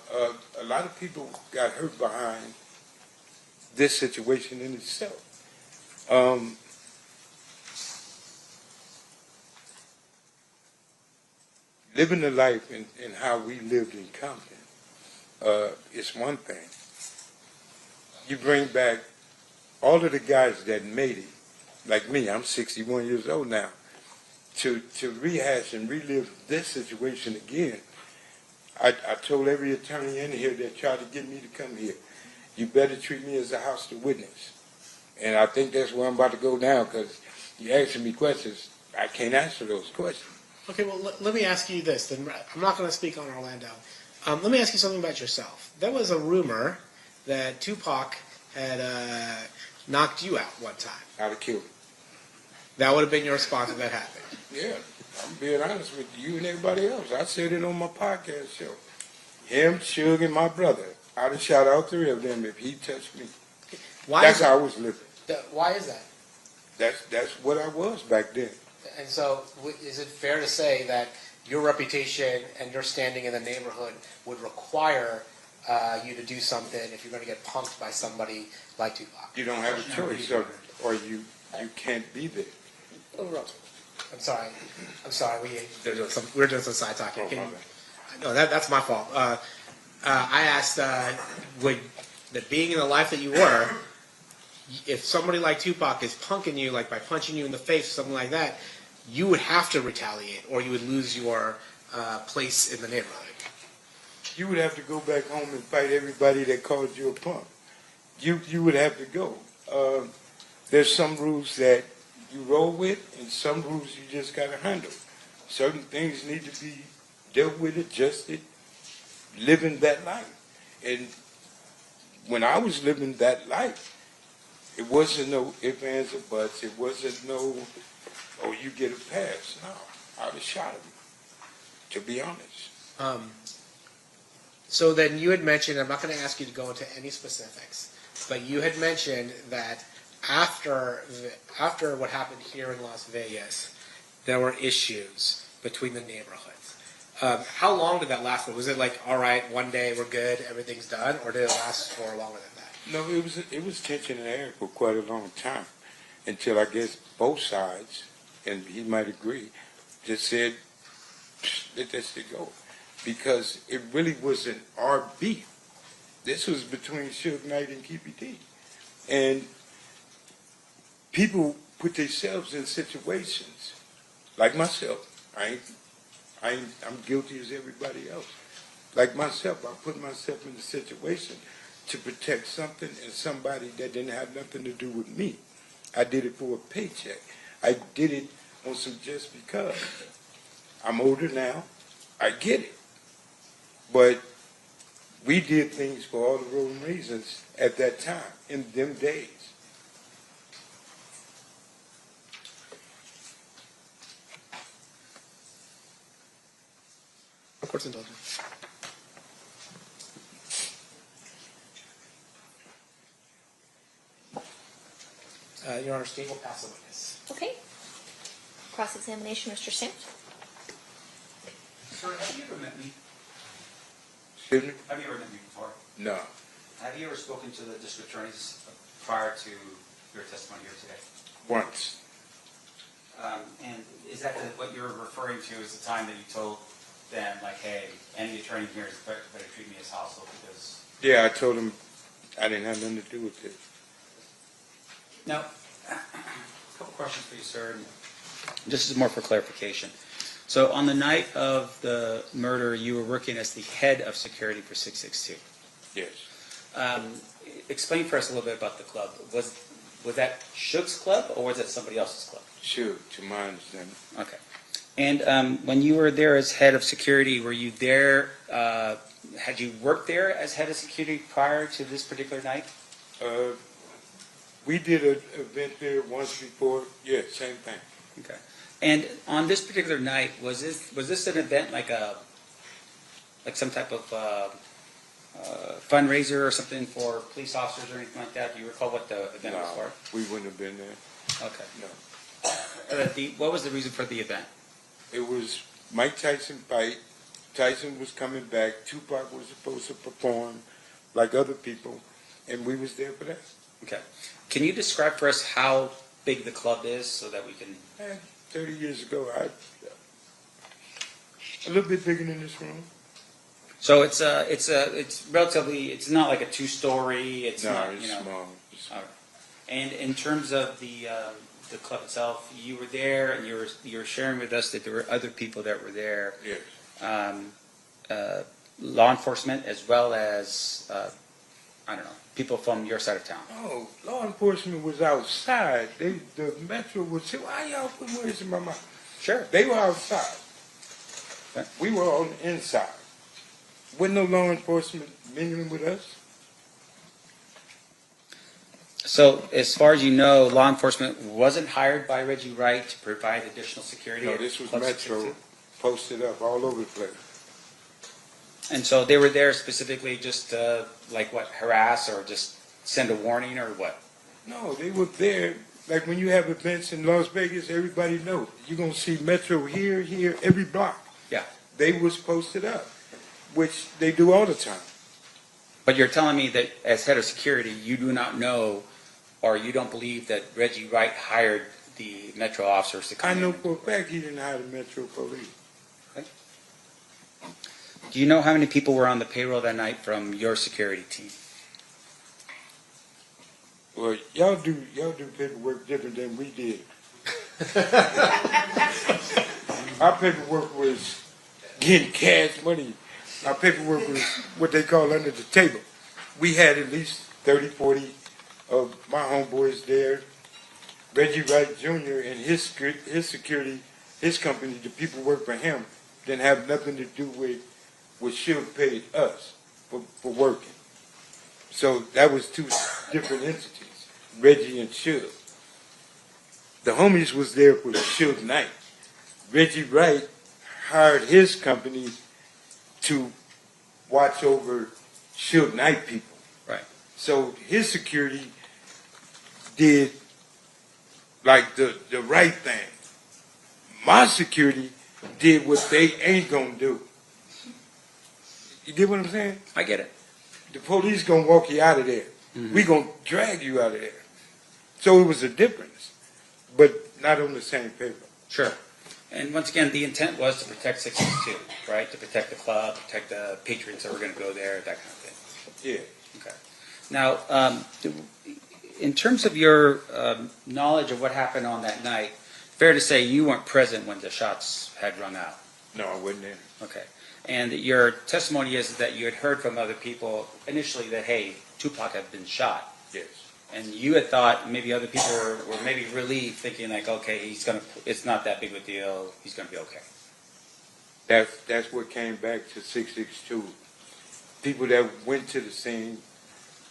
lot of people got hurt behind this situation in itself. Living the life and how we lived in Compton is one thing. You bring back all of the guys that made it, like me, I'm 61 years old now, to rehash and relive this situation again. I told every attorney in here that tried to get me to come here, you better treat me as a hostile witness. And I think that's where I'm about to go now, because you're asking me questions, I can't answer those questions. Okay, well, let me ask you this. Then I'm not going to speak on Orlando. Let me ask you something about yourself. There was a rumor that Tupac had knocked you out one time. I'd have killed him. That would have been your response if that happened. Yeah, I'm being honest with you and everybody else. I said it on my podcast show. Him, Suge, and my brother. I'd have shot all three of them if he touched me. That's how I was living. Why is that? That's what I was back then. And so, is it fair to say that your reputation and your standing in the neighborhood would require you to do something if you're going to get punked by somebody like Tupac? You don't have a choice, or you can't be there. I'm sorry. We're doing some side talking. No, that's my fault. I asked, that being in the life that you were, if somebody like Tupac is punking you, like by punching you in the face or something like that, you would have to retaliate, or you would lose your place in the neighborhood. You would have to go back home and fight everybody that called you a punk. You would have to go. There's some rules that you roll with, and some rules you just got to handle. Certain things need to be dealt with, adjusted, living that life. And when I was living that life, it wasn't no ifs, ands, or buts. It wasn't no, oh, you get a pass. No, I was shot him, to be honest. So then you had mentioned, I'm not going to ask you to go into any specifics, but you had mentioned that after what happened here in Las Vegas, there were issues between the neighborhoods. How long did that last? Was it like, all right, one day we're good, everything's done, or did it last for longer than that? No, it was tension in the air for quite a long time, until I guess both sides, and he might agree, just said, let that shit go. Because it really wasn't our beef. This was between Suge Knight and Keffe D. And people put themselves in situations, like myself. I'm guilty as everybody else. Like myself, I put myself in a situation to protect something and somebody that didn't have nothing to do with me. I did it for a paycheck. I did it on some just because. I'm older now. I get it. But we did things for all the wrong reasons at that time, in them days. Of course, indulgent. Your Honor, Steve will pass the witness. Okay. Cross-examination, Mr. Sims. Sir, have you ever met me? Excuse me? Have you ever met me before? No. Have you ever spoken to the district attorneys prior to your testimony here today? Once. And is that what you're referring to is the time that you told them, like, hey, any attorney here is better treat me as hostile because... Yeah, I told them I didn't have nothing to do with it. Now, a couple questions for you, sir. This is more for clarification. So on the night of the murder, you were working as the head of security for 662. Yes. Explain for us a little bit about the club. Was that Suge's club or was it somebody else's club? Suge, to my understanding. Okay. And when you were there as head of security, were you there, had you worked there as head of security prior to this particular night? We did an event there once before. Yeah, same thing. Okay. And on this particular night, was this an event like some type of fundraiser or something for police officers or anything like that? Do you recall what the event was for? We wouldn't have been there. Okay. No. What was the reason for the event? It was Mike Tyson fight. Tyson was coming back. Tupac was supposed to perform like other people, and we was there for that. Okay. Can you describe for us how big the club is so that we can... 30 years ago, a little bit bigger than this room. So it's relatively, it's not like a two-story. It's no, not, it's you know. small. All right. And in terms of the club itself, you were there and you were sharing with us that there were other people that were there. Yes. Law enforcement as well as I don't know, people from your side of town. Oh, law enforcement was outside. The Metro would say, "Why y'all put words in my mouth?" Sure. They were outside. Okay. We were on the inside. Wasn't no law enforcement mingling with us. So, as far as you know, law enforcement wasn't hired by Reggie Wright to provide additional security? No, at this was Club Metro 662? posted up all over the place. And so they were there specifically just to, like what, harass or just send a warning or what? No, they were there. Like when you have events in Las Vegas, everybody knows. You're going to see Metro here, every block. Yeah. They was posted up, which they do all the time. But you're telling me that as head of security, you do not know or you don't believe that Reggie Wright hired the Metro officers to come in? I know for a fact he didn't hire the Metro police. Okay. Do you know how many people were on the payroll that night from your security team? Well, y'all do paperwork different than we did. Our paperwork was getting cash money. Our paperwork was what they call under the table. We had at least 30, 40 of my homeboys there. Reggie Wright Jr. and his security, his company, the people work for him, didn't have nothing to do with what Shield paid us for working. So that was two different entities, Reggie and Shield. The homies was there for the Shield night. Reggie Wright hired his company to watch over Shield night people. Right. So his security did like the right thing. My security did what they ain't gonna do. You get what I'm saying? I get it. The police gonna walk you out of there. Mm-hmm. We gonna drag you out of there. So it was a difference, but not on the same paper. Sure. And once again, the intent was to protect 662, right? To protect the club, protect the patrons that were going to go there, that kind of thing. Yeah. Okay. Now, in terms of your knowledge of what happened on that night, fair to say you weren't present when the shots had rung out. No, I wasn't there. Okay. And your testimony is that you had heard from other people initially that, hey, Tupac had been shot. Yes. And you had thought maybe other people were maybe relieved, thinking like, okay, it's not that big of a deal. He's gonna be okay. That's what came back to 662. People that went to the scene,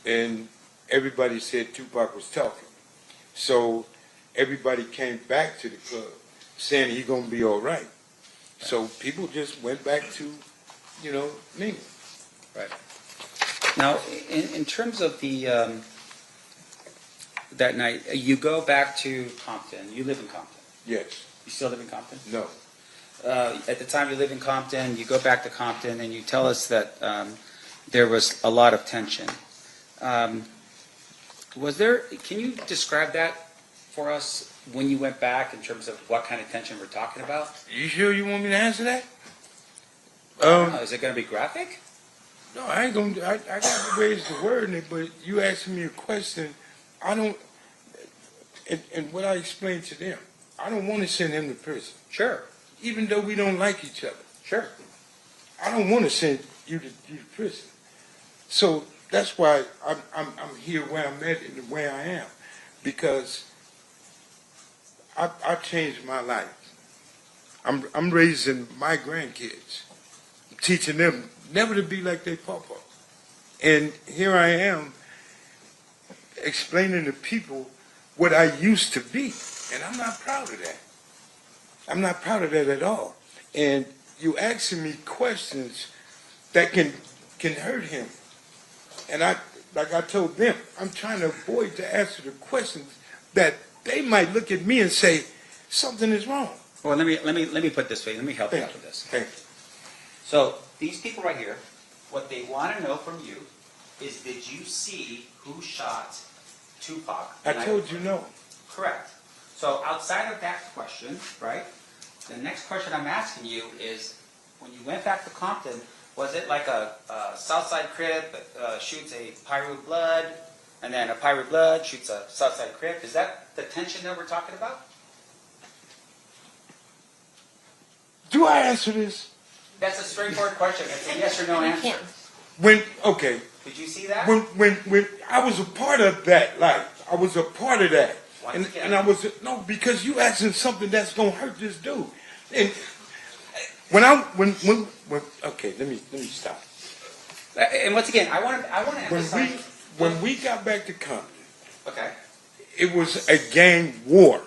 and everybody said Tupac was talking. So everybody came back to the club saying he's gonna be all right. So people just went back to, me. Right. Now, in terms of the that night, you go back to Compton. You live in Compton. Yes. You still live in Compton? No. At the time you live in Compton, you go back to Compton, and you tell us that there was a lot of tension. Can you describe that for us when you went back in terms of what kind of tension we're talking about? You sure you want me to answer that? Is it going to be graphic? No, I ain't gonna. I got to raise the word in it, but you asking me a question. I don't. And what I explained to them, I don't want to send him to prison. Sure. Even though we don't like each other. Sure. I don't want to send you to prison. So that's why I'm here where I'm at and the way I am, because I changed my life. I'm raising my grandkids, teaching them never to be like their papa. And here I am explaining to people what I used to be, and I'm not proud of that. I'm not proud of that at all. And you asking me questions that can hurt him. And like I told them, I'm trying to avoid to answer the questions that they might look at me and say, something is wrong. Well, let me put it this way. Let me help you out with this. Thank you. So these people right here, what they want to know from you is, did you see who shot Tupac? I told you no. Correct. So outside of that question, right, the next question I'm asking you is, when you went back to Compton, was it like a Southside Crip shoots a Pyru Blood, and then a Pyru Blood shoots a Southside Crip? Is that the tension that we're talking about? Do I answer this? That's a straightforward question. It's a yes or no answer. Okay. Did you see that? When I was a part of that life, I was a part of that. Once again. And I was, no, because you asking something that's going to hurt this dude. And okay, let me stop. And once again, I want to emphasize. When we got back to Compton, okay, it was a gang war.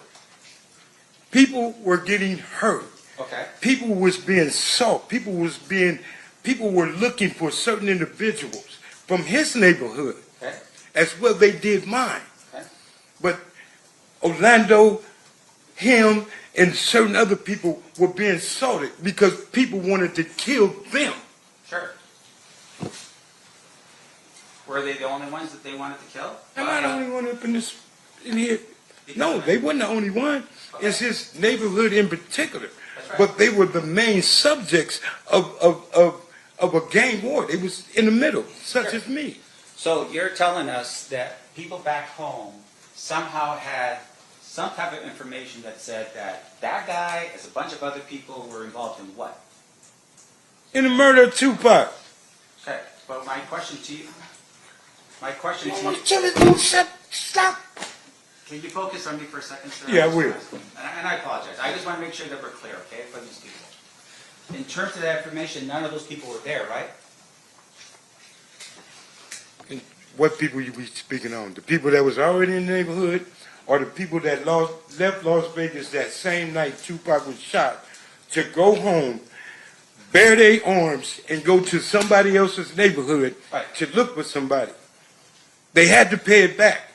People were getting hurt. Okay. People was being sought. People were looking for certain individuals from his neighborhood, okay, as well they did mine. Okay. But Orlando, him, and certain other people were being assaulted because people wanted to kill them. Sure. Were they the only ones that they wanted to kill? I'm not the only one up in here. No, they weren't the only one. Okay. It's his neighborhood in particular. Right. But they were the main subjects of a gang war. They was in the middle, such as me. So you're telling us that people back home somehow had some type of information that said that that guy, as a bunch of other people, were involved in what? In the murder of Tupac. Okay, but my question to you. Stop. Can you focus on me for a second, sir? Yeah, I will. And I apologize. I just want to make sure that we're clear, okay, for these people. In terms of that information, none of those people were there, right? What people you be speaking on? The people that was already in the neighborhood, or the people that left Las Vegas that same night Tupac was shot to go home, bear their arms, and go to somebody else's neighborhood to look for somebody? They had to pay it back.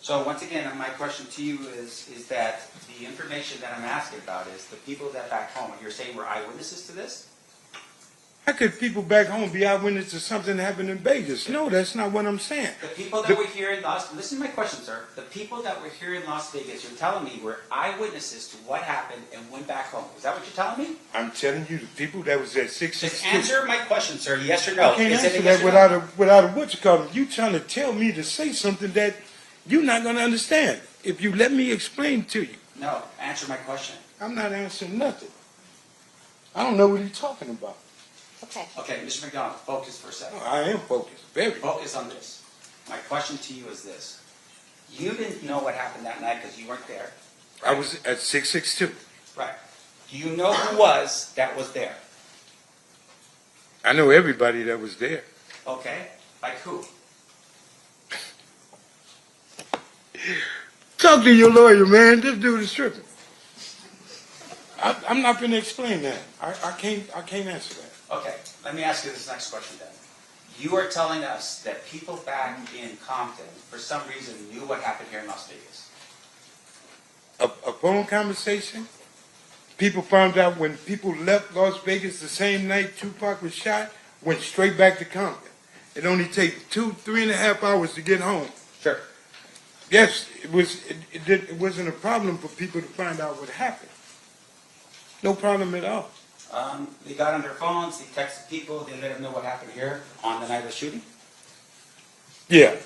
So once again, my question to you is that the information that I'm asking about is the people that back home, you're saying were eyewitnesses to this? How could people back home be eyewitnesses to something that happened in Vegas? No, that's not what I'm saying. The people that were here in listen to my question, sir. The people that were here in Las Vegas, you're telling me, were eyewitnesses to what happened and went back home. Is that what you're telling me? I'm telling you, the people that was at 662. Just answer my question, sir. Yes or no? I can't answer that without a what you call them. You trying to tell me to say something that you're not going to understand if you let me explain to you. No, answer my question. I'm not answering nothing. I don't know what he's talking about. Okay. Okay, Mr. McDonald, focus for a second. I am focused, very. Focus on this. My question to you is this. You didn't know what happened that night because you weren't there. Right? I was at 662. Right. Do you know who was there? I know everybody that was there. Okay. Like who? Talk to your lawyer, man. This dude is tripping. I'm not going to explain that. I can't answer that. Okay, let me ask you this next question then. You are telling us that people back in Compton, for some reason, knew what happened here in Las Vegas. A phone conversation? People found out when people left Las Vegas the same night Tupac was shot, went straight back to Compton. It only takes 3.5 hours to get home. Sure. Yes, it wasn't a problem for people to find out what happened. No problem at all. They got on their phones, they texted people, they let them know what happened here on the night of the shooting? Yeah.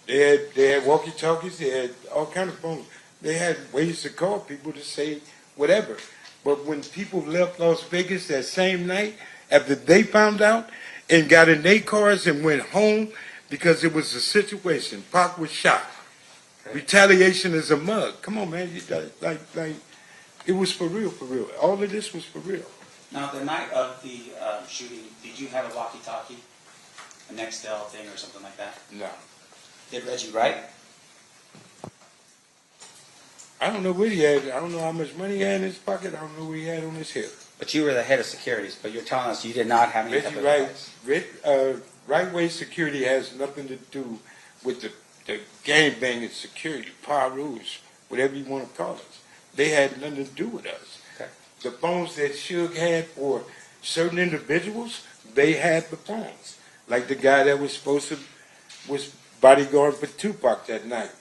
They had walkie-talkies, they had all kinds of phones. They had ways to call people to say whatever. But when people left Las Vegas that same night, after they found out and got in their cars and went home, because it was a situation, Pac was shot. Okay. Retaliation is a mug. Come on, man. It was for real, for real. All of this was for real. Now, the night of the shooting, did you have a walkie-talkie, a Nextel thing or something like that? No. Did Reggie Wright? I don't know what he had. I don't know how much money he had in his pocket. I don't know what he had on his hip. But you were the head of securities, but you're telling us you did not have any type Reggie of Wright, right-way security has nothing to do with the gang-banging security, Parus, whatever you want to call us. They had nothing to do with us. Okay. The phones that Suge had for certain individuals, they had the phones. Like the guy that was bodyguard for Tupac that night.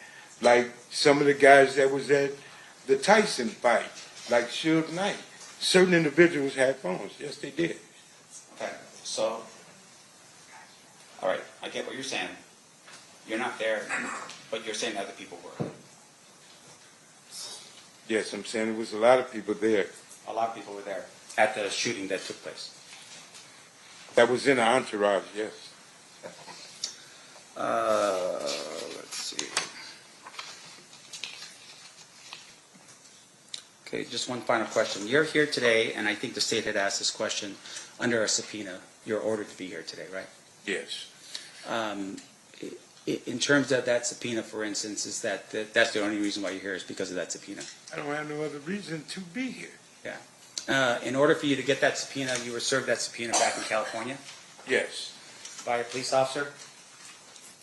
Like some of the guys that was at the Tyson fight, like Suge Knight. Certain individuals had phones. Yes, they did. Okay, so, all right, I get what you're saying. You're not there, but you're saying other people were. Yes, I'm saying there was a lot of people there. A lot of people were there at the shooting that took place. That was in the entourage, yes. Let's see. Okay, just one final question. You're here today, and I think the state had asked this question under a subpoena. You're ordered to be here today, right? Yes. In terms of that subpoena, for instance, is that's the only reason why you're here is because of that subpoena? I don't have no other reason to be here. Yeah. In order for you to get that subpoena, you were served that subpoena back in California? Yes. By a police officer?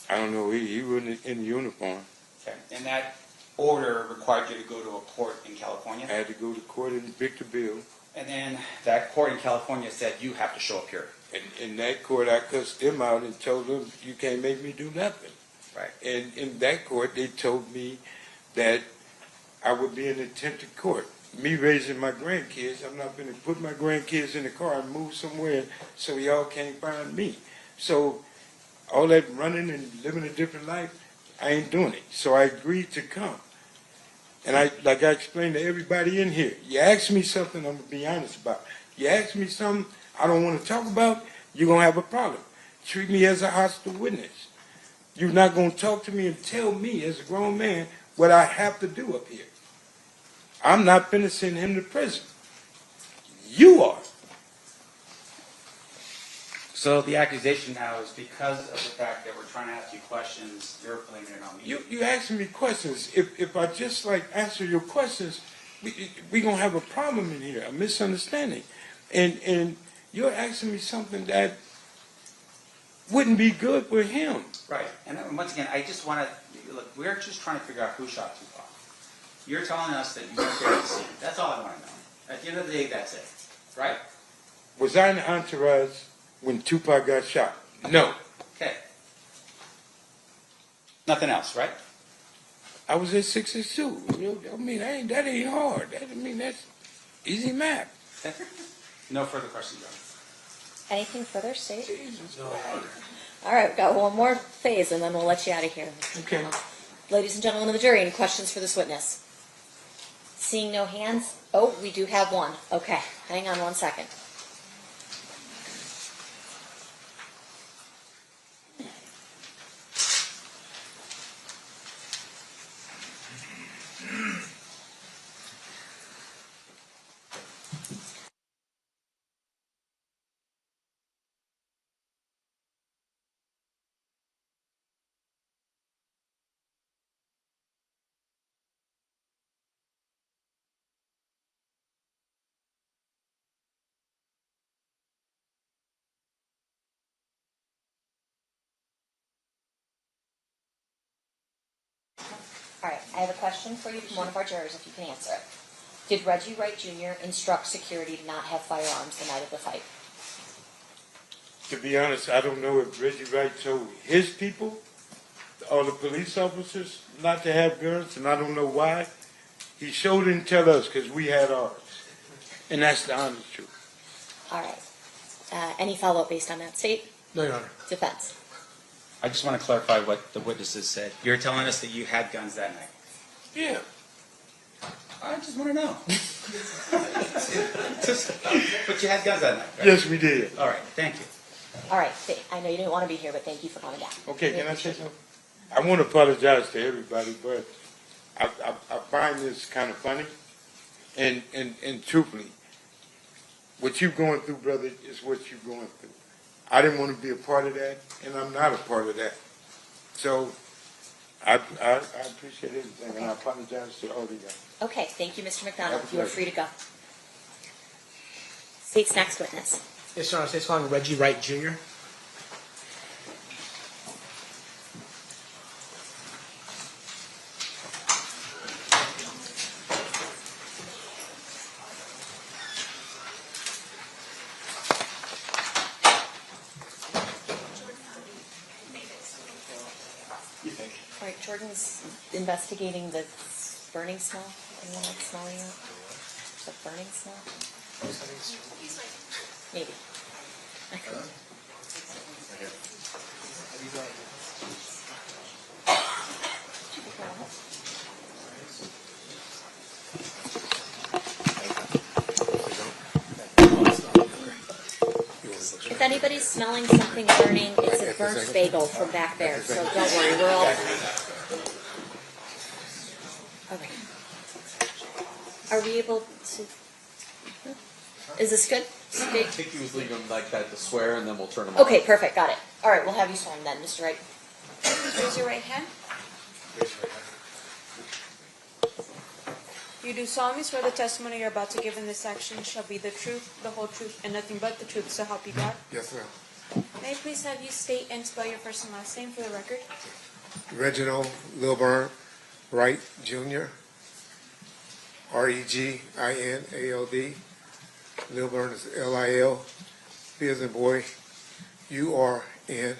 I don't know. He wasn't in uniform. Okay. And that order required you to go to a court in California? I had to go to court in Victorville. And then that court in California said you have to show up here. And in that court, I cussed them out and told them, you can't make me do nothing. Right. And in that court, they told me that I would be in attempted court. Me raising my grandkids, I'm not going to put my grandkids in the car and move somewhere so y'all can't find me. So all that running and living a different life, I ain't doing it. So I agreed to come. And like I explained to everybody in here, you ask me something, I'm going to be honest about. You ask me something I don't want to talk about, you're going to have a problem. Treat me as a hostile witness. You're not going to talk to me and tell me as a grown man what I have to do up here. I'm not finna send him to prison. You are. So the accusation now is because of the fact that we're trying to ask you questions, you're blaming it on me. You asking me questions. If I just like answer your questions, we gonna have a problem in here, a misunderstanding. And you're asking me something that wouldn't be good for him. Right. And once again, I just want to, look, we're just trying to figure out who shot Tupac. You're telling us that you weren't there to see. That's all I want to know. At the end of the day, that's it. Right? Was I in the entourage when Tupac got shot? No. Okay. Nothing else, right? I was at 662. I mean, that ain't hard. That's easy math. No further questions, John. Anything further, State? Jesus. All right, we've got one more phase, and then we'll let you out of here. Okay. Ladies and gentlemen of the jury, any questions for this witness? Seeing no hands? Oh, we do have one. Okay, hang on one second. All right, I have a question for you from one of our jurors, if you can answer it. Did Reggie Wright Jr. instruct security to not have firearms the night of the fight? To be honest, I don't know if Reggie Wright told his people or the police officers not to have guns, and I don't know why. He sure didn't tell us because we had ours. And that's the honest truth. All right. Any follow-up based on that, State? No, Your Honor. Defense. I just want to clarify what the witnesses said. You're telling us that you had guns that night? Yeah. I just want to know. But you had guns that night, right? Yes, we did. All right, thank you. All right, State. I know you didn't want to be here, but thank you for coming down. Okay, can I say something? I want to apologize to everybody, but I find this kind of funny. And truthfully, what you're going through, brother, is what you're going through. I didn't want to be a part of that, and I'm not a part of that. So I appreciate everything, and I apologize to all of you guys. Okay, thank you, Mr. McDonald. You are free to go. State's next witness. Yes, Your Honor. State's calling Reggie Wright Jr. All right, Jordan's investigating the burning smell. Anyone like smelling it? The burning smell? Maybe. If anybody's smelling something burning, it's a burnt bagel from back there, so don't worry, we're all... Okay. Are we able to... Is this good? I think he was leaving them like that to swear, and then we'll turn them on. Okay, perfect, got it. All right, we'll have you sworn then, Mr. Wright. Raise your right hand. You do solemnly swear the testimony you're about to give in this action shall be the truth, the whole truth, and nothing but the truth, so help you God? Yes, sir. May I please have you state and spell your first and last name for the record? Reginald Lilburn Wright Jr. Reginald. Lilburn is Lil. B as in boy. URN.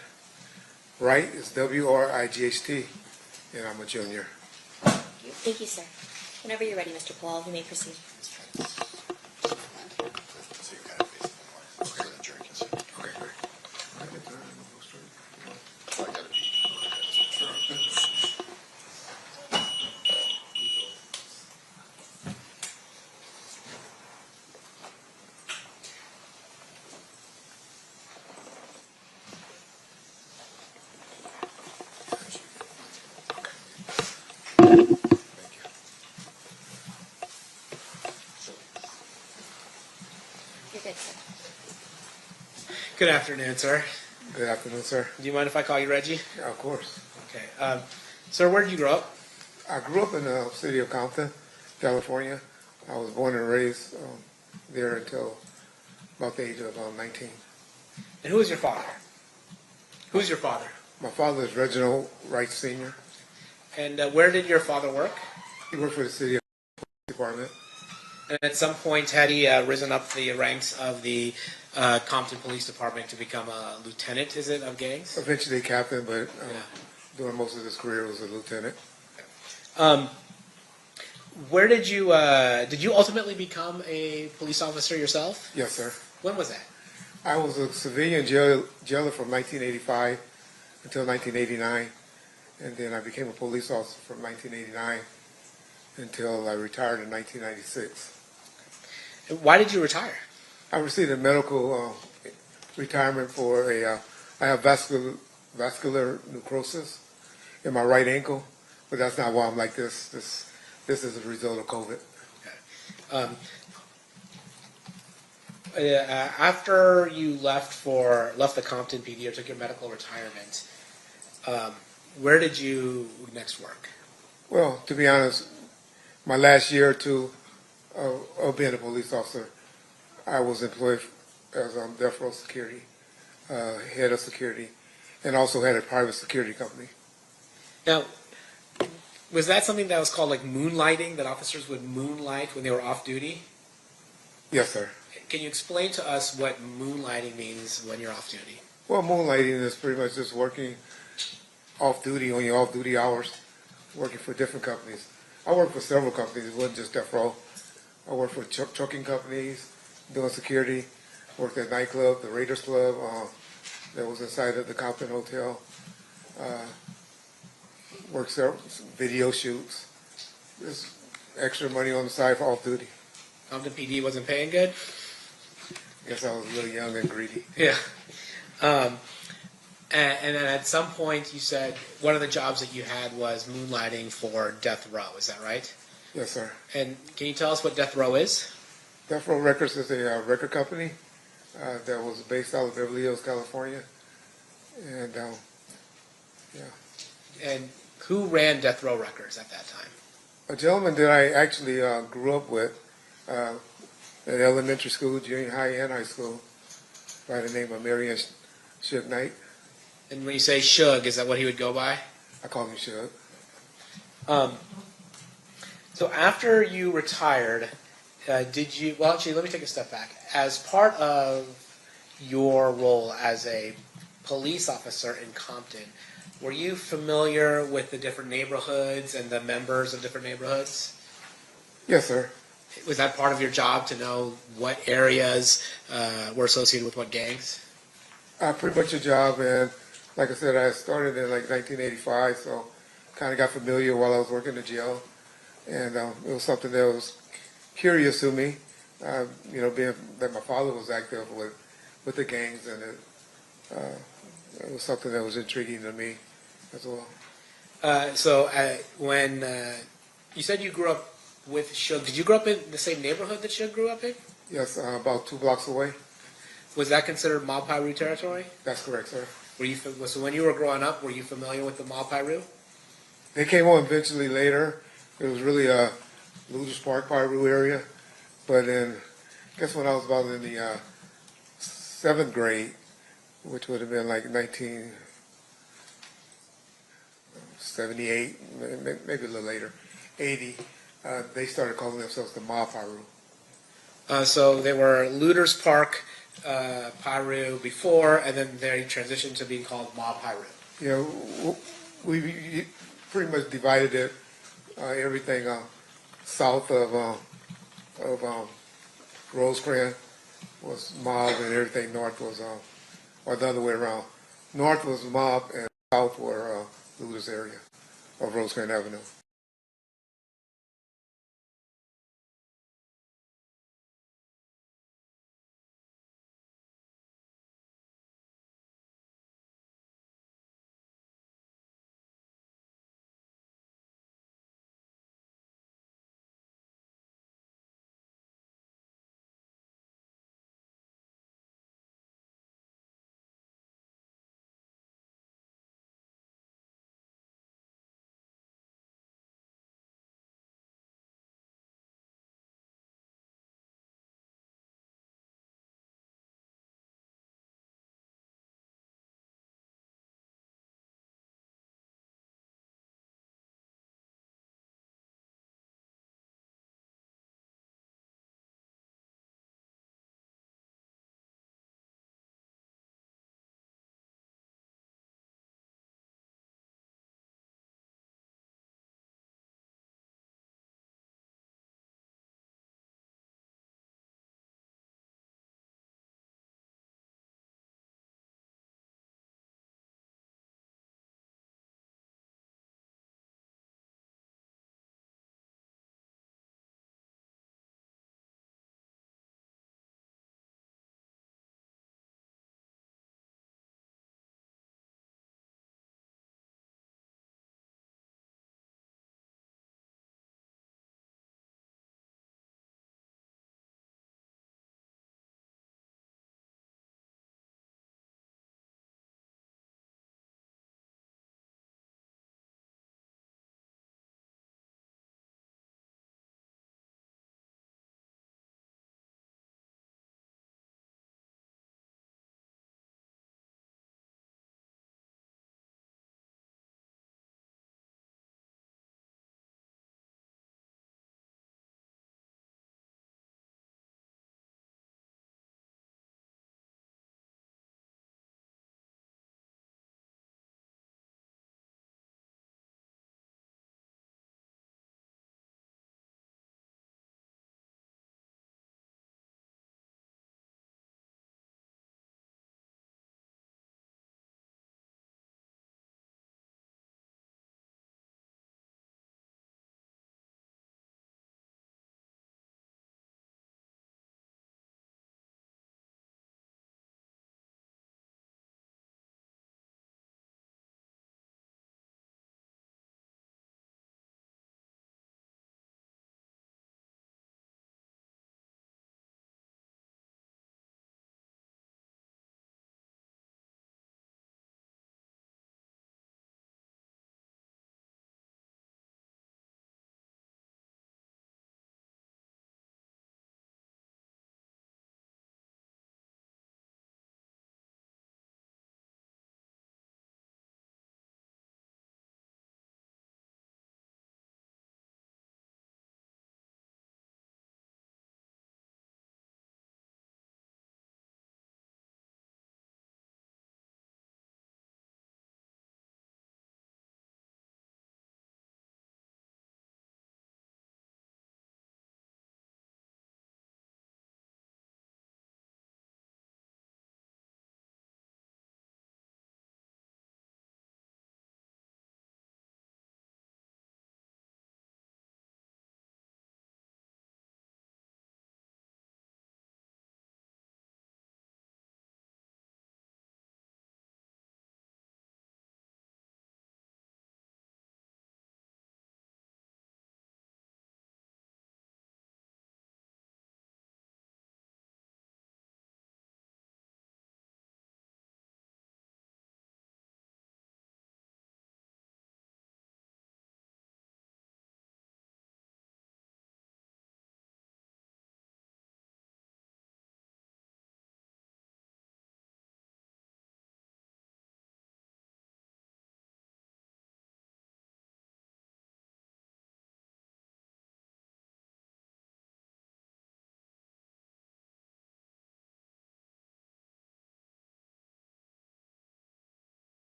Wright is WRIGHT. And I'm a junior. Thank you, sir. Whenever you're ready, Mr. Palal, you may proceed. Good afternoon, sir. Good afternoon, sir. Do you mind if I call you Reggie? Yeah, of course. Okay. Sir, where did you grow up? I grew up in the city of Compton, California. I was born and raised there until about the age of 19. And who is your father? Who's your father? My father is Reginald Wright Sr. And where did your father work? He worked for the city department. And at some point, had he risen up the ranks of the Compton Police Department to become a lieutenant, is it, of gangs? Eventually captain, but during most of his career was a lieutenant. Where did you ultimately become a police officer yourself? Yes, sir. When was that? I was a civilian jailer from 1985 until 1989, and then I became a police officer from 1989 until I retired in 1996. Why did you retire? I received a medical retirement for I have vascular necrosis in my right ankle, but that's not why I'm like this. This is a result of COVID. After you left the Compton PD or took your medical retirement, where did you next work? Well, to be honest, my last year or two of being a police officer, I was employed as death row security, head of security, and also had a private security company. Now, was that something that was called like moonlighting, that officers would moonlight when they were off duty? Yes, sir. Can you explain to us what moonlighting means when you're off duty? Well, moonlighting is pretty much just working off duty on your off duty hours, working for different companies. I worked for several companies. It wasn't just death row. I worked for trucking companies, doing security. Worked at a nightclub, the Raiders Club, that was inside of the Compton Hotel. Worked several video shoots. Just extra money on the side for off duty. Compton PD wasn't paying good? Guess I was really young and greedy. Yeah. And then at some point you said one of the jobs that you had was moonlighting for death row. Is that right? Yes, sir. And can you tell us what Death Row is? Death Row Records is a record company that was based out of Beverly Hills, California. And, yeah. And who ran Death Row Records at that time? A gentleman that I actually grew up with at elementary school, junior high, and high school by the name of Marion Suge Knight. And when you say Suge, is that what he would go by? I call him Suge. So after you retired, did you, well, actually, let me take a step back. As part of your role as a police officer in Compton, were you familiar with the different neighborhoods and the members of different neighborhoods? Yes, sir. Was that part of your job to know what areas were associated with what gangs? Pretty much a job, and like I said, I started in like 1985, so kind of got familiar while I was working the jail, and it was something that was curious to me, you know, being that my father was active with the gangs, and it was something that was intriguing to me as well. So when you said you grew up with Suge, did you grow up in the same neighborhood that Suge grew up in? Yes, about 2 blocks away. Was that considered Mob Piru territory? That's correct, sir. Were you so when you were growing up, were you familiar with the Mob Piru? They came on eventually later. It was really a Looters Park, Piru area. But then, I guess when I was about in the 7th grade, which would have been like 1978, maybe a little later, 80, they started calling themselves the Mob Piru. So they were Looters Park, Piru before, and then they transitioned to being called Mob Piru. You know, we pretty much divided it, everything south of Rosecrans was mob, and everything north was, or the other way around. North was mob, and south were Looters area of Rosecrans Avenue.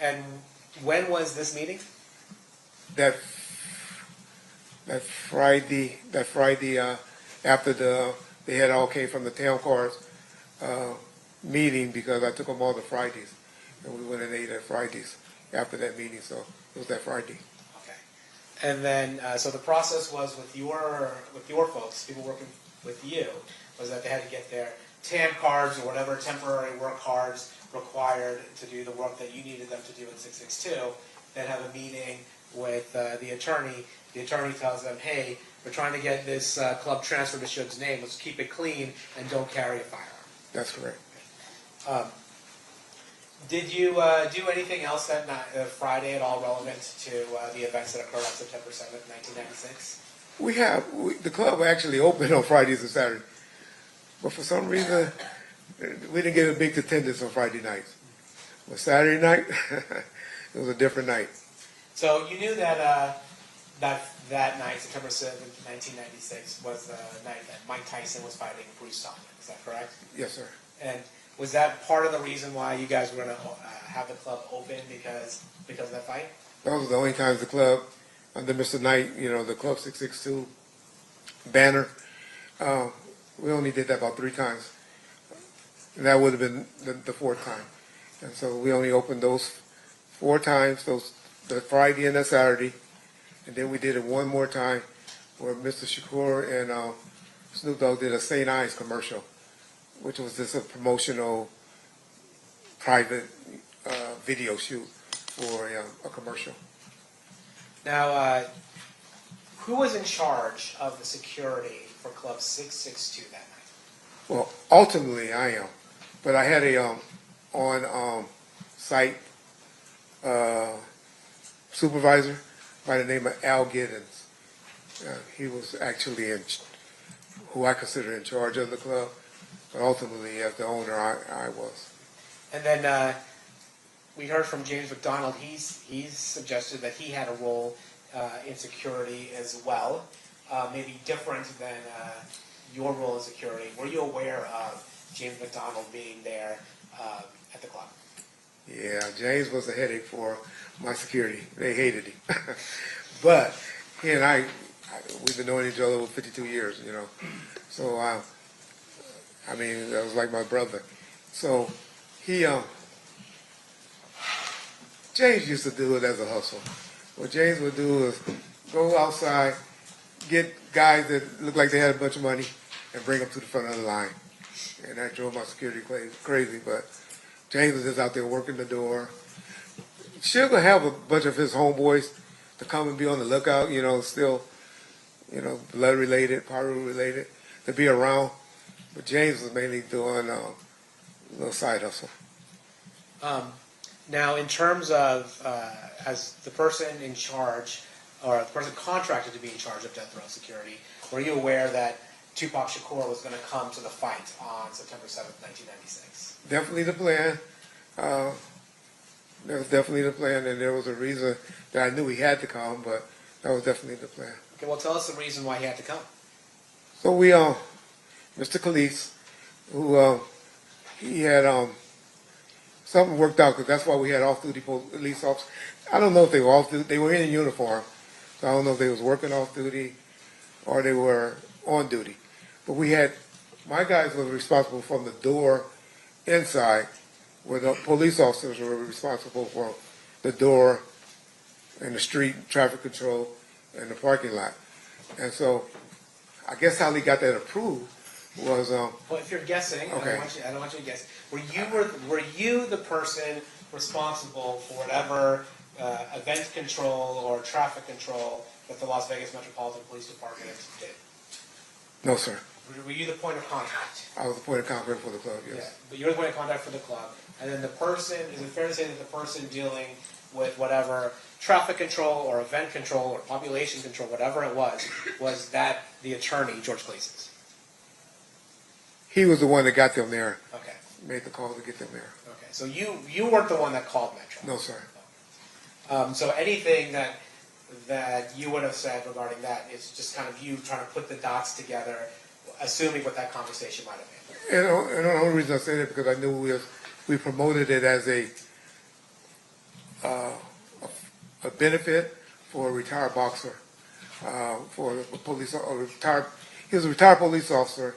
And when was this meeting? That Friday after they had all came from the town cars meeting, because I took them all to Fridays, and we went and ate at Fridays after that meeting. So it was that Friday. And then, so the process was with your folks, people working with you, was that they had to get their TAM cards or whatever temporary work cards required to do the work that you needed them to do in 662. Then have a meeting with the attorney. The attorney tells them, hey, we're trying to get this club transferred to Suge's name. Let's keep it clean and don't carry a firearm. That's correct. Did you do anything else that Friday at all relevant to the events that occurred on September 7th, 1996? The club actually opened on Fridays and Saturdays, but for some reason we didn't get a big attendance on Friday nights. But Saturday night, it was a different night. So you knew that that night, September 7th, 1996, was the night that Mike Tyson was fighting Bruce Thompson. Is that correct? Yes, sir. And was that part of the reason why you guys were going to have the club open, because of that fight? That was the only times the club, under Mr. Knight, the Club 662 banner, we only did that about 3 times. And that would have been the 4th time. And so we only opened those 4 times, the Friday and the Saturday. And then we did it one more time where Mr. Shakur and Snoop Dogg did a St. Ives commercial, which was just a promotional private video shoot for a commercial. Now, who was in charge of the security for Club 662 that night? Well, ultimately I am, but I had a on-site supervisor by the name of Al Giddens. He was actually who I consider in charge of the club, but ultimately as the owner I was. And then we heard from James McDonald. He's suggested that he had a role in security as well, maybe different than your role in security. Were you aware of James McDonald being there at the club? Yeah, James was a headache for my security. They hated him. But he and I, we've been knowing each other over 52 years, So, I mean, that was like my brother. So James used to do it as a hustle. What James would do is go outside, get guys that looked like they had a bunch of money, and bring them to the front of the line. And that drove my security crazy, but James was just out there working the door. Sugar have a bunch of his homeboys to come and be on the lookout, still, blood related, pyro related, to be around. But James was mainly doing a little side hustle. Now, in terms of as the person in charge, or the person contracted to be in charge of death row security, were you aware that Tupac Shakur was going to come to the fight on September 7th, 1996? Definitely the plan. That was definitely the plan, and there was a reason that I knew he had to come, but that was definitely the plan. Okay, well, tell us the reason why he had to come. So we, Mr. Khalees, who he had something worked out, because that's why we had off-duty police officers. I don't know if they were off-duty. They were in uniform, so I don't know if they was working off-duty or they were on duty. But we had, my guys were responsible from the door inside, where the police officers were responsible for the door and the street traffic control and the parking lot. And so I guess how they got that approved was well, if you're guessing, okay. I don't want you to guess. Were you the person responsible for whatever event control or traffic control that the Las Vegas Metropolitan Police Department did? No, sir. Were you the point of contact? I was the point of contact for the club, yes. Yeah, but you were the point of contact for the club. And then the person, is it fair to say that the person dealing with whatever traffic control or event control or population control, whatever it was that the attorney, George Glacis? He was the one that got them there. Okay. Made the call to get them there. Okay, so you weren't the one that called Metro? No, sir. So anything that you would have said regarding that is just kind of you trying to put the dots together, assuming what that conversation might have been. And the only reason I say that because I knew we promoted it as a benefit for a retired boxer, for a police, or retired. He was a retired police officer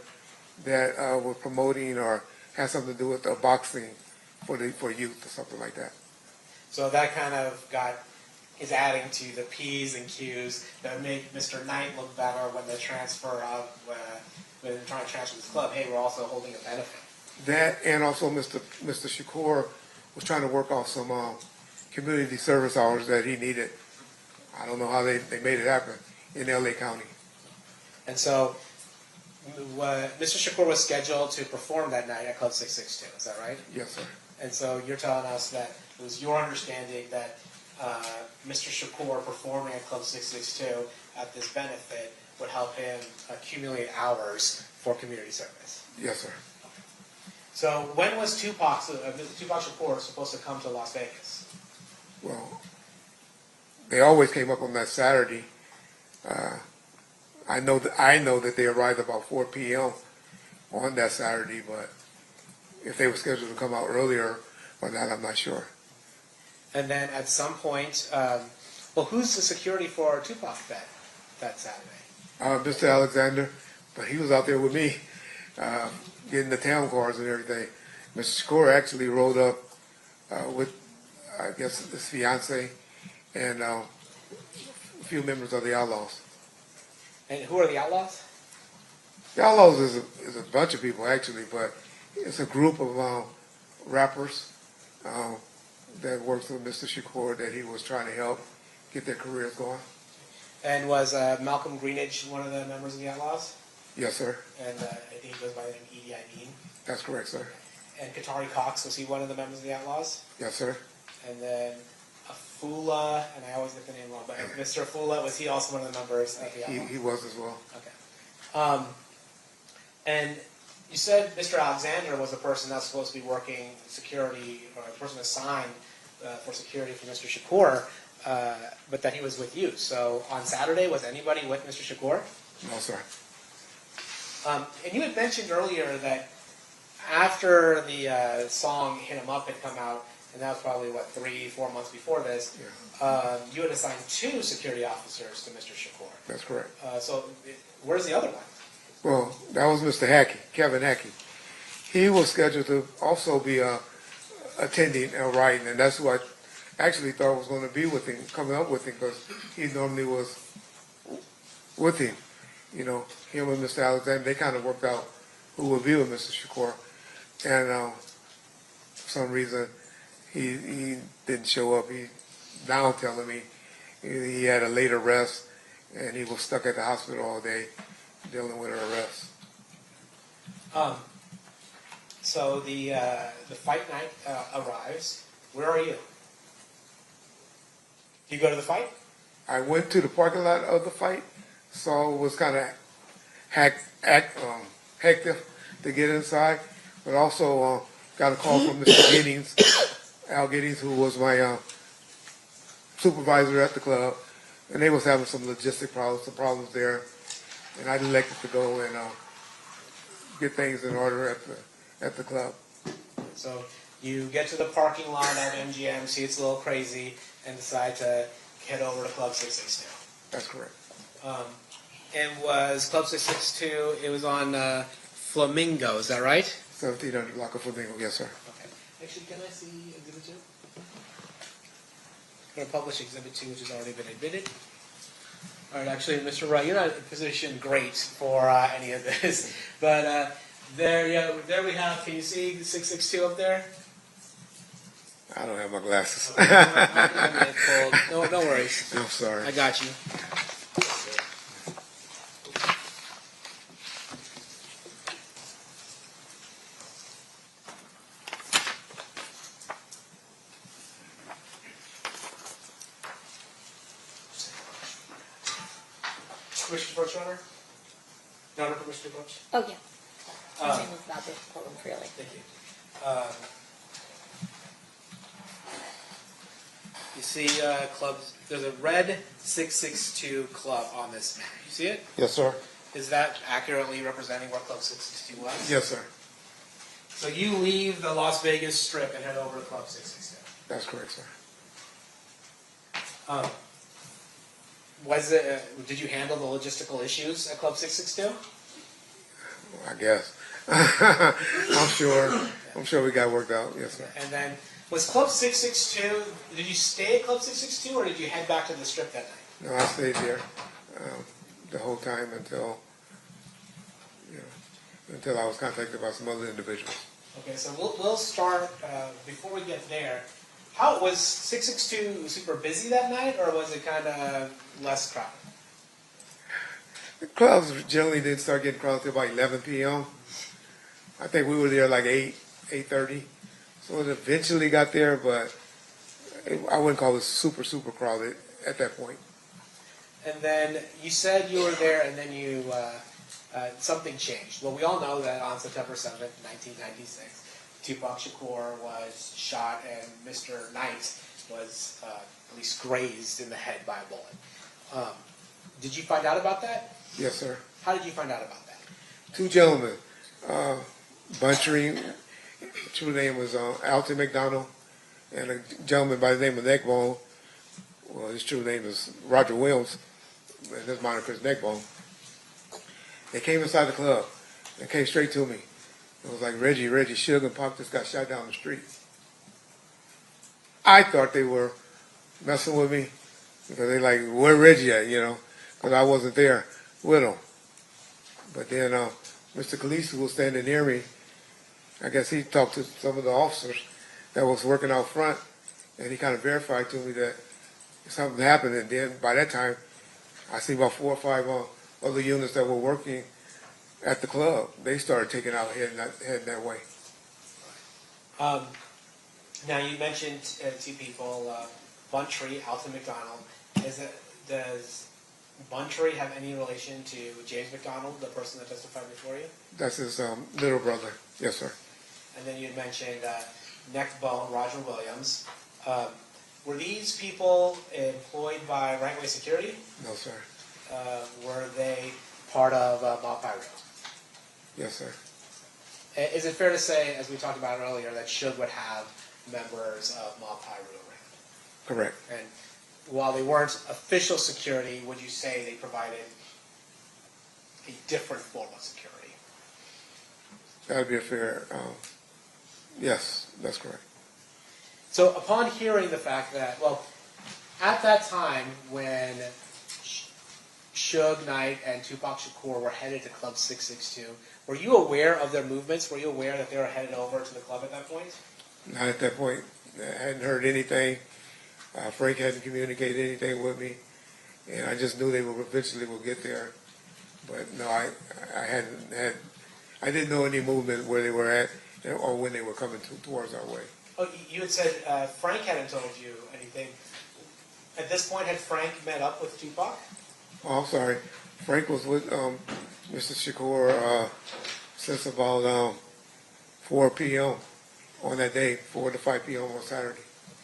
that was promoting or had something to do with boxing for youth or something like that. So that kind of is adding to the P's and Q's that make Mr. Knight look better when they transfer when they're trying to transfer this club. Hey, we're also holding a benefit. That, and also Mr. Shakur was trying to work off some community service hours that he needed. I don't know how they made it happen in LA County. And so Mr. Shakur was scheduled to perform that night at Club 662. Is that right? Yes, sir. And so you're telling us that it was your understanding that Mr. Shakur performing at Club 662 at this benefit would help him accumulate hours for community service. Yes, sir. So when was Tupac Shakur supposed to come to Las Vegas? Well, they always came up on that Saturday. I know that they arrived about 4 p.m. on that Saturday, but if they were scheduled to come out earlier or not, I'm not sure. And then at some point, well, who's the security for Tupac that Saturday? Mr. Alexander, but he was out there with me, getting the town cars and everything. Mr. Shakur actually rode up with, I guess, his fiance and a few members of the Outlaws. And who are the Outlaws? The Outlaws is a bunch of people, actually, but it's a group of rappers that works with Mr. Shakur that he was trying to help get their careers going. And was Malcolm Greenidge one of the members of the Outlaws? Yes, sir. And I think he goes by the name Edie Amin. That's correct, sir. And Qatari Cox, was he one of the members of the Outlaws? Yes, sir. And then Afula, and I always get the name wrong, but Mr. Afula, was he also one of the members of the Outlaws? He was as well. Okay. And you said Mr. Alexander was the person that's supposed to be working security, or the person assigned for security for Mr. Shakur, but that he was with you. So on Saturday, was anybody with Mr. Shakur? No, sir. And you had mentioned earlier that after the song Hit 'Em Up had come out, and that was probably, 3-4 months before this, you had assigned 2 security officers to Mr. Shakur. That's correct. So where's the other one? Well, that was Mr. Hackey, Kevin Hackey. He was scheduled to also be attending and writing, and that's who I actually thought was going to be with him, coming up with him, because he normally was with him. You know, him and Mr. Alexander, they kind of worked out who would be with Mr. Shakur. And for some reason, he didn't show up. He now telling me he had a late arrest, and he was stuck at the hospital all day dealing with an arrest. So the fight night arrives. Where are you? Do you go to the fight? I went to the parking lot of the fight, so it was kind of hectic to get inside, but also got a call from Mr. Giddings, Al Giddings, who was my supervisor at the club, and they was having some logistic problems, some problems there, and I elected to go and get things in order at the club. So You get to the parking lot at MGM, see it's a little crazy, and decide to head over to Club 662. That's correct. And was Club 662, it was on Flamingo, is that right? 1700 block of Flamingo, yes, sir. Okay. Actually, can I see Exhibit 2? I'm going to publish Exhibit 2, which has already been admitted. All right, actually, Mr. Wright, you're not positioned great for any of this, but there we have, can you see 662 up there? I don't have my glasses. No worries. I'm sorry. I got you. Commissioner Brooks, Runner? No, Commissioner Brooks? Oh, yeah. My name is about the courtroom freely. Thank you. You see clubs, there's a red 662 club on this map. You see it? Yes, sir. Is that accurately representing what Club 662 was? Yes, sir. So you leave the Las Vegas Strip and head over to Club 662? That's correct, sir. Was it? Did you handle the logistical issues at Club 662? I guess. I'm sure we got worked out. Yes, sir. And then, was Club 662, did you stay at Club 662 or did you head back to the strip that night? No, I stayed there the whole time until I was contacted by some other individuals. Okay, so we'll start, before we get there, how was 662 super busy that night or was it kind of less crowded? The clubs generally didn't start getting crowded until about 11 p.m. I think we were there like 8:30. So it eventually got there, but I wouldn't call it super crowded at that point. And then you said you were there and then you, something changed. Well, we all know that on September 7th, 1996, Tupac Shakur was shot and Mr. Knight was at least grazed in the head by a bullet. Did you find out about that? Yes, sir. How did you find out about that? Two gentlemen, Buntry, true name was Alton McDonald, and a gentleman by the name of Neckbone. Well, his true name is Roger Williams, and his moniker is Neckbone. They came inside the club and came straight to me. It was like, Reggie, Suge and Pac just got shot down the street. I thought they were messing with me because they like, where Reggie at, because I wasn't there with him. But then Mr. Khaleesi, who was standing near me, I guess he talked to some of the officers that was working out front, and he kind of verified to me that something happened. And then by that time, I see about 4 or 5 other units that were working at the club. They started taking out heading that way. Now you mentioned two people, Buntry, Alton McDonald. Does Buntry have any relation to James McDonald, the person that testified before you? That's his little brother. Yes, sir. And then you mentioned Neckbone, Roger Williams. Were these people employed by Right Way Security? No, sir. Were they part of Mob Pyro? Yes, sir. Is it fair to say, as we talked about earlier, that Suge would have members of Mob Pyro around? Correct. And while they weren't official security, would you say they provided a different form of security? That would be a fair, yes, that's correct. So upon hearing the fact that, well, at that time when Suge Knight and Tupac Shakur were headed to Club 662, were you aware of their movements? Were you aware that they were headed over to the club at that point? Not at that point. I hadn't heard anything. Frank hadn't communicated anything with me, and I just knew they would eventually get there. But no, I didn't know any movement where they were at or when they were coming towards our way. Oh, you had said Frank hadn't told you anything. At this point, had Frank met up with Tupac? Oh, I'm sorry. Frank was with Mr. Shakur since about 4 p.m. on that day, 4 to 5 p.m. on Saturday.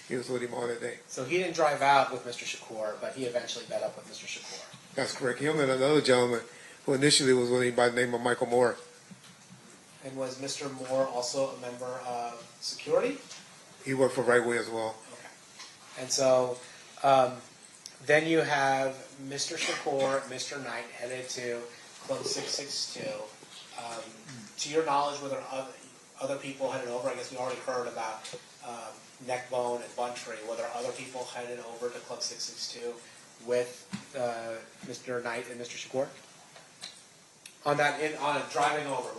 He was with him all that day. So he didn't drive out with Mr. Shakur, but he eventually met up with Mr. Shakur. That's correct. Him and another gentleman who initially was with him by the name of Michael Moore. And was Mr. Moore also a member of security? He worked for Right Way as well. Okay. And so then you have Mr. Shakur, Mr. Knight headed to Club 662. To your knowledge, were there other people headed over? I guess we already heard about Neckbone and Buntry. Were there other people headed over to Club 662 with Mr. Knight and Mr. Shakur? On driving over,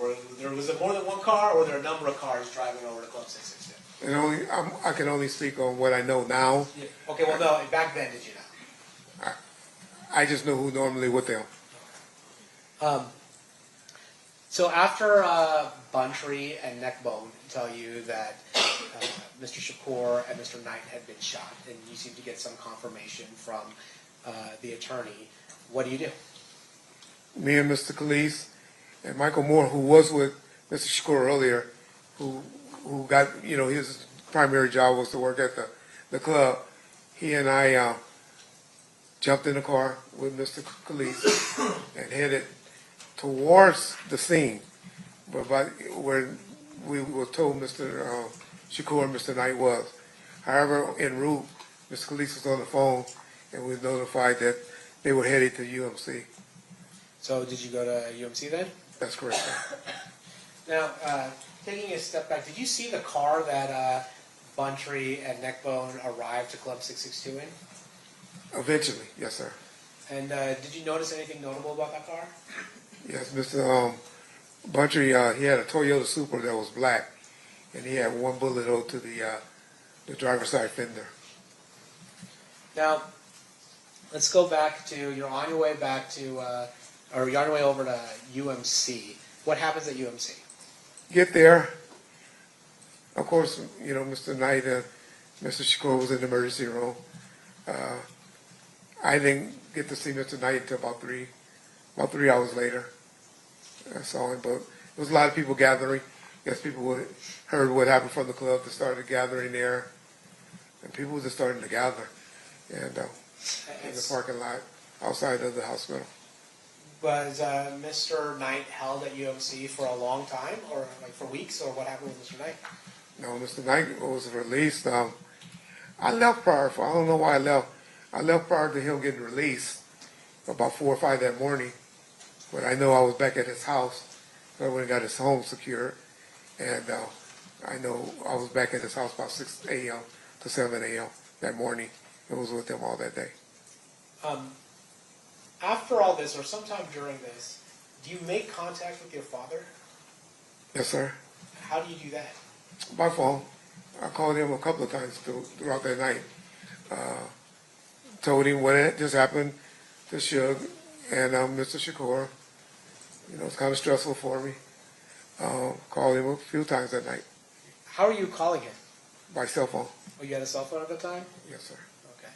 was it more than one car, or were there a number of cars driving over to Club 662? And I can only speak on what I know now. Yeah. Okay, well, no, back then, did you know? I just know who normally with them. So after Buntry and Neckbone tell you that Mr. Shakur and Mr. Knight had been shot, and you seem to get some confirmation from the attorney, what do you do? Me and Mr. Khaleesi and Michael Moore, who was with Mr. Shakur earlier, who got, his primary job was to work at the club. He and I jumped in the car with Mr. Khaleesi and headed towards the scene, but where we were told Mr. Shakur and Mr. Knight was. However, en route, Mr. Khaleesi was on the phone, and we were notified that they were headed to UMC. So did you go to UMC then? That's correct, sir. Now, taking a step back, did you see the car that Buntree and Neckbone arrived to Club 662 in? Eventually, yes, sir. And did you notice anything notable about that car? Yes, Mr. Buntree, he had a Toyota Supra that was black, and he had one bullet hole to the driver's side fender. Now, let's go back to, you're on your way back to, or you're on your way over to UMC. What happens at UMC? Get there. Of course, you know, Mr. Knight and Mr. Shakur was in the emergency room. I didn't get to see Mr. Knight until about 3 hours later. I saw him, but there was a lot of people gathering. Yes, people heard what happened from the club. They started gathering there, and people were just starting to gather, and in the parking lot outside of the hospital. Was Mr. Knight held at UMC for a long time, or like for weeks, or what happened with Mr. Knight? No, Mr. Knight was released. I left prior. I don't know why I left. I left prior to him getting released, about 4 or 5 that morning. But I know I was back at his house. So I went and got his home secured, and I know I was back at his house about 6 a.m. to 7 a.m. that morning. I was with him all that day. After all this, or sometime during this, do you make contact with your father? Yes, sir. How do you do that? By phone. I called him a couple of times throughout that night. Told him what had just happened to Suge and Mr. Shakur. You know, it's kind of stressful for me. Called him a few times that night. How are you calling him? By cell phone. Oh, you had a cell phone at the time? Yes, sir. Okay.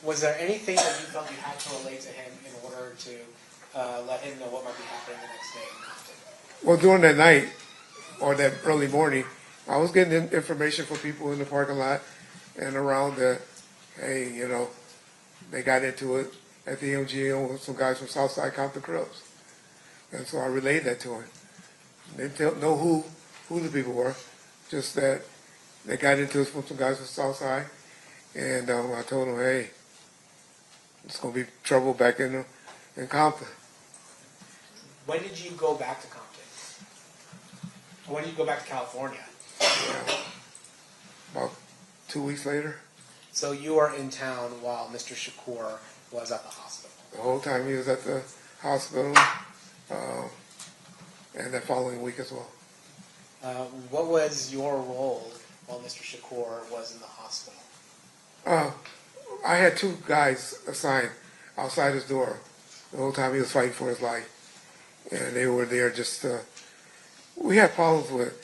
Was there anything that you felt you had to relate to him in order to let him know what might be happening the next day in Compton? Well, during that night, or that early morning, I was getting information from people in the parking lot and around that, hey, you know, they got into it at the MGM with some guys from Southside Compton Clubs. And so I relayed that to him. They didn't know who the people were, just that they got into it from some guys from Southside. And I told them, hey, it's going to be trouble back in Compton. When did you go back to Compton? When did you go back to California? About 2 weeks later. So you were in town while Mr. Shakur was at the hospital? The whole time he was at the hospital, and that following week as well. What was your role while Mr. Shakur was in the hospital? I had 2 guys assigned outside his door the whole time he was fighting for his life. And they were there just we had problems with,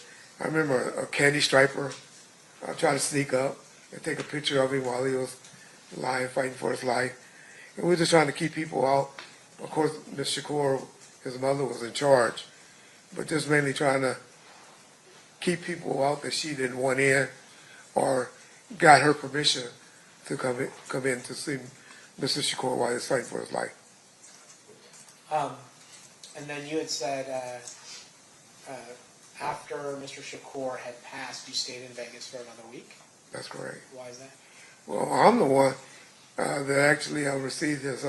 I remember a candy striper tried to sneak up and take a picture of him while he was lying, fighting for his life. And we were just trying to keep people out. Of course, Ms. Shakur, his mother, was in charge, but just mainly trying to keep people out that she didn't want in or got her permission to come in to see Mr. Shakur while he was fighting for his life. And then you had said after Mr. Shakur had passed, you stayed in Vegas for another week? That's correct. Why is that? Well, I'm the one that actually received his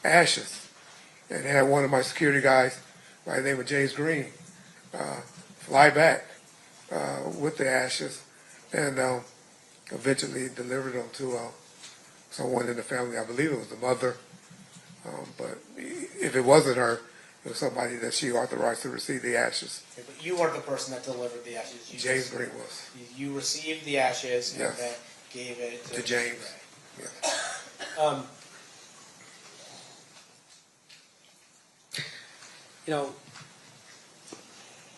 ashes, and had one of my security guys by the name of James Green fly back with the ashes, and eventually delivered them to someone in the family. I believe it was the mother, but if it wasn't her, it was somebody that she authorized to receive the ashes. Okay, but you weren't the person that delivered the ashes. James Green was. You received the ashes Yes. and then gave it To James. Yes. You know,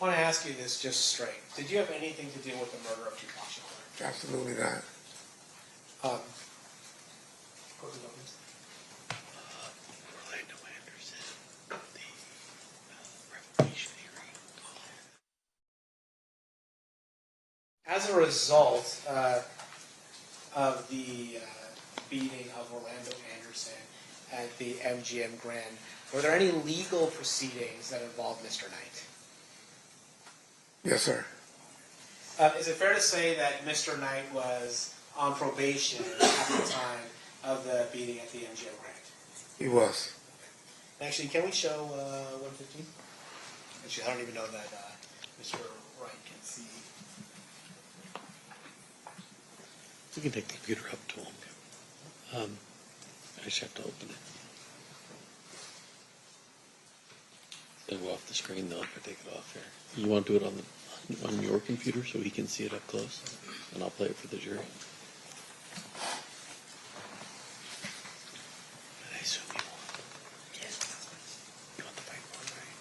I want to ask you this just straight. Did you have anything to do with the murder of Tupac Shakur? Absolutely not. As a result of the beating of Orlando Anderson at the MGM Grand, were there any legal proceedings that involved Mr. Knight? Yes, sir. Is it fair to say that Mr. Knight was on probation at the time of the beating at the MGM Grand? He was. Actually, can we show 115? Actually, I don't even know that Mr. Wright can see. We can take the computer up to him. I just have to open it. It'll go off the screen though if I take it off here. You want to do it on your computer so he can see it up close? And I'll play it for the jury. I assume you want. You want the white one, right?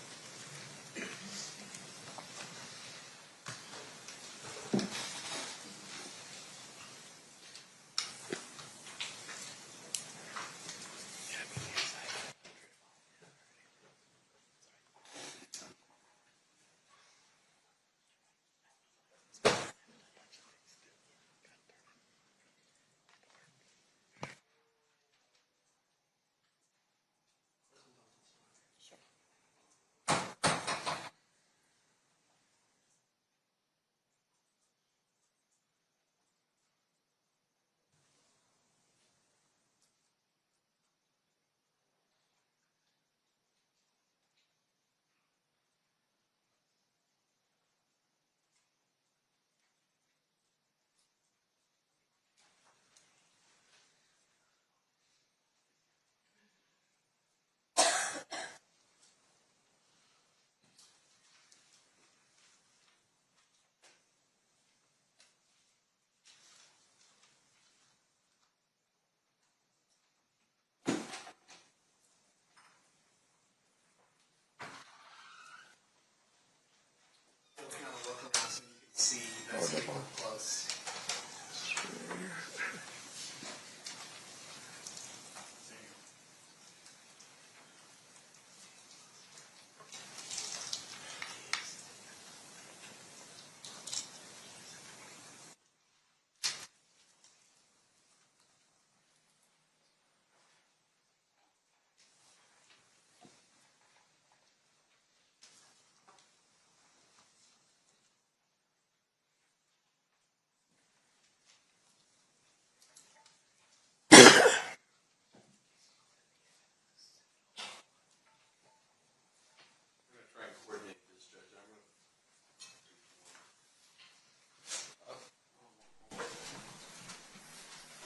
See, that's pretty close.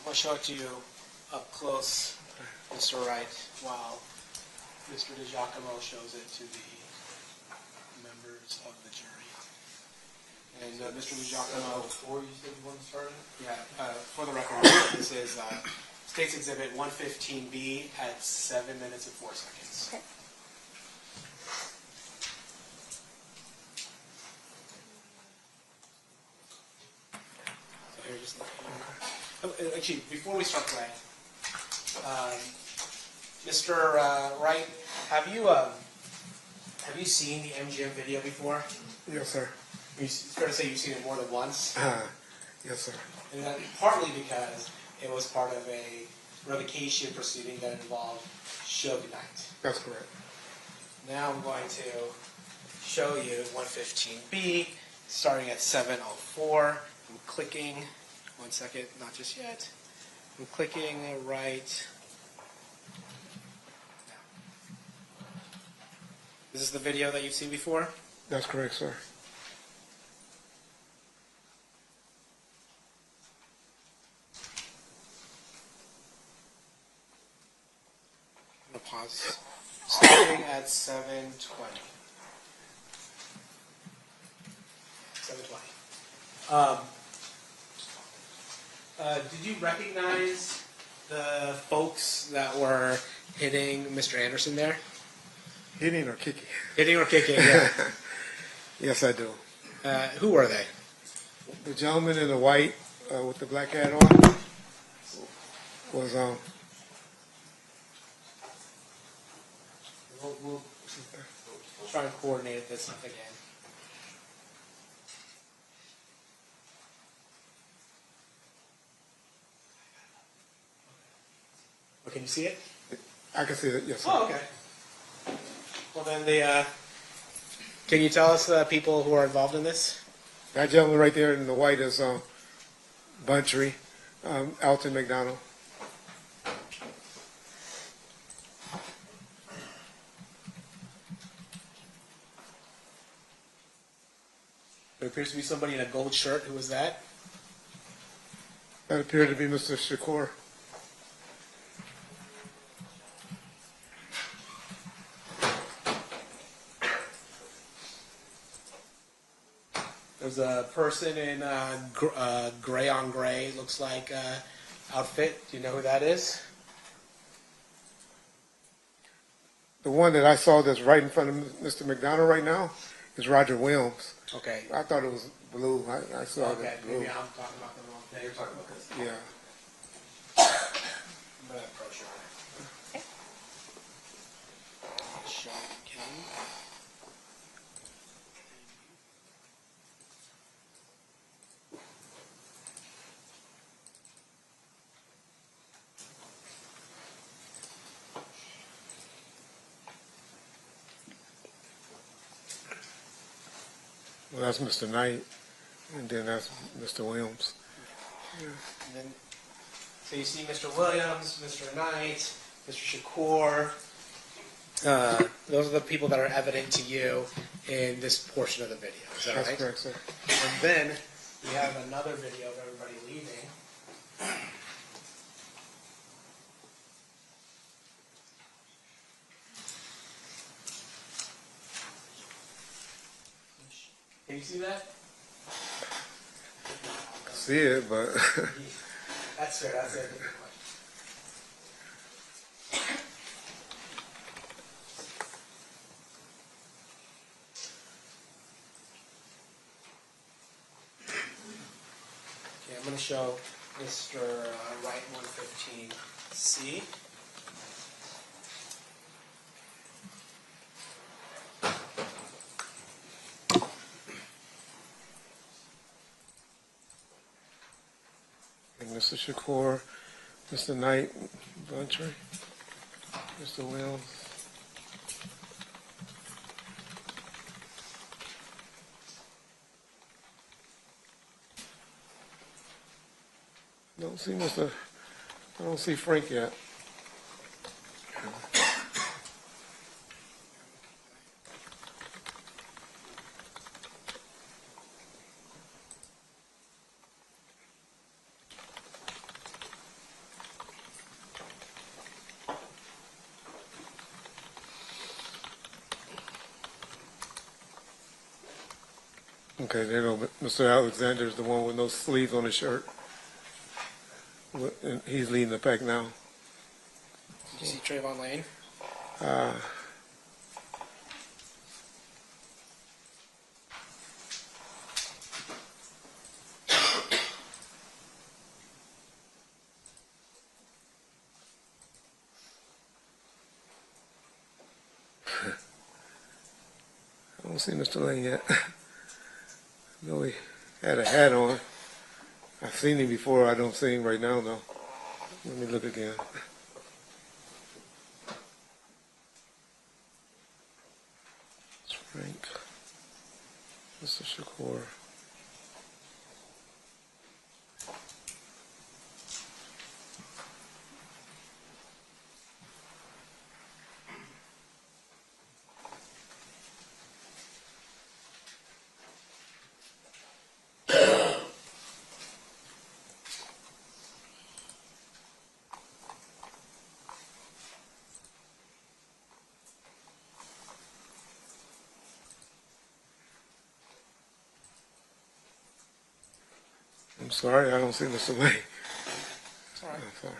I'll show it to you up close, Mr. Wright, while Mr. DiGiacomo shows it to the members of the jury. And Mr. DiGiacomo, Before you said you want to start it? yeah, for the record, this is State's Exhibit 115B at 7 minutes and 4 seconds. Okay. So here, just actually, before we start playing, Mr. Wright, have you seen the MGM video before? Yes, sir. It's fair to say you've seen it more than once. Yes, sir. And that partly because it was part of a revocation proceeding that involved Suge Knight. That's correct. Now I'm going to show you 115B, starting at 7:04. I'm clicking. 1 second, not just yet. I'm clicking right. Is this the video that you've seen before? That's correct, sir. I'm going to pause. Starting at 7:20. 7:20. Did you recognize the folks that were hitting Mr. Anderson there? Hitting or kicking? Hitting or kicking, yeah. Yes, I do. Who were they? The gentleman in the white with the black hat on was We'll try and coordinate this again. Oh, can you see it? I can see it. Yes, sir. Oh, okay. Well, then can you tell us the people who are involved in this? That gentleman right there in the white is Buntry. Alton McDonald. There appears to be somebody in a gold shirt. Who was that? That appeared to be Mr. Shakur. There's a person in gray on gray, looks like outfit. Do you know who that is? The one that I saw that's right in front of Mr. McDonald right now is Roger Williams. Okay. I thought it was blue. I saw Okay, it blue. maybe I'm talking about the wrong thing. You're talking about this. Yeah. I'm gonna approach her. Okay. Show again. Well, that's Mr. Knight, and then that's Mr. Williams. Yeah. And then, so you see Mr. Williams, Mr. Knight, Mr. Shakur. Those are the people that are evident to you in this portion of the video. Is that That's right? correct, sir. And then we have another video of everybody leaving. Can you see that? See it, but That's fair. That's it. Okay, I'm going to show Mr. Wright 115C. and Mr. Shakur, Mr. Knight, Bluntry, Mr. Williams. I don't see Frank yet. Okay, there you go. Mr. Alexander is the one with no sleeves on his shirt. And he's leading the pack now. Did you see Trayvon Lane? I don't see Mr. Lane yet. No, he had a hat on. I've seen him before. I don't see him right now, though. Let me look again. It's Frank. Mr. Shakur. I'm sorry, I don't see Mr. Lane. It's all right. I'm sorry.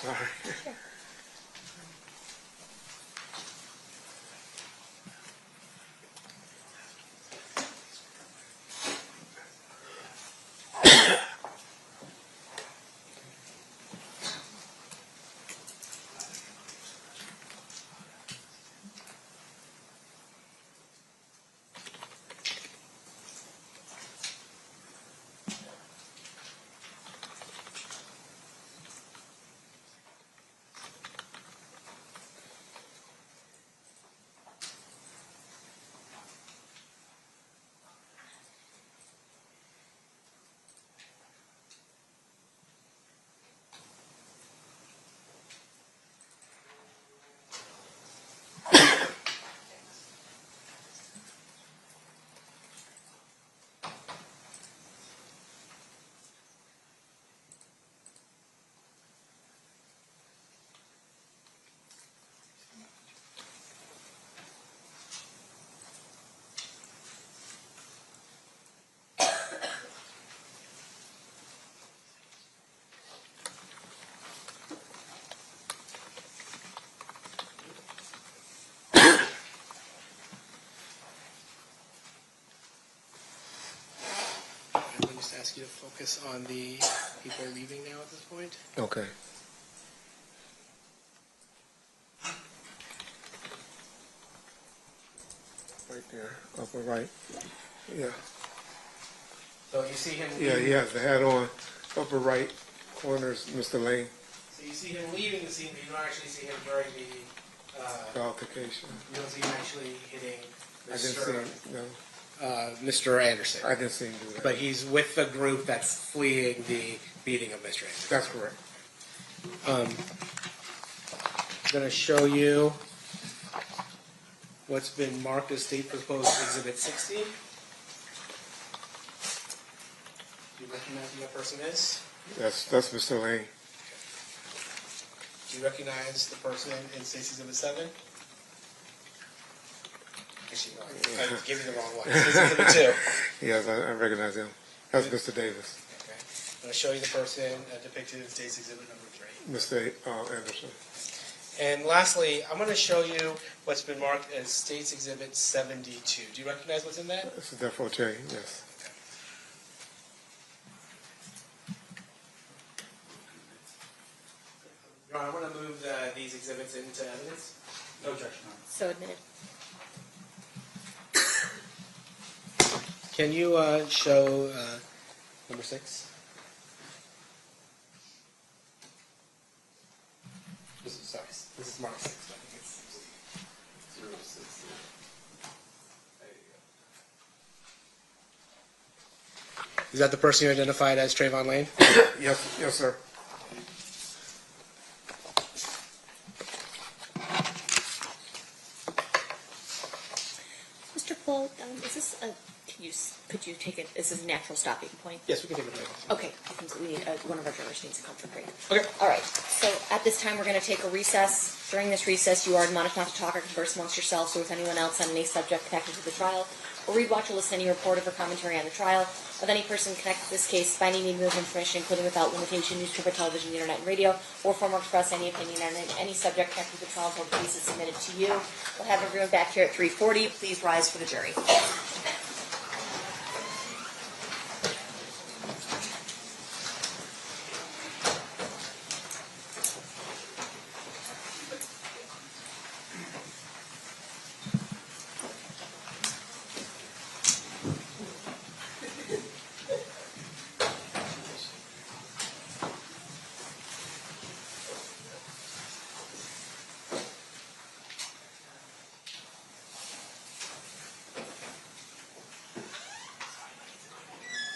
Sorry. I'm going to just ask you to focus on the people leaving now at this point. Okay. Right there, upper right. Yeah. So you see him Yeah, leaving. he has the hat on. Upper right corner is Mr. Lane. So you see him leaving the scene, but you don't actually see him during the altercation. You don't see him actually hitting I didn't see him, no. Mr. Anderson. I didn't see him do that. But he's with the group that's fleeing the beating of Mr. Anderson. That's correct. I'm going to show you what's been marked as State Proposed Exhibit 16. Do you recognize who that person is? That's Mr. Lane. Do you recognize the person in State's Exhibit 7? Actually, no, I gave you the wrong one. State's Exhibit 2. Yes, I recognize him. That's Mr. Davis. Okay. I'm going to show you the person depicted in State's Exhibit number 3. Mr. Anderson. And lastly, I'm going to show you what's been marked as State's Exhibit 72. Do you recognize what's in that? It's a defo chain, yes. Your Honor, I'm going to move these exhibits into evidence. No objection. So admitted. Can you show number 6? Sorry, this is Mark 6. I think it's 06. There you go. Is that the person you identified as Trayvon Lane? Yes, sir. Mr. Paul, is this a, could you take it, is this a natural stopping point? Yes, we can take a break. Okay, I think we need, one of our jurors needs to come for a break. Okay. All right, so at this time, we're going to take a recess. During this recess, you are admonished not to talk or converse amongst yourselves or with anyone else on any subject connected to the trial, or read, watch, or listen to any report or commentary on the trial of any person connected to this case by any means of information, including without limitation, newspaper, television, internet, and radio, or form or express any opinion on any subject connected to the trial until the case is submitted to you. We'll have everyone back here at 3:40. Please rise for the jury.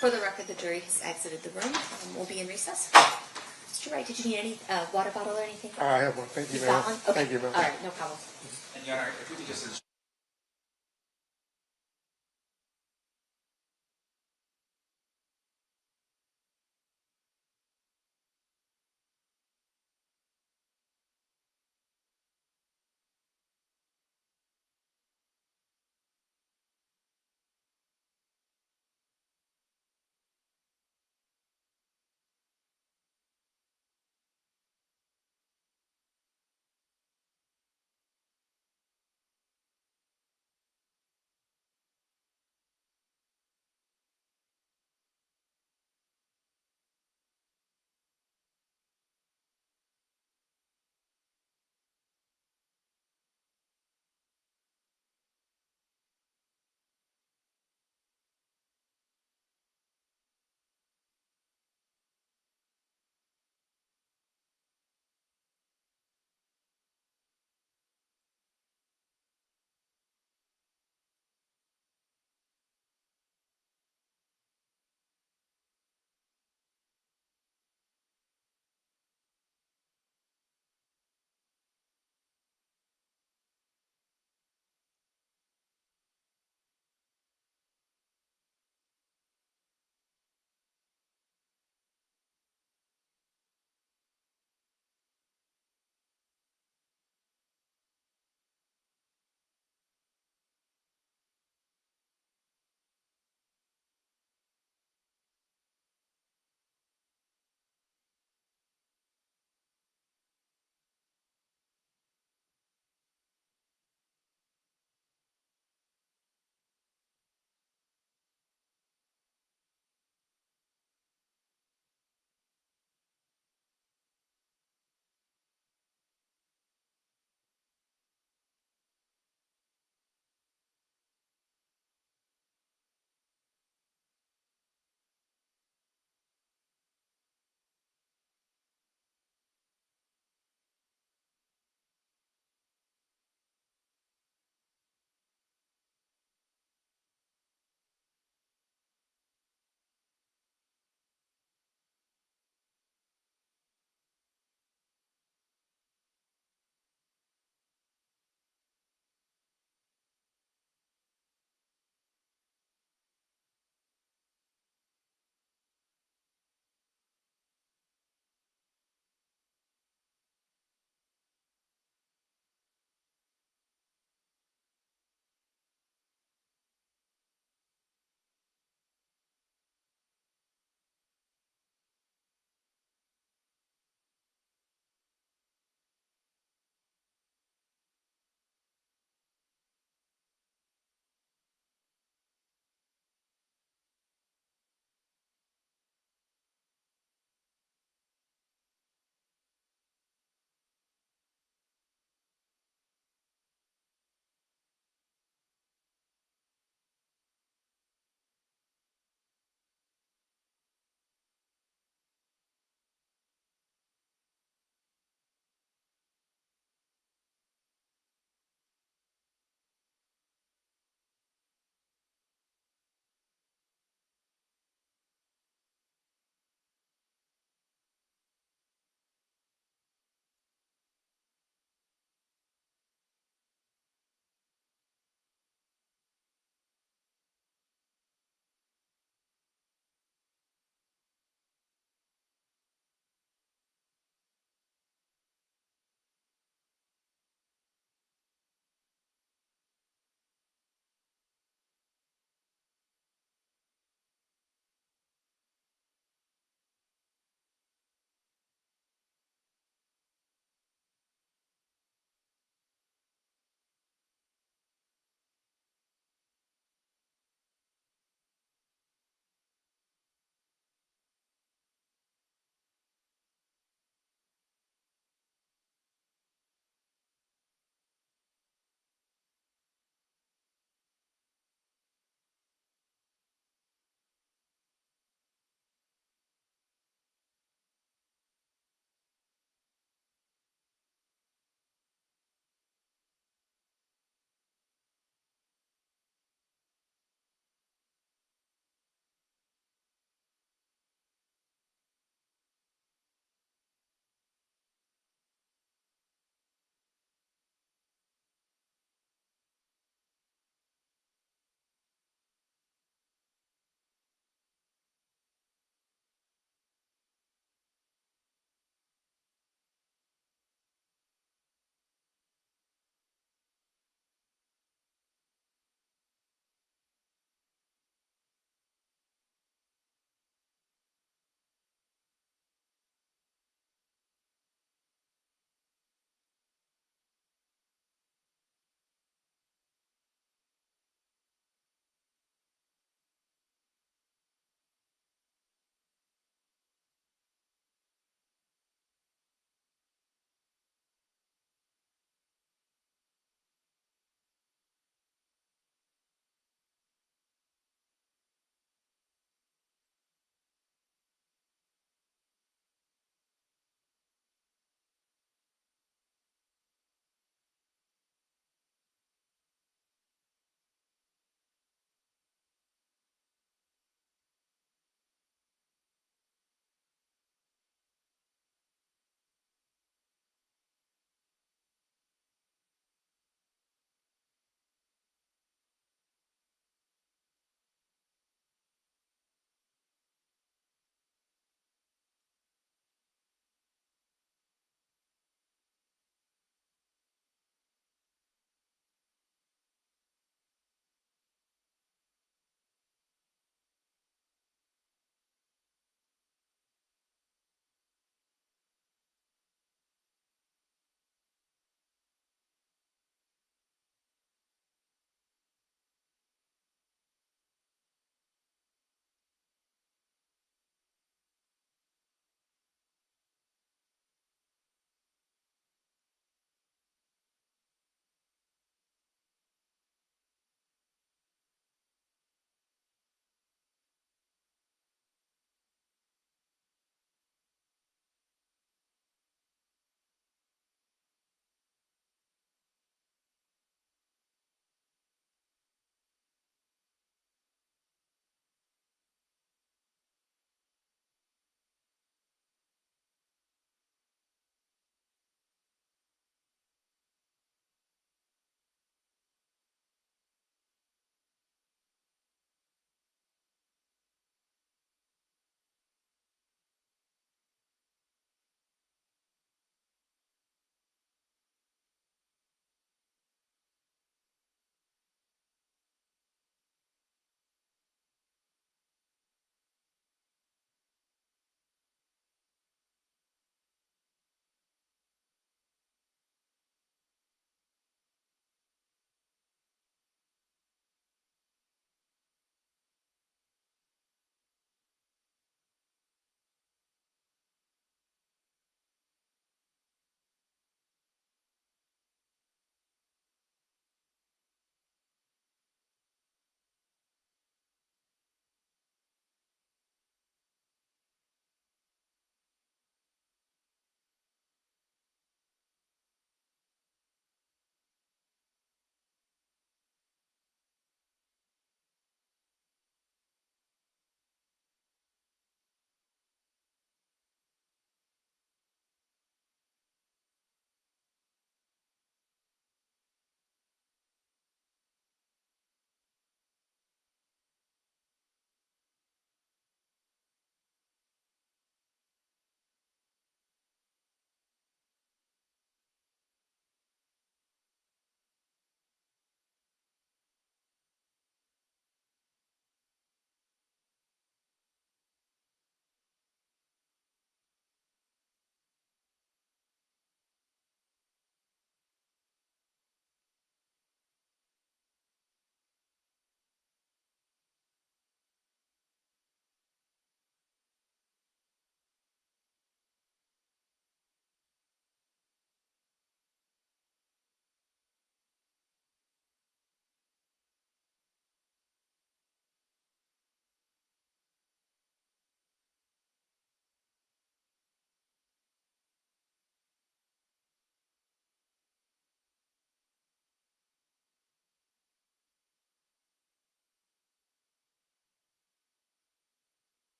For the record, the jury has exited the room. We'll be in recess. Mr. Wright, did you need any water bottle or anything? I have one. Thank you, You've ma'am. got one? Okay. Thank you, ma'am. All right, no problem. And Your Honor, if we could just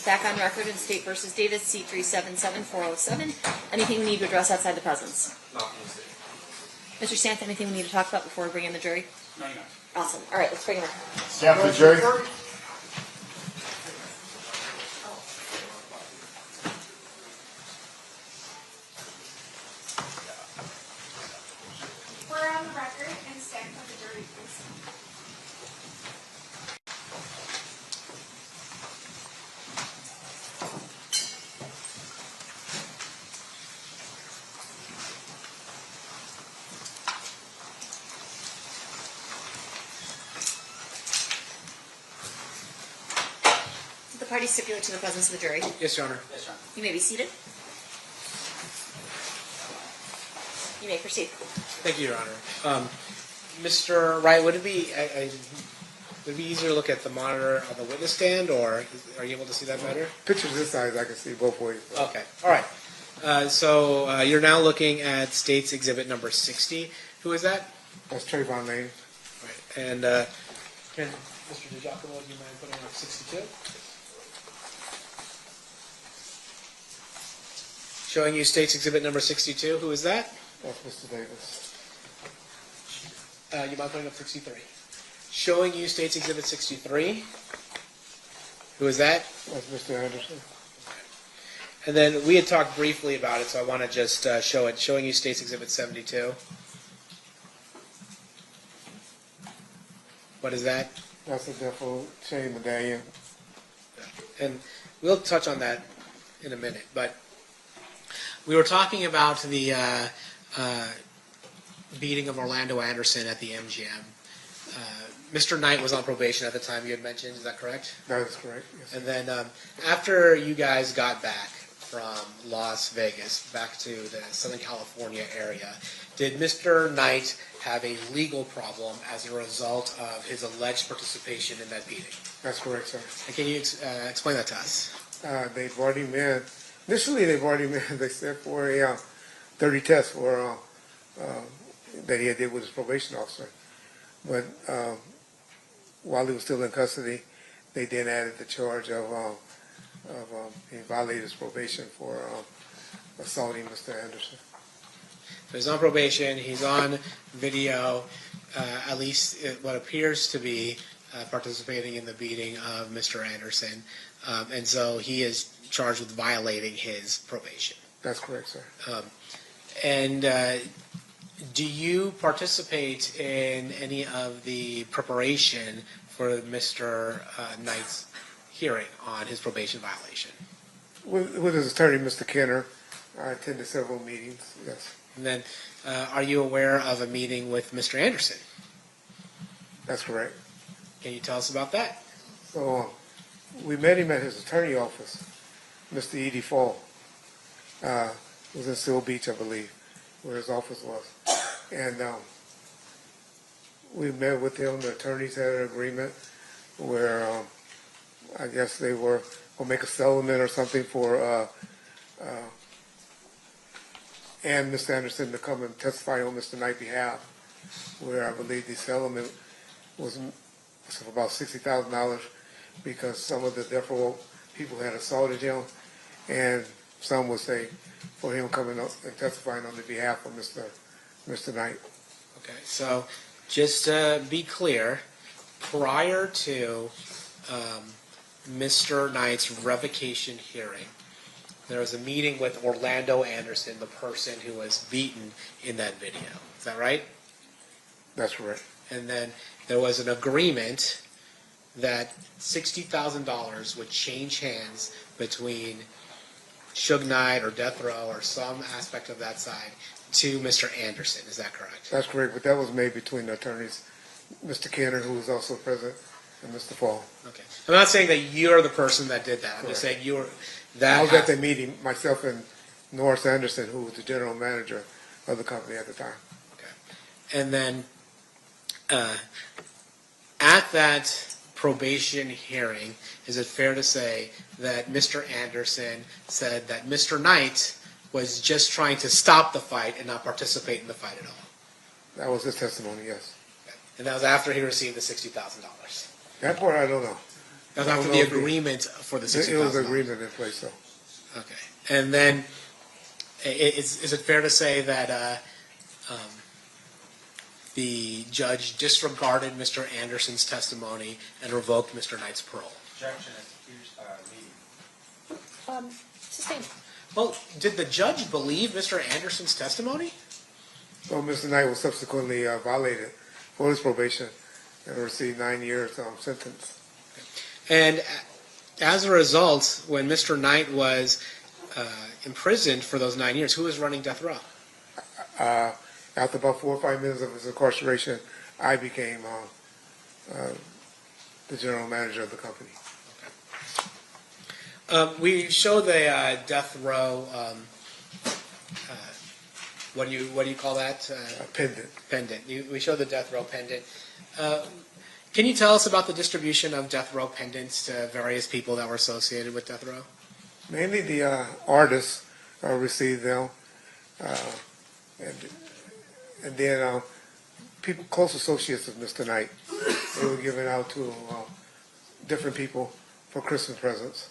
Back on record in State versus Davis, C377407. Anything we need to address outside the presence? Mr. Santa, anything we need to talk about before we bring in the jury? No, you're not. Awesome. All right, let's bring him in. Staff for the jury. We're on the record and stand for the jury, please. The party stipulate to the presence of the jury. Yes, Your Honor. Yes, Your Honor. You may be seated. You may proceed. Thank you, Your Honor. Mr. Wright, would it be easier to look at the monitor on the witness stand, or are you able to see that better? Pictures this size, I can see both ways. Okay. All right. So you're now looking at State's Exhibit number 60. Who is that? That's Trayvon Lane. Right. And can Mr. DiGiacomo, do you mind putting up 62? Showing you State's Exhibit number 62. Who is that? That's Mr. Davis. You mind putting up 63? Showing you State's Exhibit 63. Who is that? That's Mr. Anderson. And then we had talked briefly about it, so I want to just show it. Showing you State's Exhibit 72. What is that? That's a defo chain medallion. And we'll touch on that in a minute. But we were talking about the beating of Orlando Anderson at the MGM. Mr. Knight was on probation at the time you had mentioned. Is that correct? That is correct, yes. And then after you guys got back from Las Vegas back to the Southern California area, did Mr. Knight have a legal problem as a result of his alleged participation in that beating? That's correct, sir. And can you explain that to us? They brought him in. Initially, they brought him in. They said for a 30 test for that he did with his probation officer. But while he was still in custody, they then added the charge of he violated his probation for assaulting Mr. Anderson. So he's on probation. He's on video, at least what appears to be participating in the beating of Mr. Anderson. And so he is charged with violating his probation. That's correct, sir. And do you participate in any of the preparation for Mr. Knight's hearing on his probation violation? With his attorney, Mr. Kenner, I attended several meetings, yes. And then are you aware of a meeting with Mr. Anderson? That's correct. Can you tell us about that? So we met him at his attorney office, Mr. E.D. Fall. It was in Seal Beach, I believe, where his office was. And we met with him. The attorneys had an agreement where I guess they were going to make a settlement or something for and Mr. Anderson to come and testify on Mr. Knight's behalf, where I believe the settlement was for about $60,000 because some of the death row people had assaulted him, and some would say for him coming up and testifying on the behalf of Mr. Knight. Okay, so just to be clear, prior to Mr. Knight's revocation hearing, there was a meeting with Orlando Anderson, the person who was beaten in that video. Is that right? That's correct. And then there was an agreement that $60,000 would change hands between Suge Knight or Death Row or some aspect of that side to Mr. Anderson. Is that correct? That's correct, but that was made between the attorneys, Mr. Kenner, who was also present, and Mr. Fall. Okay. I'm not saying that you're the person that did that. I'm just saying you were that. I was at the meeting, myself and Norris Anderson, who was the general manager of the company at the time. Okay. And then at that probation hearing, is it fair to say that Mr. Anderson said that Mr. Knight was just trying to stop the fight and not participate in the fight at all? That was his testimony, yes. Okay. And that was after he received the $60,000. That part I don't know. That was after the agreement for the $60,000. It was an agreement in place, though. Okay. And then, is it fair to say that the judge disregarded Mr. Anderson's testimony and revoked Mr. Knight's parole? Objection at the meeting. Sustained. Well, did the judge believe Mr. Anderson's testimony? So Mr. Knight was subsequently violated for his probation and received 9 years sentence. And as a result, when Mr. Knight was imprisoned for those 9 years, who was running death row? After about 4 or 5 minutes of his incarceration, I became the general manager of the company. We show the death row. What do you call that? Pendant. Pendant. We show the death row pendant. Can you tell us about the distribution of death row pendants to various people that were associated with death row? Mainly the artists received them, and then people, close associates of Mr. Knight, they were given out to different people for Christmas presents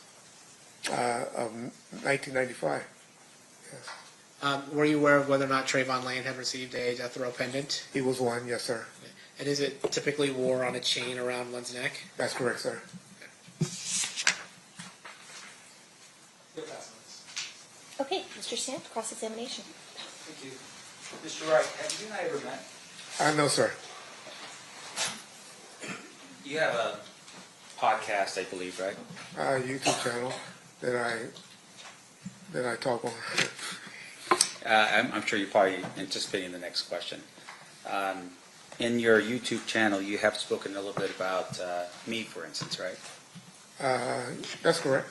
of 1995. Yes. Were you aware of whether or not Trayvon Lane had received a death row pendant? He was one, yes, sir. And is it typically wore on a chain around one's neck? That's correct, sir. Okay, Mr. Stamp, cross-examination. Thank you. Mr. Wright, have you and I ever met? No, sir. You have a podcast, I believe, right? YouTube channel that I talk on. I'm sure you're probably anticipating the next question. In your YouTube channel, you have spoken a little bit about me, for instance, right? That's correct.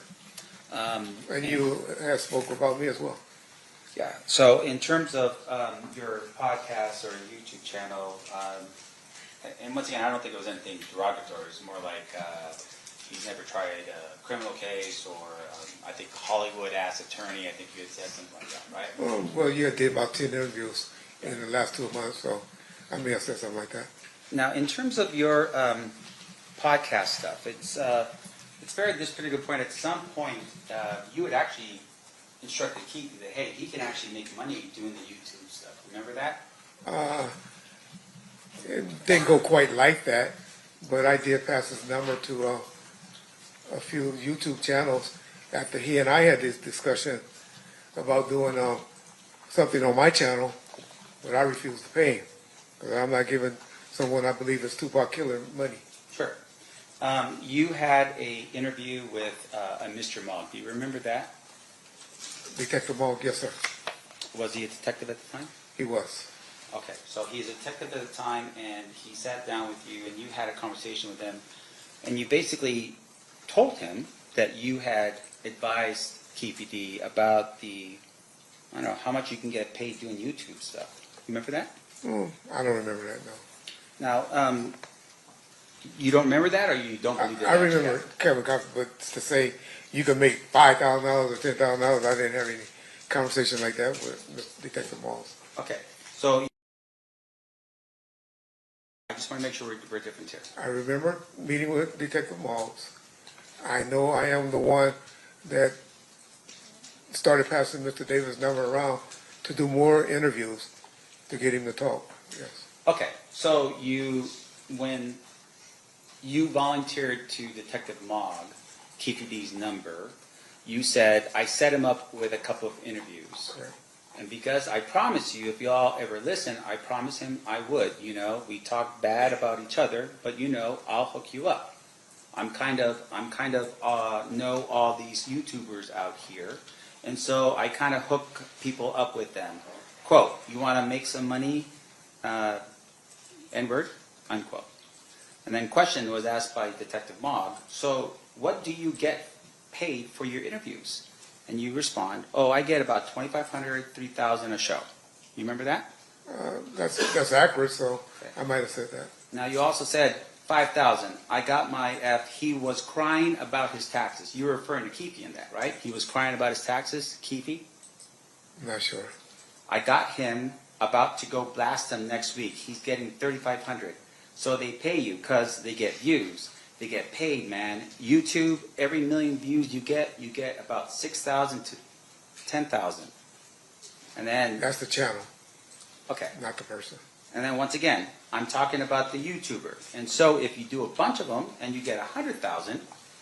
And you have spoke about me as well. Yeah. So in terms of your podcast or YouTube channel, and once again, I don't think it was anything derogatory. It's more like he's never tried a criminal case, or I think Hollywood-ass attorney. I think you had said something like that, right? Well, you did about 10 interviews in the last 2 months, so I may have said something like that. Now, in terms of your podcast stuff, it's very this pretty good point. At some point, you had actually instructed Keith that, hey, he can actually make money doing the YouTube stuff. Remember that? It didn't go quite like that, but I did pass his number to a few YouTube channels after he and I had this discussion about doing something on my channel, but I refused to pay him because I'm not giving someone I believe is Tupac Killer money. Sure. You had a interview with a Mr. Mogg. Do you remember that? Detective Mogg, yes, sir. Was he a detective at the time? He was. Okay, so he's a detective at the time, and he sat down with you, and you had a conversation with him, and you basically told him that you had advised Keffe D about the, I don't know, how much you can get paid doing YouTube stuff. You remember that? I don't remember that, no. Now, you don't remember that, or you don't believe that? I remember Kevin Coffey, but to say you can make $5,000 or $10,000, I didn't have any conversation like that with Detective Mogg. Okay, so I just want to make sure we're different here. I remember meeting with Detective Mogg. I know I am the one that started passing Mr. Davis' number around to do more interviews to get him to talk. Yes. Okay, so when you volunteered to Detective Mogg, Keffe D's number, you said, I set him up with a couple of interviews. Correct. And because I promised you, if y'all ever listen, I promised him I would. You know, we talk bad about each other, but you know, I'll hook you up. I'm kind of know all these YouTubers out here, and so I kind of hook people up with them. Quote, you want to make some money, N-word, unquote. And then question was asked by Detective Mogg, so what do you get paid for your interviews? And you respond, oh, I get about $2,500, $3,000 a show. You remember that? That's accurate, so okay. I might have said that. Now you also said $5,000. I got my F. He was crying about his taxes. You were referring to Keffe in that, right? He was crying about his taxes, Keffe? Not sure. I got him about to go blast him next week. He's getting $3,500. So they pay you because they get views. they get paid, man. YouTube, every million views you get about 6,000 to 10,000. And then That's the channel, okay. not the person. And then once again, I'm talking about the YouTuber. And so if you do a bunch of them and you get 100,000,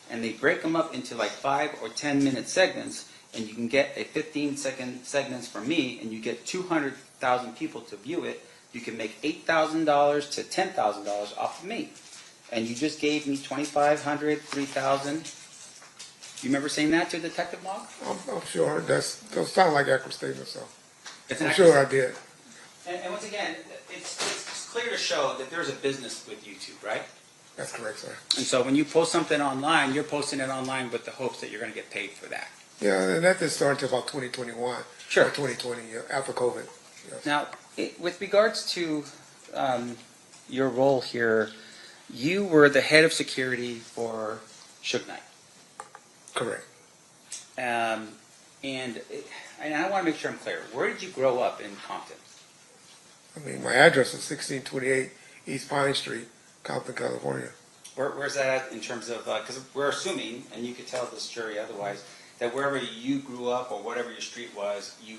and they break them up into like 5 or 10-minute segments, and you can get a 15-second segments from me, and you get 200,000 people to view it, you can make $8,000 to $10,000 off of me. And you just gave me $2,500, $3,000. You remember saying that to Detective Log? I'm sure. Those sound like accurate statements, so It's an I'm accurate sure I did. And once again, it's clear to show that there's a business with YouTube, right? That's correct, sir. And so when you post something online, you're posting it online with the hopes that you're going to get paid for that. Yeah, and that didn't start until about 2021. Sure. Or 2020, after COVID. Yes. Now, with regards to your role here, you were the head of security for Suge Knight. Correct. And I want to make sure I'm clear. Where did you grow up in Compton? I mean, my address is 1628 East Pine Street, Compton, California. Where's that at in terms of, because we're assuming, and you could tell this jury otherwise, that wherever you grew up or whatever your street was, you,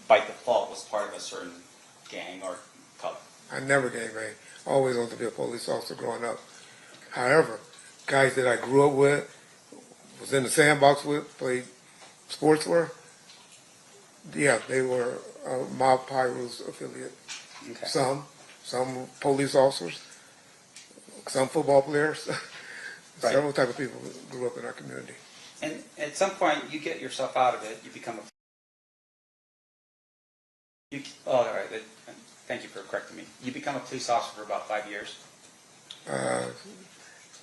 by default, was part of a certain gang or color. I never gangbanged. Always wanted to be a police officer growing up. However, guys that I grew up with, was in the sandbox with, played sports with, yeah, they were Mob Pyro's affiliate. Okay. Some police officers, some football players, Right. several type of people grew up in our community. And at some point, you get yourself out of it. You become all right. Thank you for correcting me. You become a police officer for about 5 years.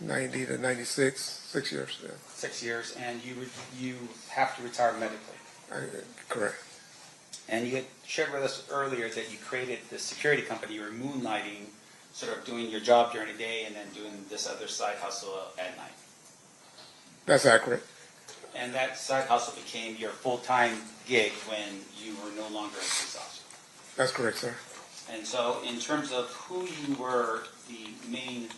90 to 96, 6 years. Yeah. 6 years, and you have to retire medically. Correct. And you had shared with us earlier that you created this security company. You were moonlighting, sort of doing your job during the day and then doing this other side hustle at night. That's accurate. And that side hustle became your full-time gig when you were no longer a police officer. That's correct, sir. And so in terms of who you were, the main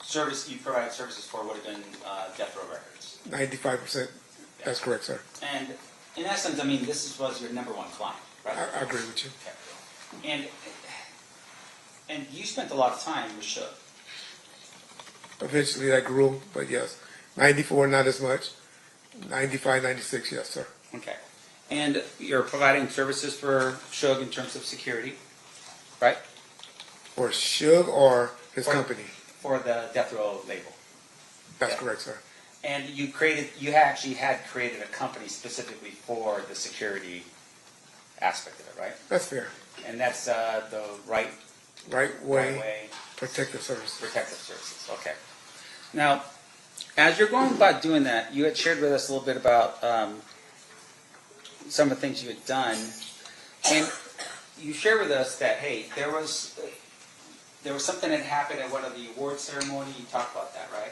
service you provided services for would have been Death Row Records. 95%. That's correct, sir. And in essence, I mean, this was your number one client, right? I agree with you. Okay. And you spent a lot of time with Suge. Eventually that grew, but yes. 94, not as much. 95, 96, yes, sir. Okay. And you're providing services for Suge in terms of security, right? For Suge or his company? For the Death Row label. That's correct, sir. And you actually had created a company specifically for the security aspect of it, right? That's fair. And that's the Right Way Protective Services. Protective Services, okay. Now, as you're going about doing that, you had shared with us a little bit about some of the things you had done, and you shared with us that, hey, there was something that happened at one of the award ceremony. You talked about that, right?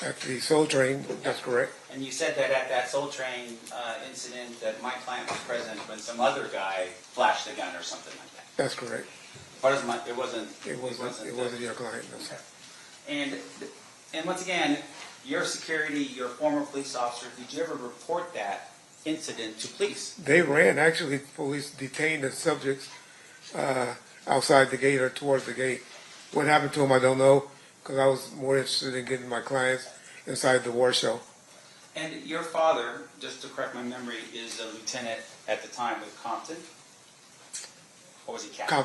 At the Soul Train, that's correct. And you said that at that Soul Train incident that my client was present when some other guy flashed a gun or something like that. That's correct. It wasn't your client, no, sir. And once again, your security, your former police officer, did you ever report that incident to police? They ran. Actually, police detained the subjects outside the gate or towards the gate. What happened to them, I don't know, because I was more interested in getting my clients inside the war show. And your father, just to correct my memory, is a lieutenant at the time with Compton? Or was he captain?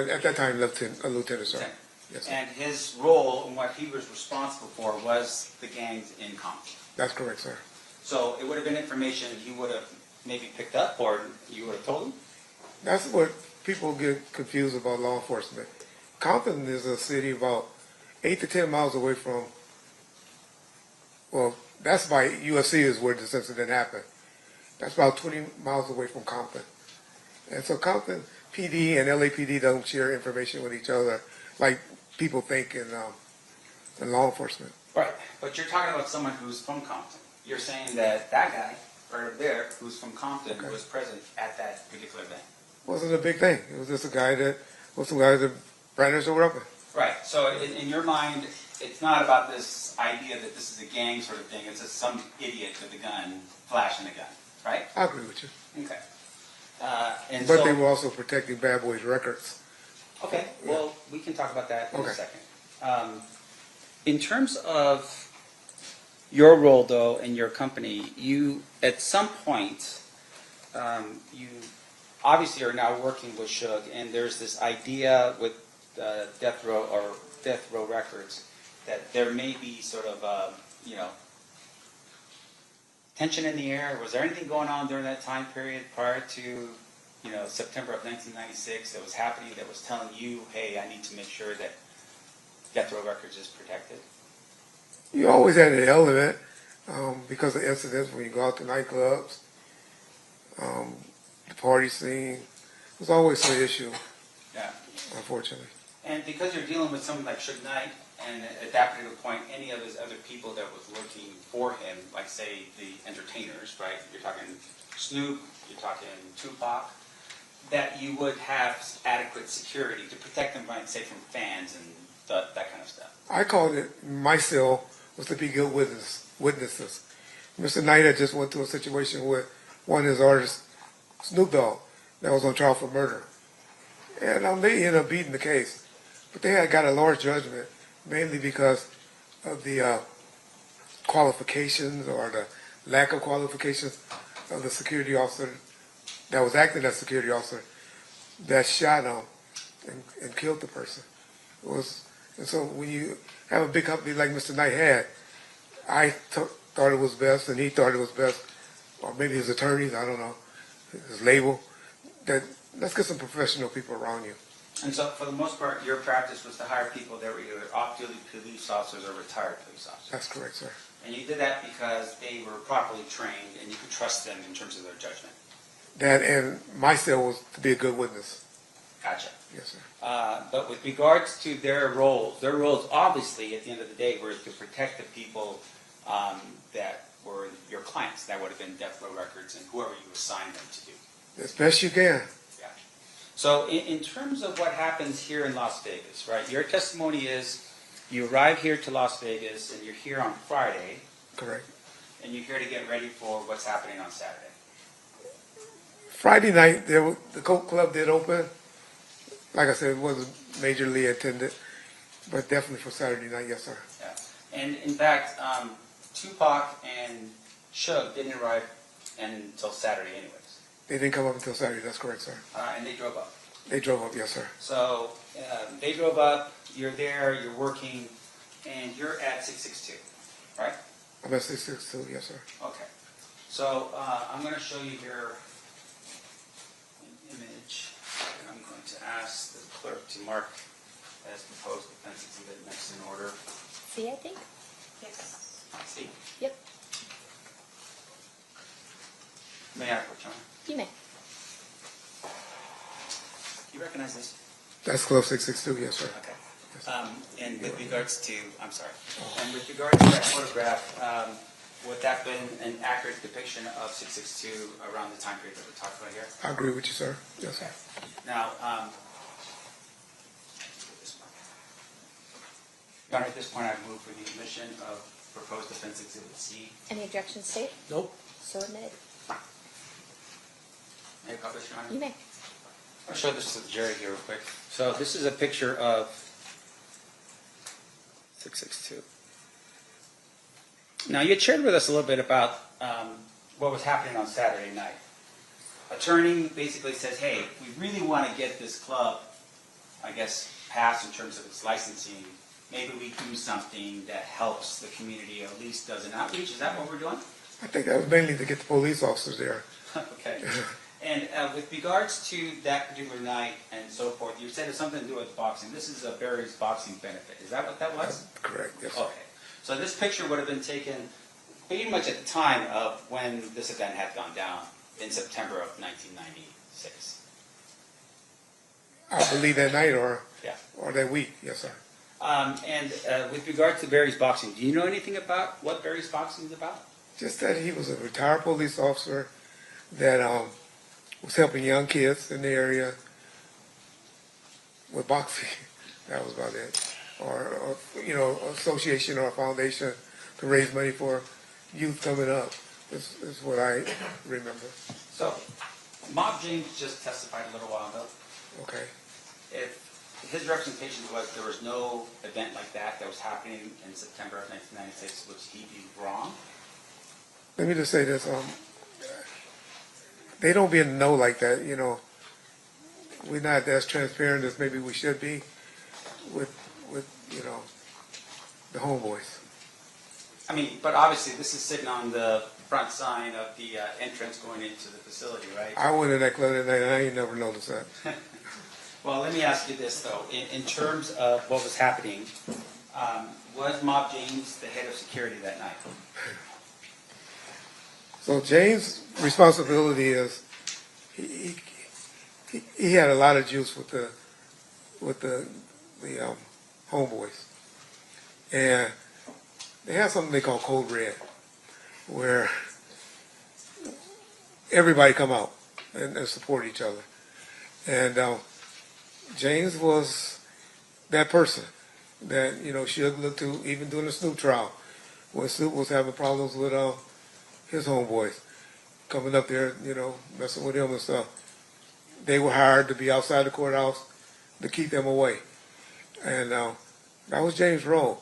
At that time, a lieutenant, sir. Yes, sir. And his role and what he was responsible for was the gangs in Compton. That's correct, sir. So it would have been information he would have maybe picked up, or you would have told him? That's what people get confused about law enforcement. Compton is a city about 8 to 10 miles away from, well, that's by UFC is where this incident happened. That's about 20 miles away from Compton. And so Compton PD and LAPD don't share information with each other like people think in law enforcement. Right, but you're talking about someone who's from Compton. You're saying that that guy right over there who's from Compton was present at that particular event. Wasn't a big thing. It was just a guy that was some guys that brandished a weapon. Right, so in your mind, it's not about this idea that this is a gang sort of thing. It's just some idiot with a gun flashing a gun, right? I agree with you. Okay. But they were also protecting Bad Boys Records. Okay, well, we can talk about that in a Okay. second. In terms of your role, though, in your company, you, at some point, you obviously are now working with Suge, and there's this idea with Death Row Records that there may be sort of, tension in the air. Was there anything going on during that time period prior to, September of 1996 that was happening that was telling you, hey, I need to make sure that Death Row Records is protected? You always had an element because of incidents when you go out to nightclubs, the party scene. It was always an issue, Yeah. unfortunately. And because you're dealing with someone like Suge Knight, and at that particular point, any of his other people that was working for him, like say the entertainers, right? You're talking Snoop, you're talking Tupac, that you would have adequate security to protect them, right, say from fans and that kind of stuff. I called it, my cell was to be good witnesses. Mr. Knight had just went through a situation with one of his artists, Snoop Dogg, that was on trial for murder. And they ended up beating the case. But they had got a large judgment, mainly because of the qualifications or the lack of qualifications of the security officer that was acting as security officer that shot him and killed the person. And so when you have a big company like Mr. Knight had, I thought it was best, and he thought it was best, or maybe his attorneys, I don't know, his label, that let's get some professional people around you. And so, for the most part, your practice was to hire people that were either off-duty police officers or retired police officers. That's correct, sir. And you did that because they were properly trained and you could trust them in terms of their judgment. That and my cell was to be a good witness. Gotcha. Yes, sir. But with regards to their roles obviously, at the end of the day, were to protect the people that were your clients. That would have been Death Row Records and whoever you assigned them to do. As best you can. Yeah. So in terms of what happens here in Las Vegas, right, your testimony is you arrive here to Las Vegas and you're here on Friday. Correct. And you're here to get ready for what's happening on Saturday. Friday night, the Coke Club did open. Like I said, it wasn't majorly attended, but definitely for Saturday night, yes, sir. Yeah. And in fact, Tupac and Suge didn't arrive until Saturday anyways. They didn't come up until Saturday, that's correct, sir. And they drove up. They drove up, yes, sir. So they drove up, you're there, you're working, and you're at 662, right? I'm at 662, yes, sir. Okay. So I'm going to show you here an image, and I'm going to ask the clerk to mark as proposed defense exhibit next in order. See, I think? Yes. See? Yep. May I approach on? You may. You recognize this? That's Club 662, yes, sir. Okay. And with regards to, I'm sorry, and with regards to that photograph, would that have been an accurate depiction of 662 around the time period that we're talking about here? I agree with you, sir. Yes, sir. Now, Your Honor, at this point, I move for the admission of proposed defense exhibit C. Any objections, State? Nope. So admitted. May I publish, Your Honor? You may. I'll show this to the jury here real quick. So this is a picture of 662. Now, you had shared with us a little bit about what was happening on Saturday night. Attorney basically says, hey, we really want to get this club, I guess, passed in terms of its licensing. Maybe we do something that helps the community, or at least does an outreach. Is that what we're doing? I think that was mainly to get the police officers there. Okay. And with regards to that particular night and so forth, you said it's something to do with boxing. This is a Barry's boxing benefit. Is that what that was? Correct, yes, sir. Okay. So this picture would have been taken pretty much at the time of when this event had gone down in September of 1996. I believe that night or Yeah. or that week, yes, sir. And with regard to Barry's boxing, do you know anything about what Barry's boxing is about? Just that he was a retired police officer that was helping young kids in the area with boxing. That was about it. Or association or a foundation to raise money for youth coming up. Is what I remember. So, Mob James just testified a little while ago. Okay. If his representation was there was no event like that was happening in September of 1996, would he be wrong? Let me just say this: they don't be in the know like that. We're not as transparent as maybe we should be with the homeboys. I mean, but obviously this is sitting on the front sign of the entrance going into the facility, right? I went in that club that night and I ain't never noticed that. Well, let me ask you this though. In terms of what was happening, was Mob James the head of security that night? So James' responsibility is he had a lot of juice with the homeboys, and they have something they call Code Red, where everybody come out and support each other. And James was that person that Suge looked to, even during the Snoop trial, when Snoop was having problems with his homeboys coming up there, messing with him and stuff. They were hired to be outside the courthouse to keep them away, and that was James' role.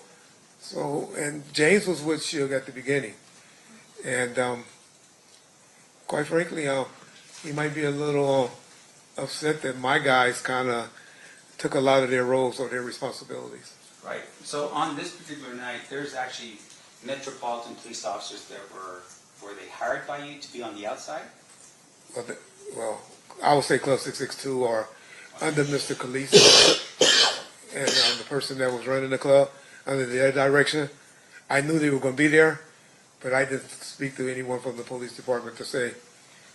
So, and James was with Suge at the beginning, and quite frankly, he might be a little upset that my guys kind of took a lot of their roles or their responsibilities. Right. So on this particular night, there's actually Metropolitan police officers that were they hired by you to be on the outside? Well, I would say Club 662 or under Mr. Khaleesi and the person that was running the club, under their direction. I knew they were going to be there, but I didn't speak to anyone from the police department to say,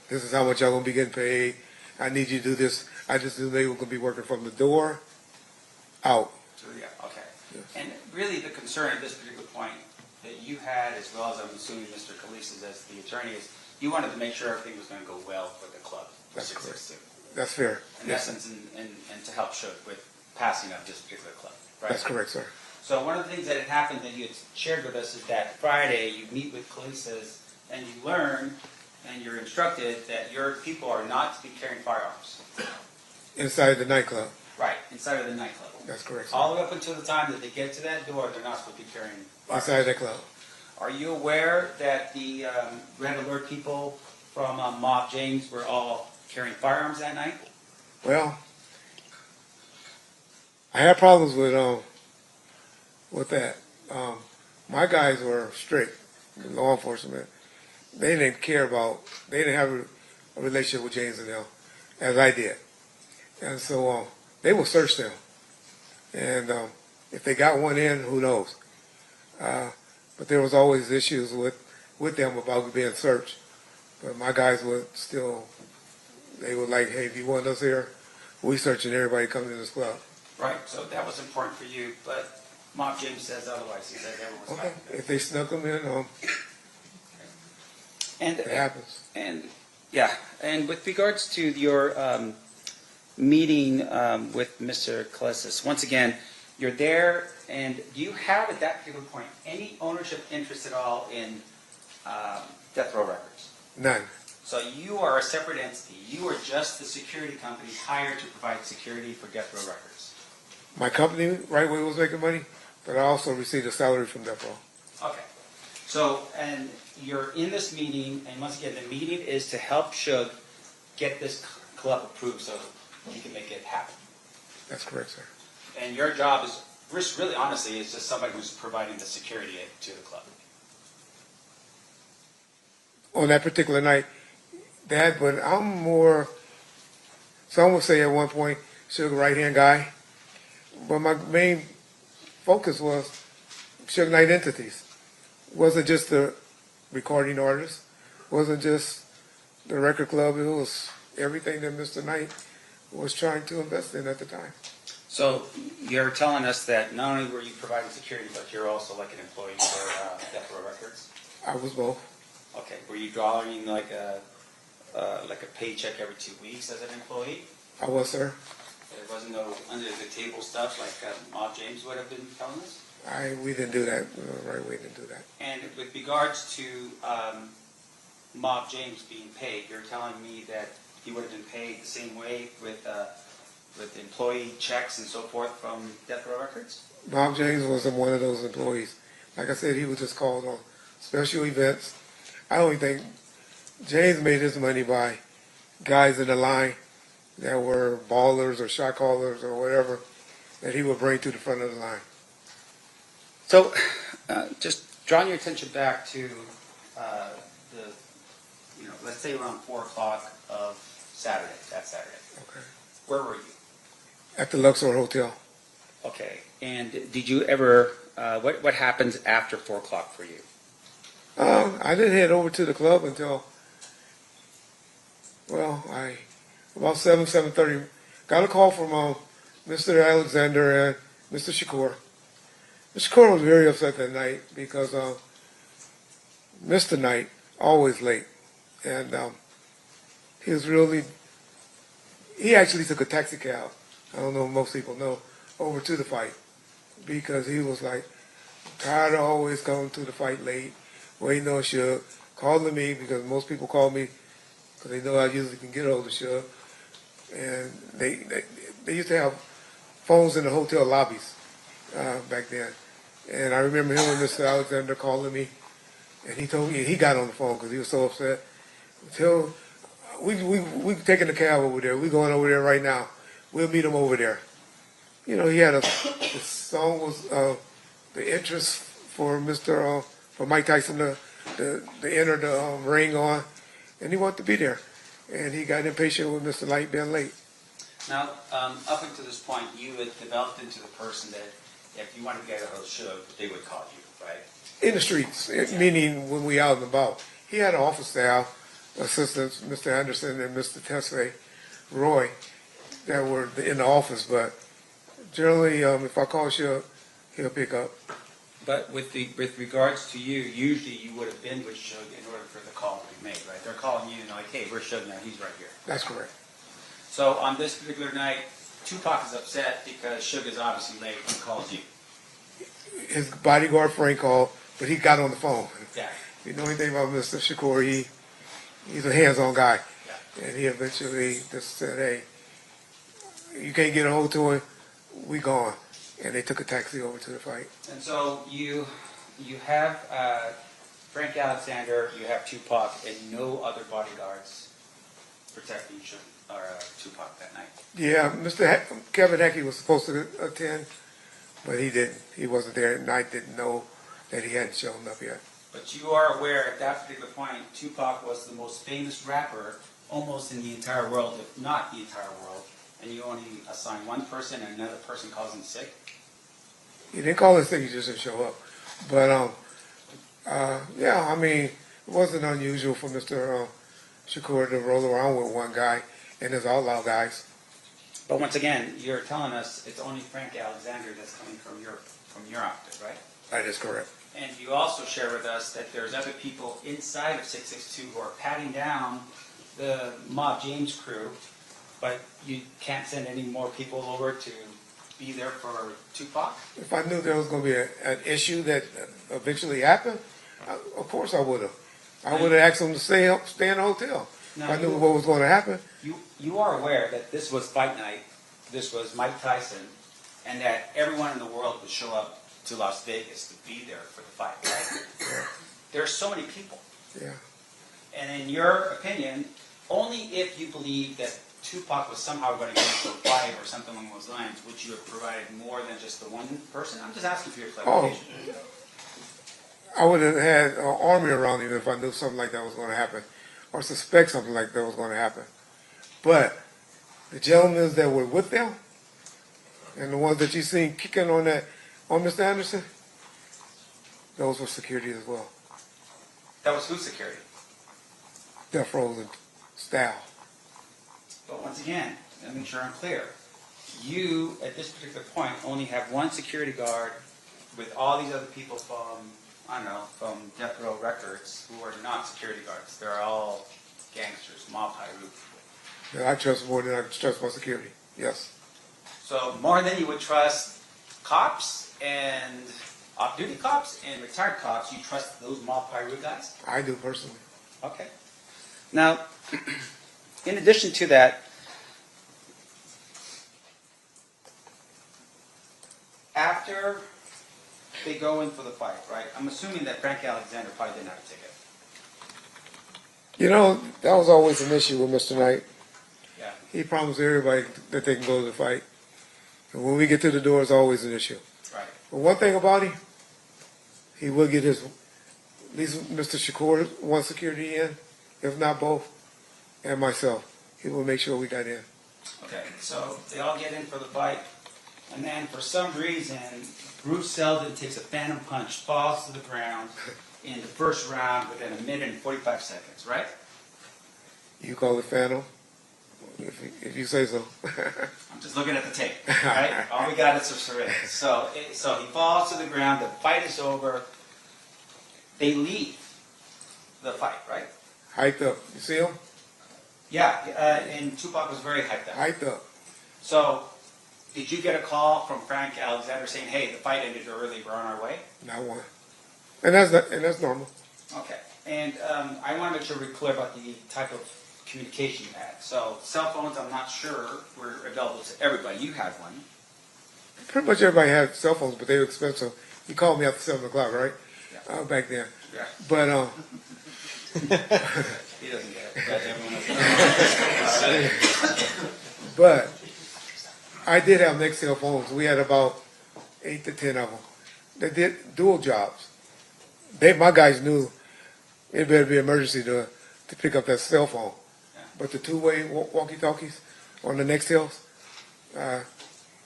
this is how much y'all going to be getting paid. I need you to do this. I just knew they were going to be working from the door out. So, yeah, okay. Yes. And really the concern at this particular point that you had, as well as I'm assuming Mr. Khaleesi as the attorney, is you wanted to make sure everything was going to go well for the club. That's correct. That's fair. In essence, and to help Suge with passing up this particular club, right? That's correct, sir. So one of the things that had happened that you had shared with us is that Friday you meet with Khaleesi and you learn and you're instructed that your people are not to be carrying firearms. Inside the nightclub. Right, inside of the nightclub. That's correct, sir. All the way up until the time that they get to that door, they're not supposed to be carrying firearms. Inside the club. Are you aware that the Red Alert people from Mob James were all carrying firearms that night? Well, I had problems with that. My guys were strict, law enforcement. They didn't care about, they didn't have a relationship with James and them, as I did. And so they would search them. And if they got one in, who knows? But there was always issues with them about being searched. But my guys would still, they were like, hey, if you want us here, we searching everybody coming in this club. Right, so that was important for you, but Mob James says otherwise. He says everyone was okay. If they snuck them in, and it happens. And yeah, and with regards to your meeting with Mr. Khaleesi, once again, you're there, and do you have at that particular point any ownership interest at all in Death Row Records? None. So you are a separate entity. You are just the security company hired to provide security for Death Row Records. My company, right where it was making money, but I also received a salary from Death Row. Okay. So, and you're in this meeting, and once again, the meeting is to help Suge get this club approved so he can make it happen. That's correct, sir. And your job is, really honestly, is just somebody who's providing the security to the club. On that particular night, but I'm more, some would say at one point, Suge right-hand guy, but my main focus was Suge Knight entities. It wasn't just the recording artist, wasn't just the record club, it was everything that Mr. Knight was trying to invest in at the time. So you're telling us that not only were you providing security, but you're also like an employee for Death Row Records? I was both. Okay. Were you drawing like a paycheck every 2 weeks as an employee? I was, sir. There wasn't no under the table stuff like Mob James would have been telling us? We didn't do that. Right, we didn't do that. And with regards to Mob James being paid, you're telling me that he would have been paid the same way with employee checks and so forth from Death Row Records? Bob James wasn't one of those employees. Like I said, he was just called on special events. I don't think James made his money by guys in the line that were ballers or shot callers or whatever that he would bring to the front of the line. So, just drawing your attention back to let's say around 4 o'clock of Saturday, that Saturday. Okay. Where were you? At the Luxor Hotel. Okay. And did you ever, what happens after 4 o'clock for you? I didn't head over to the club until, about 7:30. Got a call from Mr. Alexander and Mr. Shakur. Mr. Shakur was very upset that night because Mr. Knight, always late. And he actually took a taxi cab, I don't know if most people know, over to the fight because he was like, tired of always coming to the fight late, waiting on Suge, calling me because most people call me because they know I usually can get hold of Suge. And they used to have phones in the hotel lobbies back then. And I remember him and Mr. Alexander calling me, and he told me, he got on the phone because he was so upset. We taking the cab over there. We going over there right now. We'll meet him over there. You know, he had the song was the interest for for Mike Tyson to enter the ring on, and he wanted to be there. And he got impatient with Mr. Light being late. Now, up until this point, you had developed into the person that if you wanted to get a hold of Suge, they would call you, right? In the streets, meaning when we out and about. He had an office staff, assistants, Mr. Anderson and Mr. Tesfaye, Roy, that were in the office, but generally, if I call Suge, he'll pick up. But with regards to you, usually you would have been with Suge in order for the call to be made, right? They're calling you and like, hey, where's Suge now? He's right here. That's correct. So on this particular night, Tupac is upset because Suge is obviously late and calls you. His bodyguard Frank called, but he got on the phone. Yeah. You know anything about Mr. Shakur, he's a hands-on guy. Yeah. And he eventually just said, hey, you can't get a hold to him, we gone. And they took a taxi over to the fight. And so you have Frank Alexander, you have Tupac, and no other bodyguards protecting Tupac that night. Yeah, Mr. Kevin Heckey was supposed to attend, but he didn't. He wasn't there, and I didn't know that he hadn't shown up yet. But you are aware at that particular point, Tupac was the most famous rapper almost in the entire world, if not the entire world, and you only assign one person and another person calls him sick? He didn't call in sick, he just didn't show up. But, yeah, I mean, it wasn't unusual for Mr. Shakur to roll around with one guy and his outlaw guys. But once again, you're telling us it's only Frank Alexander that's coming from your outfit, right? That is correct. And you also share with us that there's other people inside of 662 who are patting down the Mob James crew, but you can't send any more people over to be there for Tupac? If I knew there was going to be an issue that eventually happened, of course I would have. I would have asked them to stay in the hotel. Now, if I knew what was going to happen. You are aware that this was fight night, this was Mike Tyson, and that everyone in the world would show up to Las Vegas to be there for the fight, right? Yeah. There are so many people. Yeah. And in your opinion, only if you believe that Tupac was somehow going to get into a fight or something along those lines, would you have provided more than just the one person? I'm just asking for your clarification. I would have had an army around him if I knew something like that was going to happen, or suspect something like that was going to happen. But the gentlemen that were with them, and the ones that you seen kicking on Mr. Anderson, those were security as well. That was whose security? Death Row's staff. But once again, let me make sure I'm clear. You, at this particular point, only have one security guard with all these other people from, I don't know, from Death Row Records who are not security guards. They're all gangsters, mob high root people. Yeah, I trust more than I trust my security. Yes. So more than you would trust cops and off-duty cops and retired cops, you trust those mob pyro guys? I do personally. Okay. Now, in addition to that, after they go in for the fight, right? I'm assuming that Frank Alexander probably didn't have a ticket. You know, that was always an issue with Mr. Knight. Yeah. He promised everybody that they can go to the fight. And when we get to the door, it's always an issue. Right. But one thing about him, he will get his, at least Mr. Shakur, one security in, if not both, and myself. He will make sure we got in. Okay, so they all get in for the fight, and then for some reason, Bruce Seldon takes a phantom punch, falls to the ground in the first round within a minute and 45 seconds, right? You call it phantom? If you say so. I'm just looking at the tape, right? All we got is a syringe. So he falls to the ground, the fight is over, they leave the fight, right? Hyped up. You see him? Yeah, and Tupac was very hyped up. Hyped up. So, did you get a call from Frank Alexander saying, hey, the fight ended early, we're on our way? Not one. And that's normal. Okay, and I want to make sure we're clear about the type of communication you had. So, cell phones, I'm not sure were available to everybody. You had one. Pretty much everybody had cell phones, but they were expensive. You called me after 7 o'clock, right? Yeah. Back then. Yeah. But, He doesn't get it. But everyone else does. but I did have Nextel phones. We had about 8 to 10 of them. They did dual jobs. My guys knew it better be emergency to pick up that cell phone. Yeah. But the two-way walkie-talkies on the Nextels,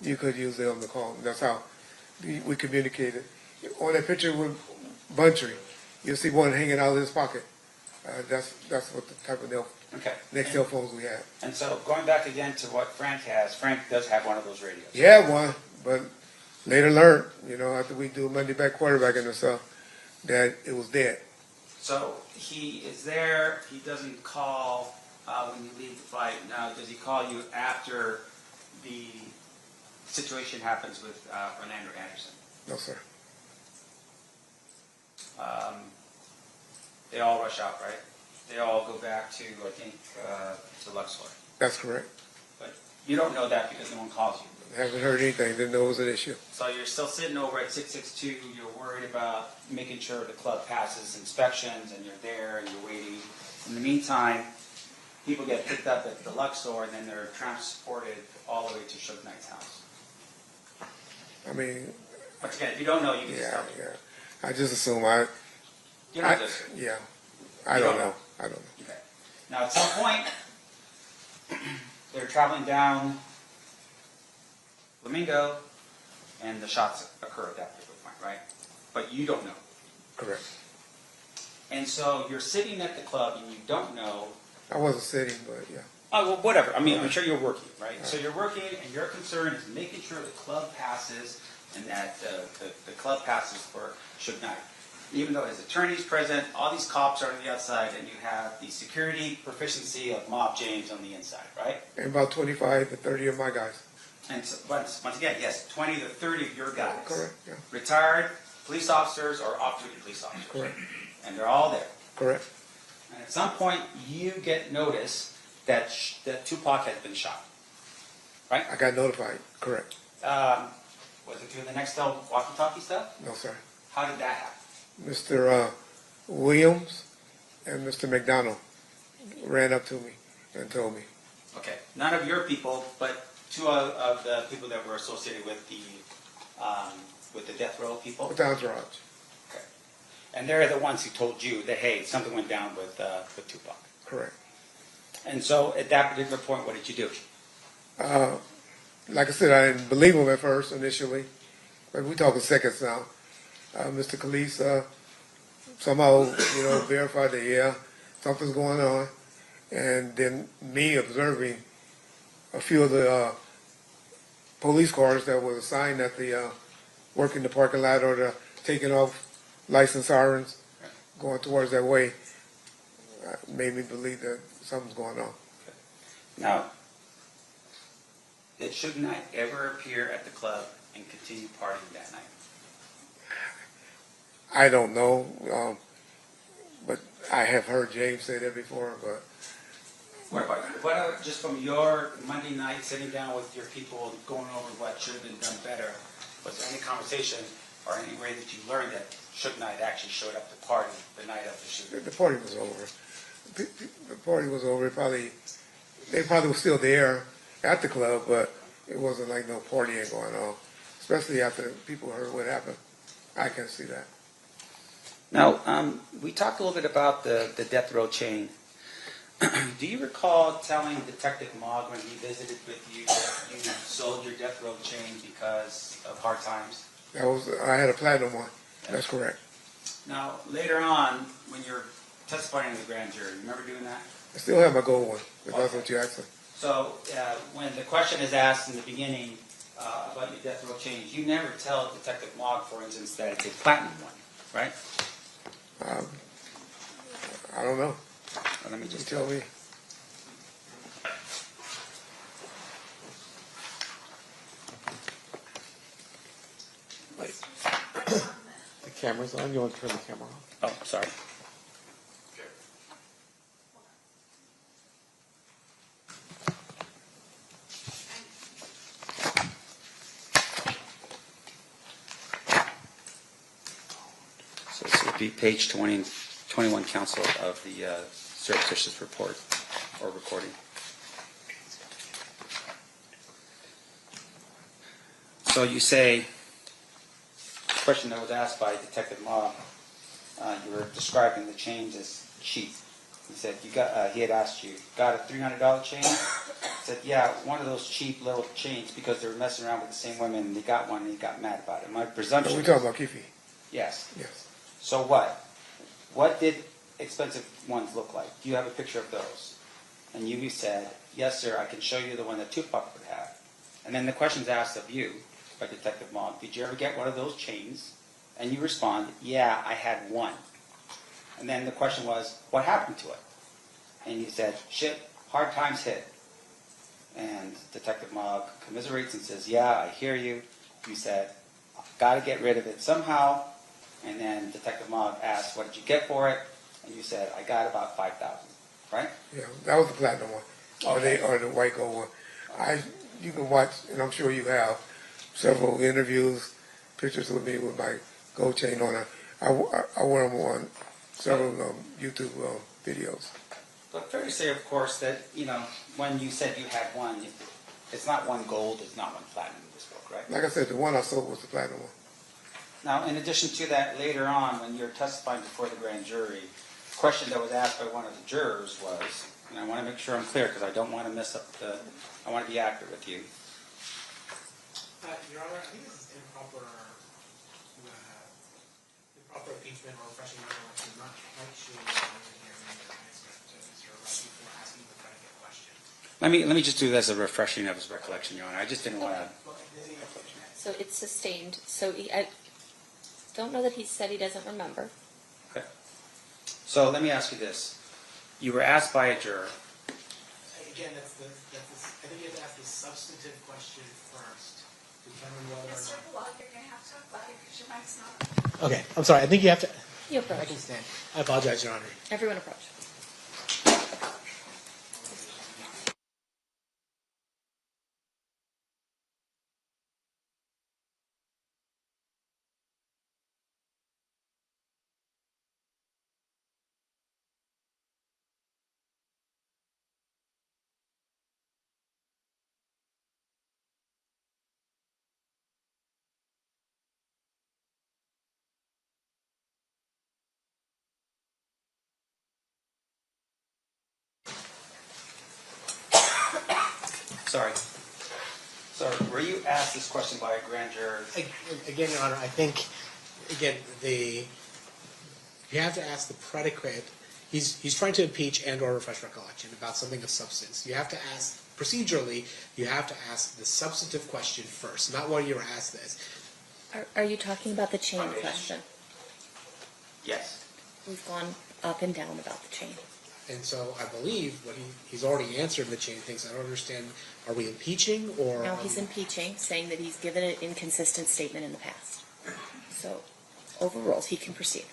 you could use them to call. That's how we communicated. On that picture with Buntree, you'll see one hanging out of his pocket. That's what the type of Nextel phones we had. And so, going back again to what Frank has, Frank does have one of those radios. He had one, but later learned, after we do Monday back quarterbacking and stuff, that it was dead. So, he is there, he doesn't call when you leave the fight. Now, does he call you after the situation happens with Fernando Anderson? No, sir. They all rush out, right? They all go back to, I think, to Luxor. That's correct. But you don't know that because no one calls you. Haven't heard anything. Didn't know it was an issue. So you're still sitting over at 662. You're worried about making sure the club passes inspections, and you're there and you're waiting. In the meantime, people get picked up at the Luxor, and then they're transported all the way to Suge Knight's house. I mean, once again, if you don't know, you can just tell me. Yeah. I just assume You don't just. Yeah. I don't know. I don't know. Okay. Now, at some point, they're traveling down Flamingo, and the shots occur at that particular point, right? But you don't know. Correct. And so you're sitting at the club, and you don't know. I wasn't sitting, but yeah. Oh, well, whatever. I mean, I'm sure you're working, right? So you're working, and your concern is making sure the club passes, and that the club passes for Suge Knight. Even though his attorney's present, all these cops are on the outside, and you have the security proficiency of Mob James on the inside, right? And about 25 to 30 of my guys. And so, once again, yes, 20 to 30 of your guys. Correct, yeah. Retired police officers or off-duty police officers. Correct. And they're all there. Correct. And at some point, you get notice that Tupac had been shot, right? I got notified. Correct. Was it through the Nextel walkie-talkie stuff? No, sir. How did that happen? Mr. Williams and Mr. McDonald ran up to me and told me. Okay, none of your people, but two of the people that were associated with the death row people. With the entourage. Okay, and they're the ones who told you that hey, something went down with Tupac. Correct. And so, at that particular point, what did you do? Like I said, I didn't believe him at first initially, but we're talking seconds now. Mr. Khalif somehow, verified that, yeah, something's going on. And then me observing a few of the police cars that were assigned at the working the parking lot or the taking off license sirens going towards that way made me believe that something's going on. Now, that Suge Knight ever appear at the club and continue partying that night? I don't know, but I have heard James say that before, but What about just from your Monday night sitting down with your people and going over what should have been done better? Was there any conversation or any way that you learned that Suge Knight actually showed up to party the night of the shooting? the party was over. The party was over. They probably were still there at the club, but it wasn't like no partying going on, especially after people heard what happened. I can see that. Now, we talked a little bit about the death row chain. Do you recall telling Detective Mogg when he visited with you that you sold your death row chain because of hard times? I had a platinum one. That's correct. Now, later on, when you're testifying in the grand jury, remember doing that? I still have my gold one, if that's what you asked me. So, when the question is asked in the beginning about your death row chains, you never tell Detective Mogg, for instance, that it's a platinum one, right? I don't know. Well, let me just tell me. The camera's on. You want to turn the camera off? Oh, sorry. So this would be page 21, counsel, of the surreptitious report or recording. So you say, the question that was asked by Detective Mogg, you were describing the chains as cheap. He said, he had asked you, got a $300 chain? He said, yeah, one of those cheap little chains because they were messing around with the same women and they got one and he got mad about it. My presumption. Are we talking about Keffe? Yes. Yes. So what? What did expensive ones look like? Do you have a picture of those? And you said, yes, sir, I can show you the one that Tupac would have. And then the question's asked of you by Detective Mogg, did you ever get one of those chains? And you respond, yeah, I had one. And then the question was, what happened to it? And you said, shit, hard times hit. And Detective Mogg commiserates and says, yeah, I hear you. You said, I've got to get rid of it somehow. And then Detective Mogg asked, what did you get for it? And you said, I got about $5,000, right? Yeah, that was the platinum one, or the white gold one. You can watch, and I'm sure you have, several interviews, pictures with me with my gold chain on. I wear them on several YouTube videos. But fair to say, of course, that, when you said you had one, it's not one gold, it's not one platinum in this book, right? Like I said, the one I sold was the platinum one. Now, in addition to that, later on, when you're testifying before the grand jury, the question that was asked by one of the jurors was, and I want to make sure I'm clear because I don't want to mess up I want to be accurate with you. Your Honor, I think this is improper impeachment or refreshing recollection. I'm not quite sure what I'm hearing in the transcript to Mr. Rudd before asking the predicate question. Let me just do this as a refreshing of his recollection, Your Honor. I just didn't want to. So it's sustained. So I don't know that he said he doesn't remember. Okay. So let me ask you this. You were asked by a juror. Again, I think you have to ask the substantive question first to determine whether or Mr. not. Block, you're going to have to talk louder because your mic's not. Okay, I'm sorry. I think you have to. You approach. I can stand. I apologize, Your Honor. Everyone approach. Sorry. So were you asked this question by a grand juror? Again, Your Honor, I think, again, you have to ask the predicate. He's trying to impeach and or refresh recollection about something of substance. You have to ask, procedurally, you have to ask the substantive question first, not what you were asked this. Are you talking about the chain question? Yes. We've gone up and down about the chain. And so I believe what he's already answered the chain of things. I don't understand. Are we impeaching or? No, he's impeaching, saying that he's given an inconsistent statement in the past. So, overruled. He can proceed.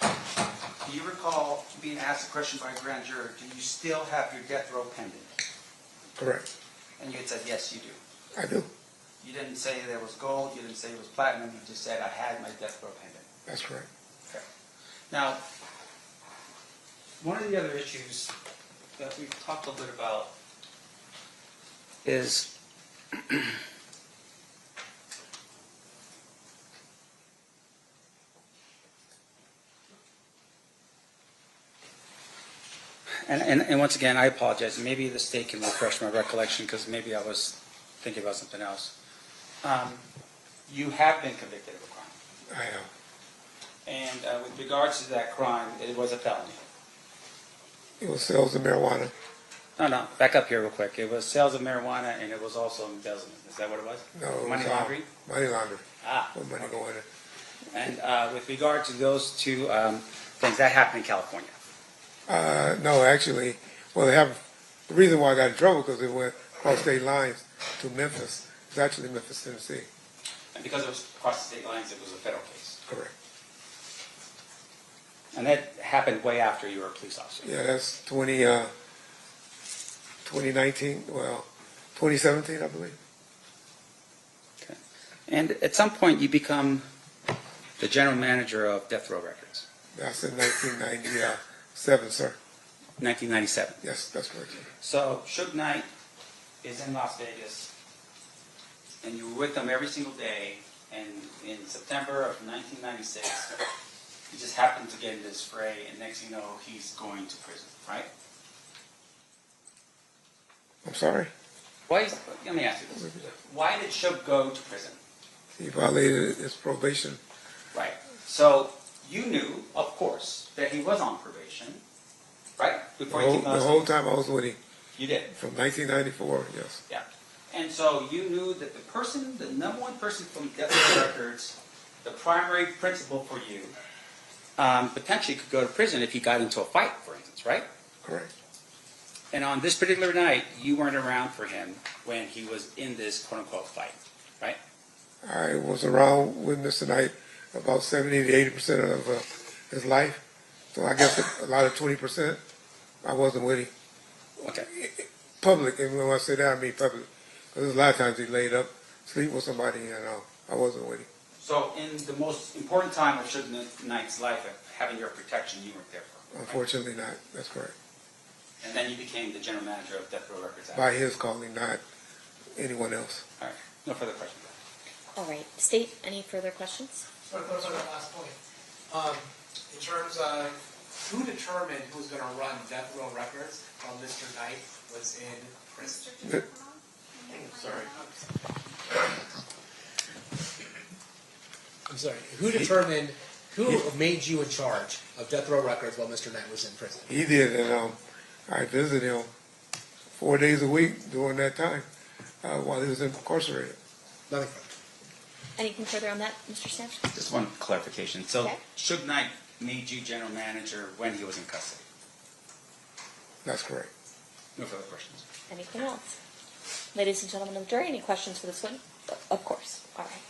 Do you recall being asked a question by a grand juror, do you still have your death row pending? Correct. And you had said, yes, you do. I do. You didn't say there was gold, you didn't say it was platinum, you just said, I had my death row pending. That's correct. Okay. Now, one of the other issues that we've talked a little bit about is and once again, I apologize. Maybe the state can refresh my recollection because maybe I was thinking about something else. You have been convicted of a crime. I am. And with regards to that crime, it was a felony. It was sales of marijuana. No, back up here real quick. It was sales of marijuana and it was also embezzlement. Is that what it was? No, it money was, laundering? Money laundering. Ah. With money going in. And with regard to those two things, that happened in California. No, actually, well, the reason why I got in trouble because it went across state lines to Memphis. It's actually Memphis, Tennessee. And because it was across the state lines, it was a federal case. Correct. And that happened way after you were a police officer. Yeah, that's 2019, well, 2017, I believe. Okay. And at some point, you become the general manager of Death Row Records. That's in 1997, sir. 1997. Yes, that's correct, sir. So Suge Knight is in Las Vegas, and you were with him every single day, and in September of 1996, he just happened to get in this fray, and next thing you know, he's going to prison, right? I'm sorry? Let me ask you this. Why did Suge go to prison? He violated his probation. Right. So you knew, of course, that he was on probation, right? Before he came to The whole time I was with him. You did? From 1994, yes. Yeah. And so you knew that the number one person from Death Row Records, the primary principal for you, potentially could go to prison if he got into a fight, for instance, right? Correct. And on this particular night, you weren't around for him when he was in this quote-unquote fight, right? I was around with Mr. Knight about 70 to 80% of his life. So I guess a lot of 20%, I wasn't with him. Okay. Public, and when I say that, I mean public. Because a lot of times he laid up, sleep with somebody, and I wasn't with him. So in the most important time of Suge Knight's life, of having your protection, you weren't there for him. Unfortunately not, that's correct. And then you became the general manager of Death Row Records. By his calling, not anyone else. All right. No further questions. All right. State, any further questions? So to clarify that last point, in terms of who determined who was going to run Death Row Records while Mr. Knight was in prison? Sorry. I'm sorry. Who determined, who made you in charge of Death Row Records while Mr. Knight was in prison? He did, and I visited him 4 days a week during that time while he was incarcerated. Nothing further. Anything further on that, Mr. Sanchez? Just one clarification. So Okay. Suge Knight made you general manager when he was in custody? That's correct. No further questions. Anything else? Ladies and gentlemen of the jury, any questions for this witness? Of course. All right.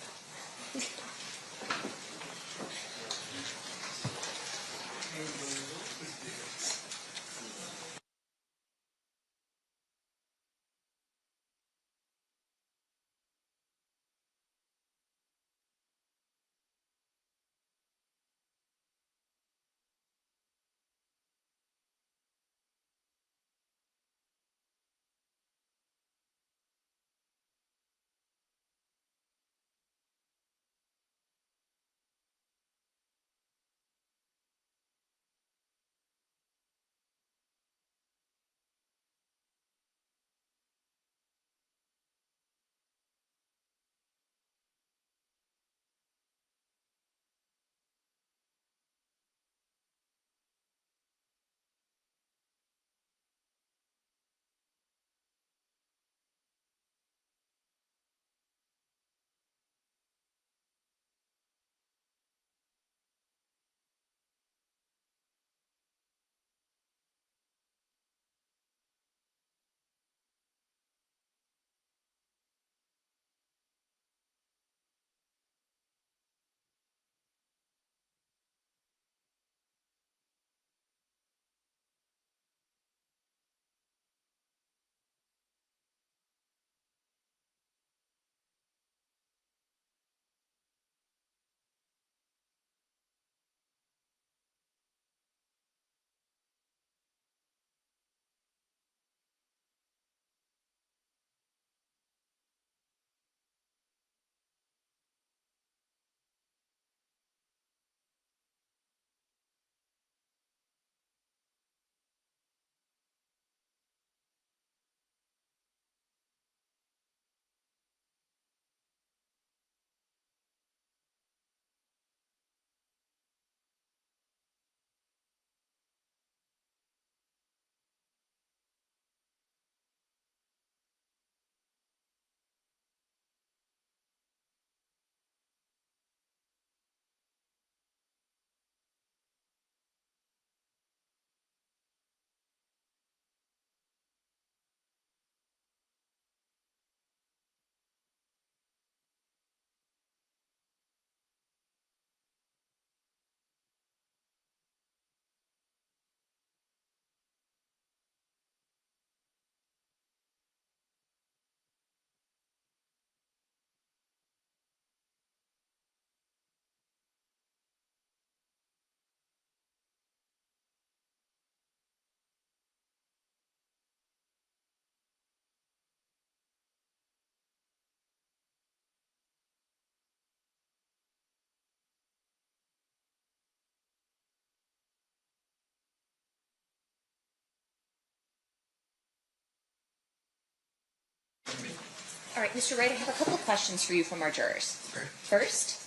All right, Mr. Wright, I have a couple of questions for you from our jurors. First,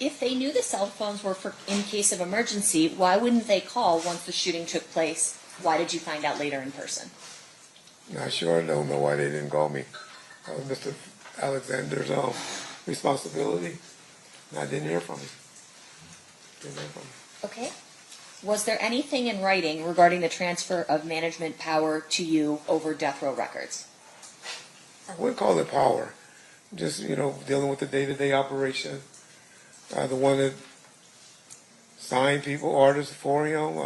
if they knew the cell phones were for in case of emergency, why wouldn't they call once the shooting took place? Why did you find out later in person? Not sure. I don't know why they didn't call me. That was Mr. Alexander's responsibility. And I didn't hear from him. Okay. Was there anything in writing regarding the transfer of management power to you over death row records? I wouldn't call it power. Just, dealing with the day-to-day operation. The one that signed people, artists for him.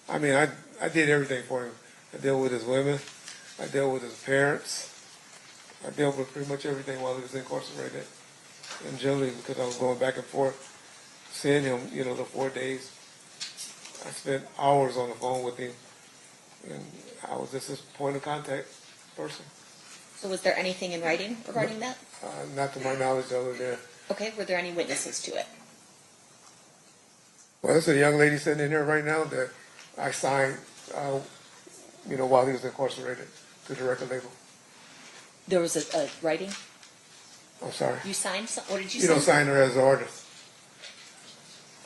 I did everything for him. I dealt with his women. I dealt with his parents. I dealt with pretty much everything while he was incarcerated. And generally, because I was going back and forth, seeing him, the 4 days, I spent hours on the phone with him. And I was just his point of contact person. So was there anything in writing regarding that? Not to my knowledge, other than. Okay. Were there any witnesses to it? Well, there's a young lady sitting in here right now that I signed, while he was incarcerated to the record label. There was a writing? I'm sorry. You signed some? What did you You sign? don't sign her as an artist.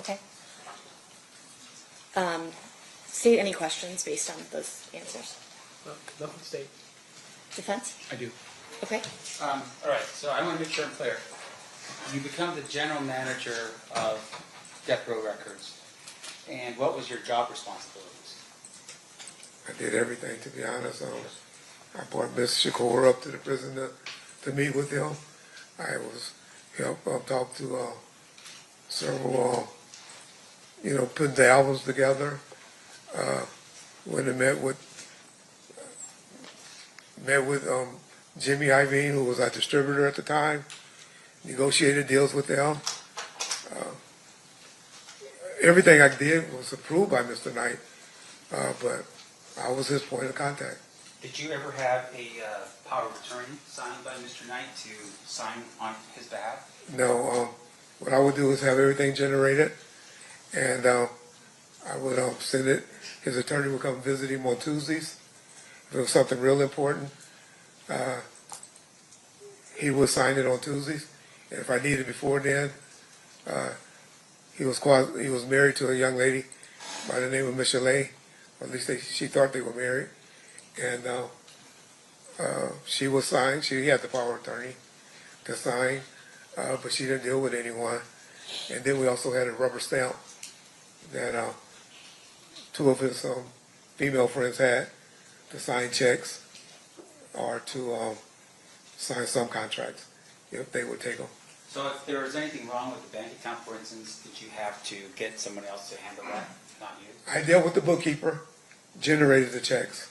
Okay. State any questions based on those answers? No, state. Defense? I do. Okay. All right, so I want to make sure I'm clear. You become the general manager of Death Row Records, and what was your job responsibilities? I did everything, to be honest. I brought Miss Shakur up to the prison to meet with him. I was helped talk to several, putting the albums together. When I met with Jimmy Iovine, who was our distributor at the time, negotiated deals with them. Everything I did was approved by Mr. Knight, but I was his point of contact. Did you ever have a power of attorney signed by Mr. Knight to sign on his behalf? No, what I would do is have everything generated, and I would send it. His attorney would come visit him on Tuesdays. If it was something real important, he would sign it on Tuesdays. And if I needed it before then, he was married to a young lady by the name of Michelle, or at least she thought they were married. And she would sign. She had the power of attorney to sign, but she didn't deal with anyone. And then we also had a rubber stamp that two of his female friends had to sign checks or to sign some contracts if they would take them. So if there was anything wrong with the bank account, for instance, did you have to get someone else to handle that, not you? I dealt with the bookkeeper, generated the checks,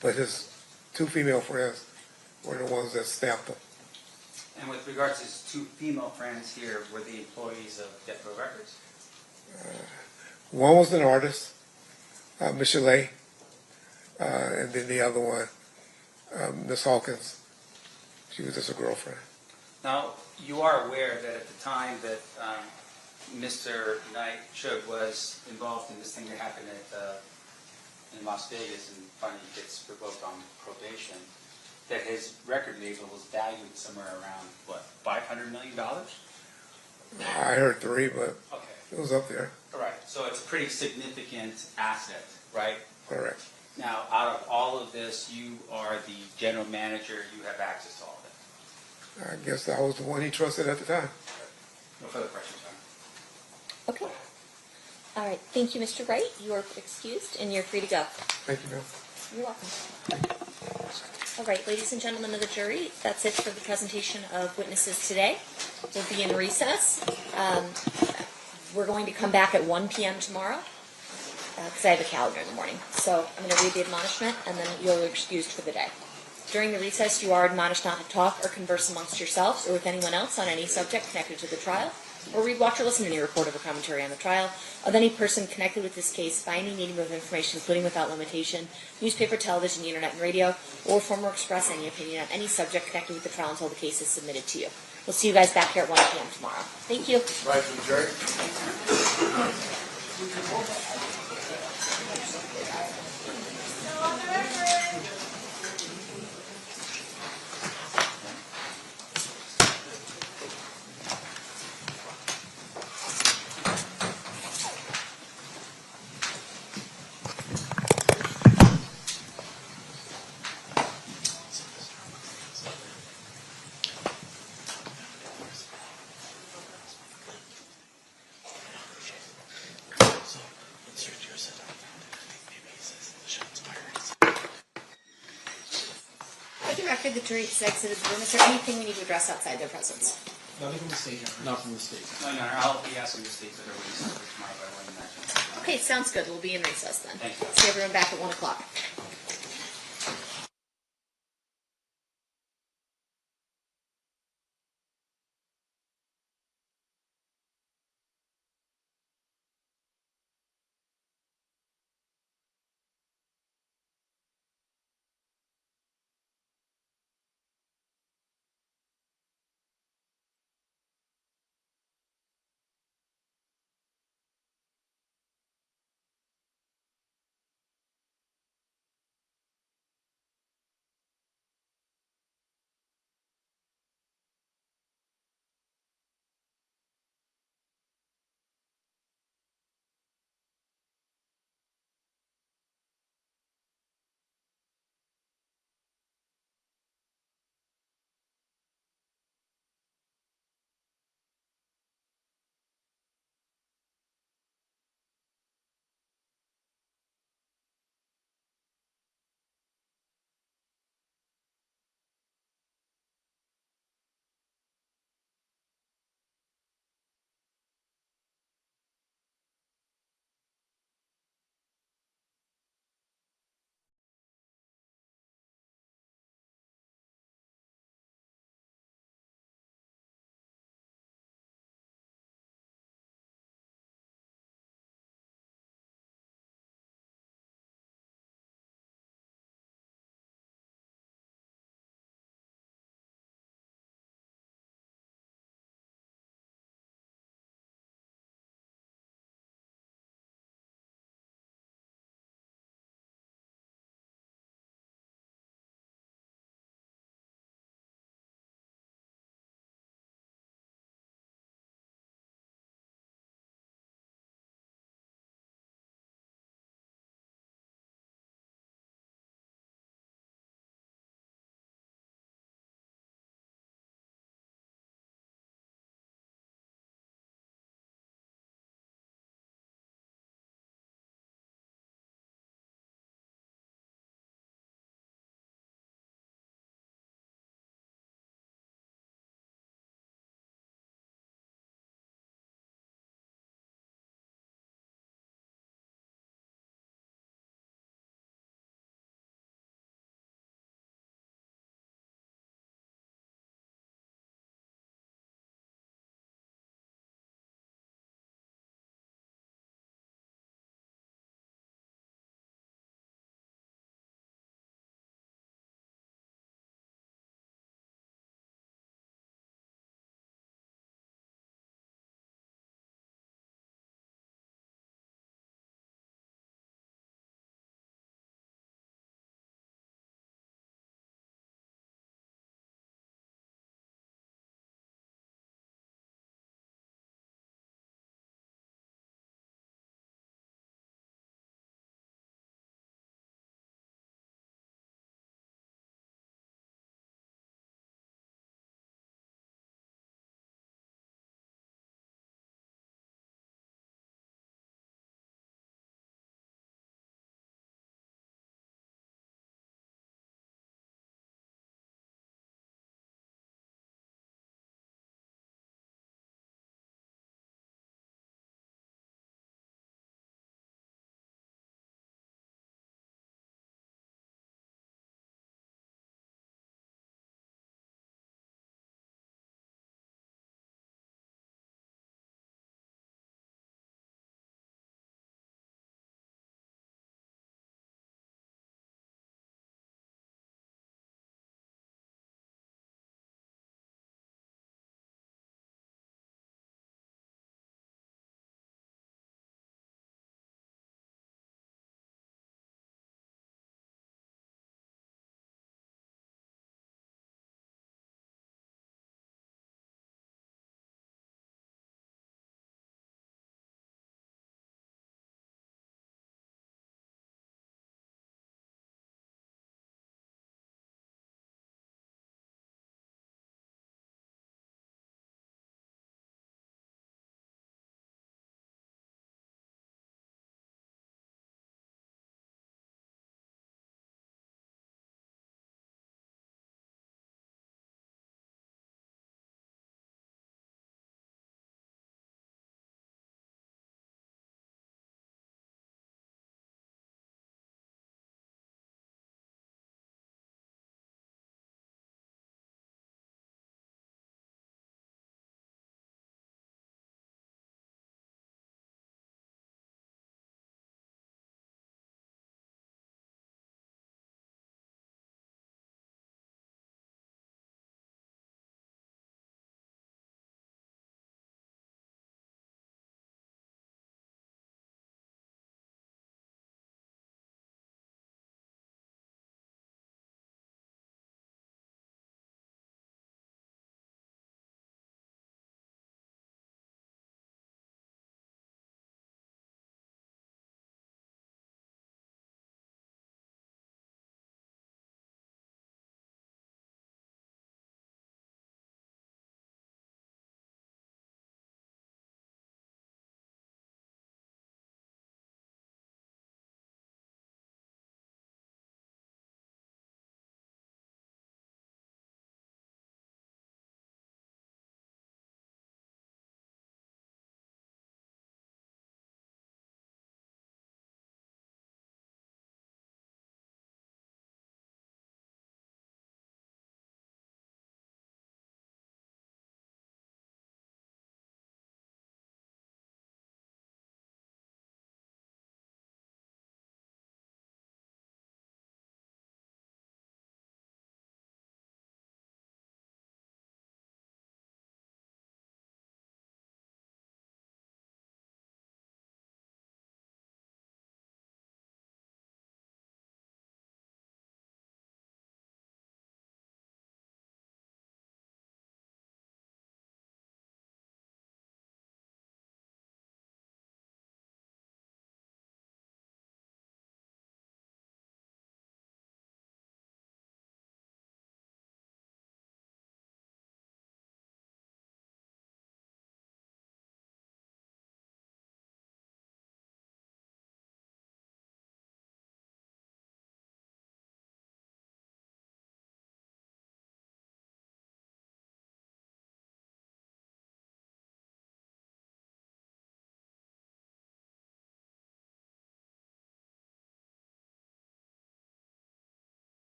but his two female friends were the ones that stamped them. And with regards to his two female friends here, were the employees of Death Row Records? One was an artist, Michelle, and then the other one, Miss Hawkins. She was just a girlfriend. Now, you are aware that at the time that Mr. Knight was involved in this thing that happened in Las Vegas and finally gets revoked on probation, that his record label was valued somewhere around, what, $500 million? I heard 3, but okay. It was up there. All right, so it's a pretty significant asset, right? Correct. Now, out of all of this, you are the general manager, you have access to all of it. I guess I was the one he trusted at the time. No further questions, Okay. All right. Thank you, Mr. Wright. You are excused, and you're free to go. Thank you, ma'am. You're welcome. All right, ladies and gentlemen of the jury, that's it for the presentation of witnesses today. We'll be in recess. We're going to come back at 1 p.m. tomorrow because I have a calendar in the morning. So I'm going to read the admonishment, and then you're excused for the day. During the recess, you are admonished not to talk or converse amongst yourselves or with anyone else on any subject connected to the trial, or read, watch, or listen to any report of a commentary on the trial of any person connected with this case by any medium of information, including without limitation, newspaper, television, the internet, and radio, or form or express any opinion on any subject connected with the trial until the case is submitted to you. We'll see you guys back here at 1 p.m. tomorrow. Thank you. Right from the jury. record that Tariq's exited the room. Is there anything we need to address outside their presence? Nothing from the stage, Your Honor. Not from the state. No, Your Honor, I'll be asking the state that are waiting for tomorrow, but I wouldn't imagine. Okay, sounds good. We'll be in recess then. Thank you. See everyone back at 1 o'clock.